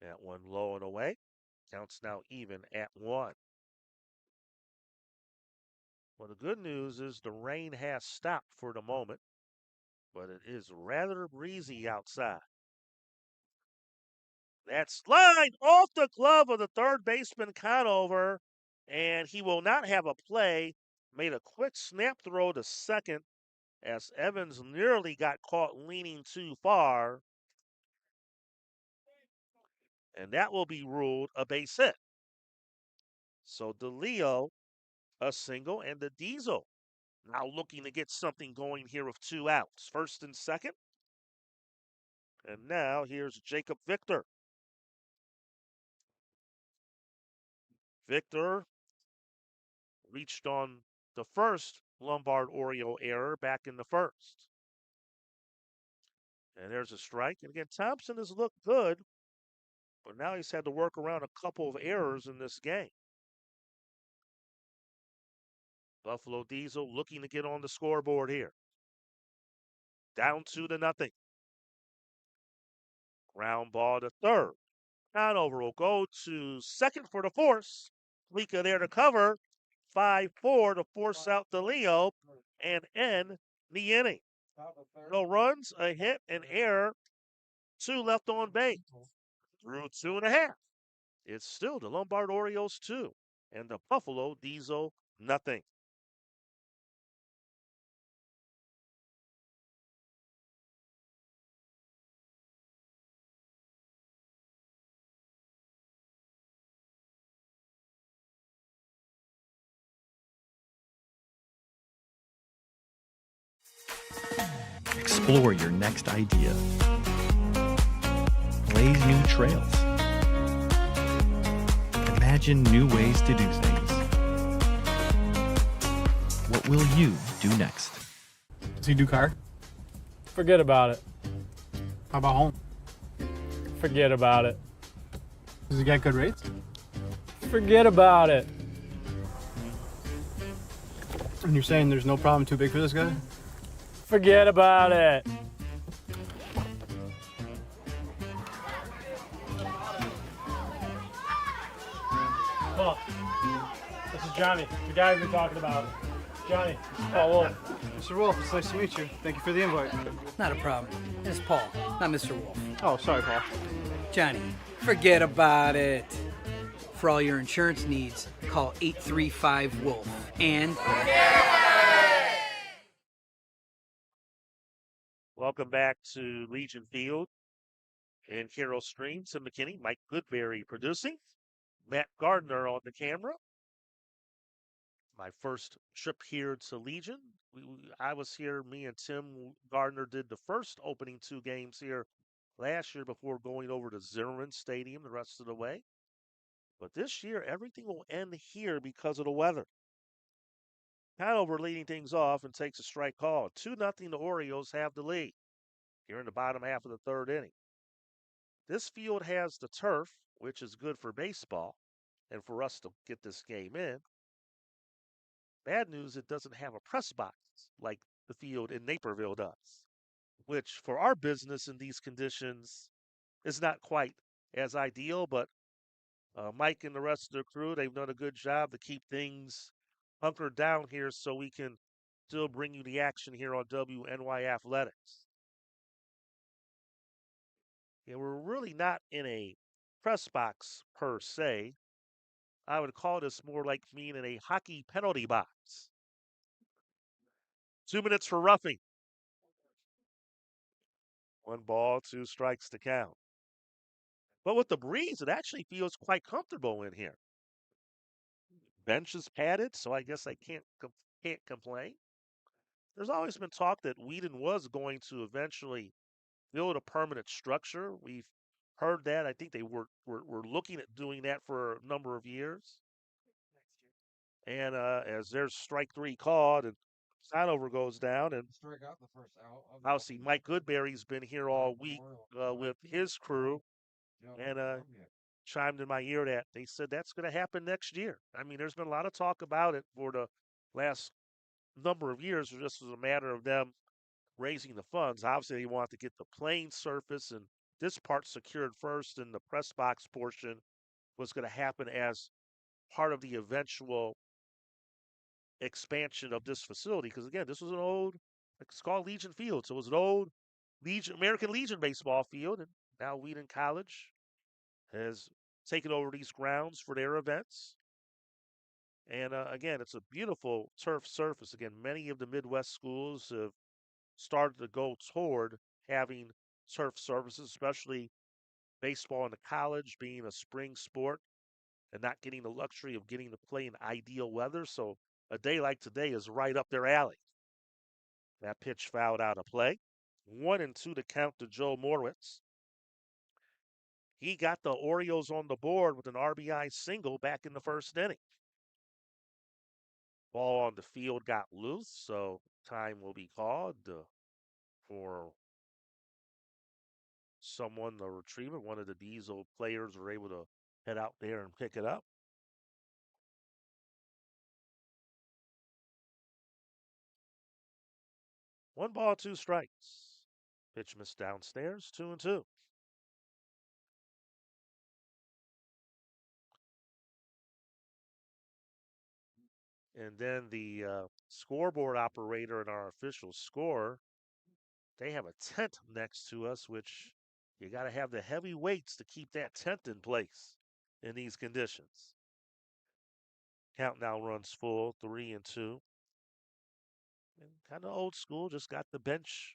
That one low and away. Counts now even at 1. Well, the good news is the rain has stopped for the moment, but it is rather breezy outside. That's lined off the glove of the third baseman Conover, and he will not have a play. Made a quick snap throw to second as Evans nearly got caught leaning too far. And that will be ruled a base hit. So DeLeo, a single, and the Diesel now looking to get something going here with 2 outs. First and second. And now here's Jacob Victor. Victor reached on the first Lombard Oriole error back in the first. And there's a strike. And again, Thompson has looked good, but now he's had to work around a couple of errors in this game. Buffalo Diesel looking to get on the scoreboard here. Down 2-0. Ground ball to third. Conover will go to second for the force. Lika there to cover. 5-4 to force out DeLeo and end the inning. No runs, a hit, an error. 2 left on base. Through 2.5. It's still the Lombard Orioles 2 and the Buffalo Diesel nothing. Explore your next idea. Blaze new trails. Imagine new ways to do things. What will you do next? Does he do car? Forget about it. How about home? Forget about it. Does he get good rates? Forget about it. And you're saying there's no problem too big for this guy? Forget about it. Paul, this is Johnny, the guy we've been talking about. Johnny, Paul Wolf. Mr. Wolf, it's nice to meet you. Thank you for the invite. Not a problem. It's Paul, not Mr. Wolf. Oh, sorry, Paul. Johnny, forget about it. For all your insurance needs, call 835-WOLF and... Welcome back to Legion Field in Carroll Stream. Tim McKinney, Mike Goodberry producing. Matt Gardner on the camera. My first trip here to Legion. I was here, me and Tim Gardner did the first opening 2 games here last year before going over to Zimmerman Stadium the rest of the way. But this year, everything will end here because of the weather. Conover leading things off and takes a strike call. 2-0, the Orioles have the lead here in the bottom half of the third inning. This field has the turf, which is good for baseball and for us to get this game in. Bad news, it doesn't have a press box like the field in Naperville does, which for our business in these conditions is not quite as ideal, but Mike and the rest of the crew, they've done a good job to keep things hunkered down here so we can still bring you the action here on WNY Athletics. Yeah, we're really not in a press box per se. I would call this more like being in a hockey penalty box. 2 minutes for roughing. 1 ball, 2 strikes to count. But with the breeze, it actually feels quite comfortable in here. Bench is padded, so I guess I can't complain. There's always been talk that Whedon was going to eventually build a permanent structure. We've heard that. I think they were looking at doing that for a number of years. And as there's strike 3 called and Hanover goes down, and obviously Mike Goodberry's been here all week with his crew, and chimed in my ear that they said that's going to happen next year. I mean, there's been a lot of talk about it for the last number of years. It just was a matter of them raising the funds. Obviously, they want to get the playing surface and this part secured first, and the press box portion was going to happen as part of the eventual expansion of this facility. Because again, this was an old, it's called Legion Field, so it was an old American Legion baseball field, and now Wheaton College has taken over these grounds for their events. And again, it's a beautiful turf surface. Again, many of the Midwest schools have started to go toward having turf surfaces, especially baseball in the college being a spring sport and not getting the luxury of getting to play in ideal weather. So a day like today is right up their alley. That pitch fouled out of play. 1-2 to count to Joe Morwitz. He got the Orioles on the board with an RBI single back in the first inning. Ball on the field got loose, so time will be called for someone to retrieve it. One of the Diesel players were able to head out there and pick it up. One ball, 2 strikes. Pitch missed downstairs, 2-2. And then the scoreboard operator and our official scorer, they have a tent next to us, which you got to have the heavy weights to keep that tent in place in these conditions. Count now runs full, 3-2. And kind of old school, just got the bench,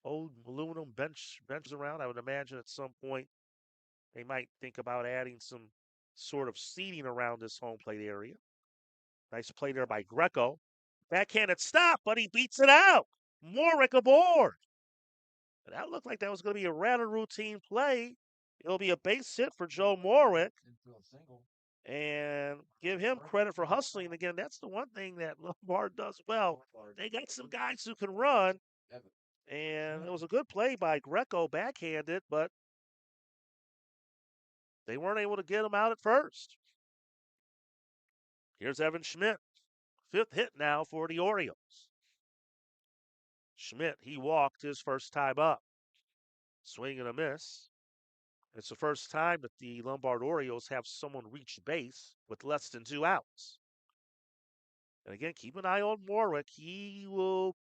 old aluminum benches around. I would imagine at some point they might think about adding some sort of seating around this home plate area. Nice play there by Greco. Backhanded stop, but he beats it out. Morick aboard. That looked like that was going to be a rather routine play. It'll be a base hit for Joe Morick. And give him credit for hustling. Again, that's the one thing that Lombard does well. They got some guys who can run. And it was a good play by Greco, backhanded, but they weren't able to get him out at first. Here's Evan Schmidt. 5th hit now for the Orioles. Schmidt, he walked his first time up. Swing and a miss. It's the first time that the Lombard Orioles have someone reach base with less than 2 outs. And again, keep an eye on Morwick. He will,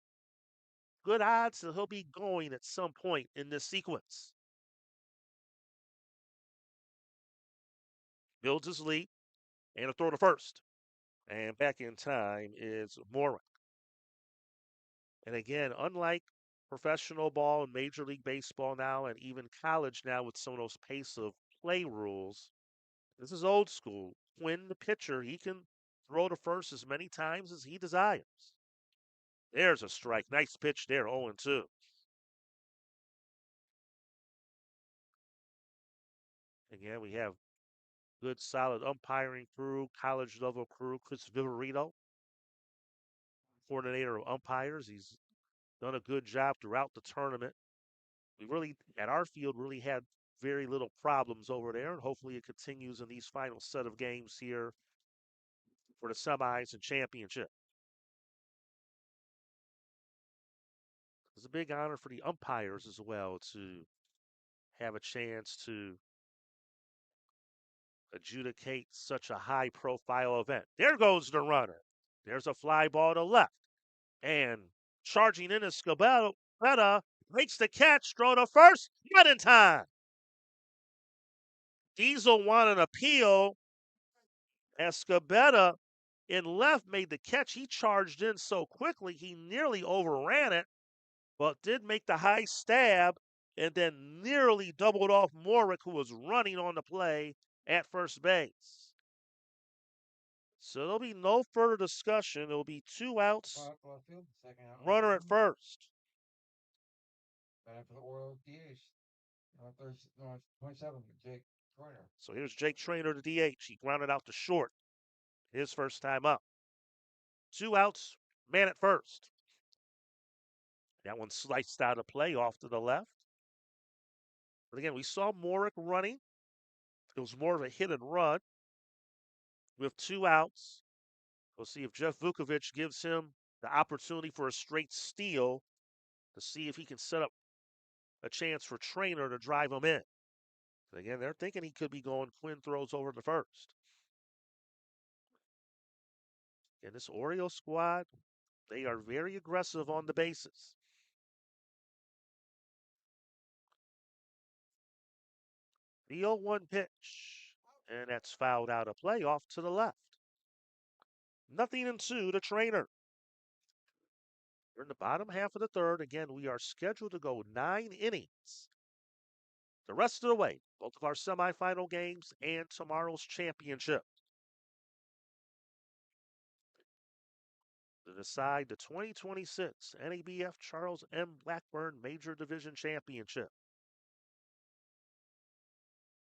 good odds that he'll be going at some point in this sequence. Builds his lead and a throw to first. And back in time is Morwick. And again, unlike professional ball and Major League Baseball now, and even college now with some of those pace of play rules, this is old school. Quinn, the pitcher, he can throw to first as many times as he desires. There's a strike. Nice pitch there, 0-2. Again, we have good, solid umpiring crew, college level crew. Chris Viverito, coordinator of umpires. He's done a good job throughout the tournament. We really, at our field, really had very little problems over there, and hopefully it continues in these final set of games here for the semis and championship. It's a big honor for the umpires as well to have a chance to adjudicate such a high-profile event. There goes the runner. There's a fly ball to left. And charging in is Scabetta, makes the catch, throw to first, not in time. Diesel won an appeal as Scabetta in left made the catch. He charged in so quickly he nearly overran it, but did make the high stab and then nearly doubled off Morick, who was running on the play at first base. So there'll be no further discussion. It'll be 2 outs, runner at first. Batting for the Orioles, DH. 27, Jake Trainer. So here's Jake Trainer, the DH. He grounded out to short. His first time up. 2 outs, man at first. That one sliced out of play off to the left. But again, we saw Morick running. It was more of a hit and run. With 2 outs, we'll see if Jeff Vukovic gives him the opportunity for a straight steal to see if he can set up a chance for Trainer to drive him in. But again, they're thinking he could be going. Quinn throws over to first. And this Orioles squad, they are very aggressive on the bases. The 0-1 pitch, and that's fouled out of play off to the left. 0-2 to Trainer. We're in the bottom half of the third. Again, we are scheduled to go 9 innings the rest of the way, both of our semifinal games and tomorrow's championship, to decide the 2026 NABF Charles M. Blackburn Major Division Championship.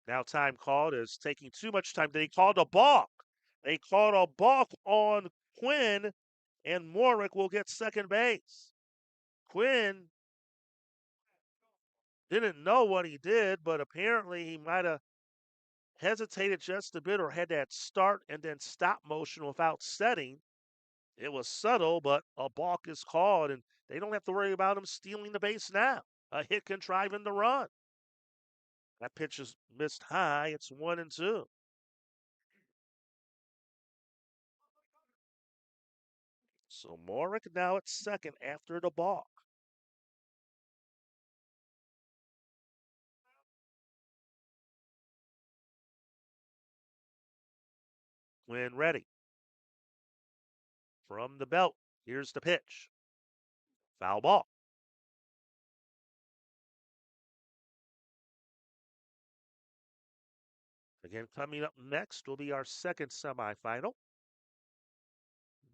Now time called is taking too much time. They called a balk. They called a balk on Quinn, and Morick will get second base. Quinn didn't know what he did, but apparently he might have hesitated just a bit or had that start and then stop motion without setting. It was subtle, but a balk is called, and they don't have to worry about him stealing the base now. A hit contriving the run. That pitch is missed high. It's 1-2. So Morick now at second after the balk. When ready. From the belt, here's the pitch. Foul ball. Again, coming up next will be our second semifinal.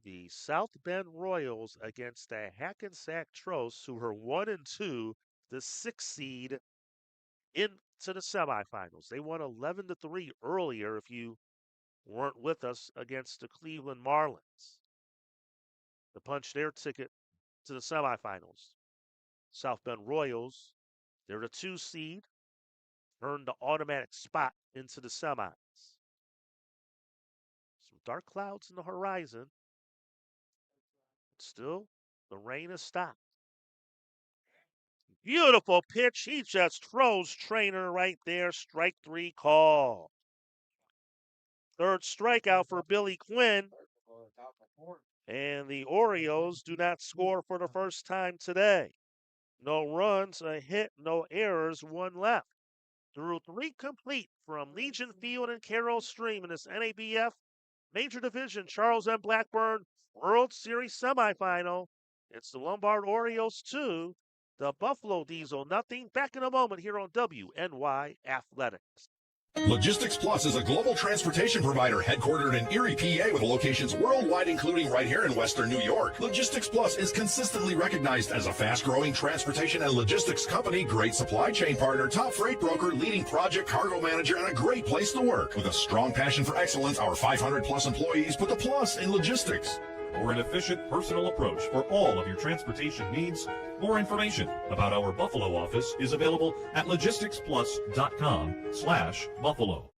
The South Bend Royals against the Hackensack Tros, who are 1-2, the 6th seed into the semifinals. They won 11-3 earlier, if you weren't with us, against the Cleveland Marlins to punch their ticket to the semifinals. South Bend Royals, they're the 2 seed, earned the automatic spot into the semis. Some dark clouds in the horizon. Still, the rain has stopped. Beautiful pitch. He just throws Trainer right there. Strike 3 call. Third strikeout for Billy Quinn. And the Orioles do not score for the first time today. No runs, a hit, no errors, 1 left. Through 3 complete from Legion Field and Carroll Stream in this NABF Major Division Charles M. Blackburn World Series semifinal. It's the Lombard Orioles 2, the Buffalo Diesel nothing. Back in a moment here on WNY Athletics. Logistics Plus is a global transportation provider headquartered in Erie, PA, with locations worldwide, including right here in Western New York. Logistics Plus is consistently recognized as a fast-growing transportation and logistics company, great supply chain partner, top freight broker, leading project cargo manager, and a great place to work. With a strong passion for excellence, our 500-plus employees put the plus in logistics. or an efficient personal approach for all of your transportation needs. More information about our Buffalo office is available at logisticsplus.com/Buffalo.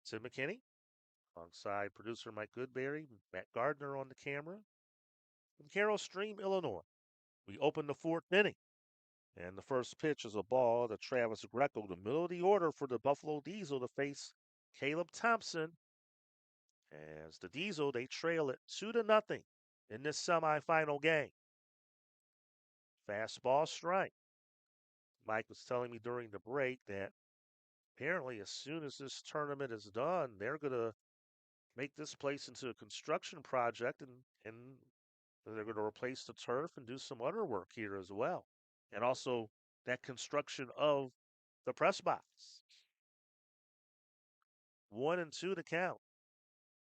Tim McKinney, alongside producer Mike Goodberry, Matt Gardner on the camera. From Carroll Stream, Illinois, we open the fourth inning. And the first pitch is a ball to Travis Greco, the middle of the order for the Buffalo Diesel to face Caleb Thompson. As the Diesel, they trail it 2-0 in this semifinal game. Fastball strike. Mike was telling me during the break that apparently as soon as this tournament is done, they're going to make this place into a construction project and they're going to replace the turf and do some other work here as well. And also that construction of the press box. 1-2 to count.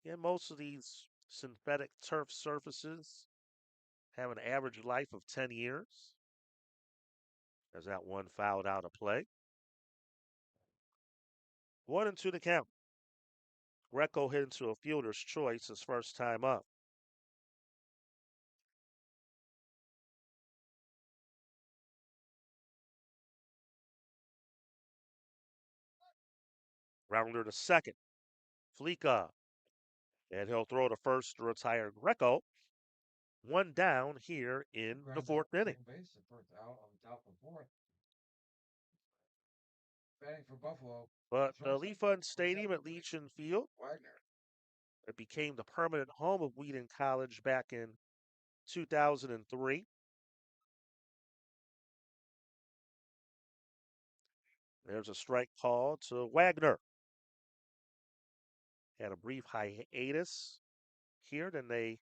And most of these synthetic turf surfaces have an average life of 10 years. As that one fouled out of play. 1-2 to count. Greco hit into a fielder's choice his first time up. Rounder to second. Fleeka. And he'll throw to first to retire Greco. One down here in the fourth inning. Batting for Buffalo. But Pfund Stadium at Legion Field, it became the permanent home of Wheaton College back in 2003. There's a strike call to Wagner. Had a brief hiatus here, then they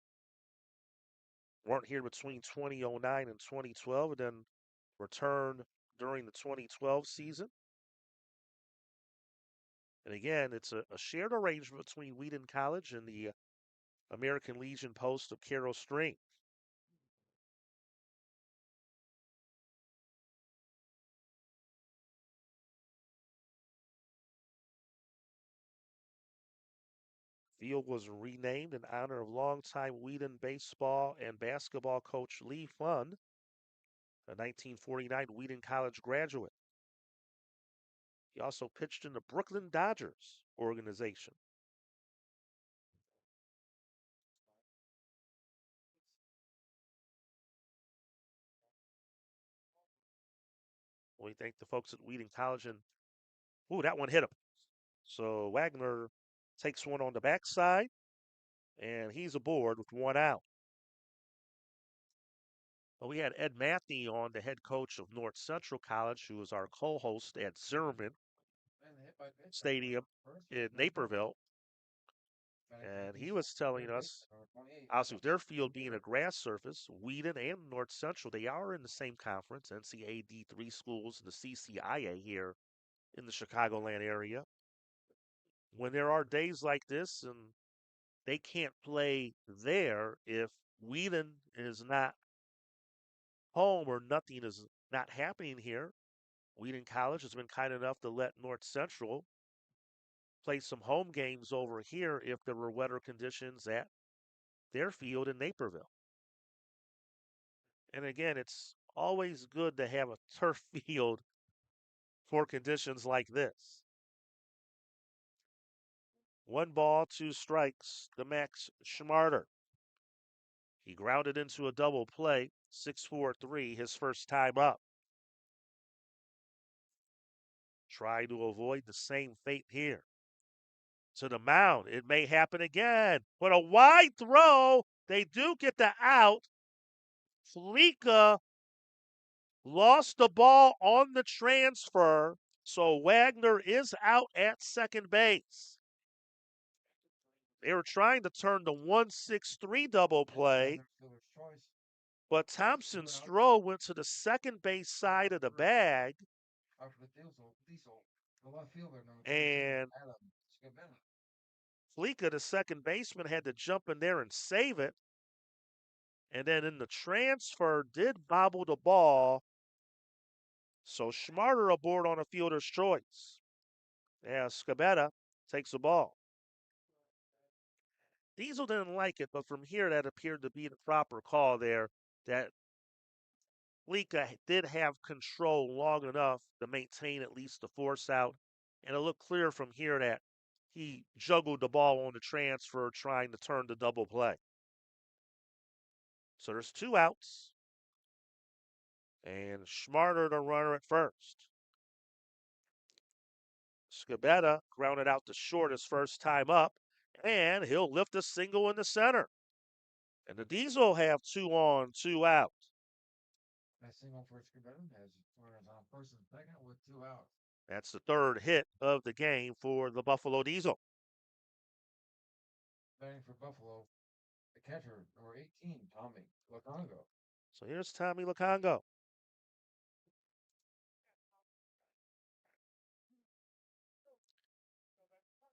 weren't here between 2009 and 2012, and then returned during the 2012 season. And again, it's a shared arrangement between Wheaton College and the American Legion Post of Carroll Stream. Field was renamed in honor of longtime Wheaton baseball and basketball coach Lee Pfund, a 1949 Wheaton College graduate. He also pitched in the Brooklyn Dodgers organization. We thank the folks at Wheaton College, and ooh, that one hit him. So Wagner takes one on the backside, and he's aboard with one out. Well, we had Ed Matthew on, the head coach of North Central College, who was our co-host at Zimmerman Stadium in Naperville. And he was telling us, also with their field being a grass surface, Wheaton and North Central, they are in the same conference, NCAA D3 schools and the CCIA here in the Chicagoland area. When there are days like this and they can't play there, if Wheaton is not home or nothing is not happening here, Wheaton College has been kind enough to let North Central play some home games over here if there were weather conditions at their field in Naperville. And again, it's always good to have a turf field for conditions like this. 1 ball, 2 strikes to Max Schmarter. He grounded into a double play, 6-4-3, his first time up. Try to avoid the same fate here. To the mound, it may happen again. But a wide throw, they do get the out. Fleeka lost the ball on the transfer, so Wagner is out at second base. They were trying to turn the 1-6-3 double play, but Thompson's throw went to the second base side of the bag, and Fleeka, the second baseman, had to jump in there and save it. And then in the transfer, did bobble the ball, so Schmarter aboard on a fielder's choice. Yeah, Scabetta takes the ball. Diesel didn't like it, but from here, that appeared to be the proper call there, that Fleeka did have control long enough to maintain at least the force out, and it looked clear from here that he juggled the ball on the transfer, trying to turn the double play. So there's 2 outs, and Schmarter the runner at first. Scabetta grounded out to short his first time up, and he'll lift a single in the center. And the Diesel have 2 on, 2 out. That single for Scabetta has runners on first and second with 2 outs. That's the 3rd hit of the game for the Buffalo Diesel. Batting for Buffalo, the catcher, number 18, Tommy Lacongo. So here's Tommy Lacongo.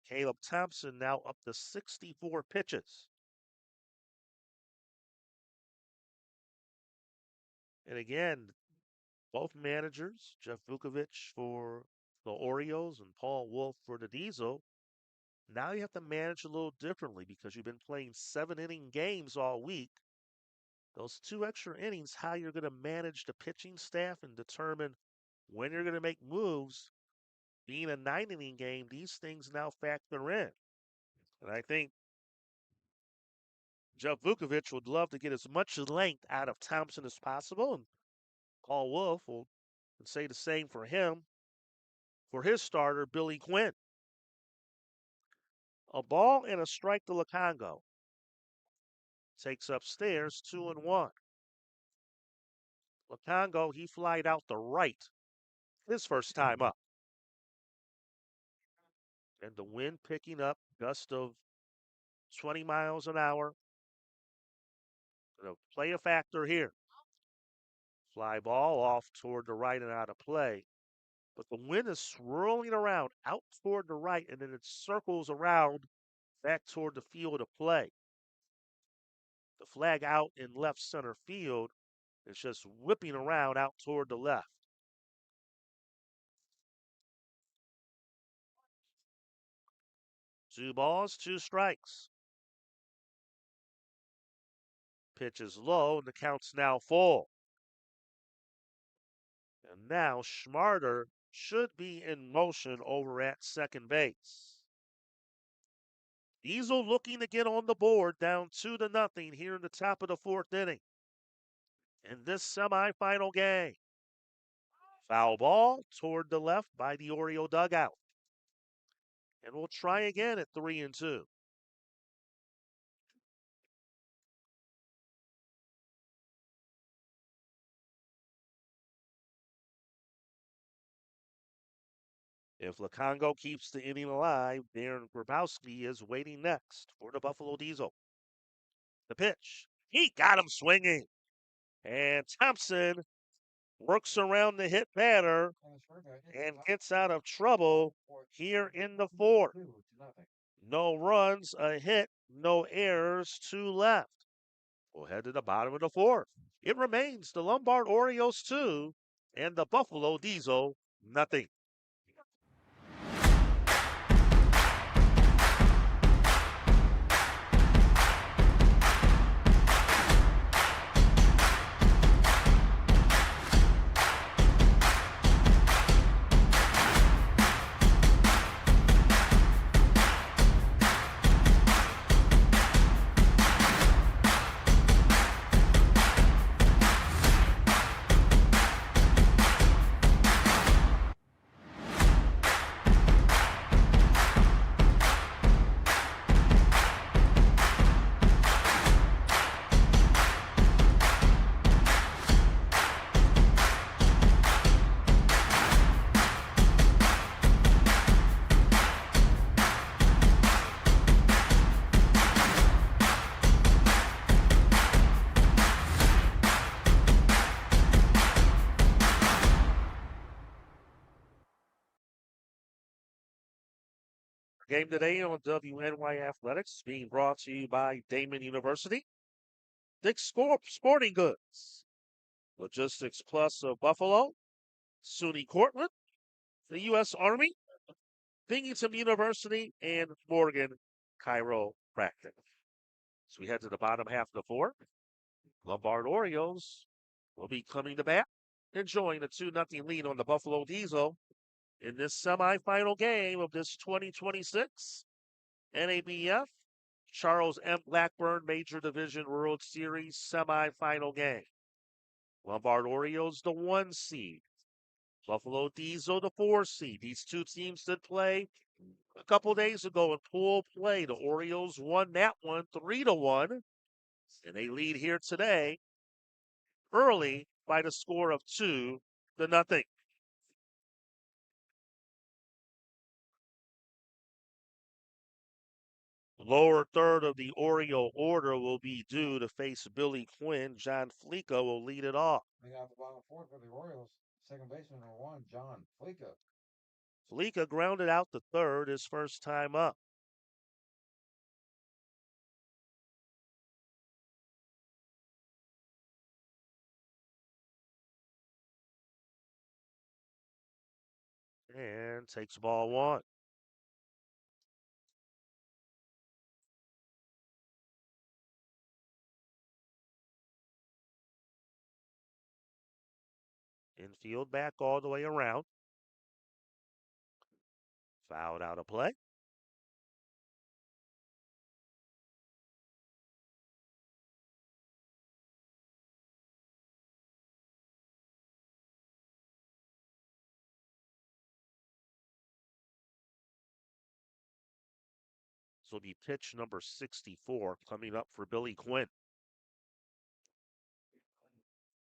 Caleb Thompson now up to 64 pitches. And again, both managers, Jeff Vukovich for the Orioles and Paul Wolf for the Diesel, now you have to manage a little differently because you've been playing 7-inning games all week. Those 2 extra innings, how you're going to manage the pitching staff and determine when you're going to make moves. Being a 9-inning game, these things now factor in. And I think Jeff Vukovich would love to get as much length out of Thompson as possible, and Paul Wolf will say the same for him, for his starter, Billy Quinn. A ball and a strike to Lacongo. Takes upstairs, 2-1. Lacongo, he flied out the right his first time up. And the wind picking up, gust of 20 miles an hour. Gonna play a factor here. Fly ball off toward the right and out of play. But the wind is swirling around out toward the right, and then it circles around back toward the field of play. The flag out in left center field is just whipping around out toward the left. Two balls, 2 strikes. Pitch is low, and the count's now full. And now Schmarter should be in motion over at second base. Diesel looking to get on the board, down 2-0 here in the top of the 4th inning. In this semifinal game. Foul ball toward the left by the Oriole dugout. And we'll try again at 3-2. If Lacongo keeps the inning alive, Darren Grabowski is waiting next for the Buffalo Diesel. The pitch. He got him swinging. And Thompson works around the hit batter and gets out of trouble here in the 4th. No runs, a hit, no errors, 2 left. We'll head to the bottom of the 4th. It remains the Lombard Orioles 2 and the Buffalo Diesel 0. Game today on WNYAthletics being brought to you by Damon University, Dick's Sporting Goods, Logistics Plus of Buffalo, SUNY Cortland, the U.S. Army, Binghamton University, and Morgan Chiropractic. So we head to the bottom half of the fourth. Lombard Orioles will be coming to bat, enjoying a 2-0 lead on the Buffalo Diesel in this semifinal game of this 2026 NABF Charles M. Blackburn Major Division World Series semifinal game. Lombard Orioles, the 1 seed. Buffalo Diesel, the 4 seed. These two teams did play a couple days ago in pool play. The Orioles won that one 3-1, and they lead here today early by the score of 2-0. Lower third of the Oriole order will be due to face Billy Quinn. John Fleeca will lead it off. Leading off the bottom fourth for the Orioles, second baseman number 1, John Fleeca. Fleeca grounded out the third his first time up. And takes ball 1. Infield back all the way around. Fouled out of play. This will be pitch number 64 coming up for Billy Quinn.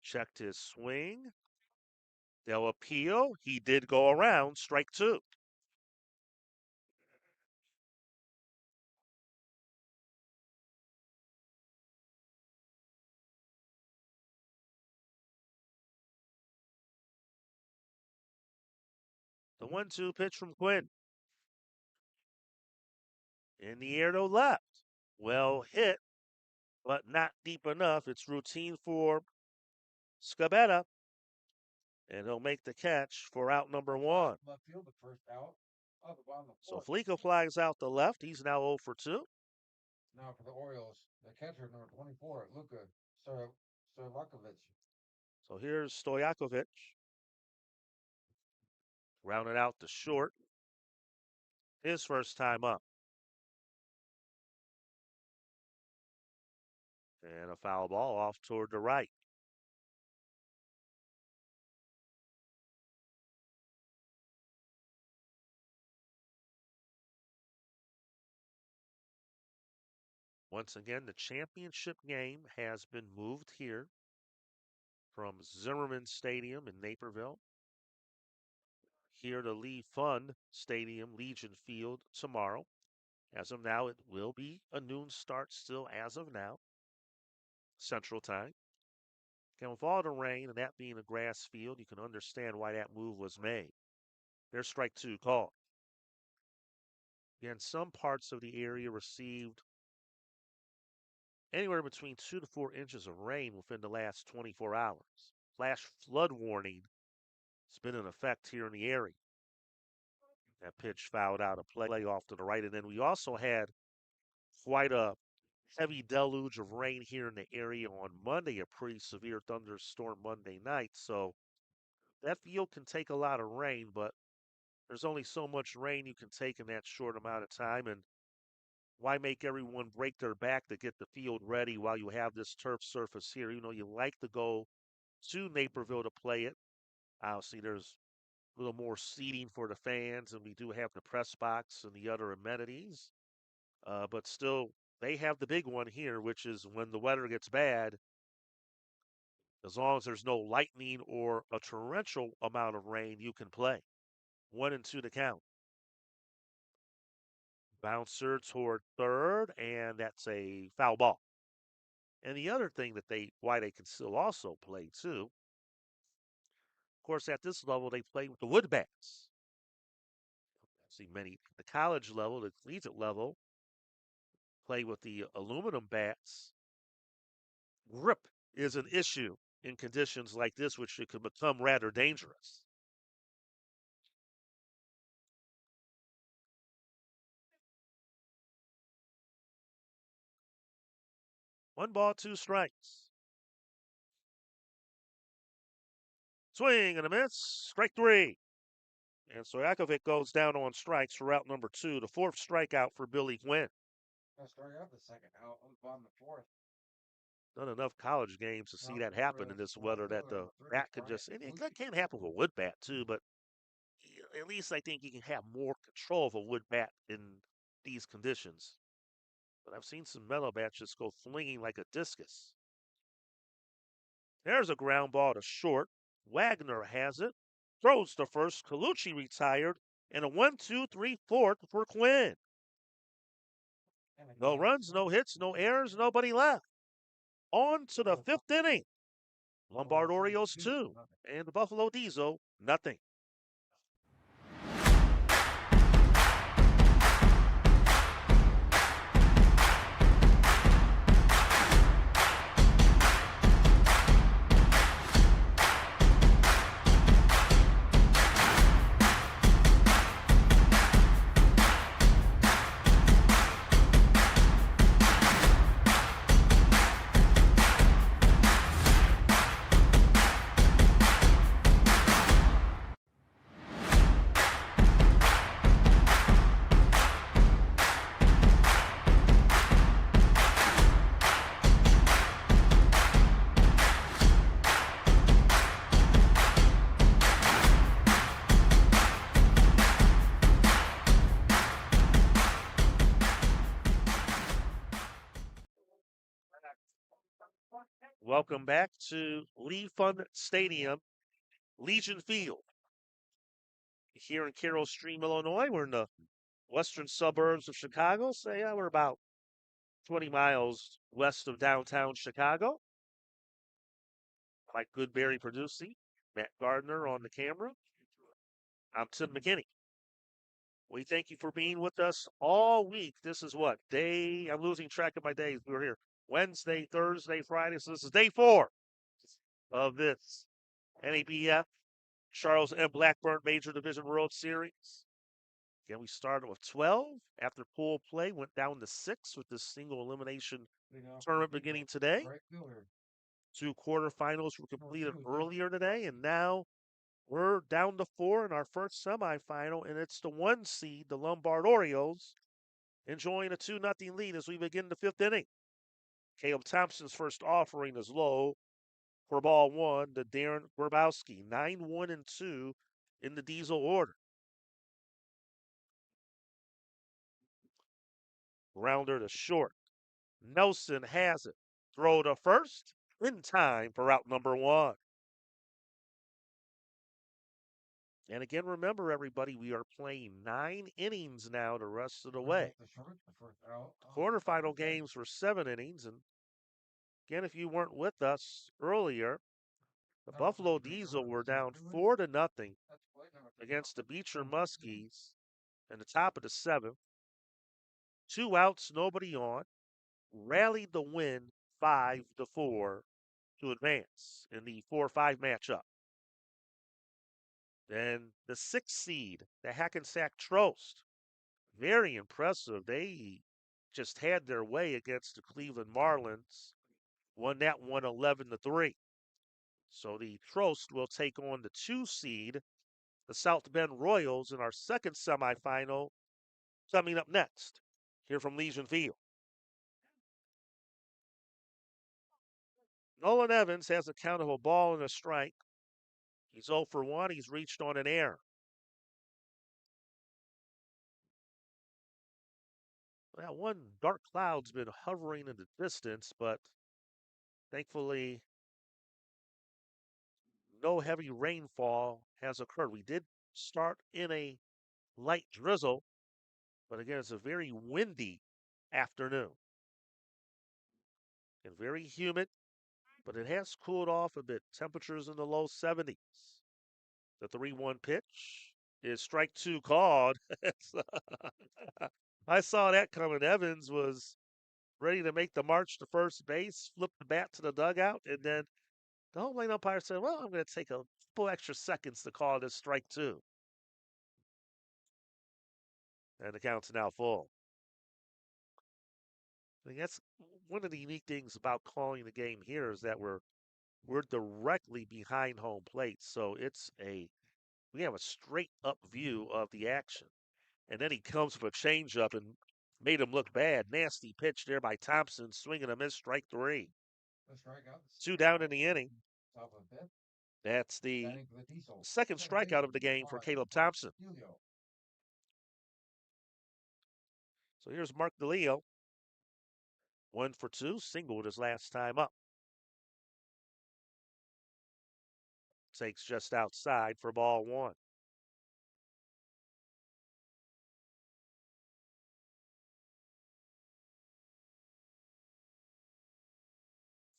Checked his swing. They'll appeal. He did go around. Strike 2. The 1-2 pitch from Quinn. In the air to left. Well hit, but not deep enough. It's routine for Scabetta. And he'll make the catch for out number 1. Left field, the first out of the bottom of the So fourth. Fleeca flies out the left. He's now 0 for 2. Now for the Orioles, the catcher number 24, Luka Stojakovic. So here's Stojakovic. Rounded out to short. His first time up. And a foul ball off toward the right. Once again, the championship game has been moved here from Zimmerman Stadium in Naperville here to Pfund Stadium, Legion Field tomorrow. As of now, it will be a noon start still as of now, Central Time. Again, with all the rain and that being a grass field, you can understand why that move was made. There's strike 2 called. Again, some parts of the area received anywhere between 2 to 4 inches of rain within the last 24 hours. Flash flood warning has been in effect here in the area. That pitch fouled out a play off to the right. And then we also had quite a heavy deluge of rain here in the area on Monday, a pretty severe thunderstorm Monday night. So that field can take a lot of rain, but there's only so much rain you can take in that short amount of time. And why make everyone break their back to get the field ready while you have this turf surface here? You know, you like to go to Naperville to play it. Obviously, there's a little more seating for the fans, and we do have the press box and the other amenities. But still, they have the big one here, which is when the weather gets bad, as long as there's no lightning or a torrential amount of rain, you can play. 1-2 to count. Bouncer toward third, and that's a foul ball. And the other thing that why they can still also play too, of course, at this level, they play with the wood bats. See many at the college level, the collegiate level, play with the aluminum bats. Grip is an issue in conditions like this, which it could become rather dangerous. One ball, two strikes. Swing and a miss. Strike three. And Stojakovic goes down on strikes for route number 2, the 4th strikeout for Billy Gwynn. Starting out the second out on the bottom of the 4th. Not enough college games to see that happen in this weather, that the bat could just, and that can happen with a wood bat too, but at least I think you can have more control of a wood bat in these conditions. But I've seen some metal bats just go flinging like a discus. There's a ground ball to short. Wagner has it. Throws to first. Colucci retired. And a 1-2-3-4 for Quinn. No runs, no hits, no errors, nobody left. On to the 5th inning. Lombard Orioles 2 and the Buffalo Diesel nothing. Welcome back to Pfund Stadium, Legion Field. Here in Carroll Stream, Illinois, we're in the western suburbs of Chicago. So, yeah, we're about 20 miles west of downtown Chicago. Mike Goodberry producing, Matt Gardner on the camera. I'm Tim McKinney. We thank you for being with us all week. This is what day? I'm losing track of my days. We were here Wednesday, Thursday, Friday. So this is day 4 of this NABF Charles M. Blackburn Major Division World Series. Again, we started with 12 after pool play, went down to 6 with this single elimination tournament beginning today. 2 quarterfinals were completed earlier today, and now we're down to 4 in our first semifinal, and it's the 1 seed, the Lombard Orioles, enjoying a 2-0 lead as we begin the 5th inning. Caleb Thompson's first offering is low for ball 1 to Darren Grabowski, 9-1-2 in the Diesel order. Grounder to short. Nelson has it. Throw to first in time for out number 1. And again, remember, everybody, we are playing 9 innings now the rest of the way. Quarterfinal games were 7 innings. And again, if you weren't with us earlier, the Buffalo Diesel were down 4-0 against the Beecher Muskies in the top of the 7th. 2 outs, nobody on. Rallied the win 5-4 to advance in the 4-5 matchup. Then the 6th seed, the Hackensack Trost. Very impressive. They just had their way against the Cleveland Marlins. Won that one 11-3. So the Trost will take on the 2 seed, the South Bend Royals, in our second semifinal coming up next here from Legion Field. Nolan Evans has a count of a ball and a strike. He's 0 for 1. He's reached on an error. Well, one dark cloud's been hovering in the distance, but thankfully no heavy rainfall has occurred. We did start in a light drizzle, but again, it's a very windy afternoon and very humid, but it has cooled off a bit. Temperatures in the low 70s. The 3-1 pitch is strike two called. I saw that coming. Evans was ready to make the march to first base, flipped the bat to the dugout, and then the home plate umpire said, well, I'm going to take a couple extra seconds to call this strike two. And the count's now full. I think that's one of the unique things about calling the game here is that we're directly behind home plate. So we have a straight up view of the action. And then he comes for a changeup and made him look bad. Nasty pitch there by Thompson, swinging a miss, strike three. Two down in the inning. That's the second strikeout of the game for Caleb Thompson. So here's Mark DeLeo. 1 for 2, singled his last time up. Takes just outside for ball one.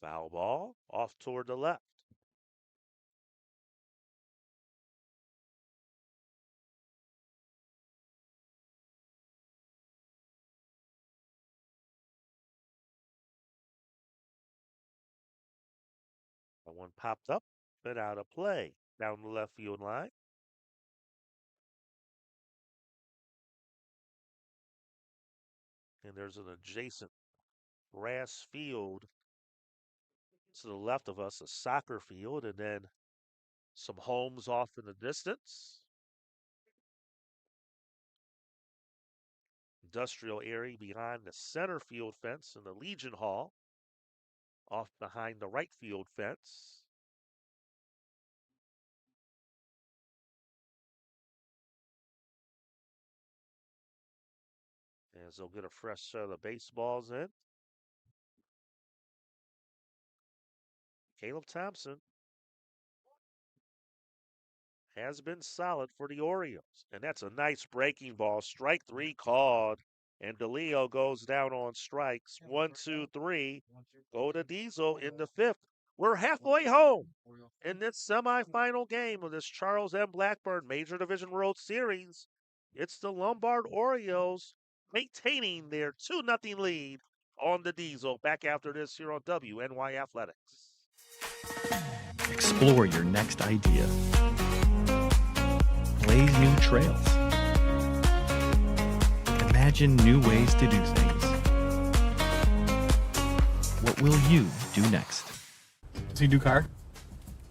Foul ball off toward the left. That one popped up, but out of play down the left field line. And there's an adjacent grass field to the left of us, a soccer field, and then some homes off in the distance. Industrial area behind the center field fence and the Legion Hall off behind the right field fence. As they'll get a fresh set of the baseballs in. Caleb Thompson has been solid for the Orioles. And that's a nice breaking ball. Strike three called. And DeLeo goes down on strikes. 1, 2, 3. Go to Diesel in the fifth. We're halfway home in this semifinal game of this Charles M. Blackburn Major Division World Series. It's the Lombard Orioles maintaining their 2-0 lead on the Diesel. Back after this here on WNY Athletics. Explore your next idea. Blaze new trails. Imagine new ways to do things. What will you do next? Does he do car?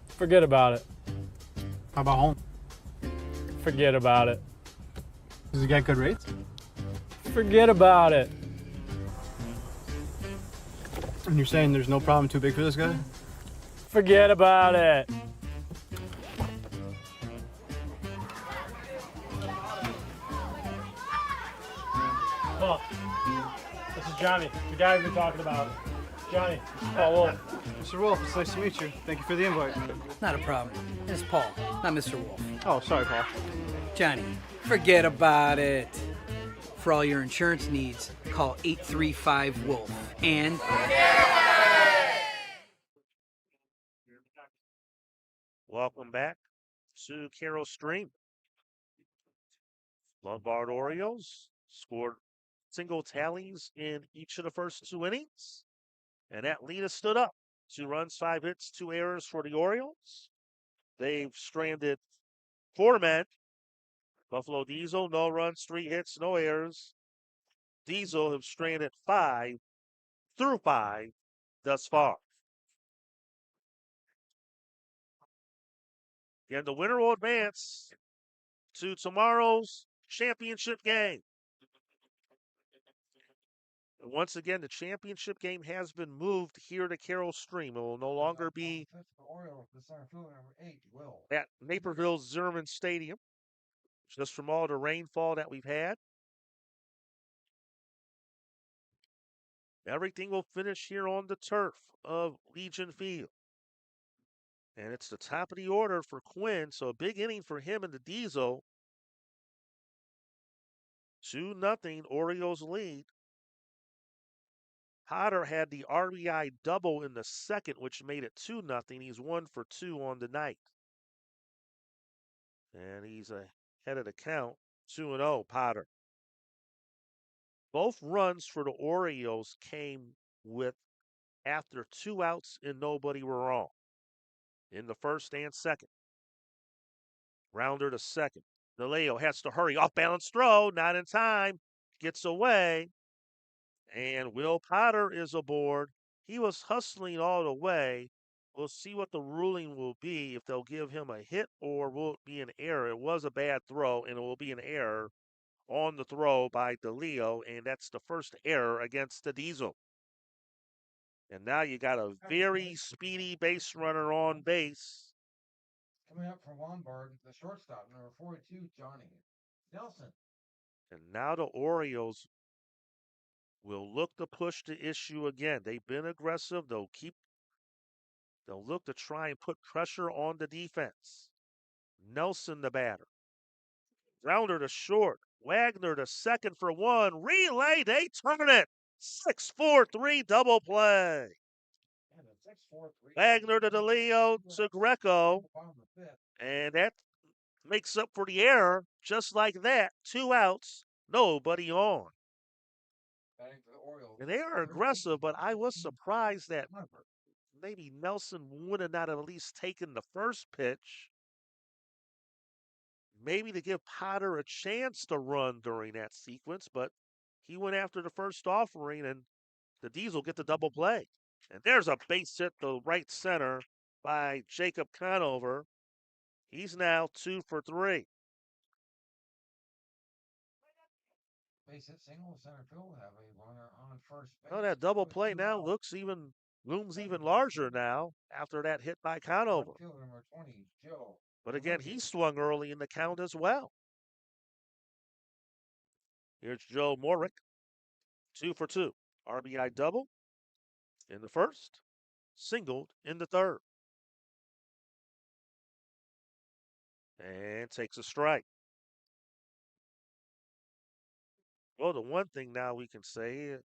Forget about it. How about home? Forget about it. Does he get good rates? Forget about it. And you're saying there's no problem too big for this guy? Forget about it. Paul, this is Johnny, the guy we've been talking about. Johnny, Paul Wolf. Mr. Wolf, it's nice to meet you. Thank you for the invite. Not a problem. It's Paul, not Mr. Wolf. Oh, sorry, Paul. Johnny, forget about it. For all your insurance needs, call 835-WOLF and... Welcome back to Carroll Stream. Lombard Orioles scored single tallies in each of the first 2 innings. And that lead has stood up. 2 runs, 5 hits, 2 errors for the Orioles. They've stranded 4 men. Buffalo Diesel, no runs, 3 hits, no errors. Diesel have stranded 5 through 5 thus far. And the winner will advance to tomorrow's championship game. And once again, the championship game has been moved here to Carroll Stream. It will no longer be at Naperville Zimmerman Stadium, just from all the rainfall that we've had. Everything will finish here on the turf of Legion Field. And it's the top of the order for Quinn, so a big inning for him in the Diesel. 2-0 Orioles lead. Potter had the RBI double in the second, which made it 2-0. He's 1 for 2 on the night. And he's head of the count, 2-0, Potter. Both runs for the Orioles came with after 2 outs and nobody were on in the first and second. Rounder to second. DeLeo has to hurry. Off balance throw, not in time. Gets away. And Will Potter is aboard. He was hustling all the way. We'll see what the ruling will be, if they'll give him a hit or will it be an error. It was a bad throw, and it will be an error on the throw by DeLeo, and that's the first error against the Diesel. And now you got a very speedy base runner on base. Coming up from Lombard, the shortstop, number 42, Johnny Nelson. And now the Orioles will look to push the issue again. They've been aggressive. They'll look to try and put pressure on the defense. Nelson, the batter. Rounder to short. Wagner to second for one. Relay, they turn it. 6-4-3 double play. Wagner to DeLeo to Greco. And that makes up for the error. Just like that, 2 outs, nobody on. And they are aggressive, but I was surprised that maybe Nelson would have not at least taken the first pitch. Maybe to give Potter a chance to run during that sequence, but he went after the first offering, and the Diesel get the double play. And there's a base hit to right center by Jacob Conover. He's now 2 for 3. Base hit single center field, have a runner on first base. Oh, that double play now looms even larger now after that hit by Conover. Number 20, Joe. But again, he swung early in the count as well. Here's Joe Morick, 2 for 2. RBI double in the first, singled in the third. And takes a strike. Well, the one thing now we can say,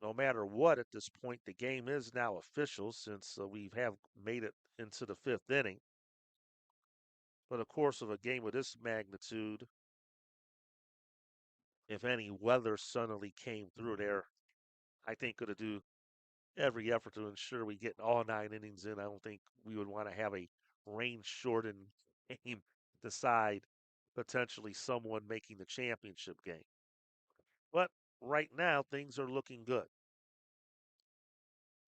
no matter what at this point, the game is now official since we have made it into the 5th inning. But of course, of a game of this magnitude, if any weather suddenly came through there, I think going to do every effort to ensure we get all 9 innings in. I don't think we would want to have a rain-shortened game decide potentially someone making the championship game. But right now, things are looking good.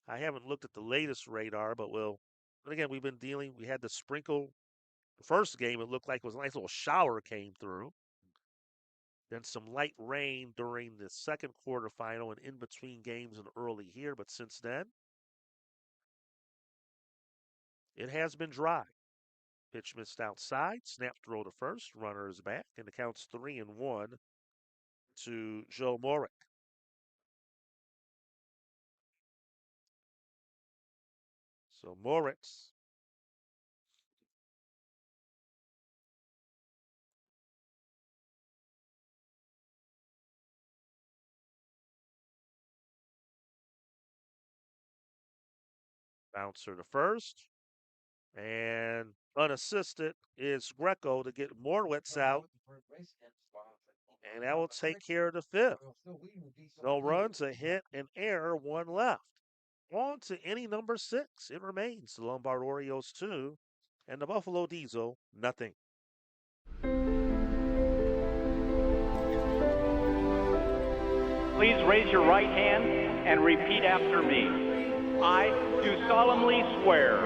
I haven't looked at the latest radar, but again, we had the sprinkle. The first game, it looked like it was a nice little shower came through. Then some light rain during the second quarterfinal and in between games and early here. But since then, it has been dry. Pitch missed outside, snap throw to first, runner is back, and the count's 3-1 to Joe Morick. So Moritz bouncer to first, and unassisted is Greco to get Morwitz out, and that will take care of the 5th. No runs, a hit, an error, 1 left. On to inning number 6. It remains the Lombard Orioles 2 and the Buffalo Diesel nothing. Please raise your right hand and repeat after me. I do solemnly swear.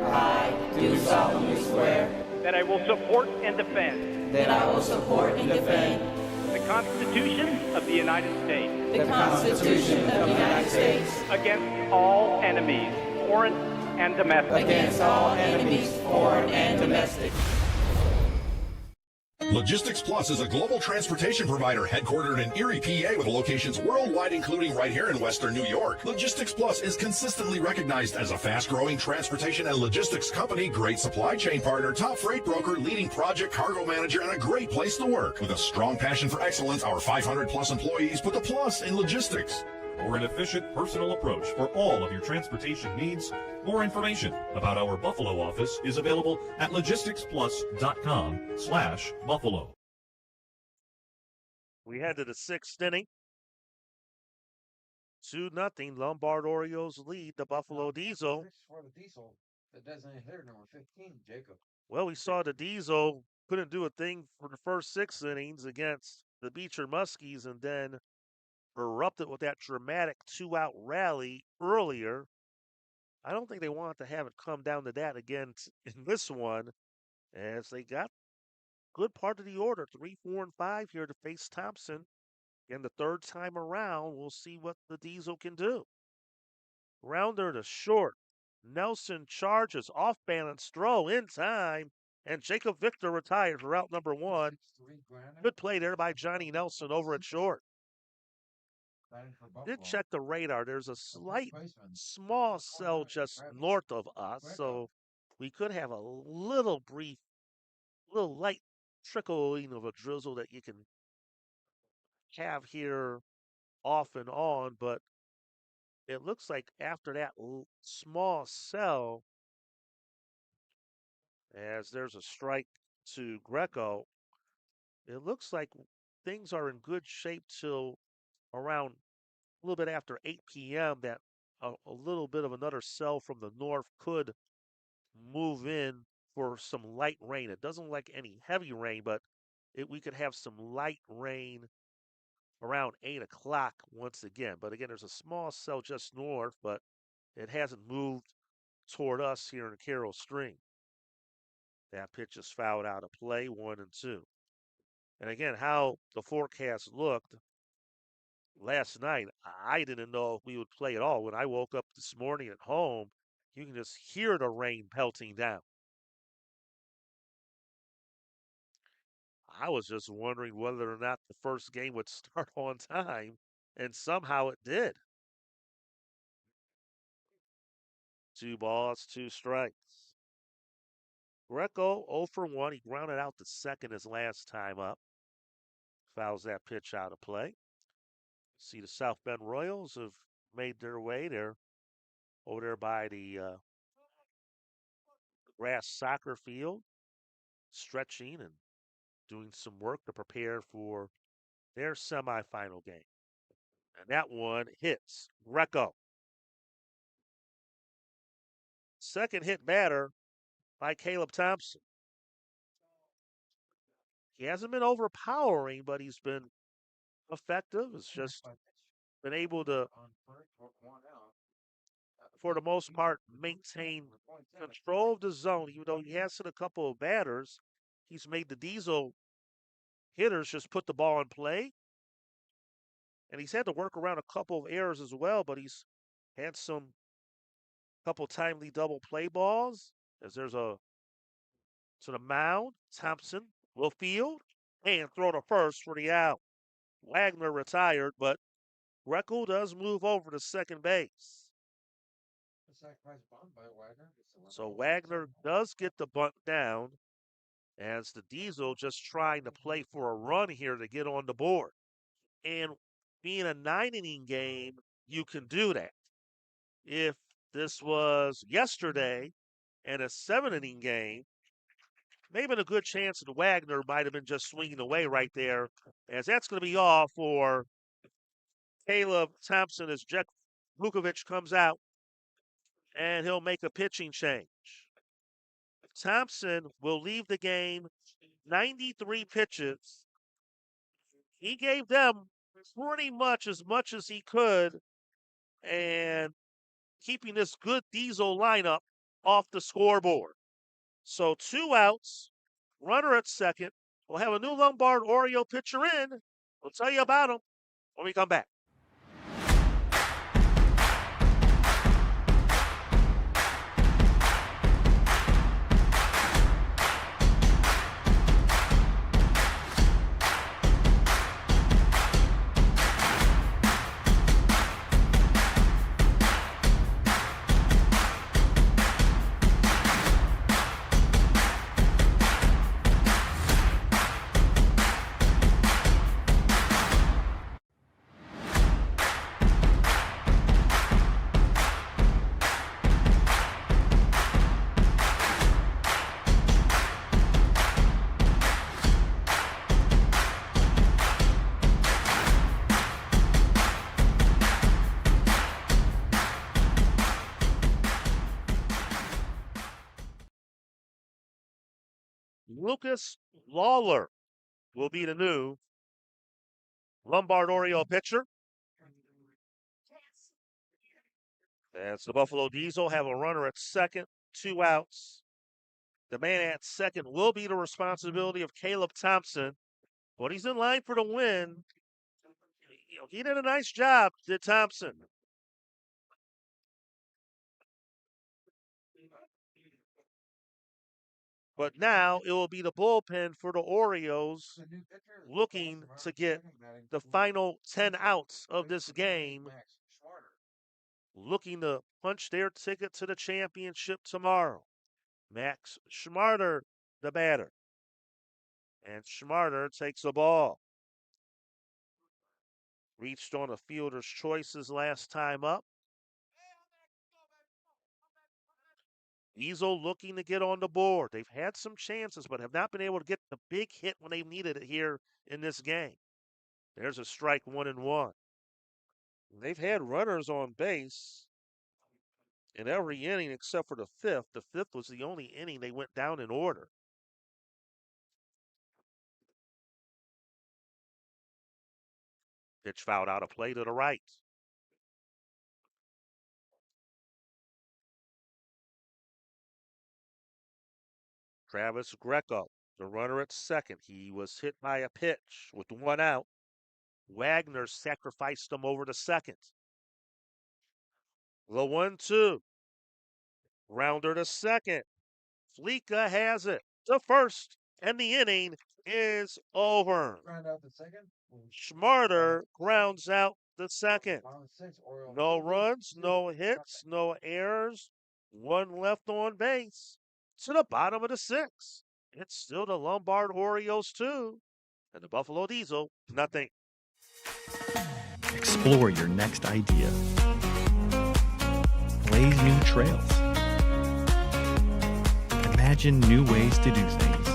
I do solemnly swear. That I will support and defend. That I will support and defend. The Constitution of the United States. The Constitution of the United States. Against all enemies, foreign and domestic. Against all enemies, foreign and domestic. Logistics Plus is a global transportation provider headquartered in Erie, PA with locations worldwide, including right here in Western New York. Logistics Plus is consistently recognized as a fast-growing transportation and logistics company, great supply chain partner, top freight broker, leading project cargo manager, and a great place to work. With a strong passion for excellence, our 500-plus employees put the plus in logistics. or an efficient personal approach for all of your transportation needs. More information about our Buffalo office is available at logisticsplus.com/Buffalo. We head to the 6th inning. 2-0. Lombard Orioles lead the Buffalo Diesel. For the Diesel, the designated hitter number 15, Jacob. Well, we saw the Diesel couldn't do a thing for the first 6 innings against the Beecher Muskies and then erupted with that dramatic 2-out rally earlier. I don't think they wanted to have it come down to that again in this one, as they got good part of the order, 3, 4, and 5 here to face Thompson. And the third time around, we'll see what the Diesel can do. Rounder to short. Nelson charges, off-balance throw in time, and Jacob Victor retired for out number 1. Good play there by Johnny Nelson over at short. Did check the radar. There's a slight small cell just north of us, so we could have a little light trickling of a drizzle that you can have here off and on, but it looks like after that small cell, as there's a strike to Greco, it looks like things are in good shape till around a little bit after 8 p.m. that a little bit of another cell from the north could move in for some light rain. It doesn't like any heavy rain, but we could have some light rain around 8 o'clock once again. But again, there's a small cell just north, but it hasn't moved toward us here in Carroll Stream. That pitch is fouled out of play, 1-2. And again, how the forecast looked last night, I didn't know if we would play at all. When I woke up this morning at home, you can just hear the rain pelting down. I was just wondering whether or not the first game would start on time, and somehow it did. 2 balls, 2 strikes. Greco 0 for 1. He grounded out to second his last time up. Fouls that pitch out of play. See, the South Bend Royals have made their way. They're over there by the grass soccer field, stretching and doing some work to prepare for their semifinal game. And that one hits Greco. Second hit batter by Caleb Thompson. He hasn't been overpowering, but he's been effective. It's just been able to, for the most part, maintain control of the zone. Even though he has hit a couple of batters, he's made the Diesel hitters just put the ball in play. And he's had to work around a couple of errors as well, but he's had some couple timely double play balls. As there's a to the mound, Thompson will field and throw to first for the out. Wagner retired, but Greco does move over to second base. So Wagner does get the bunt down as the Diesel just trying to play for a run here to get on the board. And being a 9-inning game, you can do that. If this was yesterday and a 7-inning game, maybe a good chance that Wagner might have been just swinging away right there, as that's going to be all for Caleb Thompson as Jack Vukovic comes out, and he'll make a pitching change. Thompson will leave the game 93 pitches. He gave them pretty much as he could, and keeping this good Diesel lineup off the scoreboard. So 2 outs, runner at second. We'll have a new Lombard Oriole pitcher in. We'll tell you about him when we come back. Lucas Lawler will be the new Lombard Oriole pitcher. As the Buffalo Diesel have a runner at second, 2 outs. The man at second will be the responsibility of Caleb Thompson, but he's in line for the win. He did a nice job, did Thompson. But now it will be the bullpen for the Orioles looking to get the final 10 outs of this game, looking to punch their ticket to the championship tomorrow. Max Schmarter, the batter. And Schmarter takes the ball. Reached on a fielder's choices last time up. Diesel looking to get on the board. They've had some chances, but have not been able to get the big hit when they've needed it here in this game. There's a strike, 1-1. They've had runners on base in every inning except for the fifth. The fifth was the only inning they went down in order. Pitch fouled out of play to the right. Travis Greco, the runner at second. He was hit by a pitch with 1 out. Wagner sacrificed him over to second. The 1-2. Rounder to second. Fleeka has it to first, and the inning is over. Schmarter grounds out the second. No runs, no hits, no errors. 1 left on base. To the bottom of the 6th. It's still the Lombard Orioles 2 and the Buffalo Diesel nothing. Explore your next idea. Blaze new trails. Imagine new ways to do things.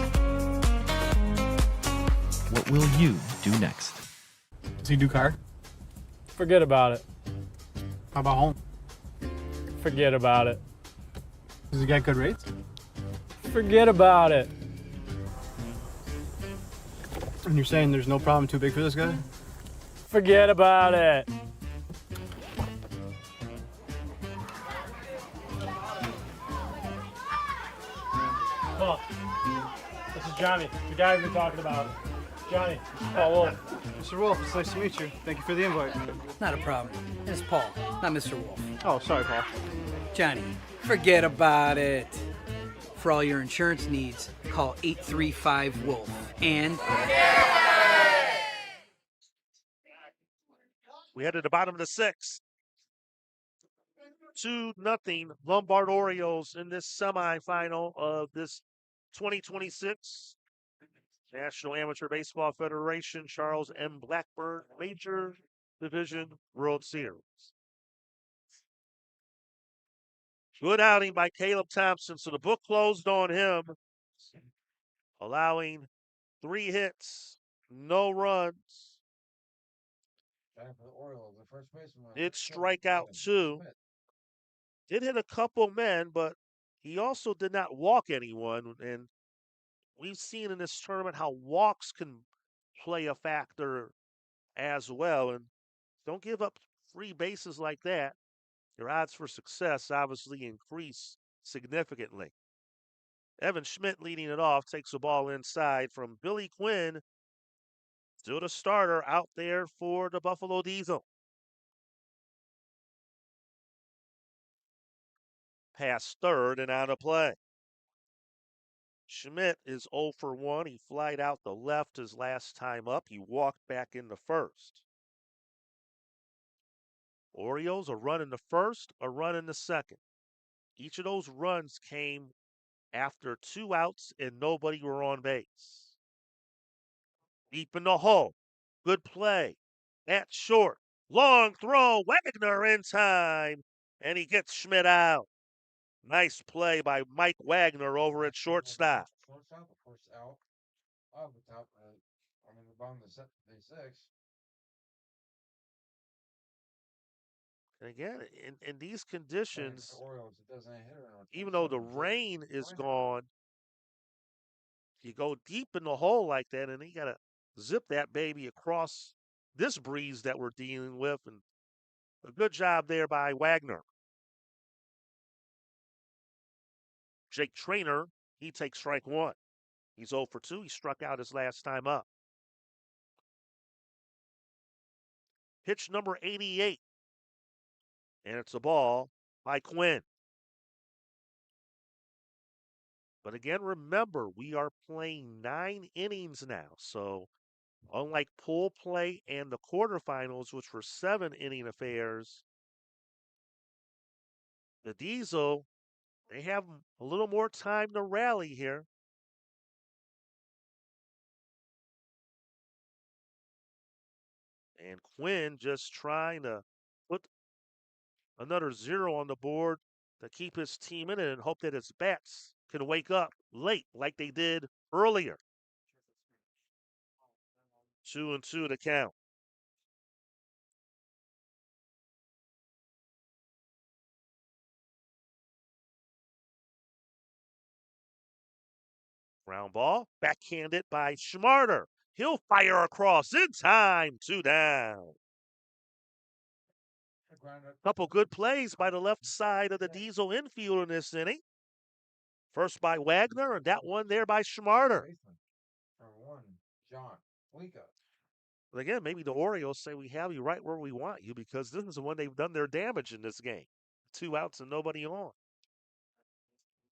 What will you do next? Does he do car? Forget about it. How about home? Forget about it. Does he get good rates? Forget about it. And you're saying there's no problem too big for this guy? Forget about it. Paul, this is Johnny, the guy we've been talking about. Johnny, Paul Wolf. Mr. Wolf, it's nice to meet you. Thank you for the invite. Not a problem. It's Paul, not Mr. Wolf. Oh, sorry, Paul. Johnny, forget about it. For all your insurance needs, call 835-WOLF. And we head to the bottom of the 6th. 2-0 Lombard Orioles in this semifinal of this 2026 National Amateur Baseball Federation Charles M. Blackburn Major Division World Series. Good outing by Caleb Thompson, so the book closed on him, allowing 3 hits, no runs. Did strike out 2. Did hit a couple men, but he also did not walk anyone. And we've seen in this tournament how walks can play a factor as well. And don't give up free bases like that. Your odds for success obviously increase significantly. Evan Schmidt leading it off, takes the ball inside from Billy Quinn. Still the starter out there for the Buffalo Diesel. Past third and out of play. Schmidt is 0 for 1. He flied out the left his last time up. He walked back in the first. Orioles a run in the first, a run in the second. Each of those runs came after 2 outs and nobody were on base. Deep in the hole. Good play. At short. Long throw. Wagner in time. And he gets Schmidt out. Nice play by Mike Wagner over at shortstop. Shortstop, the first out of the top, the bottom of the 6th. And again, in these conditions, even though the rain is gone, You go deep in the hole like that, and you got to zip that baby across this breeze that we're dealing with. And a good job there by Wagner. Jake Trainer, he takes strike one. He's 0 for 2. He struck out his last time up. Pitch number 88. And it's a ball by Quinn. But again, remember, we are playing 9 innings now. So unlike pool play and the quarterfinals, which were 7-inning affairs, the Diesel, they have a little more time to rally here. And Quinn just trying to put another 0 on the board to keep his team in it and hope that his bats can wake up late like they did earlier. 2-2 to count. Ground ball, backhanded by Schmarter. He'll fire across in time, 2 down. Couple good plays by the left side of the Diesel infield in this inning. First by Wagner, and that one there by Schmarter. But again, maybe the Orioles say we have you right where we want you because this is when they've done their damage in this game. 2 outs and nobody on.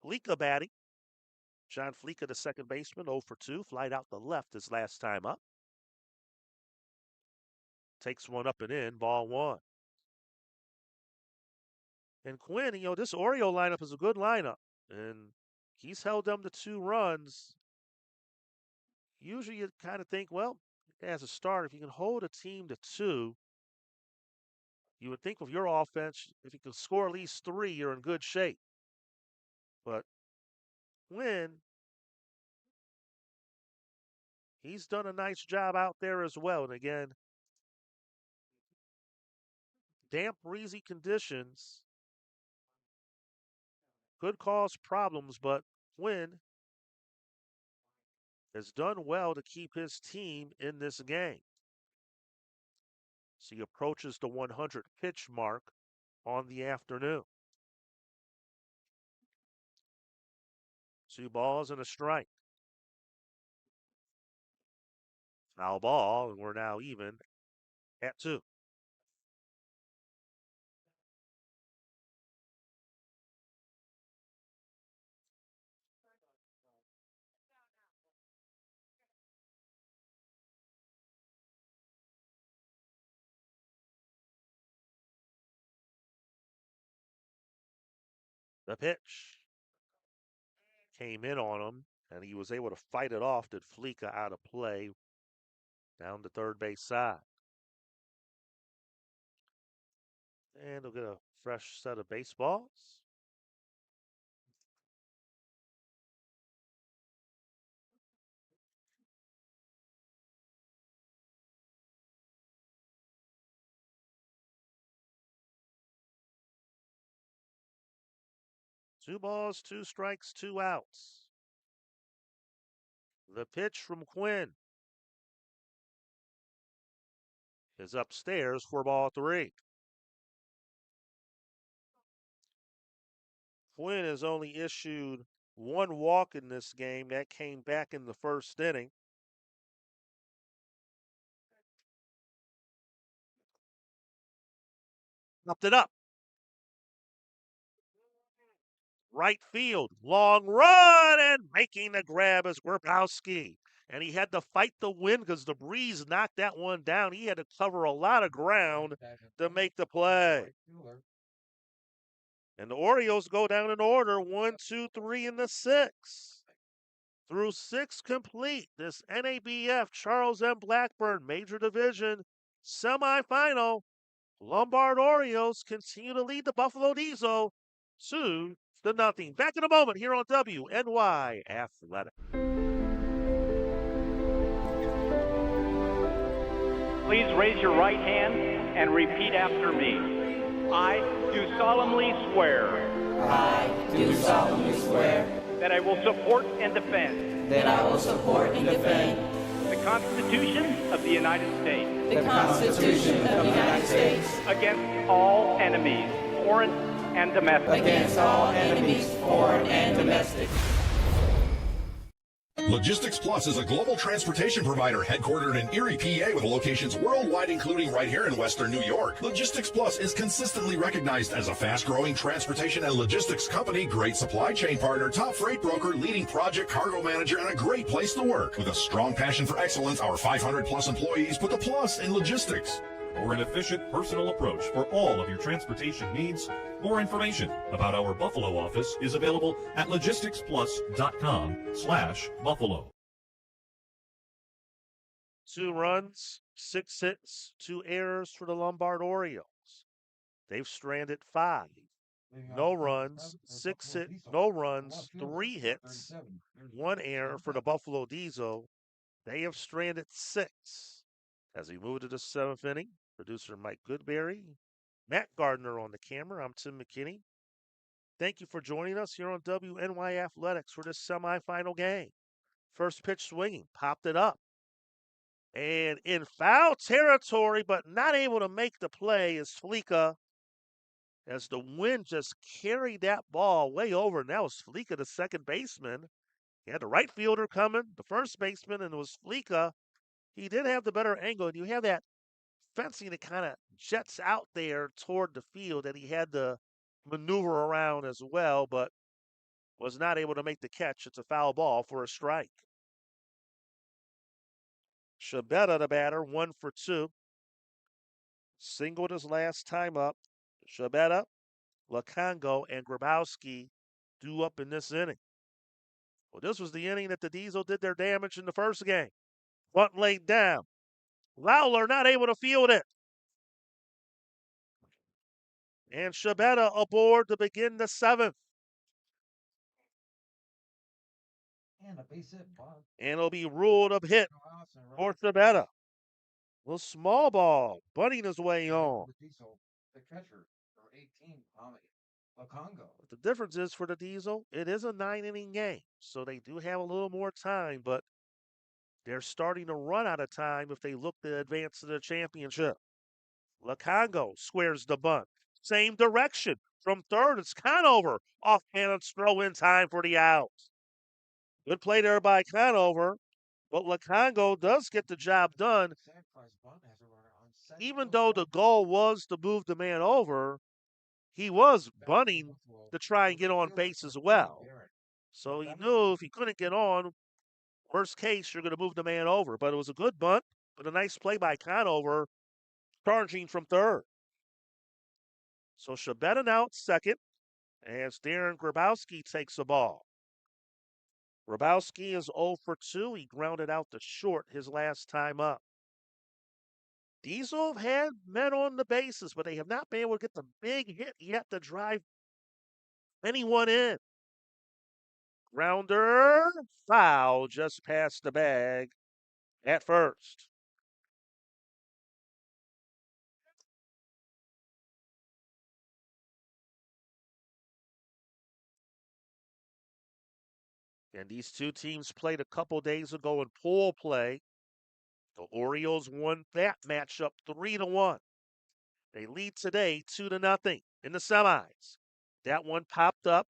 Fleeka batting. John Fleeka, the second baseman, 0 for 2. Flied out the left his last time up. Takes one up and in, ball 1. And Quinn, this Oriole lineup is a good lineup. And he's held them to 2 runs. Usually you kind of think, well, as a starter, if you can hold a team to 2, you would think with your offense, if you can score at least 3, you're in good shape. But Quinn, he's done a nice job out there as well. And again, damp, breezy conditions could cause problems, but Quinn has done well to keep his team in this game. So he approaches the 100 pitch mark on the afternoon. 2 balls and a strike. Foul ball, and we're now even at 2. The pitch came in on him, and he was able to fight it off. Did Fleeka out of play down the third base side. And he'll get a fresh set of baseballs. Two balls, 2 strikes, 2 outs. The pitch from Quinn is upstairs for ball 3. Quinn has only issued 1 walk in this game. That came back in the first inning. Upped it up. Right field, long run, and making the grab is Grabowski. And he had to fight the wind because the breeze knocked that one down. He had to cover a lot of ground to make the play. And the Orioles go down in order, 1, 2, 3 in the 6. Through 6 complete, this NABF Charles M. Blackburn Major Division semifinal, Lombard Orioles continue to lead the Buffalo Diesel 2-0. Back in a moment here on WNY Athletics. Please raise your right hand and repeat after me. I do solemnly swear. I do solemnly swear That I will support and defend that I will support and defend the Constitution of the United States the Constitution of the United States against all enemies, foreign and domestic. against all enemies, foreign and domestic. Logistics Plus is a global transportation provider headquartered in Erie, PA with locations worldwide, including right here in Western New York. Logistics Plus is consistently recognized as a fast-growing transportation and logistics company, great supply chain partner, top freight broker, leading project cargo manager, and a great place to work. With a strong passion for excellence, our 500-plus employees put the plus in logistics. For an efficient, personal approach for all of your transportation needs, more information about our Buffalo office is available at logisticsplus.com/Buffalo. 2 runs, 6 hits, 2 errors for the Lombard Orioles. They've stranded 5. No runs, 6 hits, no runs, 3 hits, 1 error for the Buffalo Diesel. They have stranded 6. As we move to the 7th inning, producer Mike Goodberry, Matt Gardner on the camera. I'm Tim McKinney. Thank you for joining us here on WNY Athletics for this semifinal game. First pitch swinging, popped it up. And in foul territory, but not able to make the play, is Fleeka. As the wind just carried that ball way over. And that was Fleeka, the second baseman. He had the right fielder coming, the first baseman, and it was Fleeka. He did have the better angle. And you have that fencing that kind of jets out there toward the field that he had to maneuver around as well, but was not able to make the catch. It's a foul ball for a strike. Shabetta, the batter, 1 for 2. Singled his last time up. Shabetta, Lacongo, and Grabowski due up in this inning. Well, this was the inning that the Diesel did their damage in the first game. Bunt laid down. Lowler not able to field it. And Shabetta aboard to begin the 7th. And it'll be ruled a hit for Shabetta. Well, small ball, bunting his way on. The catcher, number 18, Lacongo. The difference is for the Diesel, it is a 9-inning game, so they do have a little more time, but they're starting to run out of time if they look to advance to the championship. Lacongo squares the bunt. Same direction. From third, it's Conover. Offhand and throw in time for the out. Good play there by Conover, but Lacongo does get the job done. Even though the goal was to move the man over, he was bunting to try and get on base as well. So he knew if he couldn't get on, worst case, you're going to move the man over. But it was a good bunt, but a nice play by Conover, charging from third. So Shabetta now at second, as Darren Grabowski takes the ball. Grabowski is 0 for 2. He grounded out to short his last time up. Diesel have had men on the bases, but they have not been able to get the big hit yet to drive anyone in. Grounder, foul, just past the bag at first. And these two teams played a couple days ago in pool play. The Orioles won that matchup 3-1. They lead today 2-0 in the semis. That one popped up,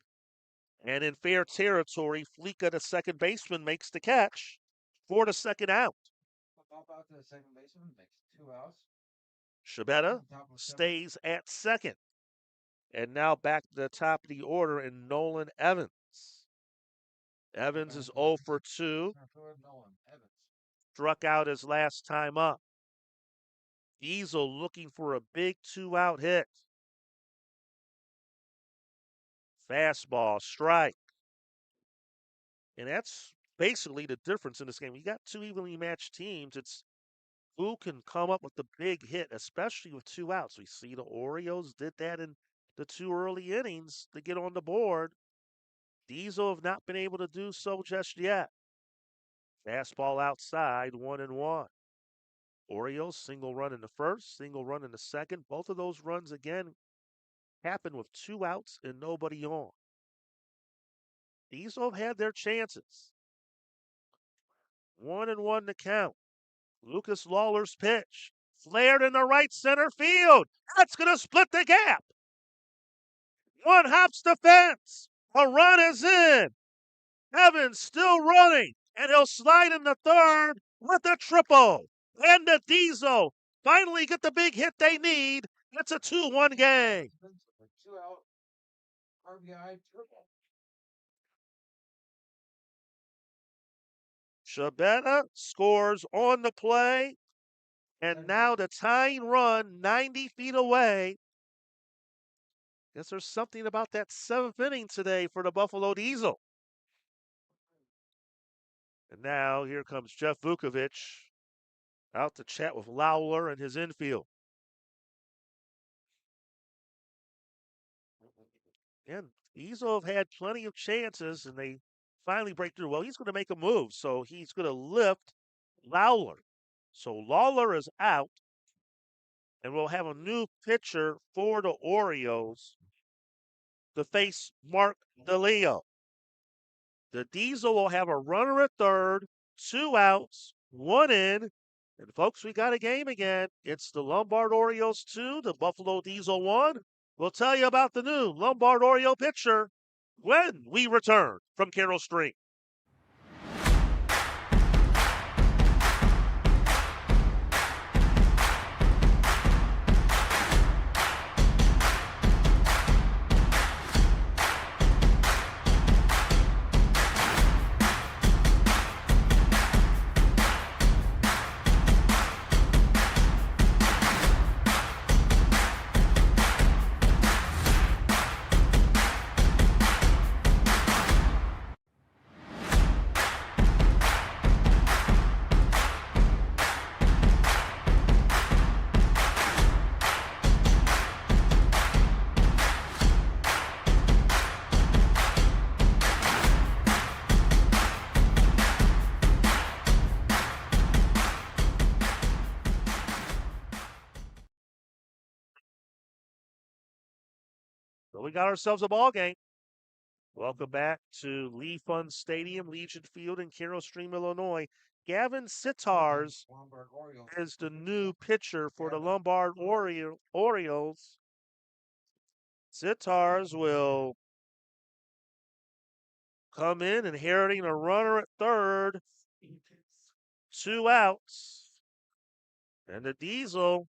and in fair territory, Fleeka, the second baseman, makes the catch for the second out. Pop out to the second baseman, makes 2 outs. Shabetta stays at second. And now back to the top of the order in Nolan Evans. Evans is 0 for 2. Struck out his last time up. Diesel looking for a big 2-out hit. Fastball, strike. And that's basically the difference in this game. You got 2 evenly matched teams. It's who can come up with the big hit, especially with 2 outs. We see the Orioles did that in the 2 early innings to get on the board. Diesel have not been able to do so just yet. Fastball outside, 1-1. Orioles, single run in the first, single run in the second. Both of those runs, again, happened with 2 outs and nobody on. Diesel have had their chances. 1-1 to count. Lucas Lawler's pitch. Flared in the right center field. That's going to split the gap. One hops the fence. A run is in. Evans still running, and he'll slide in the third with a triple. And the Diesel finally get the big hit they need. It's a 2-1 game. 2-out RBI triple. Shabeta scores on the play, and now the tying run 90 feet away. Guess there's something about that 7th inning today for the Buffalo Diesel. And now here comes Jeff Vukovic out to chat with Lawler and his infield. And Diesel have had plenty of chances, and they finally break through. Well, he's going to make a move, so he's going to lift Lawler. So Lawler is out, and we'll have a new pitcher for the Orioles to face Mark DeLeo. The Diesel will have a runner at third, 2 outs, 1 in. And folks, we got a game again. It's the Lombard Orioles 2, the Buffalo Diesel 1. We'll tell you about the new Lombard Oriole pitcher when we return from Carroll Stream. So we got ourselves a ball game. Welcome back to Pfund Stadium, Legion Field in Carroll Stream, Illinois. Gavin Sitars is the new pitcher for the Lombard Orioles. Sitars will come in, inheriting a runner at third, 2 outs. And the Diesel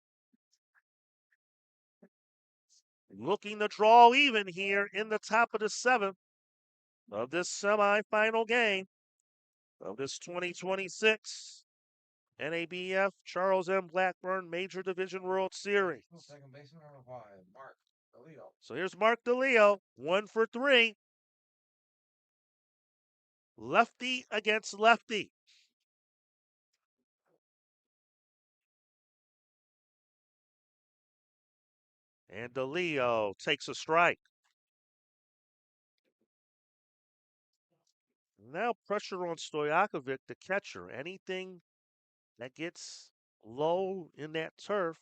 looking to draw even here in the top of the 7th of this semifinal game of this 2026 NABF Charles M. Blackburn Major Division World Series. Second baseman number 5, Mark DeLeo. So here's Mark DeLeo, 1 for 3. Lefty against lefty. And DeLeo takes a strike. Now pressure on Stojakovic, the catcher. Anything that gets low in that turf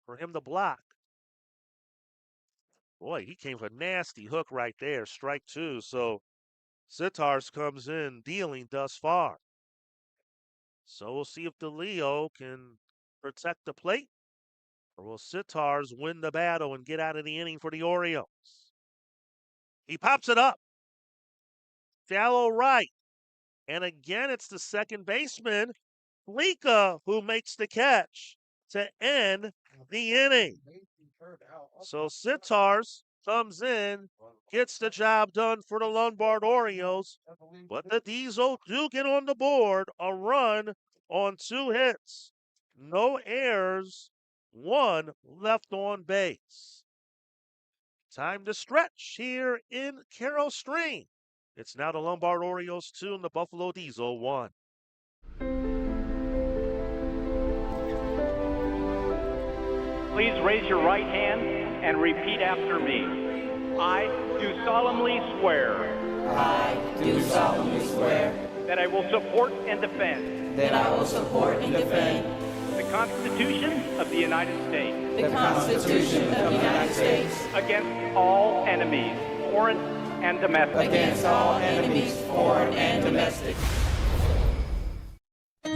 for him to block. Boy, he came with a nasty hook right there. Strike 2. So Sitars comes in dealing thus far. So we'll see if DeLeo can protect the plate, or will Sitars win the battle and get out of the inning for the Orioles? He pops it up. Shallow right. And again, it's the second baseman, Lika, who makes the catch to end the inning. So Sitars comes in, gets the job done for the Lombard Orioles, but the Diesel do get on the board, a run on 2 hits, no errors, 1 left on base. Time to stretch here in Carroll Stream. It's now the Lombard Orioles 2 and the Buffalo Diesel 1. Please raise your right hand and repeat after me. I do solemnly swear. I do solemnly swear. That I will support and defend. That I will support and defend. The Constitution of the United States. The Constitution of the United States. Against all enemies, foreign and domestic. Against all enemies, foreign and domestic.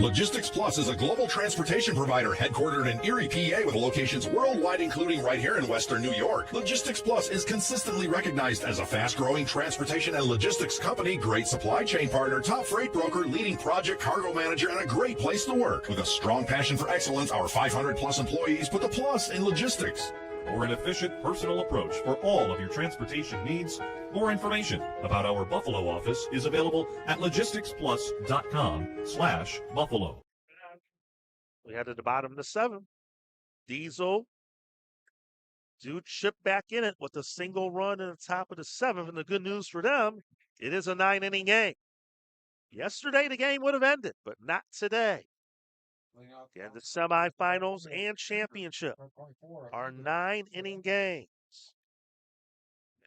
Logistics Plus is a global transportation provider headquartered in Erie, PA with locations worldwide, including right here in Western New York. Logistics Plus is consistently recognized as a fast-growing transportation and logistics company, great supply chain partner, top freight broker, leading project cargo manager, and a great place to work. With a strong passion for excellence, our 500-plus employees put the plus in logistics. For an efficient, personal approach for all of your transportation needs, more information about our Buffalo office is available at logisticsplus.com/Buffalo. We head to the bottom of the 7th. Diesel do chip back in it with a single run in the top of the 7th. And the good news for them, it is a 9-inning game. Yesterday, the game would have ended, but not today. Again, the semifinals and championship are 9-inning games.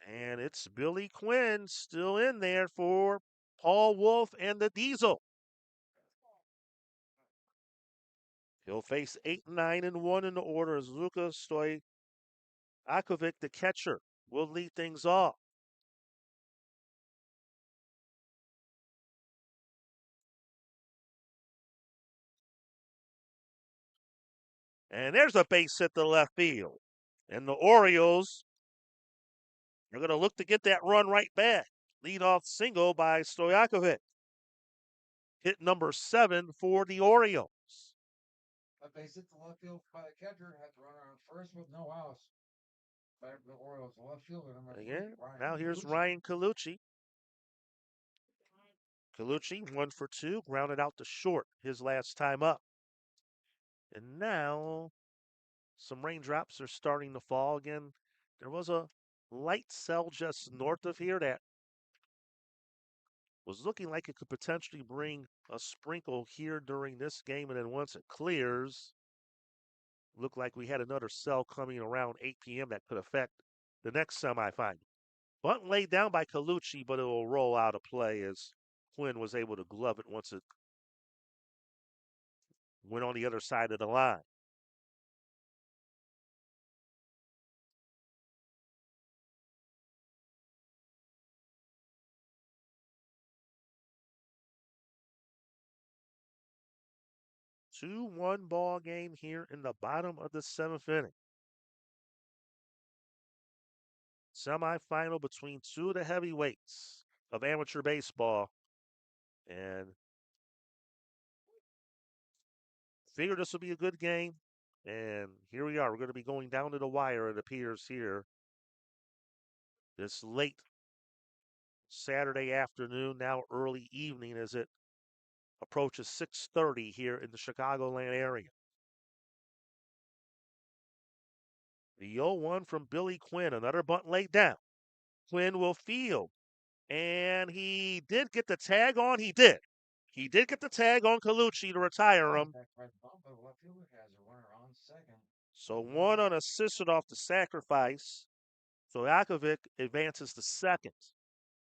And it's Billy Quinn still in there for Paul Wolf and the Diesel. He'll face 8, 9, and 1 in the order as Luka Stojakovic, the catcher, will lead things off. And there's a base hit to left field. And the Orioles are going to look to get that run right back. Leadoff single by Stojakovic. Hit number 7 for the Orioles. A base hit to left field by the catcher, had to run around first with no outs. Back to the Orioles, left fielder number 3. Again, now here's Ryan Colucci. Colucci, 1 for 2, grounded out to short his last time up. And now some raindrops are starting to fall again. There was a light cell just north of here that was looking like it could potentially bring a sprinkle here during this game. And then once it clears, looked like we had another cell coming around 8 p.m. that could affect the next semifinal. Bunt laid down by Colucci, but it will roll out of play as Quinn was able to glove it once it went on the other side of the line. Two-one ball game here in the bottom of the 7th inning. Semifinal between two of the heavyweights of amateur baseball. And figured this would be a good game. And here we are. We're going to be going down to the wire, it appears, here. This late Saturday afternoon, now early evening, as it approaches 6:30 here in the Chicagoland area. The 0-1 from Billy Quinn. Another bunt laid down. Quinn will field. And he did get the tag on. He did. He did get the tag on Colucci to retire him. So one unassisted off the sacrifice. Stojakovic advances to second.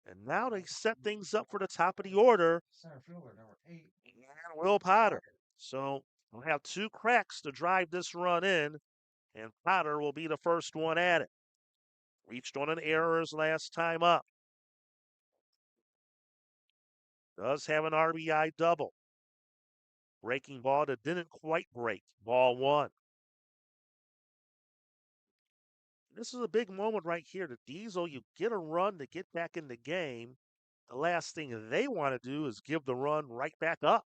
And now they set things up for the top of the order. Center fielder number 8. And Will Potter. So we'll have 2 cracks to drive this run in. And Potter will be the first one at it. Reached on an error his last time up. Does have an RBI double. Breaking ball that didn't quite break. Ball 1. This is a big moment right here. The Diesel, you get a run to get back in the game. The last thing they want to do is give the run right back up.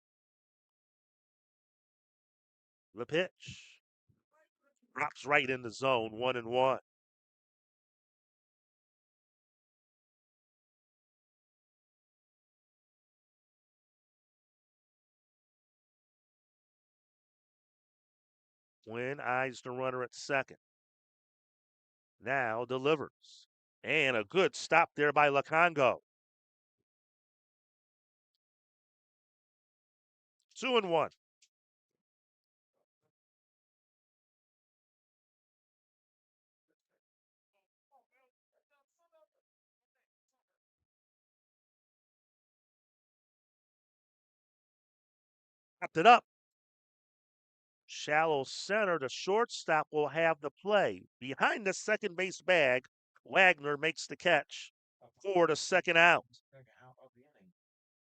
The pitch. Drops right in the zone, 1-1. Quinn eyes the runner at second. Now delivers. And a good stop there by Lacongo. 2-1. Tapped it up. Shallow center, the shortstop will have the play. Behind the second base bag, Wagner makes the catch for the second out.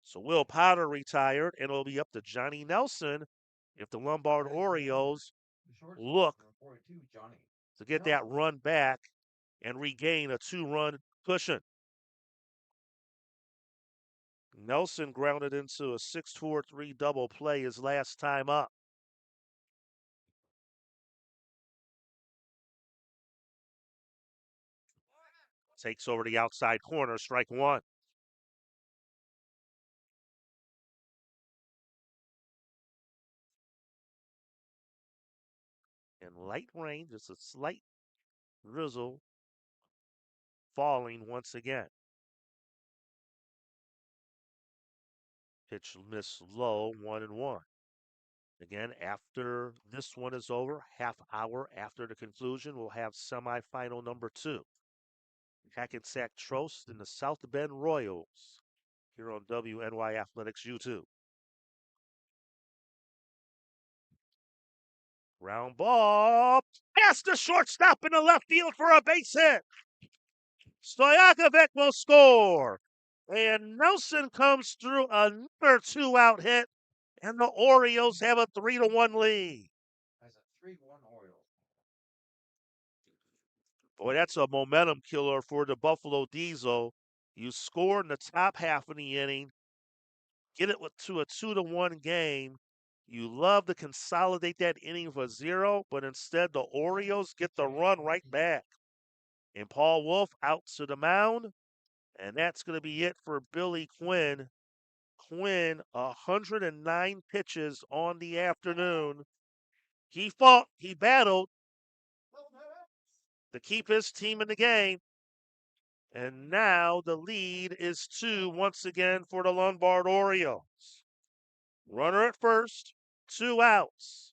So Will Potter retired, and it'll be up to Johnny Nelson if the Lombard Orioles look to get that run back and regain a 2-run cushion. Nelson grounded into a 6-4-3 double play his last time up. Takes over the outside corner, strike one. And light rain, just a slight drizzle falling once again. Pitch miss low, 1-1. Again, after this one is over, half hour after the conclusion, we'll have semifinal number 2. Hackensack Trost and the South Bend Royals here on WNYAthletics YouTube. Ground ball past the shortstop in the left field for a base hit. Stojakovic will score. And Nelson comes through another 2-out hit, and the Orioles have a 3-1 lead. That's a 3-1 Orioles. Boy, that's a momentum killer for the Buffalo Diesel. You score in the top half of the inning, get it to a 2-1 game. You love to consolidate that inning for 0, but instead the Orioles get the run right back. And Paul Wolf out to the mound, and that's going to be it for Billy Quinn. Quinn, 109 pitches on the afternoon. He fought, he battled to keep his team in the game. And now the lead is 2 once again for the Lombard Orioles. Runner at first, 2 outs,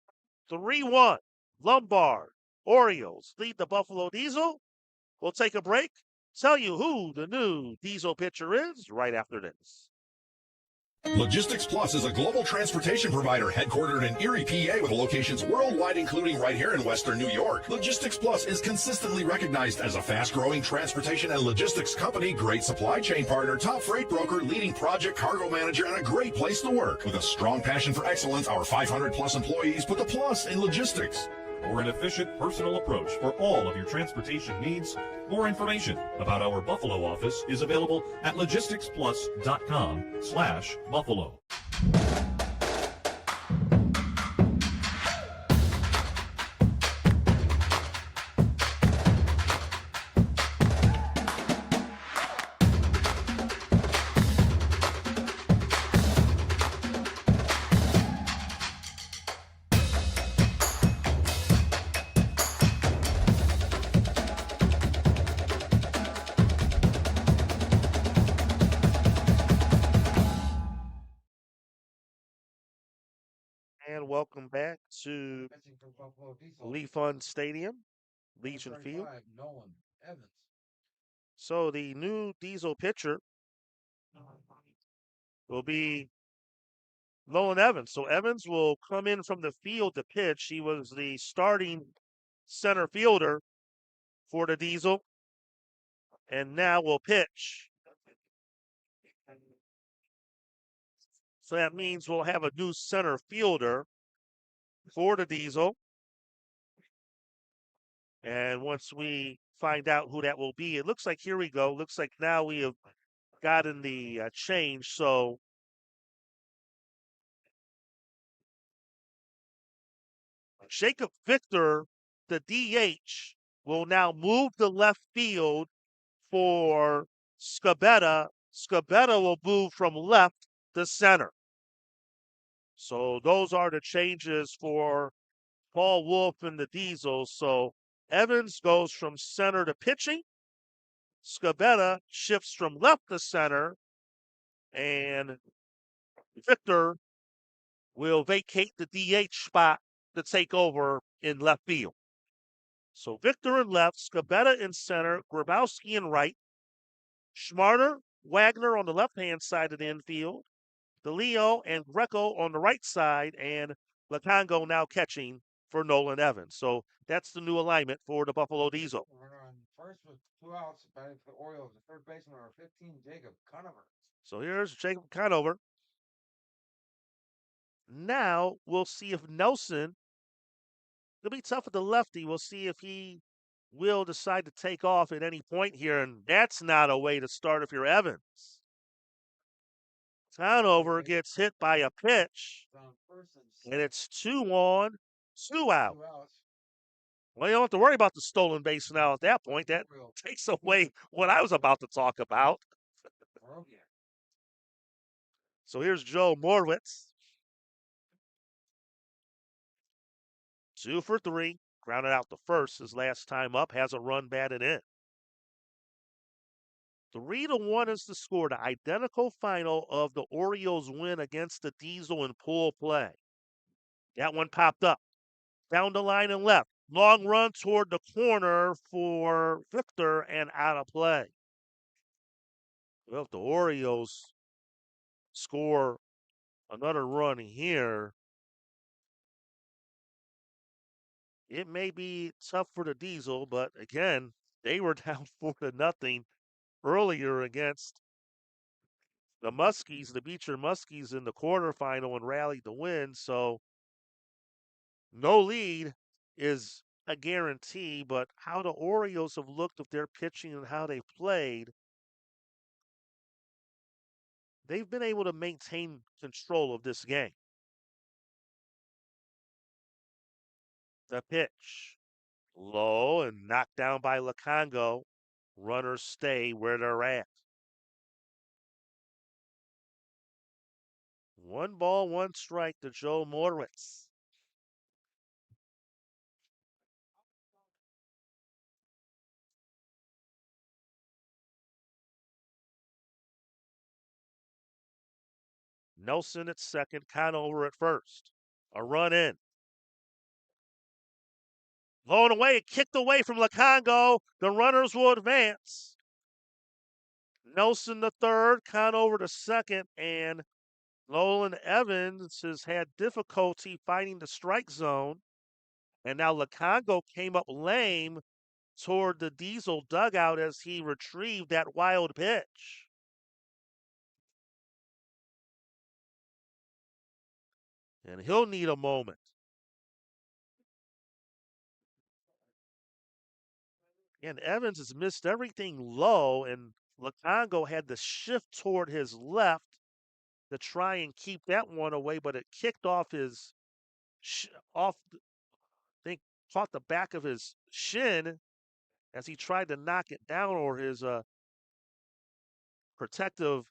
3-1. Lombard Orioles lead the Buffalo Diesel. We'll take a break, tell you who the new Diesel pitcher is right after this. Logistics Plus is a global transportation provider headquartered in Erie, PA with locations worldwide, including right here in Western New York. Logistics Plus is consistently recognized as a fast-growing transportation and logistics company, great supply chain partner, top freight broker, leading project cargo manager, and a great place to work. With a strong passion for excellence, our 500-plus employees put the plus in logistics. For an efficient personal approach for all of your transportation needs, more information about our Buffalo office is available at logisticsplus.com/Buffalo. And welcome back to Pfund Stadium, Legion Field. Nolan Evans. So the new Diesel pitcher will be Nolan Evans. So Evans will come in from the field to pitch. He was the starting center fielder for the Diesel, and now will pitch. So that means we'll have a new center fielder for the Diesel. And once we find out who that will be, it looks like, here we go. Looks like now we have gotten the change. So Jacob Victor, the DH, will now move to left field for Scabetta. Scabetta will move from left to center. So those are the changes for Paul Wolf and the Diesel. So Evans goes from center to pitching. Scabetta shifts from left to center. And Victor will vacate the DH spot to take over in left field. So Victor in left, Scabetta in center, Grabowski in right, Schmarter, Wagner on the left-hand side of the infield, DeLeo and Greco on the right side, and Lacongo now catching for Nolan Evans. So that's the new alignment for the Buffalo Diesel. Runner on first with 2 outs, batting for the Orioles. The third baseman, number 15, Jacob Conover. So here's Jacob Conover. Now we'll see if Nelson, it'll be tough with the lefty. We'll see if he will decide to take off at any point here, and that's not a way to start if you're Evans. Conover gets hit by a pitch, and it's 2 on, 2 out. Well, you don't have to worry about the stolen base now at that point. That takes away what I was about to talk about. So here's Joe Morwitz. 2 for 3. Grounded out the first his last time up. Has a run batted in. 3-1 is the score. The identical final of the Orioles win against the Diesel in pool play. That one popped up. Down the line and left. Long run toward the corner for Victor and out of play. Well, if the Orioles score another run here, it may be tough for the Diesel, but again, they were down 4-0 earlier against the Muskies, the Beecher Muskies in the quarterfinal and rallied to win. So no lead is a guarantee, but how the Orioles have looked with their pitching and how they played, they've been able to maintain control of this game. The pitch, low and knocked down by Lacongo. Runners stay where they're at. 1 ball, 1 strike to Joe Morwitz. Nelson at second, Conover at first. A run in. Low and away, kicked away from Lacongo. The runners will advance. Nelson the third, Conover the second, and Nolan Evans has had difficulty finding the strike zone. And now Lacongo came up lame toward the Diesel dugout as he retrieved that wild pitch. And he'll need a moment. And Evans has missed everything low, and Lacongo had to shift toward his left to try and keep that one away, but it kicked off his, I think, caught the back of his shin as he tried to knock it down, or his protective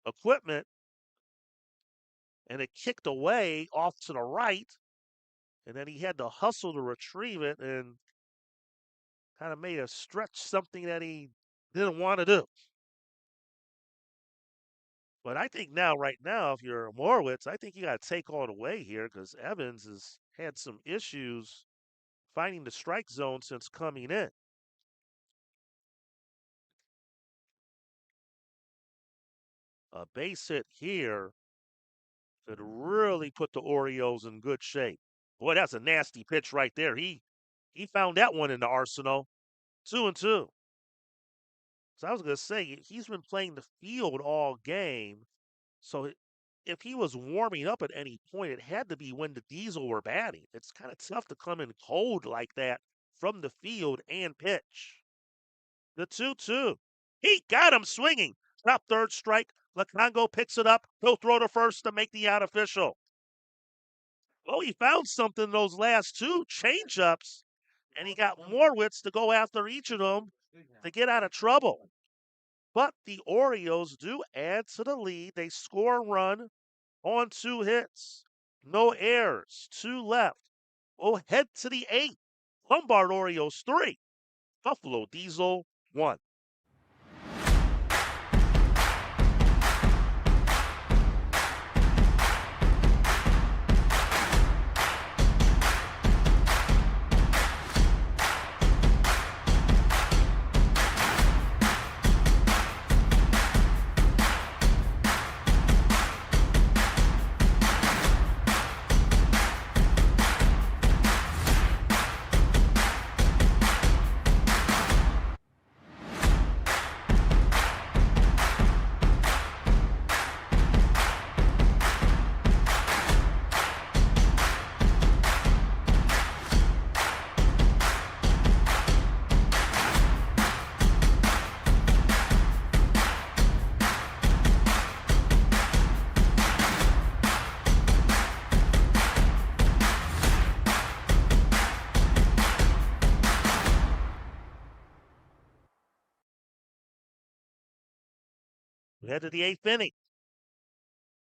equipment, and it kicked away off to the right, and then he had to hustle to retrieve it and kind of made a stretch, something that he didn't want to do. But I think right now, if you're Morwitz, I think you got to take all the way here because Evans has had some issues finding the strike zone since coming in. A base hit here could really put the Orioles in good shape. Boy, that's a nasty pitch right there. He found that one in the arsenal. 2-2. So I was going to say, he's been playing the field all game. So if he was warming up at any point, it had to be when the Diesel were batting. It's kind of tough to come in cold like that from the field and pitch. The 2-2. He got him swinging. Drop third strike. Lacongo picks it up. He'll throw to first to make the out official. Well, he found something in those last 2 change-ups, and he got Morwitz to go after each of them to get out of trouble. But the Orioles do add to the lead. They score a run on 2 hits. No errors. 2 left. We'll head to the 8th. Lombard Orioles 3. Buffalo Diesel 1. We head to the 8th inning.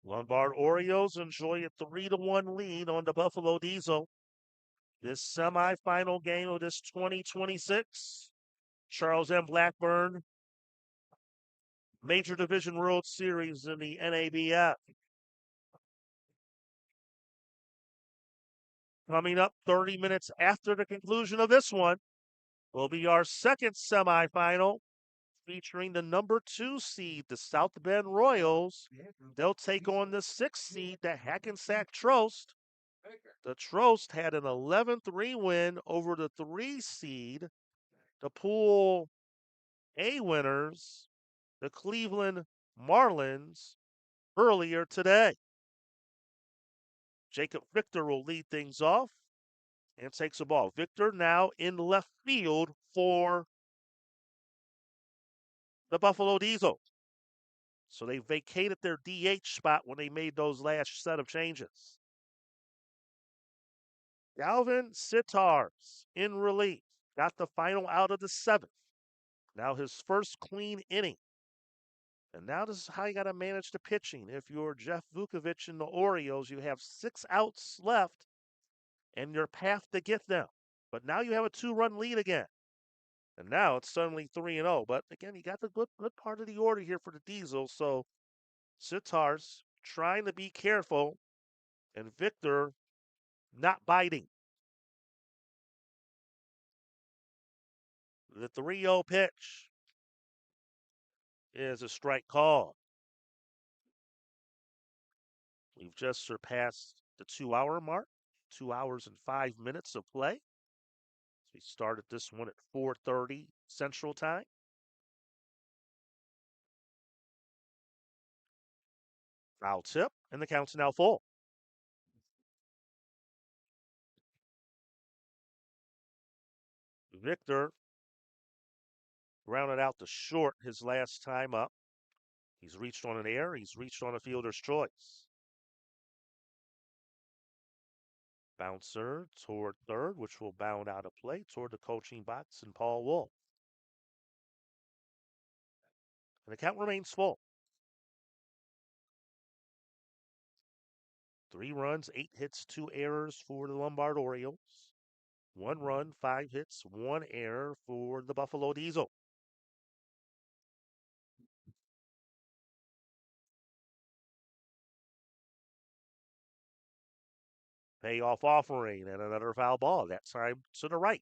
Lombard Orioles enjoy a 3-1 lead on the Buffalo Diesel. This semifinal game of this 2026 Charles M. Blackburn Major Division World Series in the NABF. Coming up 30 minutes after the conclusion of this one will be our second semifinal featuring the number 2 seed, the South Bend Royals. They'll take on the 6th seed, the Hackensack Trost. The Trost had an 11-3 win over the 3 seed, the Pool A winners, the Cleveland Marlins, earlier today. Jacob Victor will lead things off and takes the ball. Victor now in left field for the Buffalo Diesel. So they vacated their DH spot when they made those last set of changes. Galvin Sitars in relief. Got the final out of the 7th. Now his first clean inning. And now this is how you got to manage the pitching. If you're Jeff Vukovich and the Orioles, you have 6 outs left and your path to get them. But now you have a 2-run lead again. And now it's suddenly 3-0. But again, you got the good part of the order here for the Diesel. So Sitars trying to be careful, and Victor not biting. The 3-0 pitch is a strike call. We've just surpassed the 2-hour mark, 2 hours and 5 minutes of play. So we started this one at 4:30 Central Time. Foul tip, and the count's now full. Victor grounded out to short his last time up. He's reached on an error. He's reached on a fielder's choice. Bouncer toward third, which will bound out of play toward the coaching box and Paul Wolf. And the count remains full. 3 runs, 8 hits, 2 errors for the Lombard Orioles. 1 run, 5 hits, 1 error for the Buffalo Diesel. Payoff offering and another foul ball, that time to the right.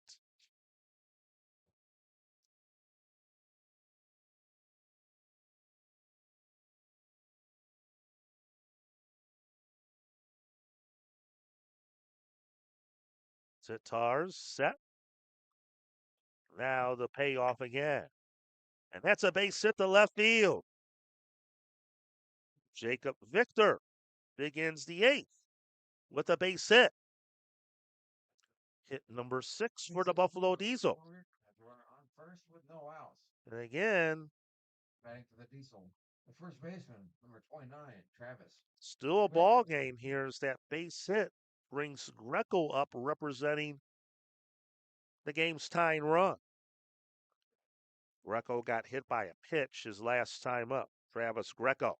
Sitars set. Now the payoff again. And that's a base hit to left field. Jacob Victor begins the 8th with a base hit. Hit number 6 for the Buffalo Diesel. And again, batting for the Diesel. The first baseman, number 29, Travis. still a ball game here as that base hit brings Greco up representing the game's tying run. Greco got hit by a pitch his last time up. Travis Greco.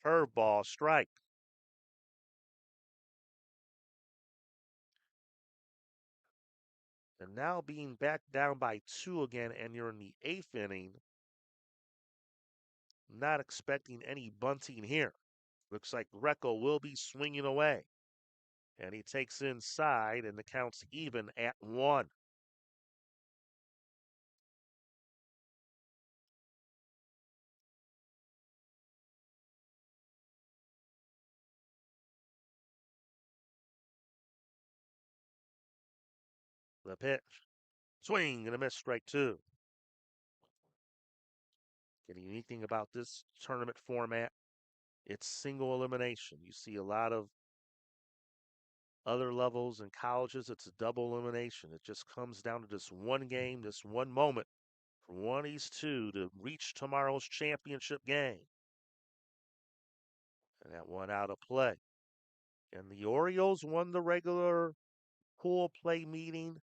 Curveball, strike. And now being back down by 2 again, and you're in the 8th inning. Not expecting any bunting here. Looks like Greco will be swinging away. And he takes inside, and the count's even at 1. The pitch. Swing and a miss, strike 2. The unique thing about this tournament format, it's single elimination. You see a lot of other levels in colleges, it's a double elimination. It just comes down to this one game, this one moment for one of these two to reach tomorrow's championship game. And that one out of play. And the Orioles won the regular pool play meeting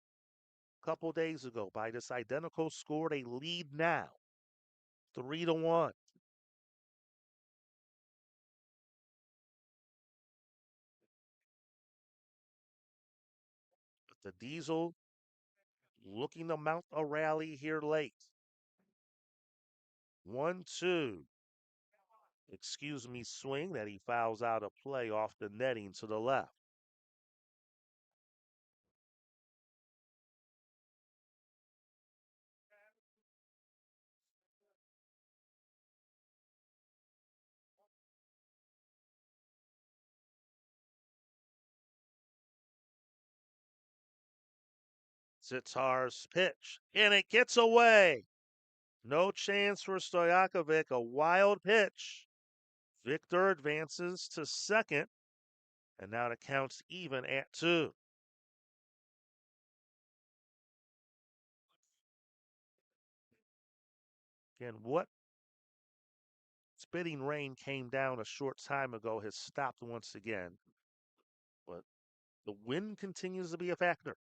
a couple days ago by this identical score. They lead now 3-1. The Diesel looking to mount a rally here late. 1-2. Excuse me, swing that he fouls out of play off the netting to the left. Sitar's pitch, and it gets away. No chance for Stojakovic, a wild pitch. Victor advances to second, and now the count's even at 2. Again, what spitting rain came down a short time ago has stopped once again, but the wind continues to be a factor.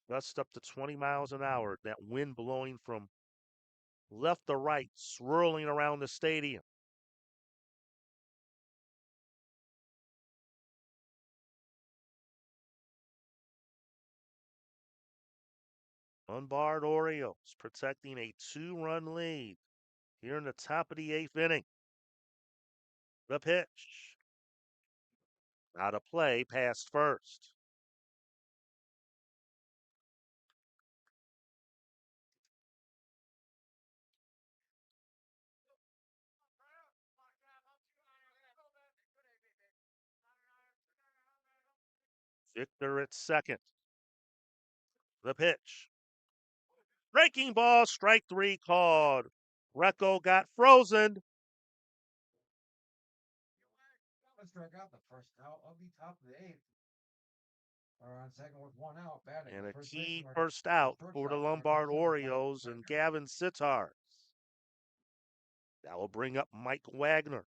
Gust up to 20 miles an hour, that wind blowing from left to right, swirling around the stadium. Lombard Orioles protecting a 2-run lead here in the top of the 8th inning. The pitch. Out of play, past first. Victor at second. The pitch. Breaking ball, strike 3 called. Recco got frozen. Let's strike out the first out of the top of the 8th. Or on second with 1 out. Batting. And a First key baseman, first out for the Lombard Orioles and Gavin Sitar. That will bring up Mike Wagner.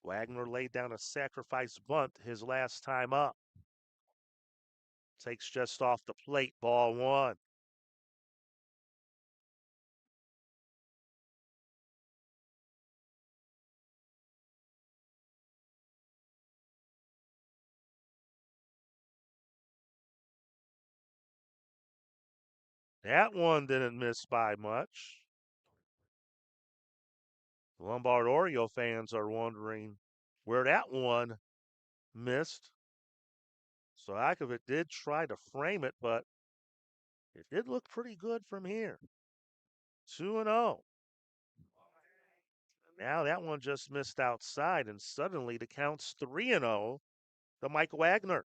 Wagner laid down a sacrifice bunt his last time up. Takes just off the plate, ball 1. That one didn't miss by much. Lombard Oriole fans are wondering where that one missed. Stojakovic did try to frame it, but it did look pretty good from here. 2-0. Now that one just missed outside, and suddenly the count's 3-0 to Mike Wagner.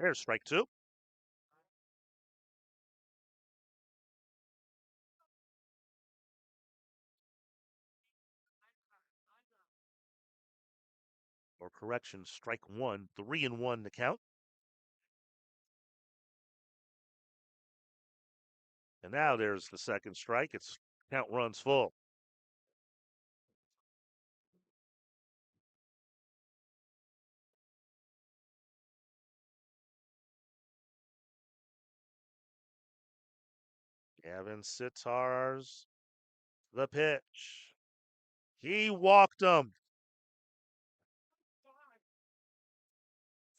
There's strike 2. Or correction, strike 1, 3-1 to count. And now there's the second strike. It's count runs full. Gavin Sitar's the pitch. He walked him.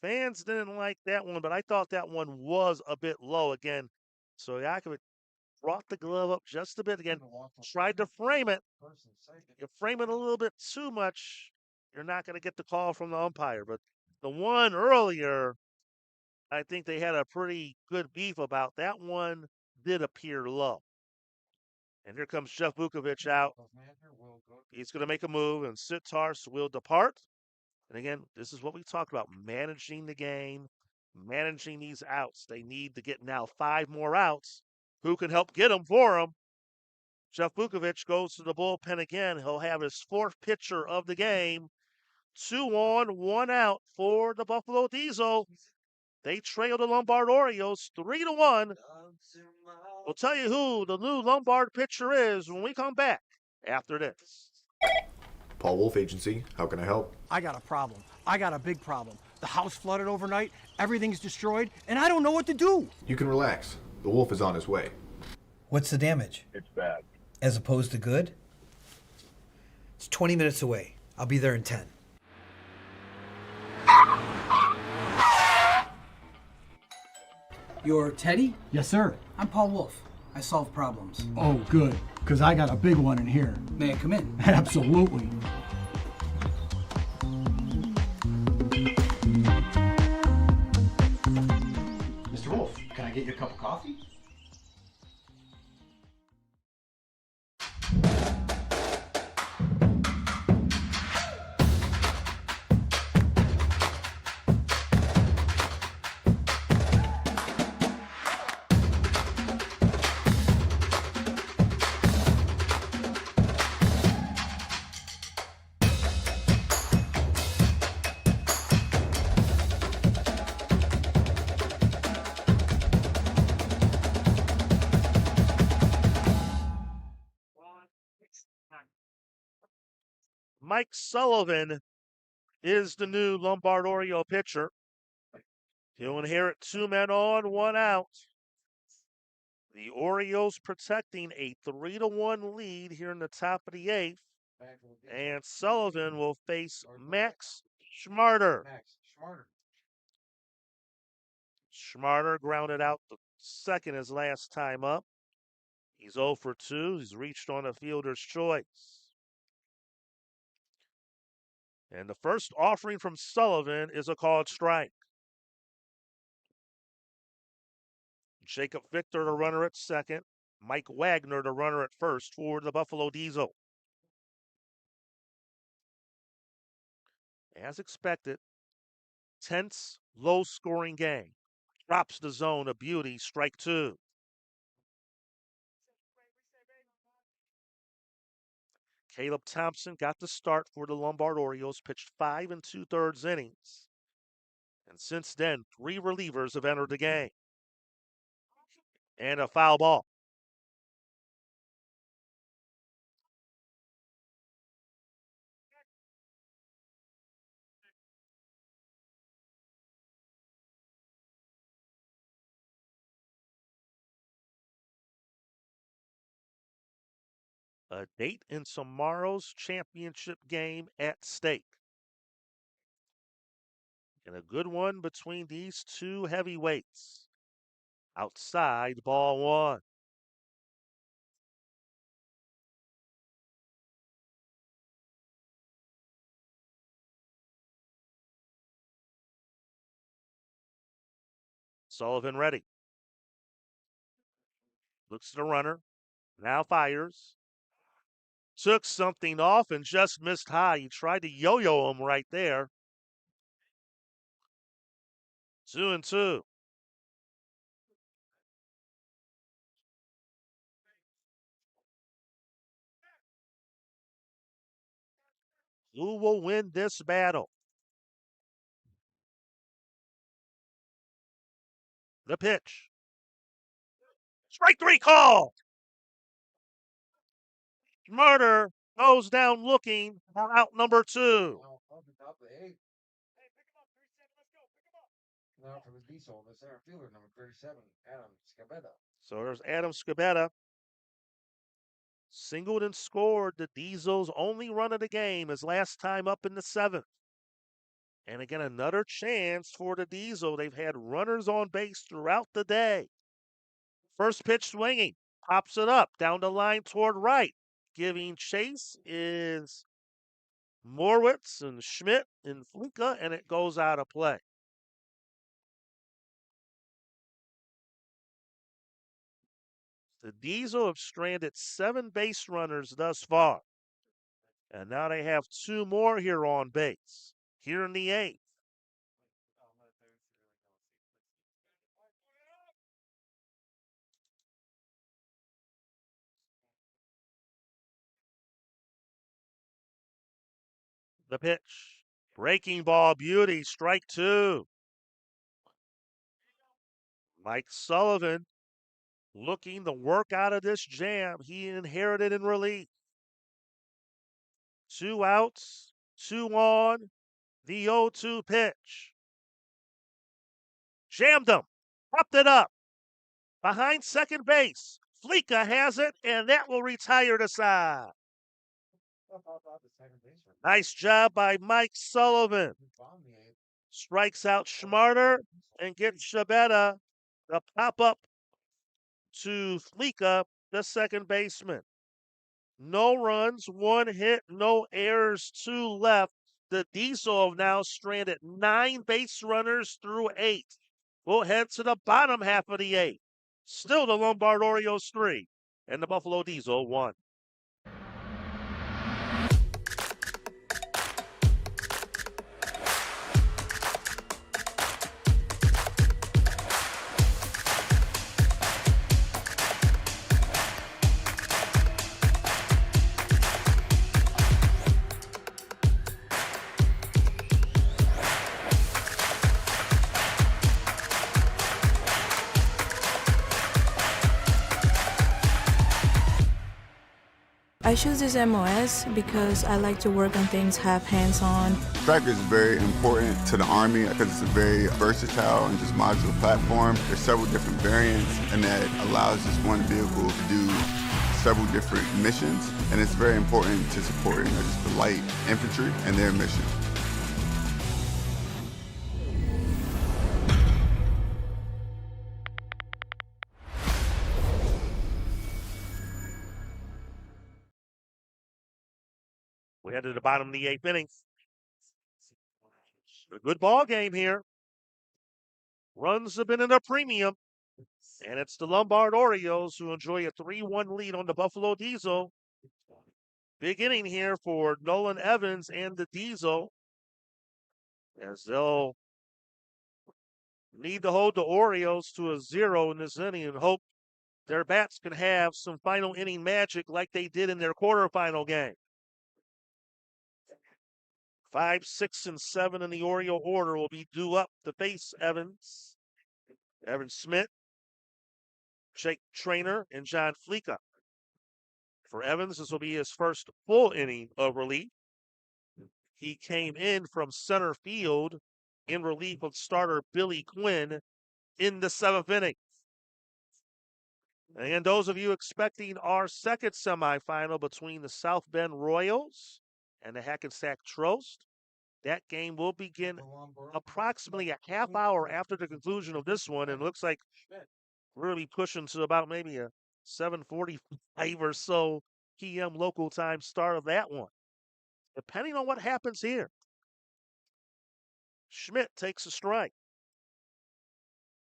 Fans didn't like that one, but I thought that one was a bit low again. So Stojakovic brought the glove up just a bit again, tried to frame it. You frame it a little bit too much, you're not going to get the call from the umpire. But the one earlier, I think they had a pretty good beef about. That one did appear low. And here comes Jeff Vukovic out. He's going to make a move, and Sitar will depart. And again, this is what we talked about, managing the game, managing these outs. They need to get now 5 more outs. Who can help get them for them? Jeff Vukovic goes to the bullpen again. He'll have his 4th pitcher of the game. 2 on, 1 out for the Buffalo Diesel. They trail the Lombard Orioles 3-1. We'll tell you who the new Lombard pitcher is when we come back after this. Paul Wolf Agency, how can I help? I got a problem. I got a big problem. The house flooded overnight, everything's destroyed, and I don't know what to do. You can relax. The wolf is on his way. What's the damage? It's bad. As opposed to good? It's 20 minutes away. I'll be there in 10. You're Teddy? Yes, sir. I'm Paul Wolf. I solve problems. Oh, good, because I got a big one in here. May I come in? Absolutely. Mr. Wolf, can I get you a cup of coffee? Mike Sullivan is the new Lombard Oriole pitcher. He'll inherit 2 men on, 1 out. The Orioles protecting a 3-1 lead here in the top of the 8th. And Sullivan will face Max Schmarter. Schmarter grounded out the second his last time up. He's 0 for 2. He's reached on a fielder's choice. And the first offering from Sullivan is a called strike. Jacob Victor, the runner at second. Mike Wagner, the runner at first for the Buffalo Diesel. As expected, tense, low-scoring game. Drops the zone, a beauty, strike 2. Caleb Thompson got the start for the Lombard Orioles, pitched 5 2/3 innings. And since then, 3 relievers have entered the game. And a foul ball. A date in tomorrow's championship game at stake. And a good one between these 2 heavyweights. Outside, ball 1. Sullivan ready. Looks at the runner. Now fires. Took something off and just missed high. He tried to yo-yo him right there. 2-2. Who will win this battle? The pitch. Strike 3 call. Murder goes down looking for out number 2. Now for the Diesel, the center fielder, number 37, Adam Scabetta. So there's Adam Scabetta. Singled and scored the Diesel's only run of the game his last time up in the 7th. And again, another chance for the Diesel. They've had runners on base throughout the day. First pitch swinging. Pops it up down the line toward right. Giving chase is Morwitz and Schmidt and Flinka, and it goes out of play. The Diesel have stranded 7 base runners thus far. And now they have 2 more here on base, here in the 8th. The pitch. Breaking ball beauty, strike 2. Mike Sullivan looking to work out of this jam he inherited in relief. 2 outs, 2 on, the 0-2 pitch. Jammed him, popped it up. Behind second base, Fleeka has it, and that will retire the side. Nice job by Mike Sullivan. Strikes out Schmarter and gets Shabeta the pop up to Fleeka, the second baseman. No runs, 1 hit, no errors, 2 left. The Diesel have now stranded 9 base runners through 8. We'll head to the bottom half of the 8th. Still the Lombard Orioles 3 and the Buffalo Diesel 1. I choose this MOS because I like to work on things, have hands-on. Striker is very important to the Army because it's a very versatile and just modular platform. There's several different variants, and that allows this one vehicle to do several different missions, and it's very important to support just the light infantry and their mission. We head to the bottom of the 8th inning. A good ball game here. Runs have been in a premium, and it's the Lombard Orioles who enjoy a 3-1 lead on the Buffalo Diesel. Big inning here for Nolan Evans and the Diesel, as they'll need to hold the Orioles to a 0 in this inning and hope their bats can have some final inning magic like they did in their quarterfinal game. 5, 6, and 7 in the Oriole order will be due up to face Evans, Evan Smith, Jake Trainer, and John Fleeka. For Evans, this will be his first full inning of relief. He came in from center field in relief of starter Billy Quinn in the 7th inning. And those of you expecting our second semifinal between the South Bend Royals and the Hackensack Trost, that game will begin approximately a half hour after the conclusion of this one, and it looks like we're going to be pushing to about maybe a 7:45 or so p.m. local time start of that one, depending on what happens here. Schmidt takes a strike.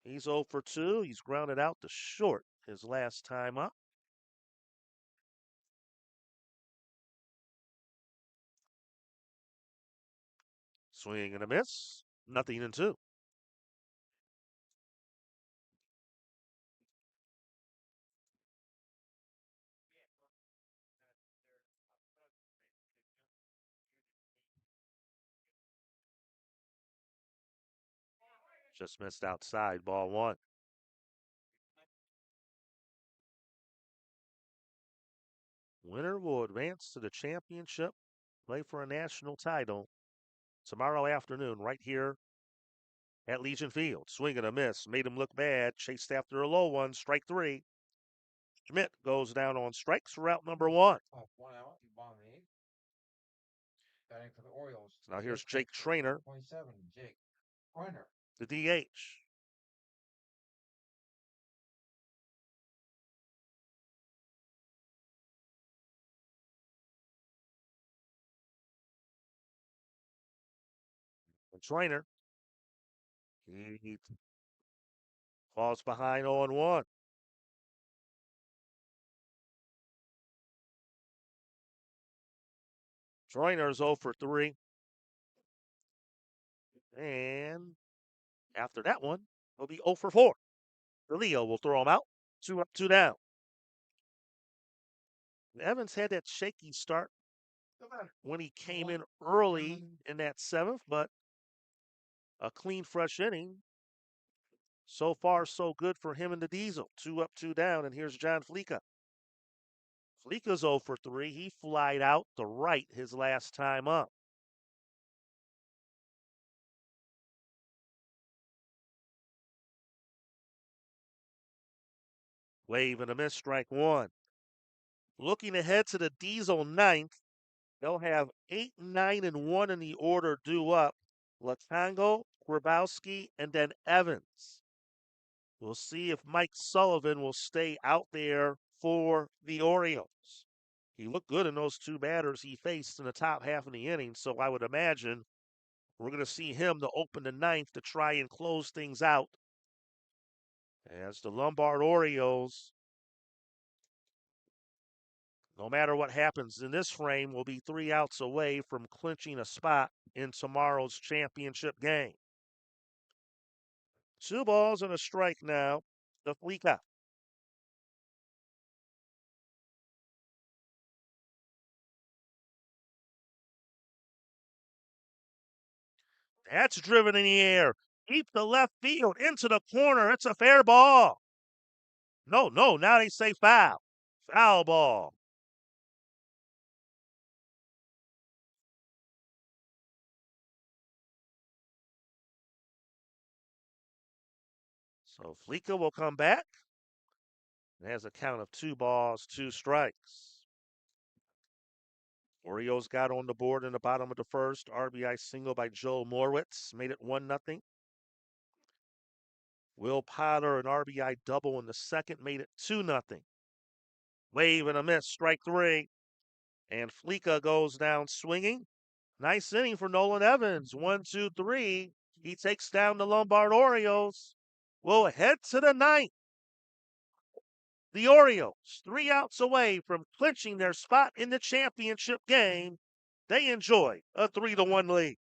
He's 0 for 2. He's grounded out to short his last time up. Swing and a miss. 0-2. Just missed outside, ball 1. Winner will advance to the championship, play for a national title tomorrow afternoon right here at Legion Field. Swing and a miss. Made him look bad. Chased after a low one. Strike 3. Schmidt goes down on strikes for out number 1. 1 out, bottom of the 8th. Batting for the Orioles. So now here's Jake Trainer, 27, Jake Trainer. the DH. And Trainer, he falls behind 0-1. Trainer's 0 for 3. And after that one, he'll be 0 for 4. The Leo will throw him out. 2 up, 2 down. Evans had that shaky start when he came in early in that 7th, but a clean, fresh inning So far, so good for him and the Diesel. 2 up, 2 down, and here's John Fleeka. Fleeka's 0 for 3. He flied out the right his last time up. Wave and a miss, strike one. Looking ahead to the Diesel ninth, they'll have 8, 9, and 1 in the order due up. Latango, Grabowski, and then Evans. We'll see if Mike Sullivan will stay out there for the Orioles. He looked good in those two batters he faced in the top half of the inning, so I would imagine we're going to see him to open the ninth to try and close things out. As the Lombard Orioles, no matter what happens in this frame, will be 3 outs away from clinching a spot in tomorrow's championship game. 2 balls and a strike now to Fleeka. That's driven in the air. Deep to left field, into the corner. It's a fair ball. No, now they say foul. Foul ball. So Fleeka will come back. It has a count of 2 balls, 2 strikes. Orioles got on the board in the bottom of the first. RBI single by Joe Morwitz made it 1-0. Will Potter, an RBI double in the second, made it 2-0. Wave and a miss, strike 3. And Fleeka goes down swinging. Nice inning for Nolan Evans. 1, 2, 3. He takes down the Lombard Orioles. We'll head to the ninth. The Orioles, 3 outs away from clinching their spot in the championship game. They enjoy a 3-1 lead.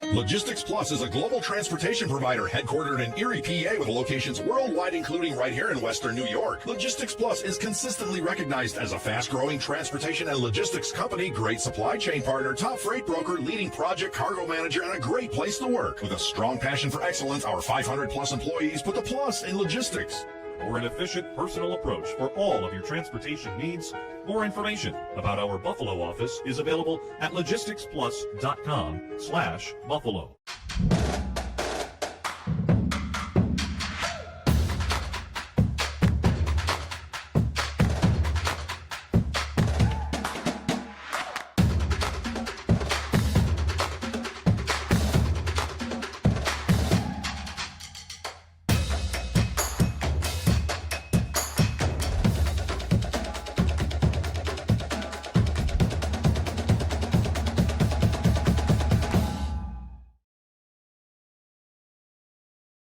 Logistics Plus is a global transportation provider headquartered in Erie, PA with locations worldwide, including right here in Western New York. Logistics Plus is consistently recognized as a fast-growing transportation and logistics company, great supply chain partner, top freight broker, leading project cargo manager, and a great place to work. With a strong passion for excellence, our 500-plus employees put the plus in logistics. For an efficient, personal approach for all of your transportation needs, more information about our Buffalo office is available at logisticsplus.com/Buffalo.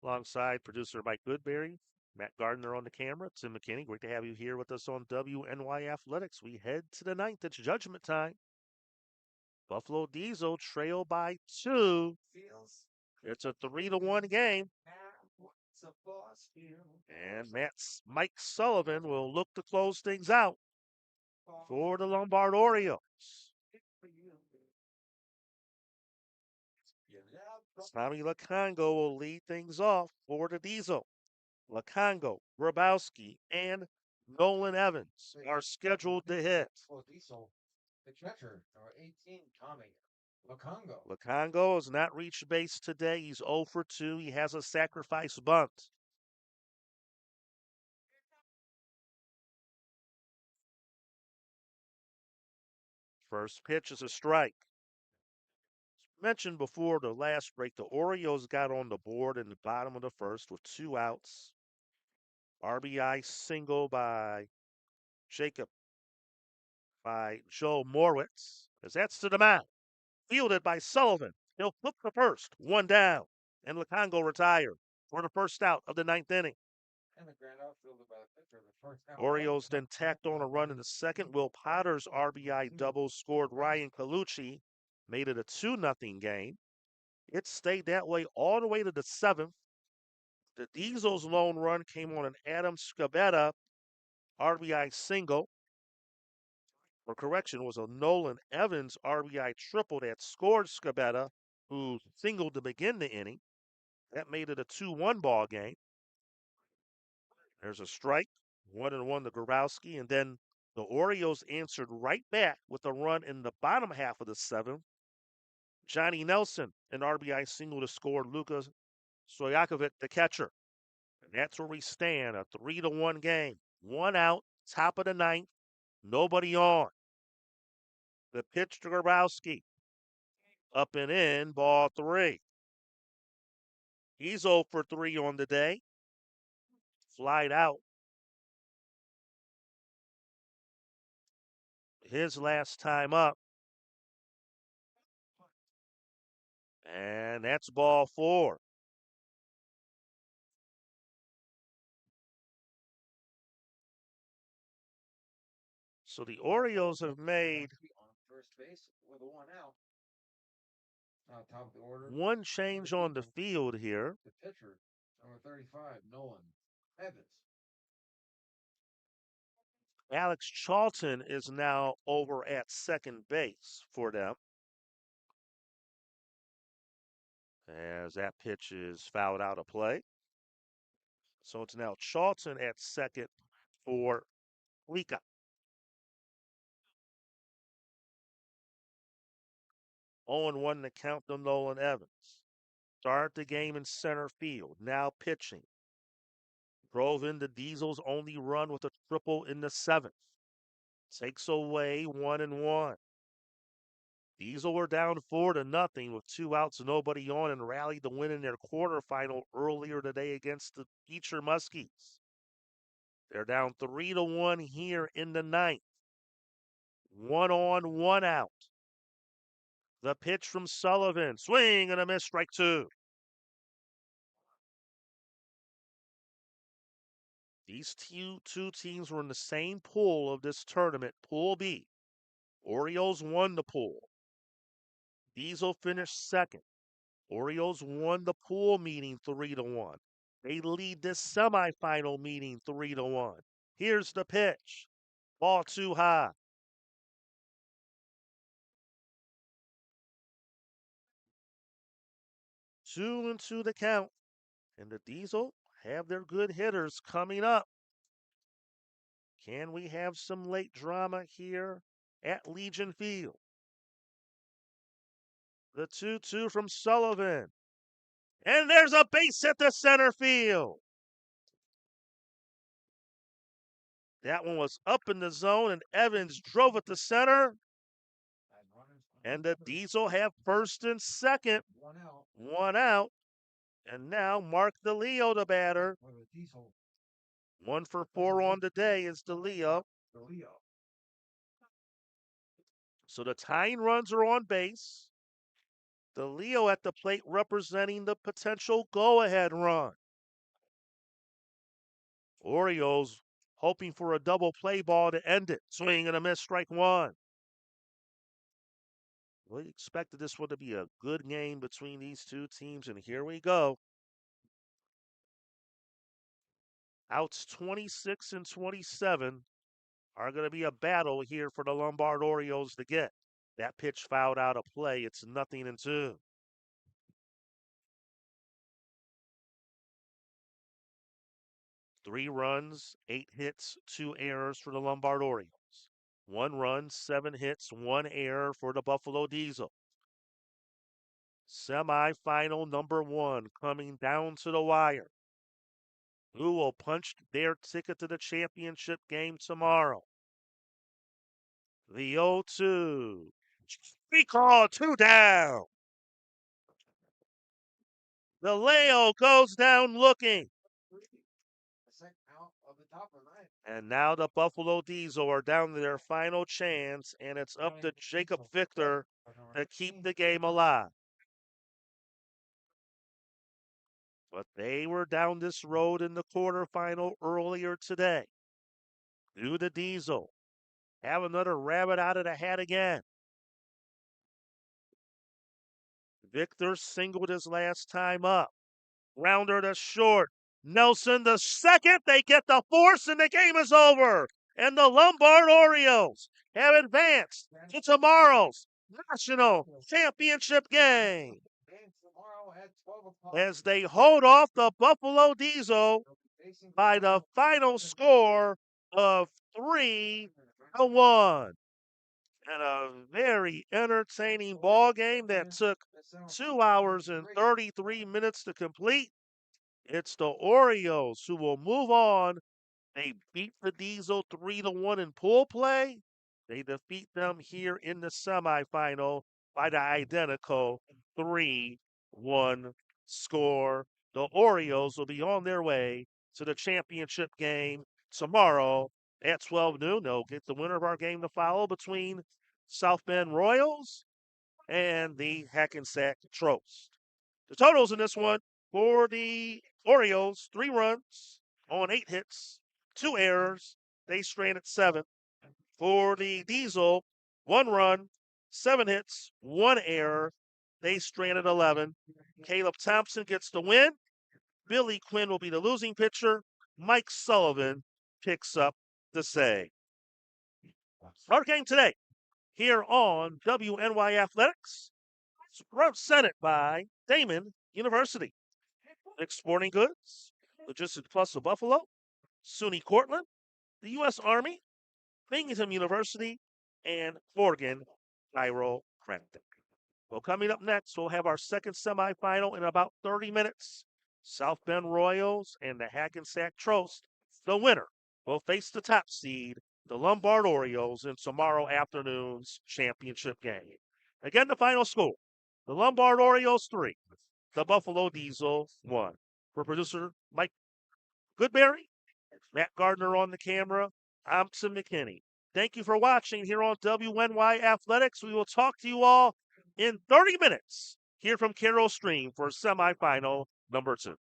Alongside producer Mike Goodberry, Matt Gardner on the camera, Tim McKinney. Great to have you here with us on WNYAthletics. We head to the ninth. It's judgment time. Buffalo Diesel trail by 2. It's a 3-1 game. And Mike Sullivan will look to close things out for the Lombard Orioles. Tommy Lacongo will lead things off for the Diesel. Lacongo, Grabowski, and Nolan Evans are scheduled to hit. The catcher, number 18, Tommy Lacongo. Lacongo has not reached base today. He's 0 for 2. He has a sacrifice bunt. First pitch is a strike. As mentioned before the last break, the Orioles got on the board in the bottom of the first with 2 outs. RBI single by Joe Morwitz. As that's to the mound. Fielded by Sullivan. He'll flip the first. 1 down. And Lacongo retired for the first out of the ninth inning. And the ground out fielded by the pitcher. The first out. Orioles then tacked on a run in the second. Will Potter's RBI double scored Ryan Colucci. Made it a 2-0 game. It stayed that way all the way to the 7th. The Diesel's lone run came on an Adam Scabetta RBI single. For correction, was a Nolan Evans RBI triple that scored Scabetta, who singled to begin the inning. That made it a 2-1 ball game. There's a strike, 1-1 to Grabowski, and then the Orioles answered right back with a run in the bottom half of the seventh. Johnny Nelson, an RBI single to score Luka Stojakovic, the catcher. And that's where we stand, a 3-1 game. 1 out, top of the ninth, nobody on. The pitch to Grabowski, up and in, ball 3. He's 0 for 3 on the day. Flied out. His last time up. And that's ball 4. So the Orioles have made First base with a 1 out. Top of the order. one change on the field here. The pitcher, number 35, Nolan Evans. Alex Charlton is now over at second base for them. As that pitch is fouled out of play. So it's now Charlton at second for Lika. 0-1 to count to Nolan Evans. Start the game in center field. Now pitching. Drove in the Diesel's only run with a triple in the 7th. Takes away 1-1. Diesel were down 4-0 with 2 outs, nobody on, and rallied to win in their quarterfinal earlier today against the Beecher Muskies. They're down 3-1 here in the 9th. 1 on, 1 out. The pitch from Sullivan. Swing and a miss, strike 2. These two teams were in the same pool of this tournament, Pool B. Orioles won the pool. Diesel finished second. Orioles won the pool meeting 3-1. They lead this semifinal meeting 3-1. Here's the pitch. Ball too high. Two and two the count. And the Diesel have their good hitters coming up. Can we have some late drama here at Legion Field? The 2-2 from Sullivan. And there's a base hit to center field. That one was up in the zone, and Evans drove it to center. And the Diesel have first and second. 1 out. And now Mark DeLeo, the batter. 1 for 4 on the day is DeLeo. So the tying runs are on base. DeLeo at the plate representing the potential go-ahead run. Orioles hoping for a double play ball to end it. Swing and a miss, strike 1. We expected this one to be a good game between these two teams, and here we go. Outs 26 and 27 are going to be a battle here for the Lombard Orioles to get. That pitch fouled out of play. It's 0-2. Three runs, 8 hits, 2 errors for the Lombard Orioles. 1 run, 7 hits, 1 error for the Buffalo Diesel. Semifinal number 1 coming down to the wire. Who will punch their ticket to the championship game tomorrow? The 0-2. We call 2 down. The Leo goes down looking. And now the Buffalo Diesel are down to their final chance, and it's up to Jacob Victor to keep the game alive. But they were down this road in the quarterfinal earlier today. Do the Diesel have another rabbit out of the hat again? Victor singled his last time up. Rounder to short. Nelson the second. They get the force, and the game is over. And the Lombard Orioles have advanced to tomorrow's national championship game. as they hold off the Buffalo Diesel by the final score of 3-1. And a very entertaining ball game that took 2 hours and 33 minutes to complete. It's the Orioles who will move on. They beat the Diesel 3-1 in pool play. They defeat them here in the semifinal by the identical 3-1 score. The Orioles will be on their way to the championship game tomorrow at 12 noon. They'll get the winner of our game to follow between South Bend Royals and the Hackensack Trost. The totals in this one for the Orioles, 3 runs on 8 hits, 2 errors. They stranded 7. For the Diesel, 1 run, 7 hits, 1 error. They stranded 11. Caleb Thompson gets the win. Billy Quinn will be the losing pitcher. Mike Sullivan picks up the save. Our game today here on WNYAthletics, presented by Damon University. Nick Sporting Goods, Logistics Plus of Buffalo, SUNY Cortland, the U.S. Army, Binghamton University, and Morgan Chiropractic. Well, coming up next, we'll have our second semifinal in about 30 minutes. South Bend Royals and the Hackensack Trost, the winner, will face the top seed, the Lombard Orioles, in tomorrow afternoon's championship game. Again, the final score, the Lombard Orioles 3, the Buffalo Diesel 1. For producer Mike Goodberry, Matt Gardner on the camera, I'm Tim McKinney. Thank you for watching here on WNY Athletics. We will talk to you all in 30 minutes here from Carroll Stream for semifinal number 2.